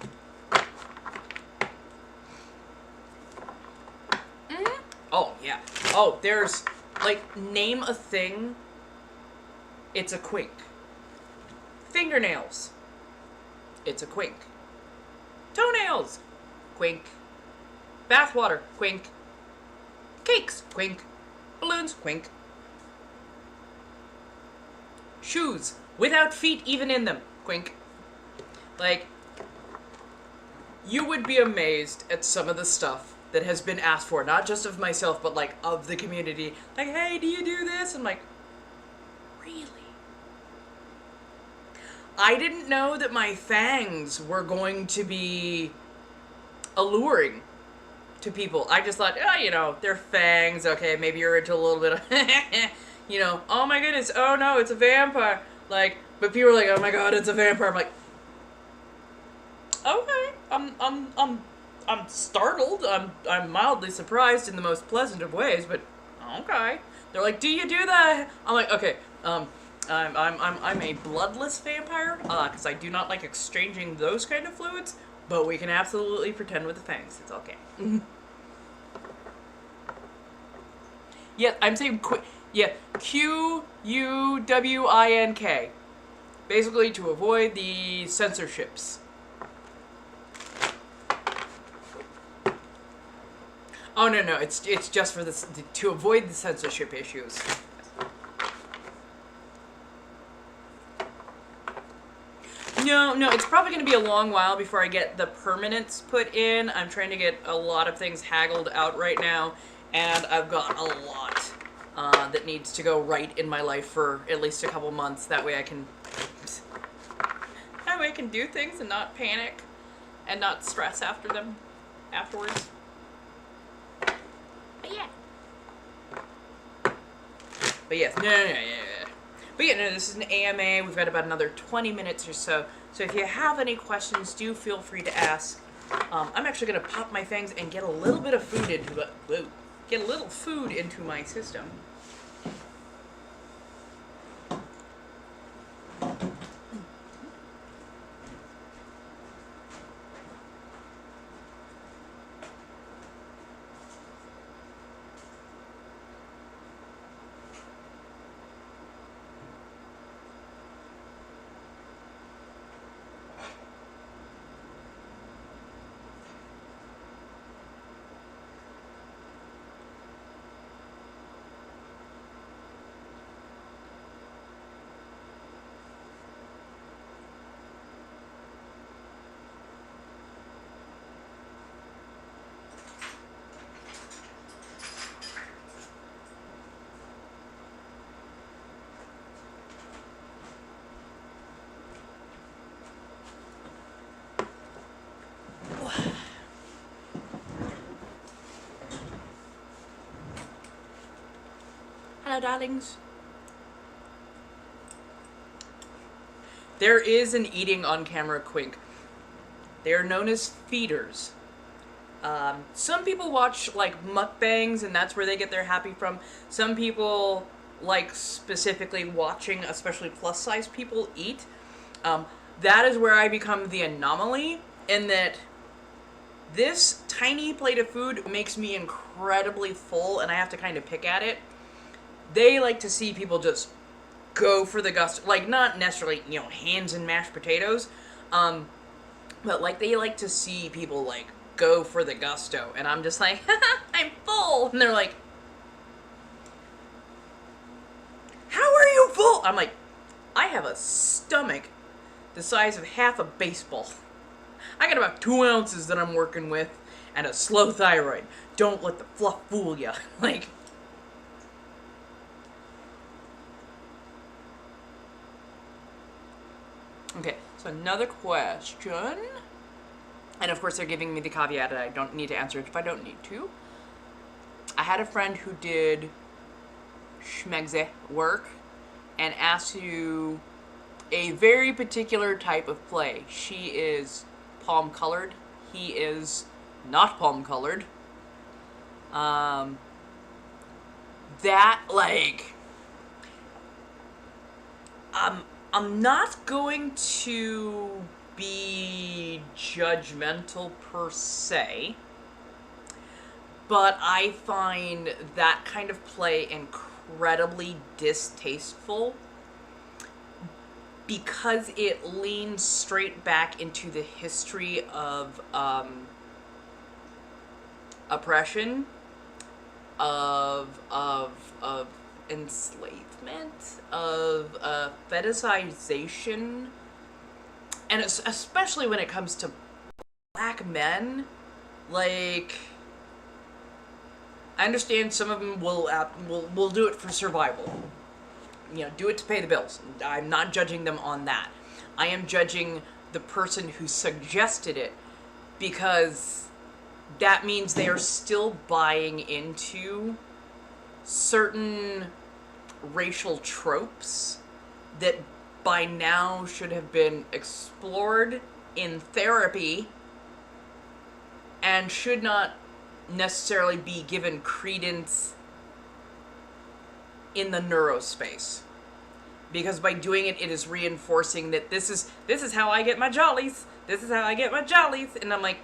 S2: Oh, yeah. Oh, there's, like, name a thing, it's a quink. Fingernails, it's a quink. Toenails, quink. Bathwater, quink. Cakes, quink. Balloons, quink. Shoes, without feet even in them, quink. Like, you would be amazed at some of the stuff that has been asked for, not just of myself, but, like, of the community. Like, hey, do you do this? I'm like, really? I didn't know that my fangs were going to be alluring to people. I just thought, they're fangs, okay, maybe you're into a little bit of, oh my goodness, oh no, it's a vampire. Like, but people are like, oh my god, it's a vampire. I'm like, okay, I'm startled. I'm mildly surprised in the most pleasant of ways, but okay. They're like, do you do that? I'm like, okay. I'm a bloodless vampire, because I do not like exchanging those kind of fluids. But we can absolutely pretend with the fangs. It's okay. Yeah, I'm saying Quwink. Basically, to avoid the censorships. Oh, no, it's just for this, to avoid the censorship issues. No, it's probably going to be a long while before I get the permanents put in. I'm trying to get a lot of things haggled out right now, and I've got a lot that needs to go right in my life for at least a couple months. That way I can do things and not panic and not stress afterwards. But yes, no. But yeah, no, this is an AMA. We've got about another 20 minutes or so. So if you have any questions, do feel free to ask. I'm actually going to pop my fangs and get a little bit of food into my system. Hello, darlings. There is an eating on camera quink. They are known as feeders. Some people watch like mukbangs and that's where they get their happy from. Some people like specifically watching, especially plus size people eat. That is where I become the anomaly in that this tiny plate of food makes me incredibly full and I have to kind of pick at it. They like to see people just go for the gusto. Like, not necessarily, hands and mashed potatoes. But, like, they like to see people, like, go for the gusto. And I'm just like, I'm full. And they're like, how are you full? I'm like, I have a stomach the size of half a baseball. I got about 2 ounces that I'm working with and a slow thyroid. Don't let the fluff fool ya. Like, okay, so another question. And of course they're giving me the caveat that I don't need to answer it if I don't need to. I had a friend who did schmegze work and asked to do a very particular type of play. She is palm colored. He is not palm colored. That, like, I'm not going to be judgmental per se, but I find that kind of play incredibly distasteful because it leans straight back into the history of oppression, of enslavement, of fetishization, and especially when it comes to black men. Like, I understand some of them will do it for survival. Do it to pay the bills. I'm not judging them on that. I am judging the person who suggested it because that means they are still buying into certain racial tropes that by now should have been explored in therapy and should not necessarily be given credence in the neurospace. Because by doing it, it is reinforcing that this is how I get my jollies. This is how I get my jollies. And I'm like,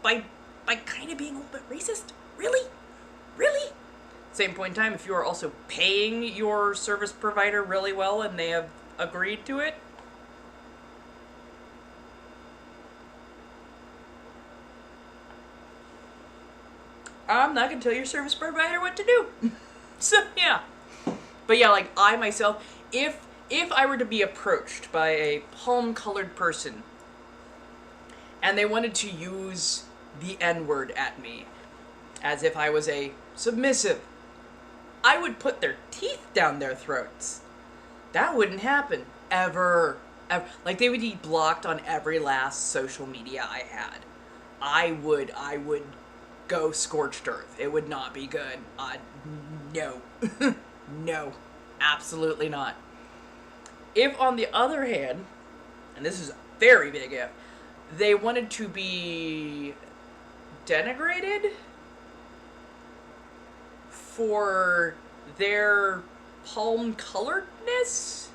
S2: by kind of being a little bit racist? Really? Really? Same point in time, if you are also paying your service provider really well and they have agreed to it, I'm not going to tell your service provider what to do. So, yeah. But yeah, like, I myself, if I were to be approached by a palm-colored person and they wanted to use the N-word at me as if I was a submissive, I would put their teeth down their throats. That wouldn't happen. Ever. Like, they would be blocked on every last social media I had. I would go scorched earth. It would not be good. No. No. Absolutely not. If, on the other hand, and this is a very big if, they wanted to be denigrated for their palm coloredness,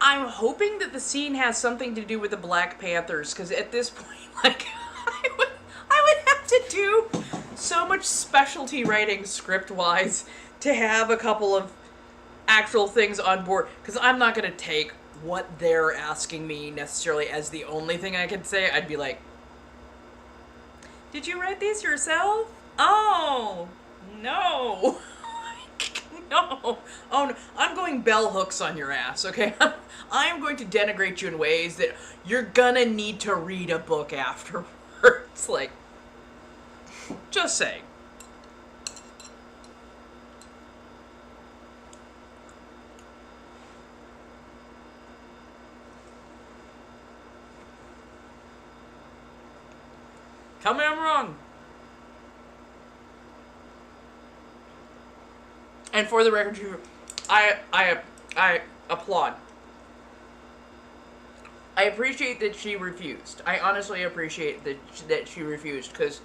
S2: I'm hoping that the scene has something to do with the Black Panthers, because at this point, like, I would have to do so much specialty writing script-wise to have a couple of actual things on board, because I'm not going to take what they're asking me necessarily as the only thing I can say. I'd be like, did you write these yourself? Oh, no. No. Oh, no. I'm going bell hooks on your ass, okay? I'm going to denigrate you in ways that you're gonna need to read a book afterwards. Like, just saying. Tell me I'm wrong. And for the record, I applaud. I appreciate that she refused. I honestly appreciate that she refused, because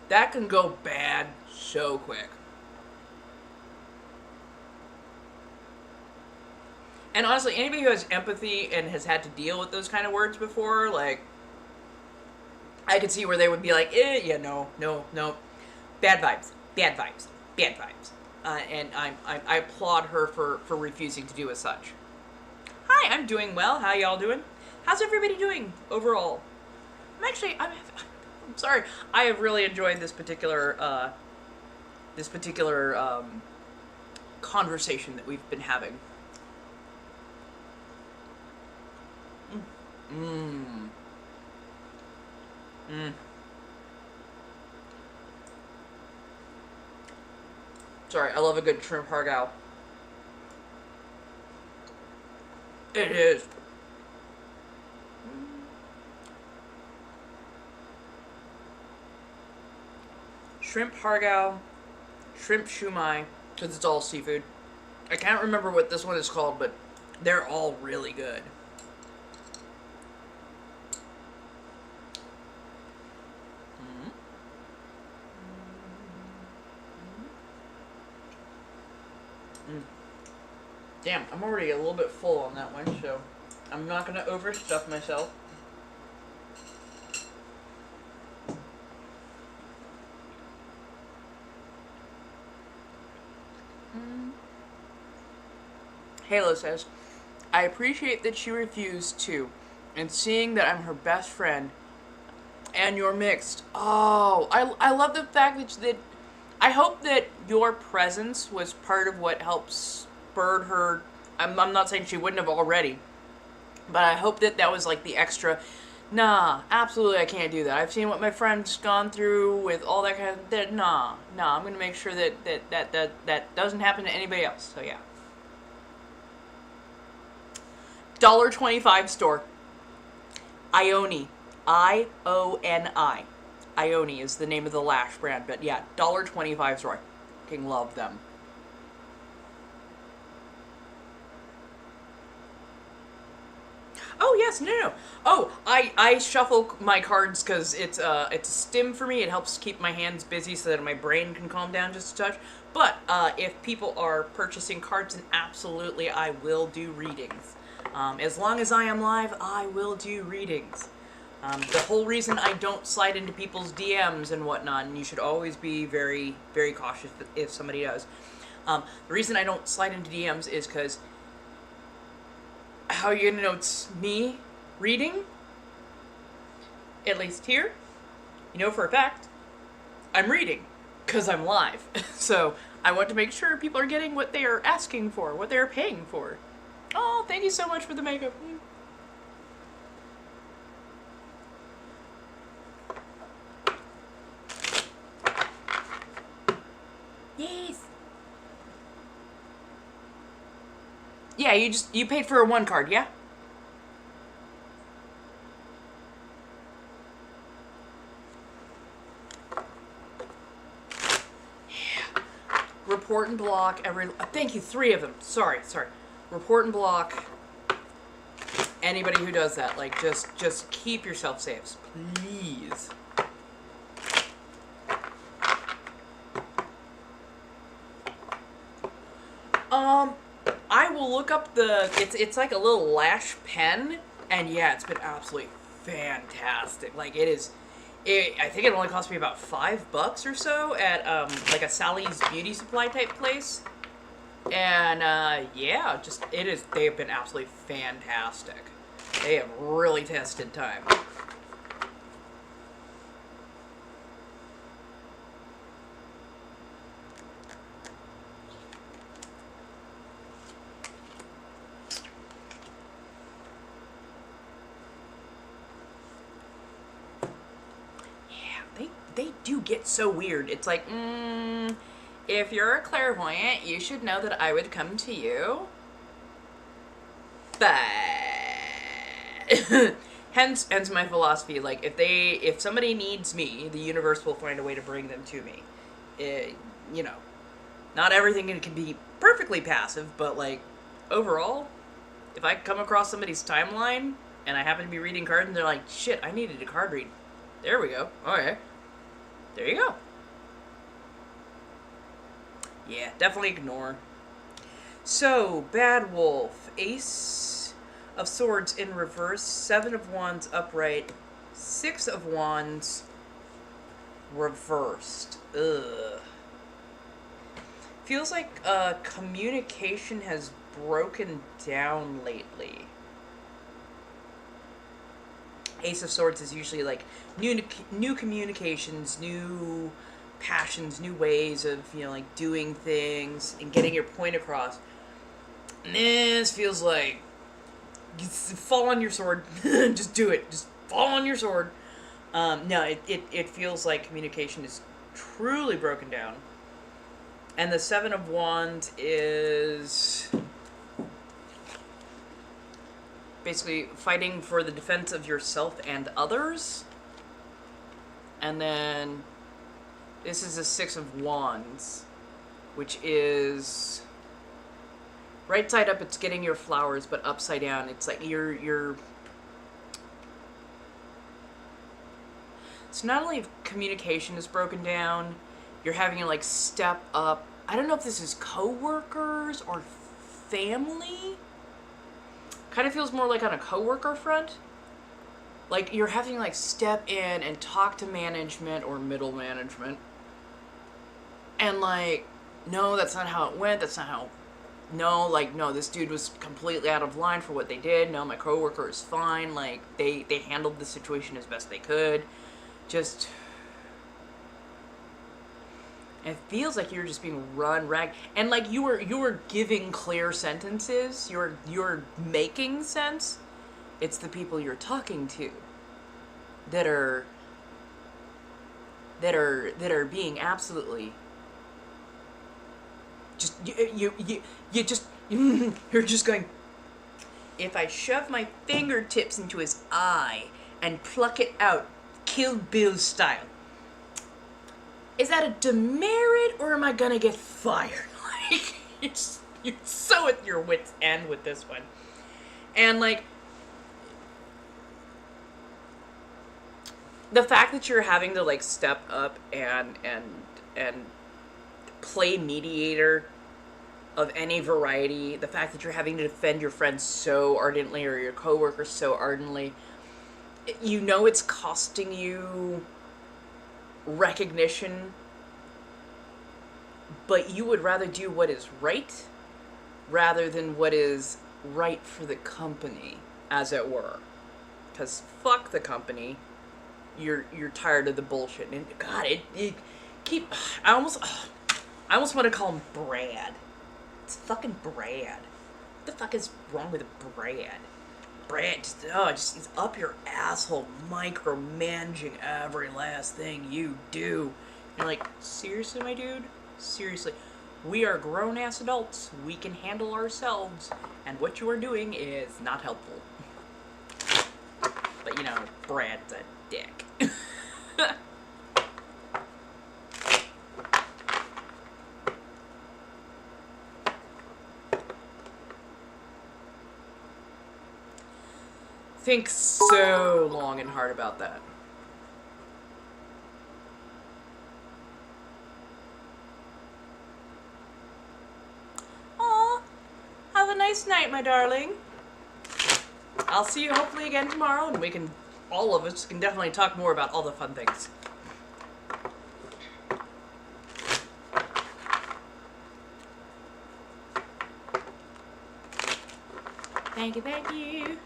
S2: that can go bad so quick. And honestly, anybody who has empathy and has had to deal with those kind of words before, like, I could see where they would be like, yeah, no. Bad vibes. And I applaud her for refusing to do as such. Hi, I'm doing well. How y'all doing? How's everybody doing overall? I'm sorry. I have really enjoyed this particular conversation that we've been having. Sorry, I love a good shrimp hargao. It is. Shrimp hargao, shrimp shumai, because it's all seafood. I can't remember what this one is called, but they're all really good. Damn, I'm already a little bit full on that one, so I'm not going to overstuff myself. Halo says, I appreciate that she refused to, and seeing that I'm her best friend, and you're mixed. Oh, I love the fact that I hope that your presence was part of what helps spurred her. I'm not saying she wouldn't have already, but I hope that was like the extra. Nah, absolutely I can't do that. I've seen what my friend's gone through with all that kind of that. Nah, I'm gonna make sure that doesn't happen to anybody else. So yeah. $1.25 store. Ioni. I-O-N-I. Ioni is the name of the lash brand, but yeah, $1.25 store. Fucking love them. Oh yes, no. Oh, I shuffle my cards because it's a stim for me. It helps keep my hands busy so that my brain can calm down just a touch. But if people are purchasing cards, then absolutely I will do readings. As long as I am live, I will do readings. The whole reason I don't slide into people's DMs and whatnot, and you should always be very, very cautious if somebody does. The reason I don't slide into DMs is because how are you gonna know it's me reading? At least here, you know for a fact, I'm reading, because I'm live. So I want to make sure people are getting what they are asking for, what they're paying for. Oh, thank you so much for the makeup. Yes. Yeah, you paid for a one card, yeah? Yeah. Report and block thank you, 3 of them. Sorry. Report and block anybody who does that. Like, just keep yourself safe, please. I will look up it's like a little lash pen, and yeah, it's been absolutely fantastic. Like, I think it only cost me about $5 or so at like a Sally's beauty supply type place. And yeah, they have been absolutely fantastic. They have really tested time. They do get so weird. It's like, if you're a clairvoyant, you should know that I would come to you. But hence my philosophy. Like, if somebody needs me, the universe will find a way to bring them to me. Not everything can be perfectly passive, but like overall, if I come across somebody's timeline and I happen to be reading cards and they're like, shit, I needed a card read. There we go. Okay. There you go. Yeah, definitely ignore. So, Bad Wolf. Ace of Swords in reverse. 7 of Wands upright. 6 of Wands reversed. Ugh. Feels like communication has broken down lately. Ace of Swords is usually like new communications, new passions, new ways of, you know, like doing things and getting your point across. And this feels like fall on your sword. Just do it. Just fall on your sword. No, it feels like communication is truly broken down. And the 7 of Wands is basically fighting for the defense of yourself and others. And then this is a 6 of Wands, which is right side up, it's getting your flowers, but upside down, it's like you're so not only if communication is broken down, you're having to like step up. I don't know if this is co-workers or family. Kind of feels more like on a co-worker front. Like you're having to like step in and talk to management or middle management. And like, no, that's not how it went. That's not how. No, like, no, this dude was completely out of line for what they did. No, my coworker is fine. Like, they handled the situation as best they could. Just, it feels like you're just being run rag, and like you were giving clear sentences. You're making sense. It's the people you're talking to that are being absolutely just you just you're just going. If I shove my fingertips into his eye and pluck it out, Kill Bill style, is that a demerit or am I gonna get fired? Like, you're so at your wit's end with this one. And like, the fact that you're having to like step up and play mediator of any variety, the fact that you're having to defend your friends so ardently or your coworkers so ardently, you know it's costing you recognition, but you would rather do what is right rather than what is right for the company, as it were. Because fuck the company. You're tired of the bullshit. And God, it keep. I almost want to call him Brad. It's fucking Brad. What the fuck is wrong with Brad? Brad just he's up your asshole, micromanaging every last thing you do. You're like, seriously, my dude? Seriously. We are grown-ass adults. We can handle ourselves. And what you are doing is not helpful. But, you know, Brad's a dick. Think so long and hard about that. Aw, have a nice night, my darling. I'll see you hopefully again tomorrow, and we can, all of us can definitely talk more about all the fun things. Thank you, thank you.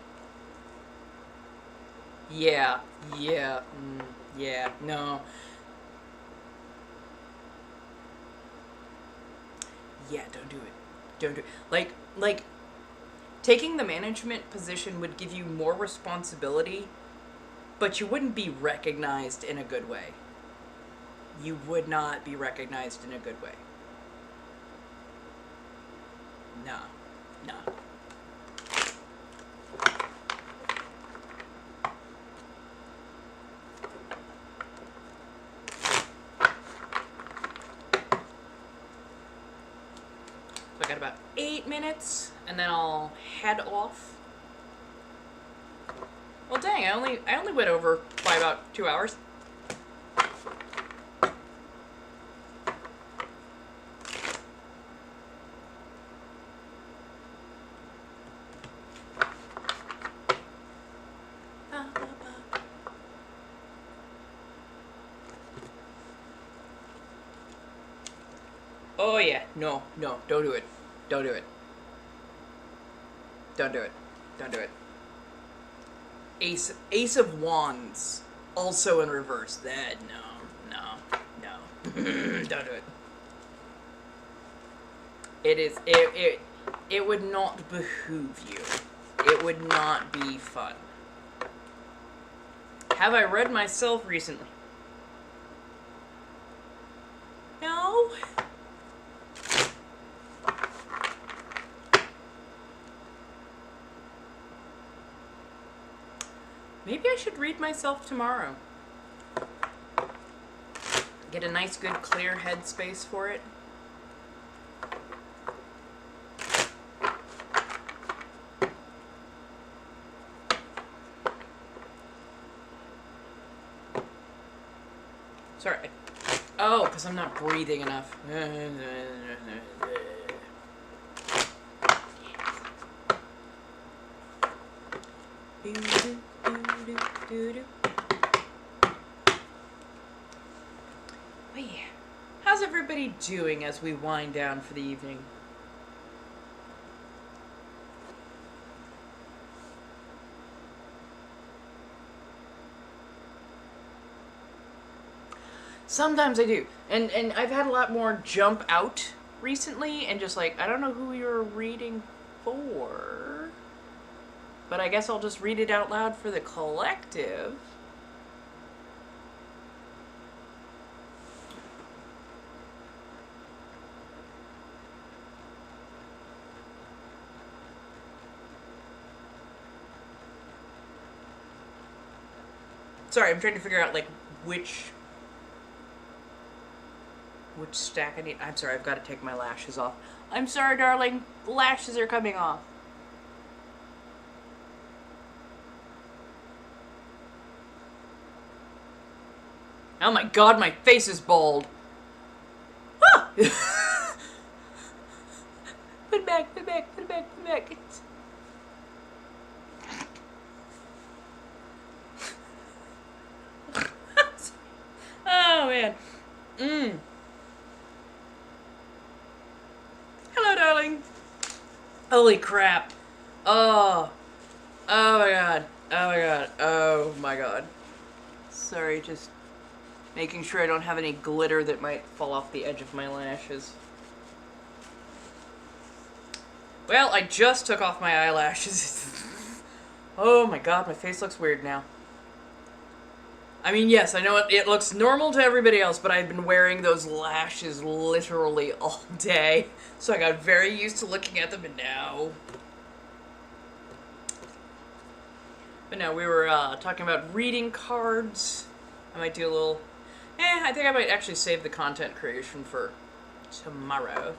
S2: Yeah, no. Yeah, don't do it. Don't do it. Like, taking the management position would give you more responsibility, but you wouldn't be recognized in a good way. You would not be recognized in a good way. No. So I got about 8 minutes, and then I'll head off. Well, dang, I only went over by about 2 hours. Oh yeah, no, don't do it. Don't do it. Don't do it. Don't do it. Ace of Wands, also in reverse. That, no. Don't do it. It would not behoove you. It would not be fun. Have I read myself recently? No. Maybe I should read myself tomorrow. Get a nice, good, clear headspace for it. Sorry. Oh, because I'm not breathing enough. Oh yeah. How's everybody doing as we wind down for the evening? Sometimes I do. And I've had a lot more jump out recently and just like, I don't know who you're reading for. But I guess I'll just read it out loud for the collective. Sorry, I'm trying to figure out like which stack I need. I'm sorry, I've got to take my lashes off. I'm sorry, darling. The lashes are coming off. Oh my god, my face is bald. Ah! Put it back, put it back, put it back, put it back. Oh man. Hello, darling. Holy crap. Oh. Oh my god. Oh my god. Oh my god. Sorry, just making sure I don't have any glitter that might fall off the edge of my lashes. Well, I just took off my eyelashes. Oh my god, my face looks weird now. I mean, yes, I know it looks normal to everybody else, but I've been wearing those lashes literally all day. So I got very used to looking at them, and now... But no, we were talking about reading cards. I might do a little... I think I might actually save the content creation for tomorrow.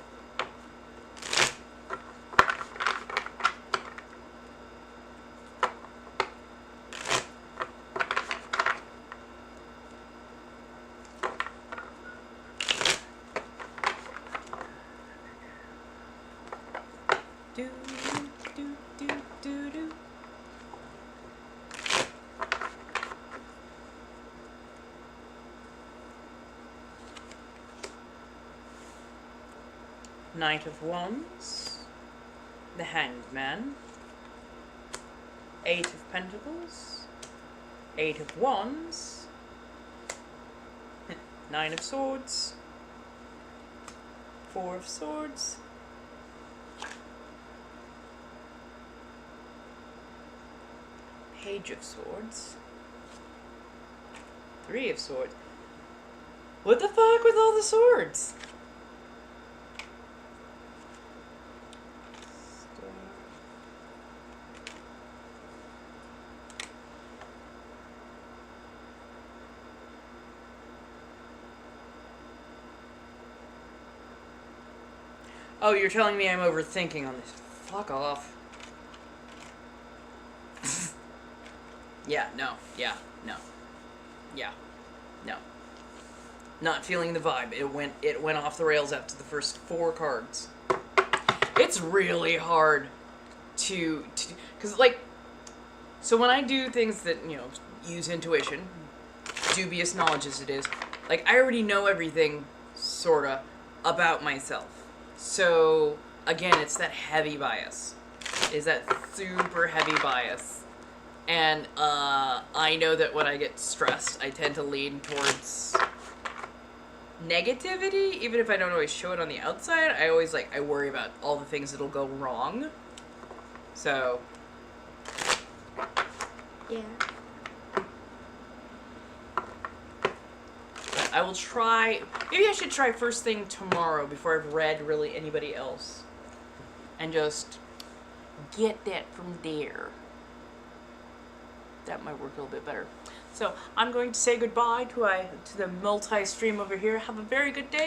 S2: Do, do, do, do, do. Knight of Wands, the Hanged Man, Eight of Pentacles, Eight of Wands, Nine of Swords, Four of Swords, Page of Swords, Three of Swords. What the fuck with all the swords?
S1: Oh, you're telling me I'm overthinking on this. Fuck off. Yeah, no. Yeah, no. Yeah, no. Not feeling the vibe. It went off the rails after the first 4 cards. It's really hard to cuz like so when I do things that, you know, use intuition, dubious knowledge as it is, like I already know everything sorta about myself. So again, it's that heavy bias. Is that super heavy bias. And I know that when I get stressed, I tend to lean towards negativity, even if I don't always show it on the outside. I always I worry about all the things that'll go wrong. So
S3: Yeah.
S1: but I will try. Maybe I should try first thing tomorrow before I've read really anybody else, and just get that from there. That might work a little bit better. So I'm going to say goodbye to the multi-stream over here. Have a very good day.